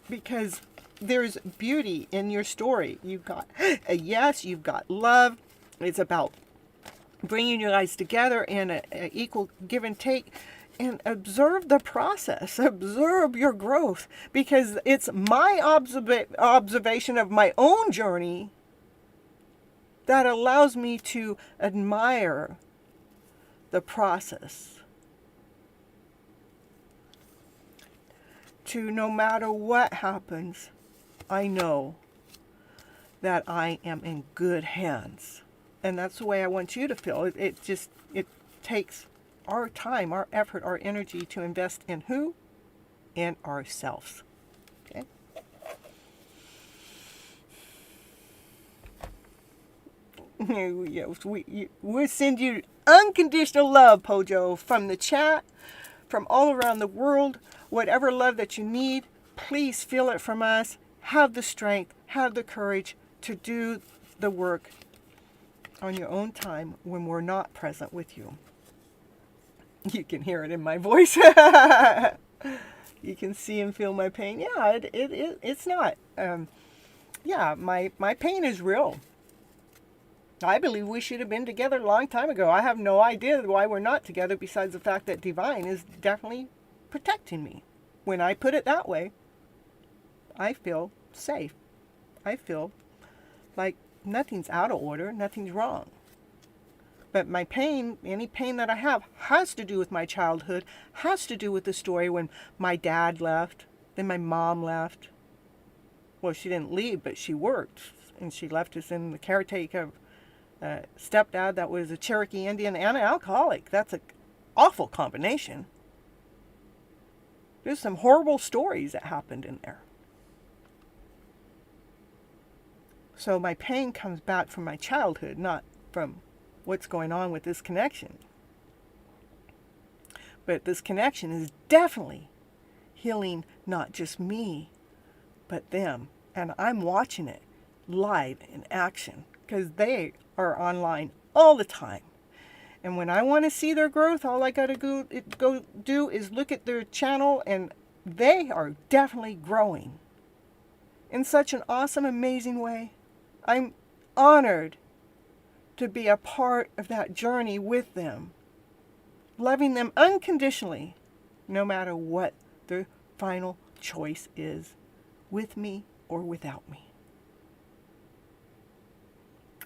Because there's beauty in your story. You've got a yes, you've got love. It's about bringing you guys together in an equal give and take, and observe the process, observe your growth, because it's my observation of my own journey that allows me to admire the process. To no matter what happens, I know that I am in good hands. And that's the way I want you to feel. It takes our time, our effort, our energy to invest in who? In ourselves. Okay? We'll send you unconditional love, Pojo, from the chat, from all around the world. Whatever love that you need, please feel it from us. Have the strength, have the courage to do the work on your own time when we're not present with you. You can hear it in my voice. You can see and feel my pain. Yeah, it's not. My pain is real. I believe we should have been together a long time ago. I have no idea why we're not together, besides the fact that Divine is definitely protecting me. When I put it that way, I feel safe. I feel like nothing's out of order, nothing's wrong. But my pain, any pain that I have, has to do with my childhood, has to do with the story when my dad left, then my mom left. Well, she didn't leave, but she worked, and she left us in the caretaker of a stepdad that was a Cherokee Indian and an alcoholic. That's an awful combination. There's some horrible stories that happened in there. So my pain comes back from my childhood, not from what's going on with this connection. But this connection is definitely healing not just me, but them. And I'm watching it live in action because they are online all the time. And when I want to see their growth, all I got to go do is look at their channel, and they are definitely growing in such an awesome, amazing way. I'm honored to be a part of that journey with them, loving them unconditionally, no matter what their final choice is, with me or without me.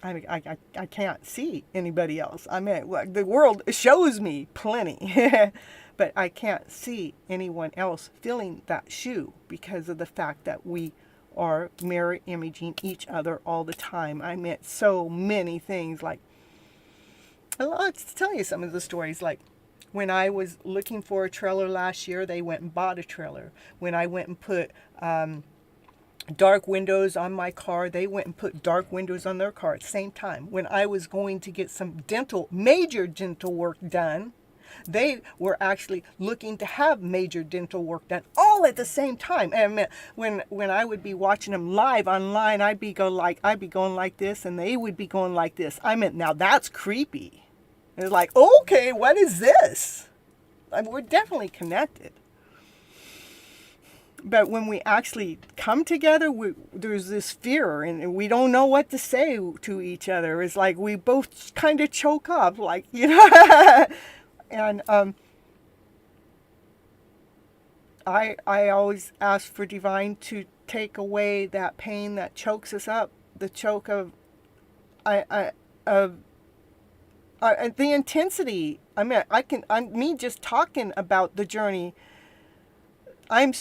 I can't see anybody else. I mean, the world shows me plenty, but I can't see anyone else filling that shoe because of the fact that we are mirror imaging each other all the time. I met so many things. Like, I'll tell you some of the stories. Like, when I was looking for a trailer last year, they went and bought a trailer. When I went and put dark windows on my car, they went and put dark windows on their car at the same time. When I was going to get some major dental work done, they were actually looking to have major dental work done all at the same time. And when I would be watching them live online, I'd be going like this, and they would be going like this. I mean, now that's creepy. It's like, okay, what is this? I mean, we're definitely connected. But when we actually come together, there's this fear, and we don't know what to say to each other. It's like we both kind of choke up, like, you know. And I always ask for Divine to take away that pain that chokes us up, the choke of the intensity. I mean, me just talking about the journey. I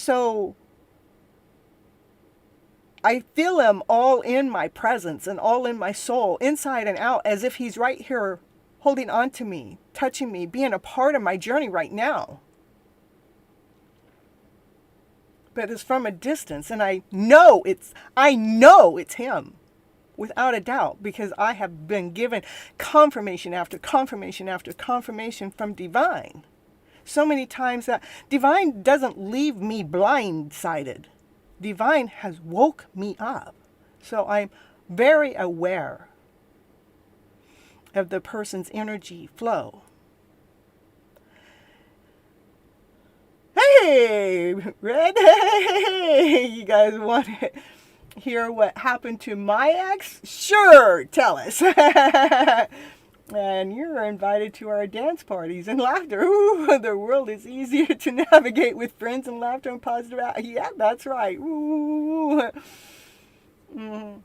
feel him all in my presence and all in my soul, inside and out, as if he's right here holding on to me, touching me, being a part of my journey right now. But it's from a distance, and I know it's him, without a doubt, because I have been given confirmation after confirmation after confirmation from Divine. So many times that Divine doesn't leave me blindsided. Divine has woke me up. So I'm very aware of the person's energy flow. Hey, Red, hey, you guys want to hear what happened to my ex? Sure, tell us. And you're invited to our dance parties and laughter. Ooh, the world is easier to navigate with friends and laughter and positive. Yeah, that's right. Ooh. Mm.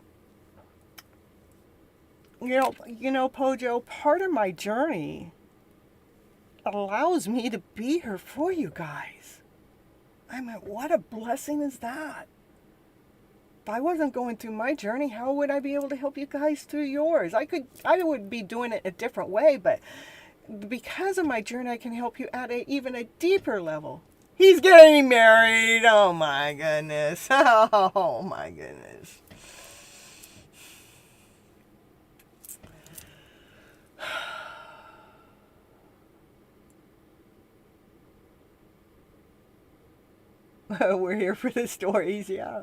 You know, Pojo, part of my journey allows me to be here for you guys. I mean, what a blessing is that? If I wasn't going through my journey, how would I be able to help you guys through yours? I would be doing it a different way, but because of my journey, I can help you at even a deeper level. He's getting married. Oh my goodness. Oh my goodness. We're here for the stories, yeah.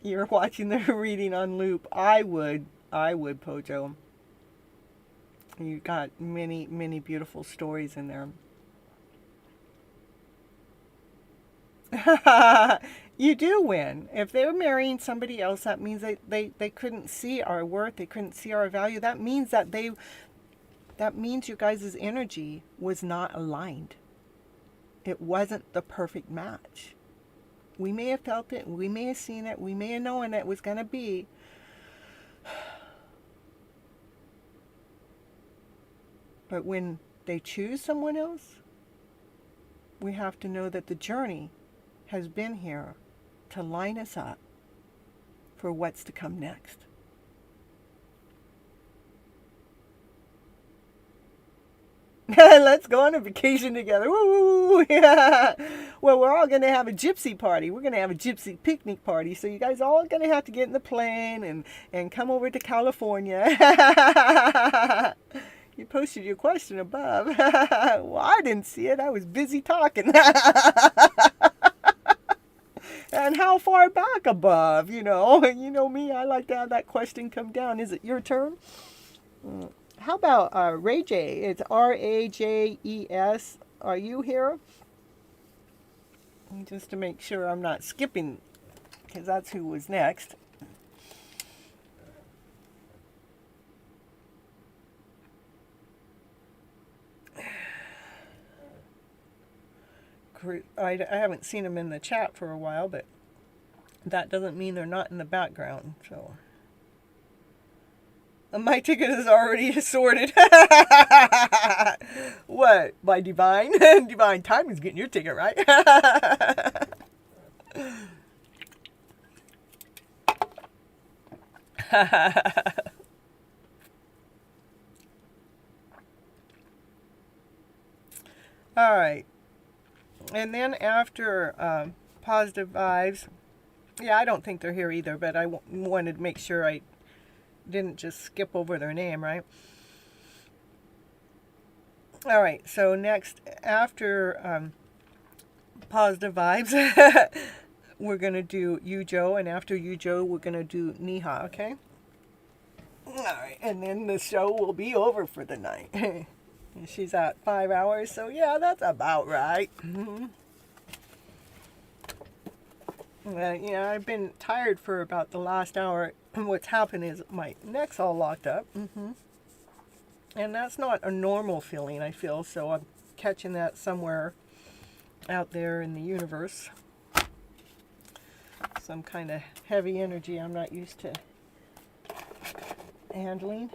You're watching the reading on loop. I would, Pojo. You got many, many beautiful stories in there. You do win. If they're marrying somebody else, that means they couldn't see our worth, they couldn't see our value. That means you guys' energy was not aligned. It wasn't the perfect match. We may have felt it, we may have seen it, we may have known it was going to be. But when they choose someone else, we have to know that the journey has been here to line us up for what's to come next. Let's go on a vacation together. Woo! Yeah. Well, we're all going to have a gypsy party. We're going to have a gypsy picnic party. So you guys all going to have to get in the plane and come over to California. You posted your question above. Well, I didn't see it. I was busy talking. And how far back above? You know me. I like to have that question come down. Is it your turn? How about Ray J? It's Rajes. Are you here? Just to make sure I'm not skipping, because that's who was next. I haven't seen them in the chat for a while, but that doesn't mean they're not in the background. So my ticket is already sorted. What? By Divine? Divine Timing's getting your ticket, right? All right. And then after positive vibes, yeah, I don't think they're here either, but I wanted to make sure I didn't just skip over their name, right? All right, so next, after positive vibes, we're going to do you, Joe, and after you, Joe, we're going to do Niha, okay? All right, and then the show will be over for the night. She's at 5 hours, so yeah, that's about right. Yeah, I've been tired for about the last hour. What's happened is my neck's all locked up. And that's not a normal feeling, I feel, so I'm catching that somewhere out there in the universe. Some kind of heavy energy I'm not used to handling.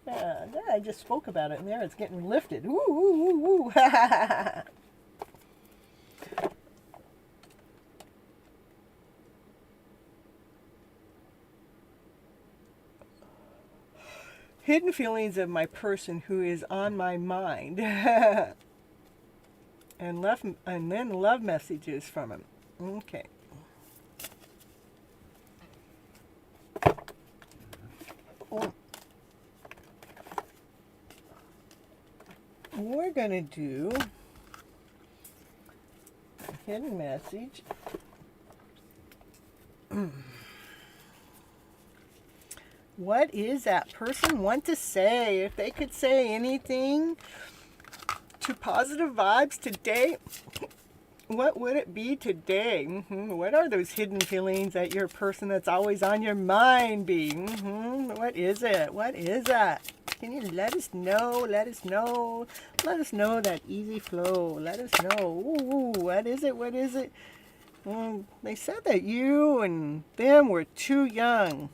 Yeah, I just spoke about it, and there it's getting lifted. Woo, woo, woo, woo. Hidden feelings of my person who is on my mind. and then love messages from him. Okay. Oh. We're going to do a hidden message. What is that person want to say? If they could say anything to positive vibes today, what would it be today? What are those hidden feelings that your person that's always on your mind be? What is it? What is that? Can you let us know? Let us know. Let us know that easy flow. Let us know. Ooh, what is it? What is it? They said that you and them were too young.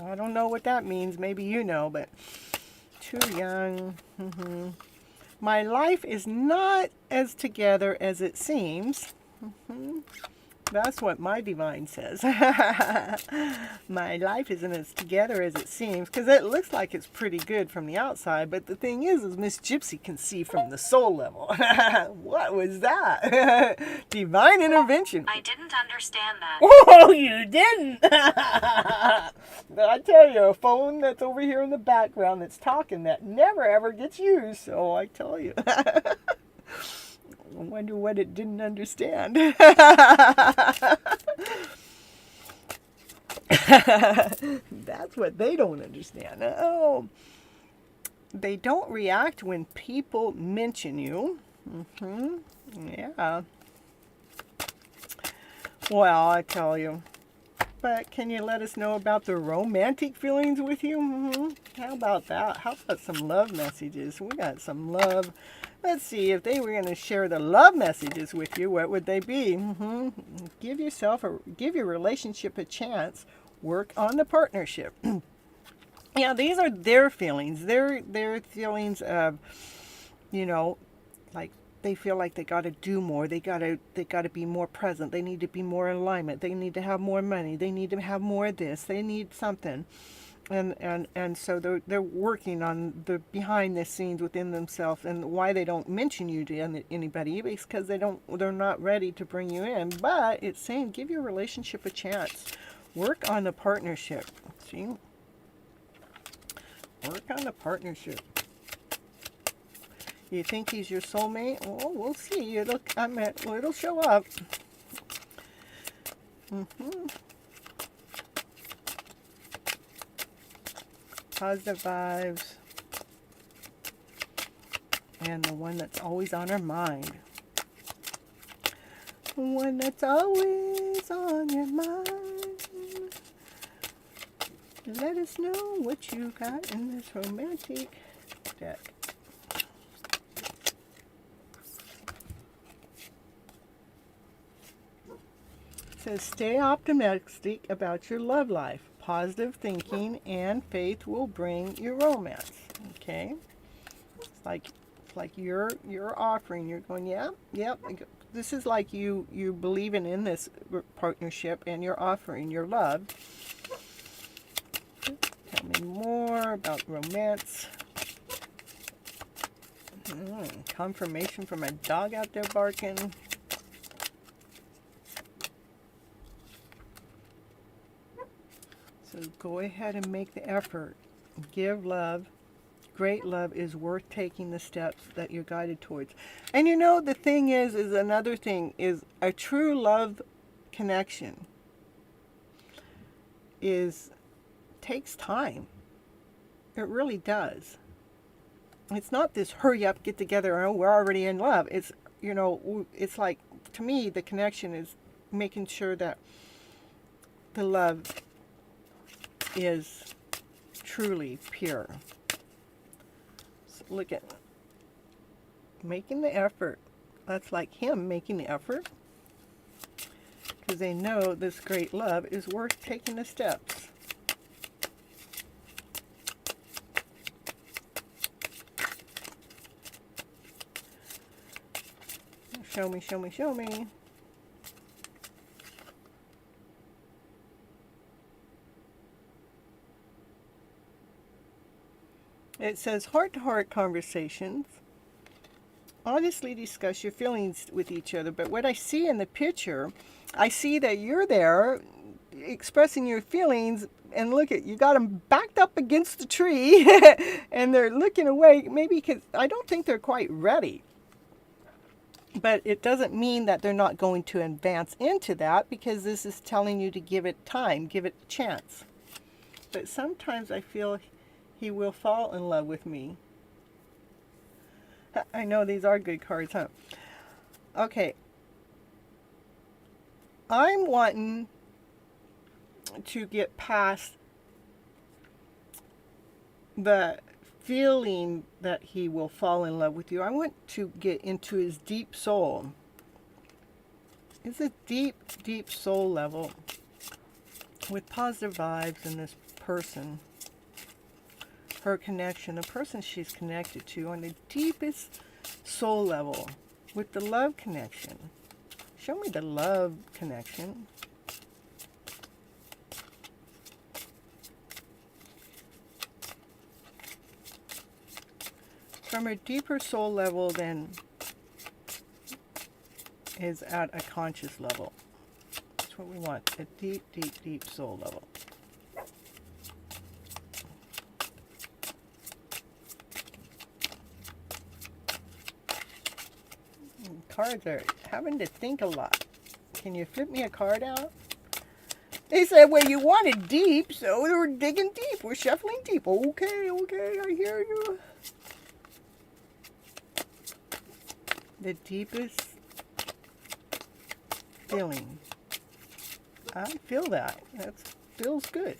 I don't know what that means. Maybe you know, but too young. My life is not as together as it seems. That's what my divine says. My life isn't as together as it seems, because it looks like it's pretty good from the outside, but the thing is Miss Gypsy can see from the soul level. What was that? Divine intervention.
I didn't understand that.
Oh, you didn't? I tell you, a phone that's over here in the background that's talking, that never ever gets used, so I tell you. I wonder what it didn't understand. That's what they don't understand. Oh, they don't react when people mention you. Yeah. Well, I tell you. But can you let us know about the romantic feelings with you? How about that? How about some love messages? We got some love. Let's see, if they were going to share the love messages with you, what would they be? Give your relationship a chance. Work on the partnership. Yeah, these are their feelings. Their feelings of, like they feel like they got to do more. They got to be more present. They need to be more in alignment. They need to have more money. They need to have more of this. They need something. and so they're working on the behind the scenes within themselves, and why they don't mention you to anybody is because they're not ready to bring you in. But it's saying give your relationship a chance, work on the partnership. See, work on the partnership. You think he's your soulmate? Well, we'll see. It'll show up. Positive vibes, and the one that's always on our mind. The one that's always on your mind. Let us know what you got in this romantic deck. It says stay optimistic about your love life. Positive thinking and faith will bring your romance. Okay, it's like you're offering. You're going, yep. This is like you believing in this partnership, and you're offering your love. Tell me more about romance. Confirmation from a dog out there barking. So go ahead and make the effort. Give love. Great love is worth taking the steps that you're guided towards. And you know, the thing is another thing is a true love connection takes time. It really does. It's not this hurry up, get together, oh, we're already in love. It's, it's like, to me, the connection is making sure that the love is truly pure. So look at making the effort. That's like him making the effort, because they know this great love is worth taking the steps. Show me, show me, show me. It says heart-to-heart conversations. Honestly discuss your feelings with each other. But what I see in the picture, I see that you're there expressing your feelings, and look at, you got them backed up against the tree and they're looking away, maybe because I don't think they're quite ready. But it doesn't mean that they're not going to advance into that, because this is telling you to give it time, give it a chance. But sometimes I feel he will fall in love with me. I know these are good cards, huh? Okay. I'm wanting to get past the feeling that he will fall in love with you. I want to get into his deep soul. It's a deep, deep soul level with positive vibes in this person. Her connection, the person she's connected to on the deepest soul level with the love connection. Show me the love connection. From a deeper soul level than is at a conscious level. That's what we want, a deep, deep, deep soul level. Cards are having to think a lot. Can you flip me a card out? They said, well, you wanted deep, so we're digging deep. We're shuffling deep. Okay, I hear you. The deepest feeling. I feel that. That feels good.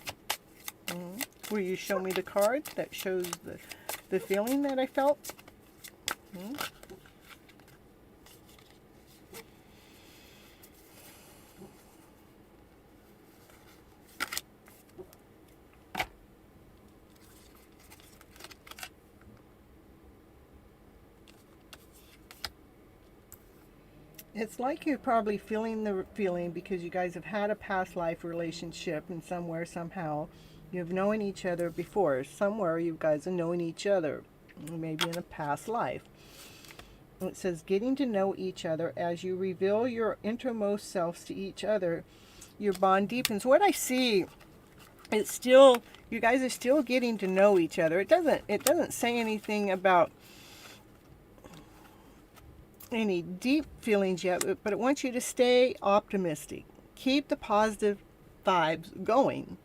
Will you show me the card that shows the feeling that I felt? It's like you're probably feeling the feeling because you guys have had a past life relationship in somewhere, somehow, You've known each other before. Somewhere you guys have known each other, maybe in a past life. It says getting to know each other as you reveal your innermost selves to each other. Your bond deepens. What I see, it's still, you guys are still getting to know each other. It doesn't say anything about any deep feelings yet, but it wants you to stay optimistic. Keep the positive vibes going,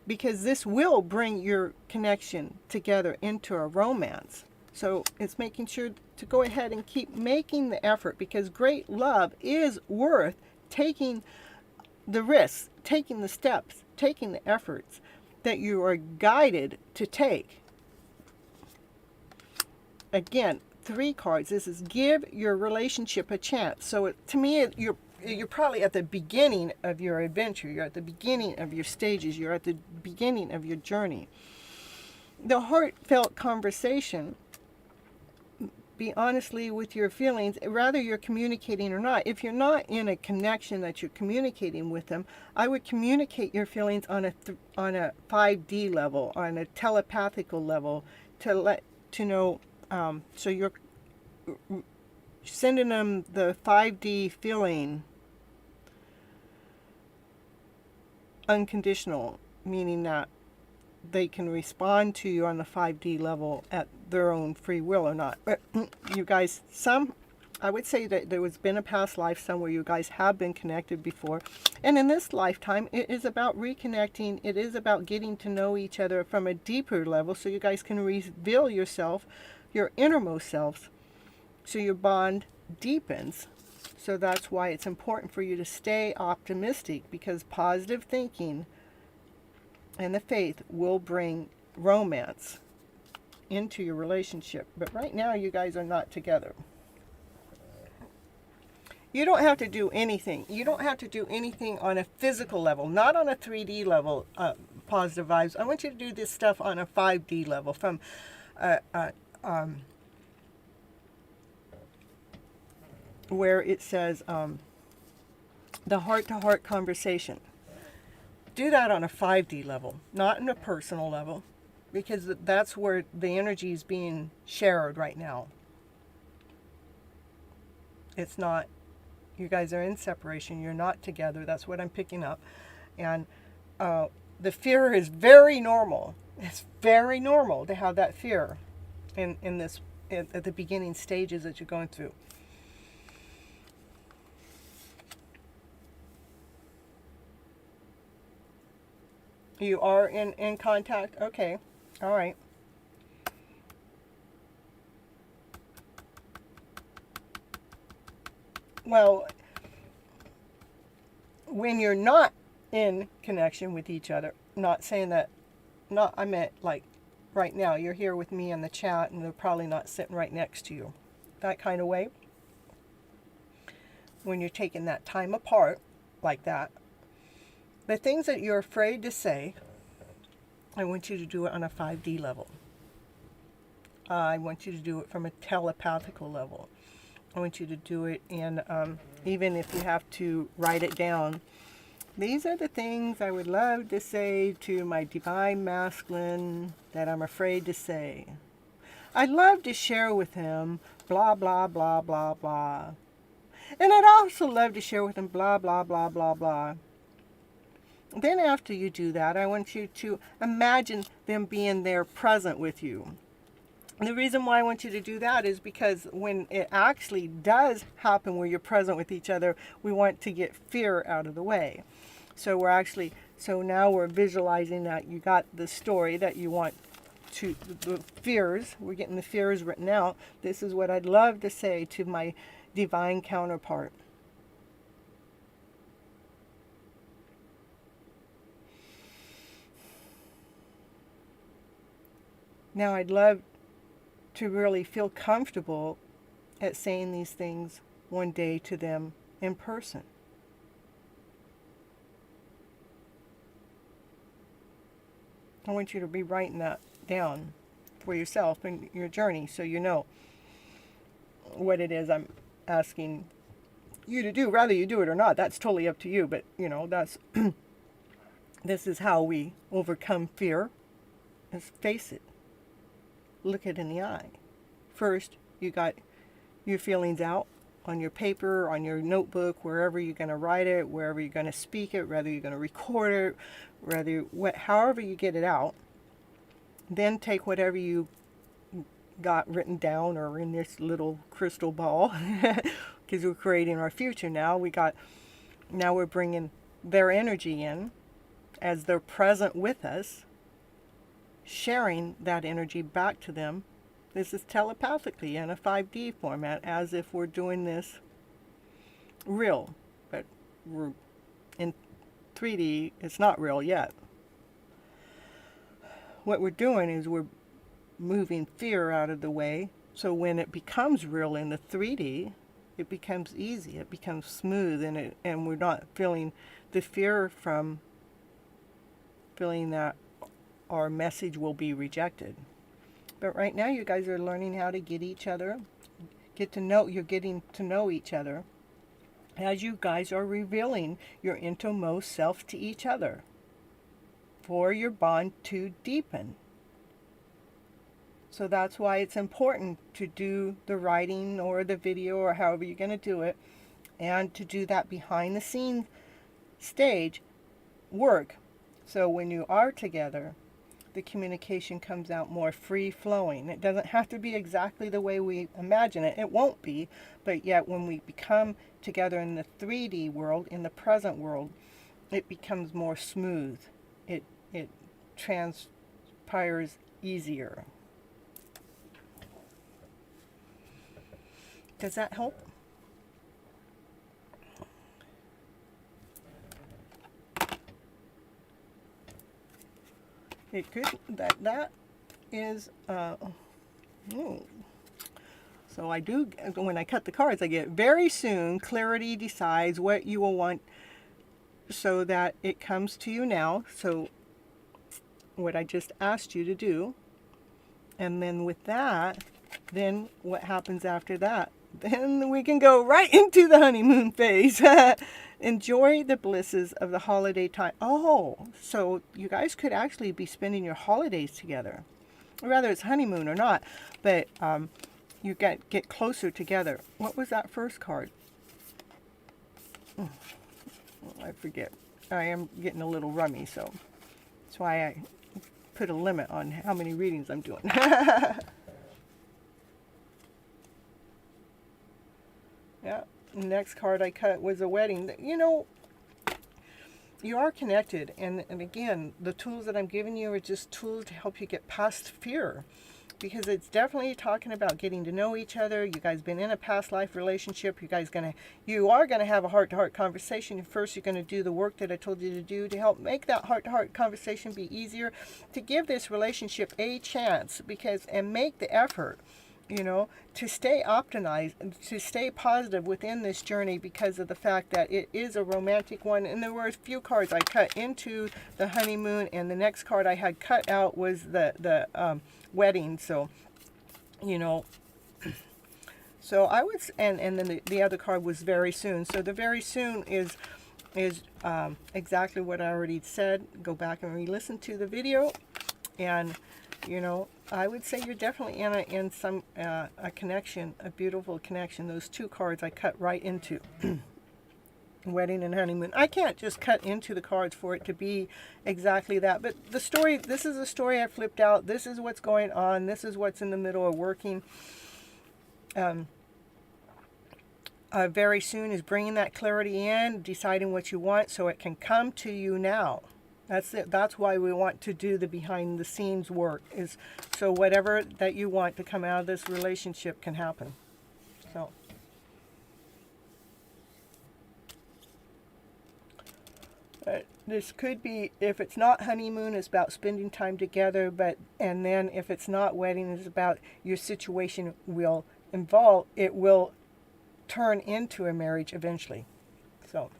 because this will bring your connection together into a romance. So it's making sure to go ahead and keep making the effort, because great love is worth taking the risks, taking the steps, taking the efforts that you are guided to take. Again, 3 cards. This is give your relationship a chance. So to me, you're probably at the beginning of your adventure. You're at the beginning of your stages. You're at the beginning of your journey. The heartfelt conversation. Be honestly with your feelings, whether you're communicating or not. If you're not in a connection that you're communicating with them, I would communicate your feelings on a 5D level, on a telepathical level, to know. So you're sending them the 5D feeling, unconditional, meaning that they can respond to you on the 5D level at their own free will or not. But you guys, I would say that there has been a past life somewhere you guys have been connected before. And in this lifetime, it is about reconnecting. It is about getting to know each other from a deeper level, so you guys can reveal yourself, your innermost selves, so your bond deepens. So that's why it's important for you to stay optimistic, because positive thinking and the faith will bring romance into your relationship. But right now, you guys are not together. You don't have to do anything. You don't have to do anything on a physical level, not on a 3D level, positive vibes. I want you to do this stuff on a 5D level, from where it says the heart-to-heart conversation. Do that on a 5D level, not on a personal level, because that's where the energy is being shared right now. It's not, you guys are in separation, you're not together. That's what I'm picking up. And the fear is very normal. It's very normal to have that fear in this, at the beginning stages that you're going through. You are in contact? Okay. All right. Well, when you're not in connection with each other, not saying that, I meant like right now, you're here with me in the chat and they're probably not sitting right next to you. That kind of way. When you're taking that time apart like that, the things that you're afraid to say, I want you to do it on a 5D level. I want you to do it from a telepathical level. I want you to do it in, even if you have to write it down. These are the things I would love to say to my divine masculine that I'm afraid to say. I'd love to share with him, blah, blah, blah, blah, blah. And I'd also love to share with him, blah, blah, blah, blah, blah. Then after you do that, I want you to imagine them being there present with you. And the reason why I want you to do that is because when it actually does happen where you're present with each other, we want to get fear out of the way. So now we're visualizing that you got the story that you want to, the fears, we're getting the fears written out. This is what I'd love to say to my divine counterpart. Now I'd love to really feel comfortable at saying these things one day to them in person. I want you to be writing that down for yourself in your journey so you know what it is I'm asking you to do. Whether you do it or not, that's totally up to you, but that's This is how we overcome fear. Is face it. Look it in the eye. First, you got your feelings out on your paper, on your notebook, wherever you're going to write it, wherever you're going to speak it, whether you're going to record it, however you get it out. Then take whatever you got written down or in this little crystal ball, because we're creating our future now. Now we're bringing their energy in as they're present with us, sharing that energy back to them. This is telepathically in a 5D format, as if we're doing this real, but we're in 3D. It's not real yet. What we're doing is we're moving fear out of the way, so when it becomes real in the 3D, it becomes easy, it becomes smooth, and we're not feeling the fear from feeling that our message will be rejected. But right now you guys are learning how to get each other, you're getting to know each other as you guys are revealing your innermost self to each other for your bond to deepen. So that's why it's important to do the writing or the video or however you're going to do it, and to do that behind the scenes stage work. So when you are together, the communication comes out more free flowing. It doesn't have to be exactly the way we imagine it. It won't be, but yet when we become together in the 3D world, in the present world, it becomes more smooth. It transpires easier. Does that help? It could, that is, so I do, when I cut the cards, I get very soon, clarity decides what you will want so that it comes to you now. So what I just asked you to do, and then with that, then what happens after that? Then we can go right into the honeymoon phase. Enjoy the blisses of the holiday time. Oh, so you guys could actually be spending your holidays together. Whether it's honeymoon or not, but you get closer together. What was that first card? Oh, I forget. I am getting a little rummy, so that's why I put a limit on how many readings I'm doing. Yeah, next card I cut was a wedding. You know, you are connected, and again, the tools that I'm giving you are just tools to help you get past fear, because it's definitely talking about getting to know each other. You guys been in a past life relationship. You are gonna have a heart-to-heart conversation. First, you're gonna do the work that I told you to do to help make that heart-to-heart conversation be easier, to give this relationship a chance, and make the effort, you know, to stay optimized, to stay positive within this journey, because of the fact that it is a romantic one. And there were a few cards I cut into the honeymoon, and the next card I had cut out was the wedding. So, you know, so I was, and then the other card was very soon. So the very soon is exactly what I already said. Go back and re-listen to the video, and you know, I would say you're definitely in a connection, a beautiful connection. Those two cards I cut right into. Wedding and honeymoon. I can't just cut into the cards for it to be exactly that. But the story, this is a story I flipped out. This is what's going on. This is what's in the middle of working. Very soon is bringing that clarity in, deciding what you want so it can come to you now. That's it. That's why we want to do the behind the scenes work, is so whatever that you want to come out of this relationship can happen. So this could be, if it's not honeymoon, it's about spending time together, and then if it's not wedding, it's about your situation will it will turn into a marriage eventually. So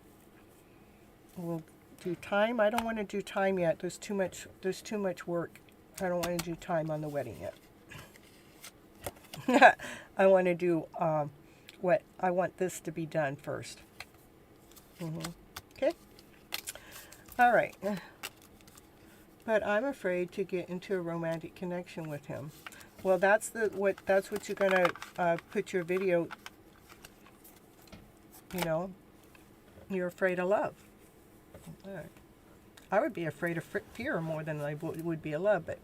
we'll do time. I don't want to do time yet. There's too much work. I don't want to do time on the wedding yet. I want to do what I want this to be done first. Okay. All right. but I'm afraid to get into a romantic connection with him. Well, that's what you're gonna put your video. You know, you're afraid of love. All right. I would be afraid of fear more than I would be of love, but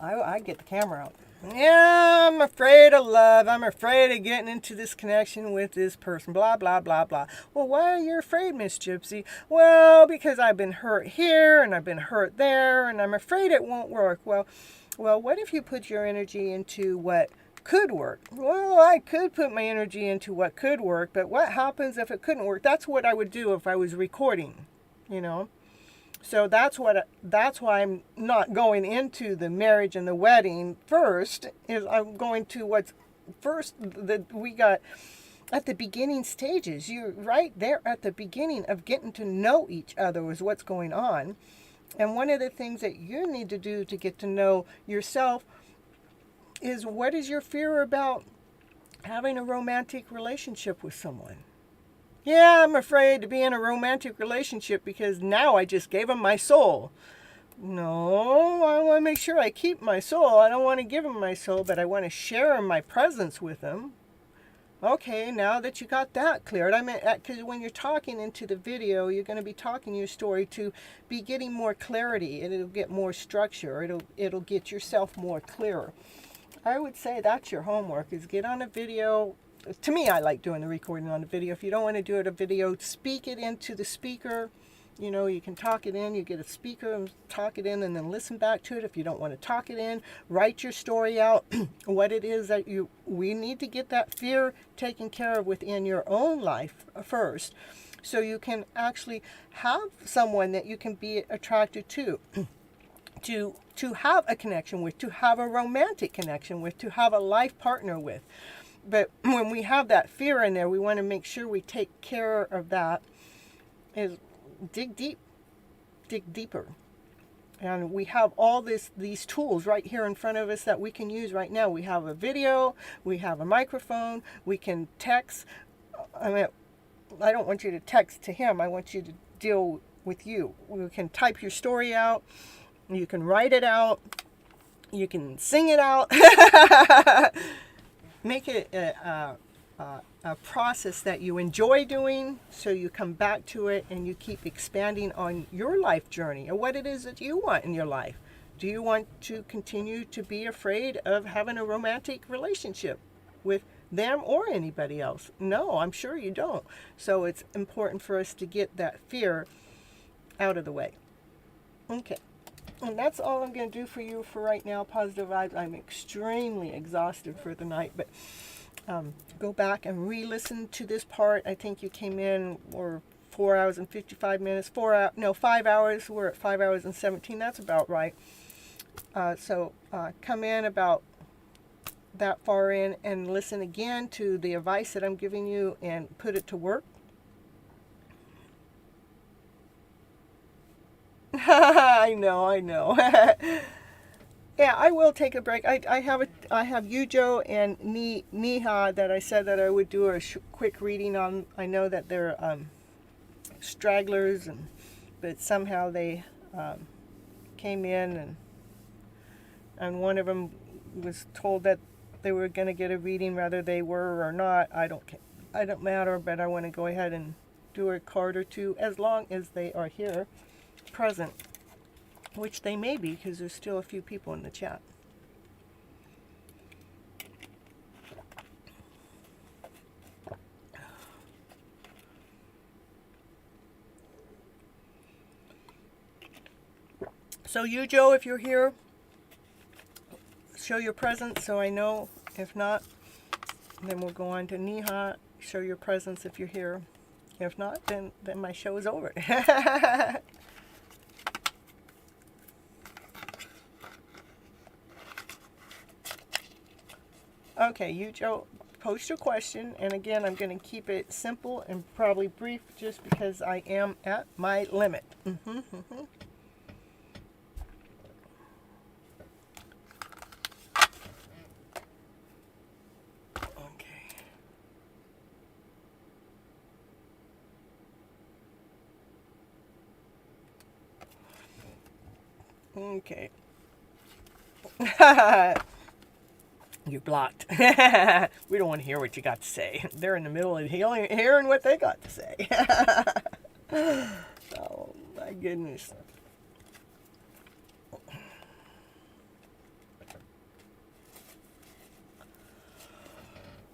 I get the camera out. Yeah, I'm afraid of love. I'm afraid of getting into this connection with this person. Blah, blah, blah, blah. Well, why are you afraid, Miss Gypsy? Well, because I've been hurt here and I've been hurt there and I'm afraid it won't work. Well, what if you put your energy into what could work? Well, I could put my energy into what could work, but what happens if it couldn't work? That's what I would do if I was recording, you know? So that's why I'm not going into the marriage and the wedding first. Is I'm going to what's first that we got at the beginning stages. You're right there at the beginning of getting to know each other is what's going on. And one of the things that you need to do to get to know yourself is, what is your fear about having a romantic relationship with someone? Yeah, I'm afraid to be in a romantic relationship because now I just gave him my soul. No, I want to make sure I keep my soul. I don't want to give him my soul, but I want to share my presence with him. Okay, now that you got that cleared, I mean, because when you're talking into the video, you're going to be talking your story to be getting more clarity. It'll get more structure. It'll get yourself more clearer. I would say that's your homework, is get on a video. To me, I like doing the recording on the video. If you don't want to do it a video, speak it into the speaker. You know, you can talk it in. You get a speaker and talk it in and then listen back to it. If you don't want to talk it in, write your story out, what it is that we need to get that fear taken care of within your own life first, so you can actually have someone that you can be attracted to. To have a connection with, to have a romantic connection with, to have a life partner with. But when we have that fear in there, we want to make sure we take care of that. Is dig deep, dig deeper. And we have all these tools right here in front of us that we can use right now. We have a video, we have a microphone, we can text. I mean, I don't want you to text to him. I want you to deal with you. We can type your story out. You can write it out. You can sing it out. Make it a process that you enjoy doing, so you come back to it and you keep expanding on your life journey and what it is that you want in your life. Do you want to continue to be afraid of having a romantic relationship with them or anybody else? No, I'm sure you don't. So it's important for us to get that fear out of the way. Okay. And that's all I'm going to do for you for right now. Positive vibes. I'm extremely exhausted for the night, but go back and re-listen to this part. I think you came in or 4 hours and 55 minutes. 5 hours. We're at 5 hours and 17. That's about right. So come in about that far in and listen again to the advice that I'm giving you and put it to work. I know. Yeah, I will take a break. I have Yujo and Niha that I said that I would do a quick reading on. I know that they're stragglers, but somehow they came in, and one of them was told that they were going to get a reading, whether they were or not. I don't matter, but I want to go ahead and do a card or two, as long as they are here present, which they may be, because there's still a few people in the chat. So you, Joe, if you're here, show your presence so I know. If not, then we'll go on to Niha. Show your presence if you're here. If not, then my show is over. Okay, you, Joe, post your question. And again, I'm going to keep it simple and probably brief just because I am at my limit. Okay. You're blocked. We don't want to hear what you got to say. They're in the middle of hearing what they got to say. Oh, my goodness.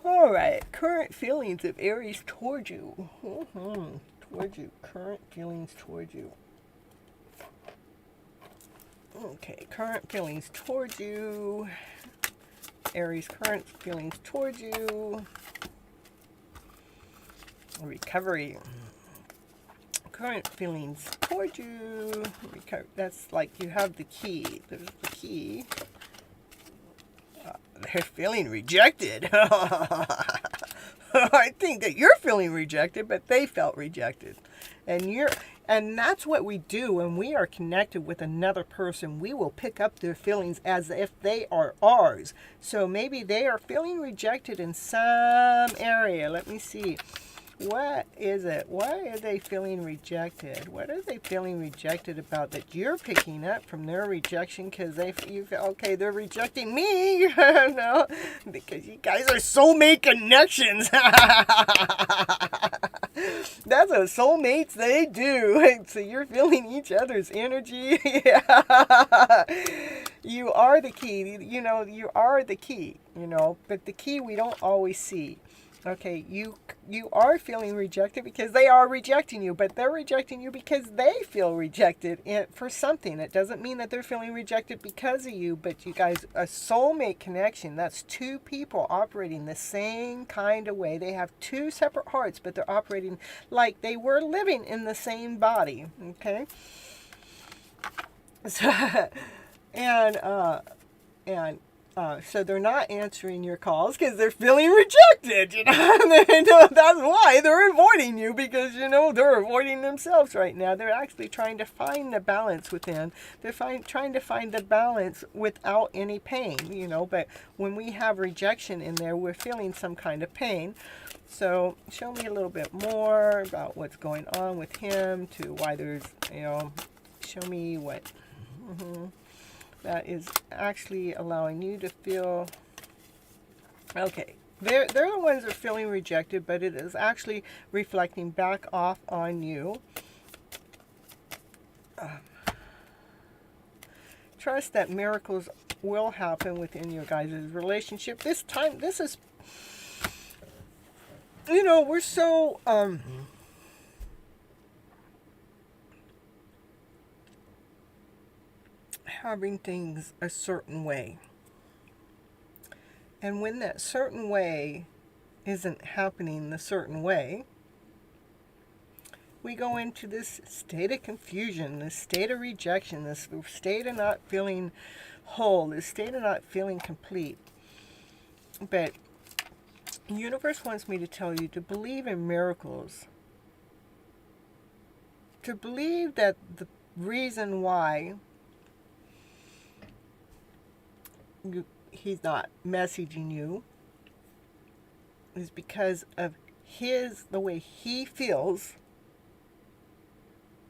All right. Current feelings of Aries towards you. Towards you. Current feelings towards you. Okay. Current feelings towards you. Aries, current feelings towards you. Recovery. Current feelings towards you. That's like you have the key. There's the key. They're feeling rejected. I think that you're feeling rejected, but they felt rejected. And that's what we do when we are connected with another person. We will pick up their feelings as if they are ours. So maybe they are feeling rejected in some area. Let me see. What is it? Why are they feeling rejected? What are they feeling rejected about that you're picking up from their rejection? Because you feel, okay, they're rejecting me. No, because you guys are soulmate connections. That's what soulmates, they do. So you're feeling each other's energy. Yeah. You are the key. You are the key, but the key we don't always see. Okay, you are feeling rejected because they are rejecting you, but they're rejecting you because they feel rejected for something. It doesn't mean that they're feeling rejected because of you, but you guys, a soulmate connection, that's two people operating the same kind of way. They have two separate hearts, but they're operating like they were living in the same body, okay? So, so they're not answering your calls because they're feeling rejected, That's why they're avoiding you, because, they're avoiding themselves right now. They're actually trying to find the balance within. They're trying to find the balance without any pain, But when we have rejection in there, we're feeling some kind of pain. So show me a little bit more about what's going on with him, to why there's, show me what... that is actually allowing you to feel, okay, they're the ones that are feeling rejected, but it is actually reflecting back off on you. Trust that miracles will happen within your guys' relationship. This time, this is, we're so, having things a certain way. And when that certain way isn't happening the certain way, we go into this state of confusion, this state of rejection, this state of not feeling whole, this state of not feeling complete. But the universe wants me to tell you to believe in miracles. To believe that the reason why he's not messaging you is because of the way he feels.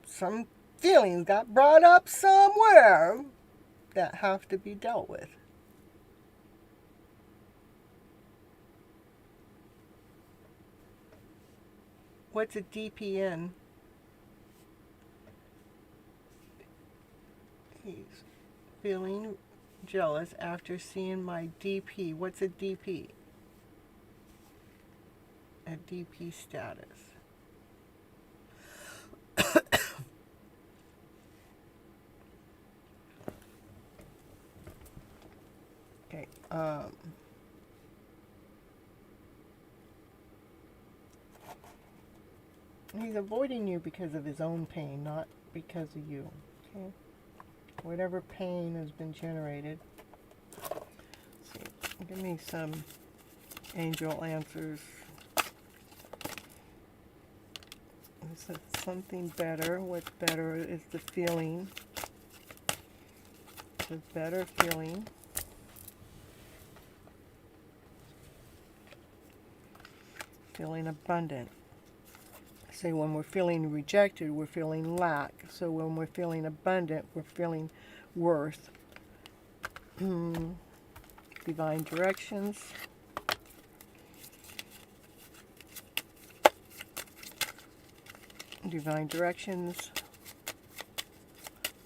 Some feelings got brought up somewhere that have to be dealt with. What's a DPN? He's feeling jealous after seeing my DP. What's a DP? A DP status. Okay. He's avoiding you because of his own pain, not because of you. Okay. Whatever pain has been generated. Let's see. Give me some angel answers. Is it something better? What's better is the feeling. The better feeling. Feeling abundant. Say when we're feeling rejected, we're feeling lack. So when we're feeling abundant, we're feeling worth. Divine directions. Divine directions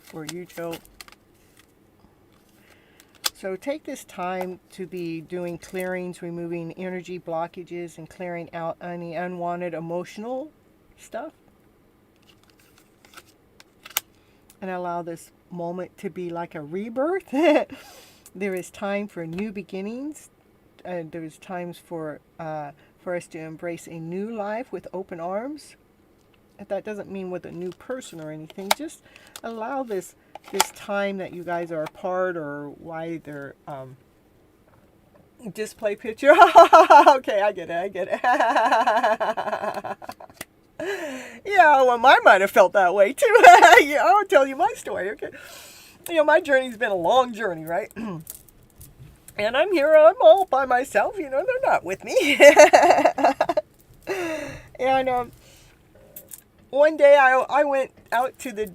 for you, Joe. So take this time to be doing clearings, removing energy blockages, and clearing out any unwanted emotional stuff. And allow this moment to be like a rebirth. There is time for new beginnings. There's times for us to embrace a new life with open arms. That doesn't mean with a new person or anything. Just allow this time that you guys are apart, or why they're display picture. Okay, I get it. Yeah, well, I might have felt that way too. Yeah, I'll tell you my story. Okay, my journey's been a long journey, right? And I'm here. I'm all by myself. They're not with me. And one day I went out to the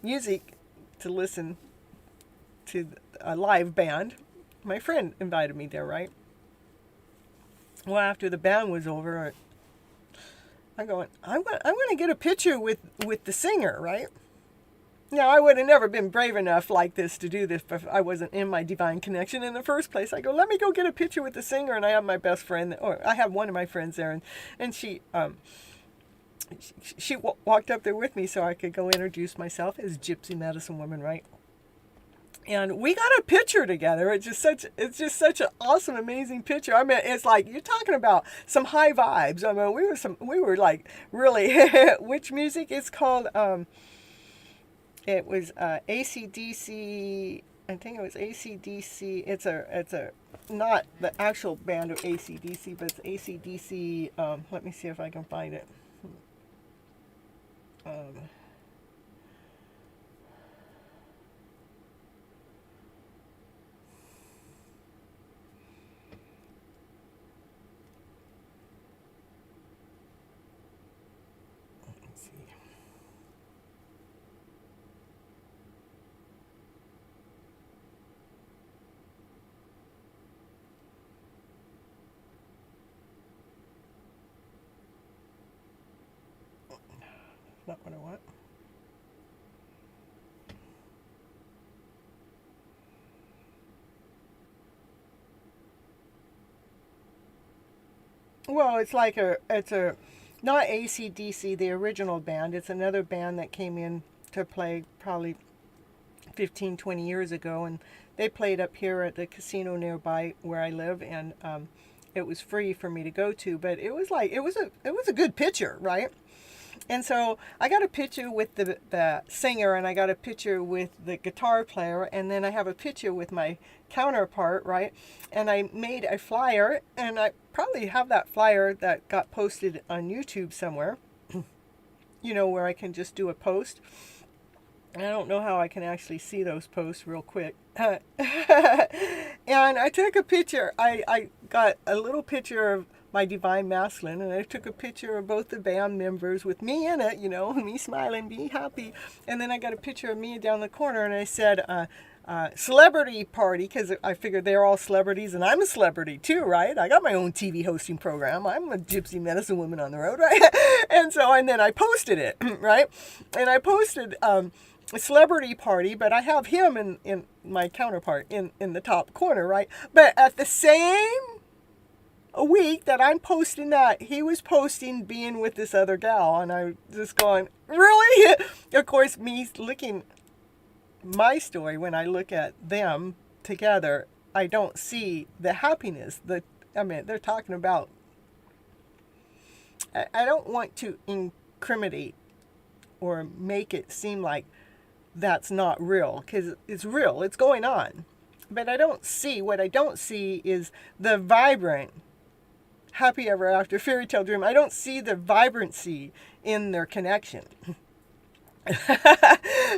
music to listen to a live band. My friend invited me there, right? Well, after the band was over, I'm going to get a picture with the singer, right? Now, I would have never been brave enough like this to do this if I wasn't in my divine connection in the first place. I go, let me go get a picture with the singer, and I have my best friend, or I have one of my friends there, and she walked up there with me so I could go introduce myself as Gypsy medicine woman, right? And we got a picture together. It's just such an awesome, amazing picture. I mean, it's like you're talking about some high vibes. I mean, we were like really. Which music is called? It was AC/DC. I think it was AC/DC. It's a not the actual band of AC/DC, but it's AC/DC. Let me see if I can find it. Let's see. Not what I want. Well, it's not AC/DC, the original band. It's another band that came in to play probably 15, 20 years ago, and they played up here at the casino nearby where I live, and it was free for me to go to, but it was a good picture, right? And so I got a picture with the singer, and I got a picture with the guitar player, and then I have a picture with my counterpart, right? And I made a flyer, and I probably have that flyer that got posted on YouTube somewhere, where I can just do a post. And I don't know how I can actually see those posts real quick. And I took a picture. I got a little picture of my divine masculine, and I took a picture of both the band members with me in it, me smiling, being happy. And then I got a picture of me down the corner, and I said, celebrity party, because I figured they're all celebrities, and I'm a celebrity too, right? I got my own TV hosting program. I'm a Gypsy medicine woman on the road, right? And then I posted it, right? And I posted a celebrity party, but I have him in my counterpart in the top corner, right? But at the same a week that I'm posting that, he was posting being with this other gal, and I just going, really? Of course, me looking my story, when I look at them together, I don't see the happiness. They're talking about, I don't want to incriminate or make it seem like that's not real, because it's real, it's going on. But what I don't see is the vibrant happy ever after fairy tale dream. I don't see the vibrancy in their connection.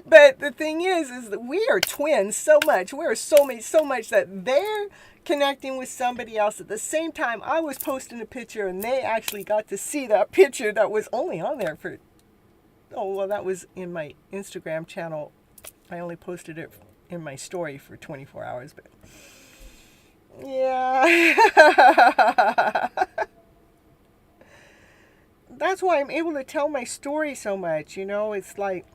But the thing is that we are twins so much. We're soulmates so much that they're connecting with somebody else at the same time. I was posting a picture and they actually got to see that picture that was only on there for, oh, well, that was in my Instagram channel. I only posted it in my story for 24 hours, but yeah. That's why I'm able to tell my story so much, you know. It's like,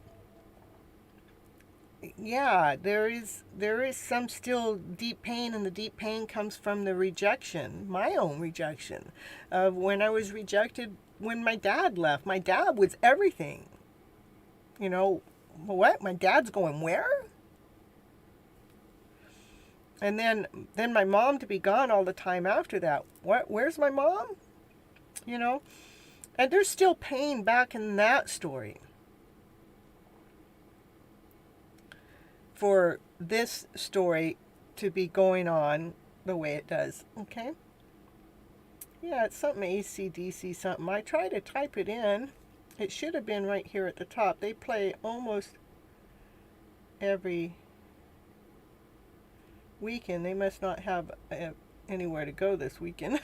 yeah, there is some still deep pain, and the deep pain comes from the rejection, my own rejection, of when I was rejected when my dad left. My dad was everything. You know, what? My dad's going where? And then my mom to be gone all the time after that. What? Where's my mom? You know? And there's still pain back in that story. For this story to be going on the way it does. Okay? Yeah, it's something AC/DC something. I try to type it in. It should have been right here at the top. They play almost every weekend. They must not have anywhere to go this weekend.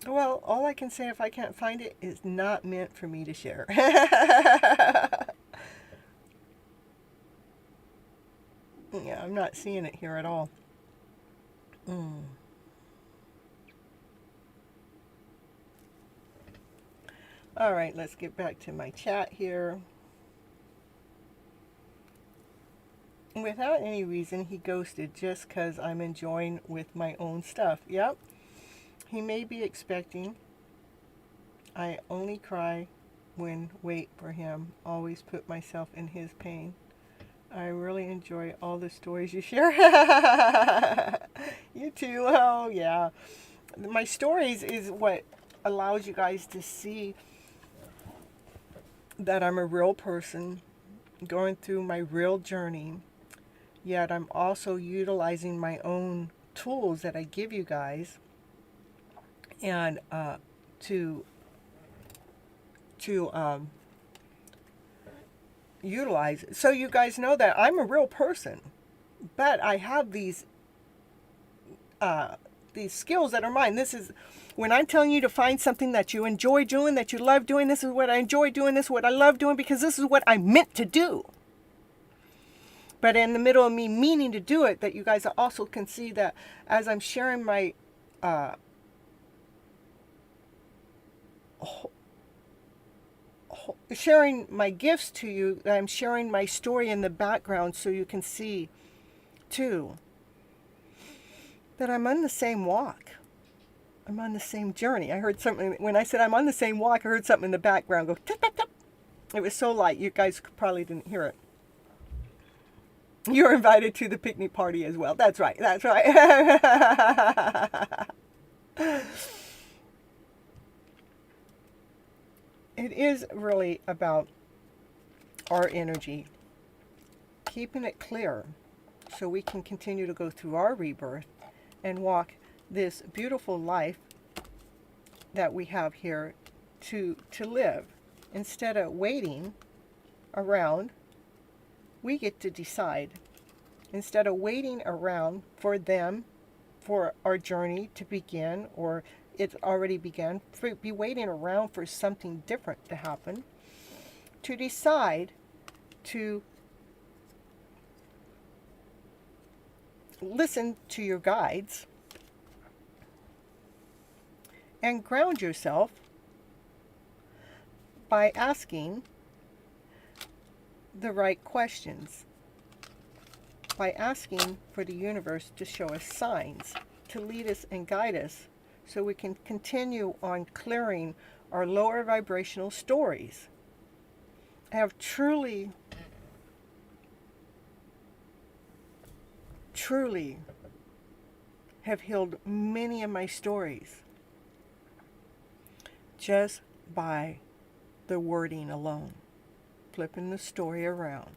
Well, all I can say if I can't find it is not meant for me to share. Yeah, I'm not seeing it here at all. All right, let's get back to my chat here. Without any reason, he ghosted just because I'm enjoying with my own stuff. Yep. He may be expecting. I only cry when wait for him. Always put myself in his pain. I really enjoy all the stories you share. You too. Oh, yeah. My stories is what allows you guys to see that I'm a real person going through my real journey. Yet I'm also utilizing my own tools that I give you guys, and to utilize it. So you guys know that I'm a real person, but I have these skills that are mine. This is when I'm telling you to find something that you enjoy doing, that you love doing. This is what I enjoy doing. This is what I love doing, because this is what I'm meant to do. But in the middle of me meaning to do it, that you guys also can see that as I'm sharing my sharing my gifts to you, I'm sharing my story in the background so you can see too that I'm on the same walk. I'm on the same journey. I heard something when I said I'm on the same walk. I heard something in the background go tap, tap, tap. It was so light you guys probably didn't hear it. You're invited to the picnic party as well. That's right. That's right. It is really about our energy, keeping it clear so we can continue to go through our rebirth and walk this beautiful life that we have here to live. Instead of waiting around, we get to decide. Instead of waiting around for them, for our journey to begin, or it's already begun, be waiting around for something different to happen, to decide to listen to your guides and ground yourself by asking the right questions, by asking for the universe to show us signs, to lead us and guide us so we can continue on clearing our lower vibrational stories. I have truly have healed many of my stories just by the wording alone, flipping the story around,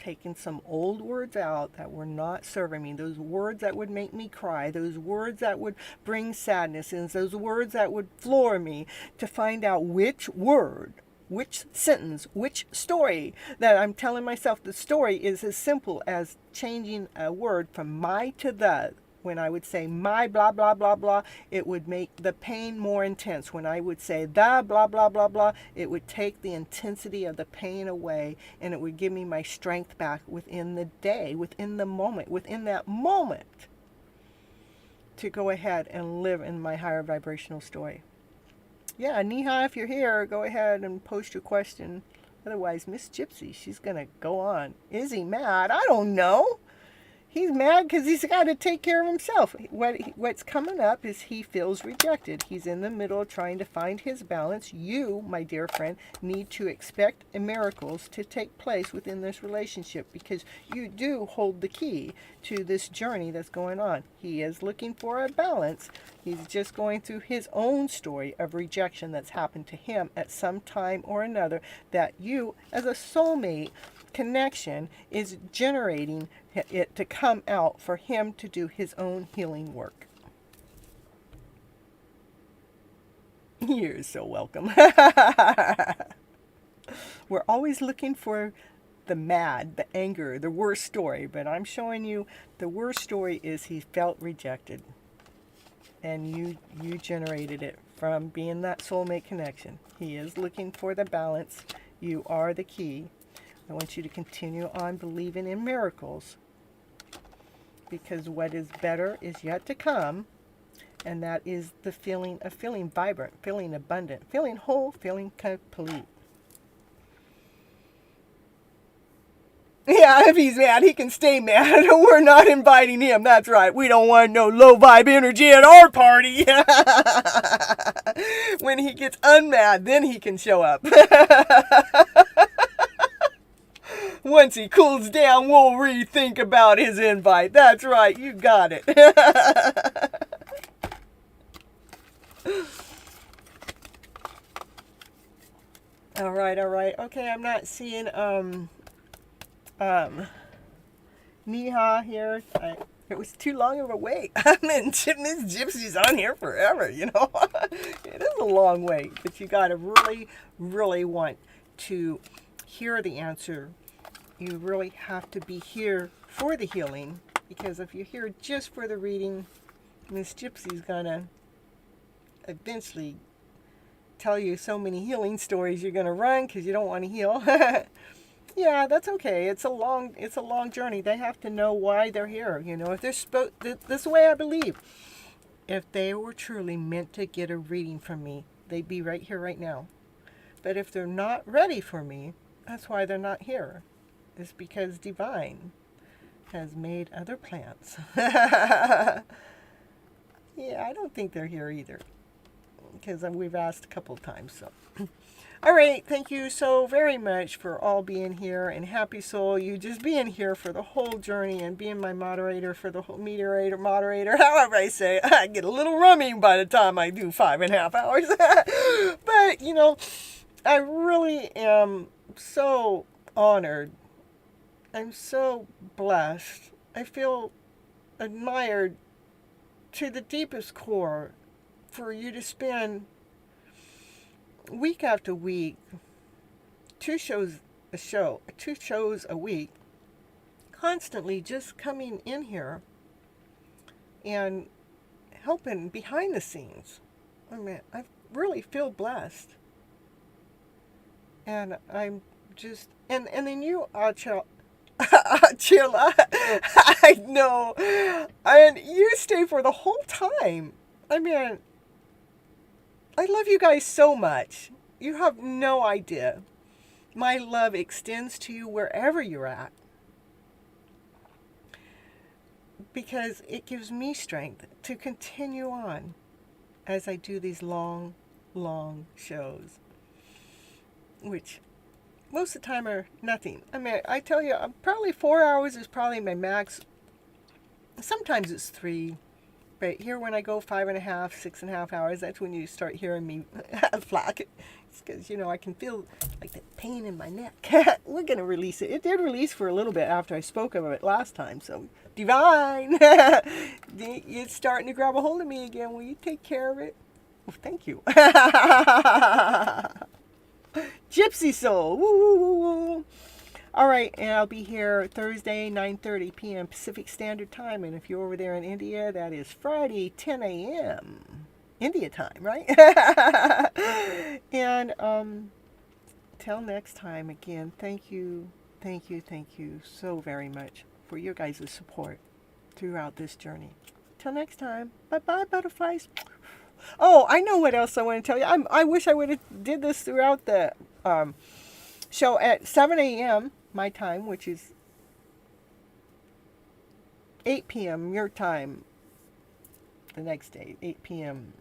taken some old words out that were not serving me, those words that would make me cry, those words that would bring sadness, and those words that would floor me, to find out which word, which sentence, which story that I'm telling myself. The story is as simple as changing a word from my to the. When I would say my blah, blah, blah, blah, it would make the pain more intense. When I would say the blah, blah, blah, blah, it would take the intensity of the pain away, and it would give me my strength back within the day, within the moment, within that moment, to go ahead and live in my higher vibrational story. Yeah, Neha, if you're here, go ahead and post your question. Otherwise, Miss Gypsy, she's going to go on. Is he mad? I don't know. He's mad because he's got to take care of himself. What's coming up is he feels rejected. He's in the middle trying to find his balance. You, my dear friend, need to expect miracles to take place within this relationship, because you do hold the key to this journey that's going on. He is looking for a balance. He's just going through his own story of rejection that's happened to him at some time or another, that you, as a soulmate connection, is generating it to come out for him to do his own healing work. You're so welcome. We're always looking for the mad, the anger, the worst story, but I'm showing you the worst story is he felt rejected, and you generated it from being that soulmate connection. He is looking for the balance. You are the key. I want you to continue on believing in miracles, because what is better is yet to come, and that is the feeling of feeling vibrant, feeling abundant, feeling whole, feeling complete. Yeah, if he's mad, he can stay mad. We're not inviting him. That's right. We don't want no low vibe energy at our party. When he gets unmad, then he can show up. Once he cools down, we'll rethink about his invite. That's right. You got it. All right. Okay, I'm not seeing Neha here. It was too long of a wait. I mean, Miss Gypsy's on here forever, you know. It is a long wait, but you got to really, really want to hear the answer. You really have to be here for the healing, because if you're here just for the reading, Miss Gypsy's gonna eventually tell you so many healing stories you're gonna run because you don't want to heal. Yeah, that's okay. It's a long journey. They have to know why they're here. You know, if they're this way, I believe, if they were truly meant to get a reading from me, they'd be right here, right now. But if they're not ready for me, that's why they're not here. It's because Divine has made other plans. Yeah, I don't think they're here either, because we've asked a couple of times. So, all right, thank you so very much for all being here, and happy soul, you just being here for the whole journey and being my moderator for the whole moderator, however I say it. I get a little rummy by the time I do 5.5 hours. But, you know, I really am so honored. I'm so blessed. I feel admired to the deepest core for you to spend week after week, 2 shows a week, constantly just coming in here and helping behind the scenes. I mean, I really feel blessed. And I'm just, and then you, Chilla, I know, and you stay for the whole time. I mean, I love you guys so much. You have no idea. My love extends to you wherever you're at, because it gives me strength to continue on as I do these long shows, which most of the time are nothing. I mean, I tell you, probably 4 hours is probably my max. Sometimes it's 3. But here when I go 5.5, 6.5 hours, that's when you start hearing me flack. It's because, I can feel like the pain in my neck. We're going to release it. It did release for a little bit after I spoke of it last time. So, divine, it's starting to grab a hold of me again. Will you take care of it? Well, thank you. Gypsy soul. Woo, woo, woo, woo. All right, and I'll be here Thursday, 9:30 p.m. Pacific Standard Time. And if you're over there in India, that is Friday, 10 a.m. India time, right? And till next time, again, thank you so very much for your guys' support throughout this journey. Till next time, bye-bye, butterflies. Oh, I know what else I want to tell you. I wish I would have did this throughout the show at 7 a.m. my time, which is 8 p.m. your time the next day, 8 p.m.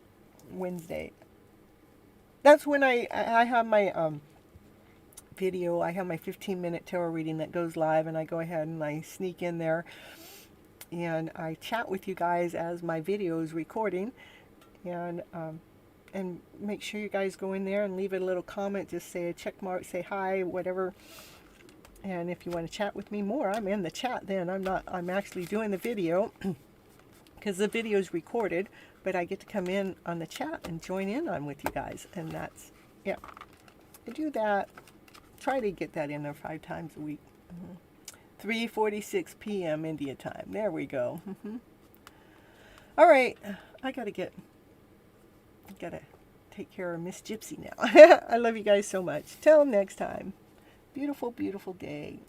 Wednesday. That's when I have my video. I have my 15-minute tarot reading that goes live, and I go ahead and I sneak in there and I chat with you guys as my video is recording, and make sure you guys go in there and leave a little comment. Just say a check mark, say hi, whatever. And if you want to chat with me more, I'm in the chat then. I'm actually doing the video because the video is recorded, but I get to come in on the chat and join in on with you guys. And that's, yeah, I do that. Try to get that in there 5 times a week. 3:46 p.m. India time. There we go. All right, I gotta take care of Miss Gypsy now. I love you guys so much. Till next time. Beautiful, beautiful day.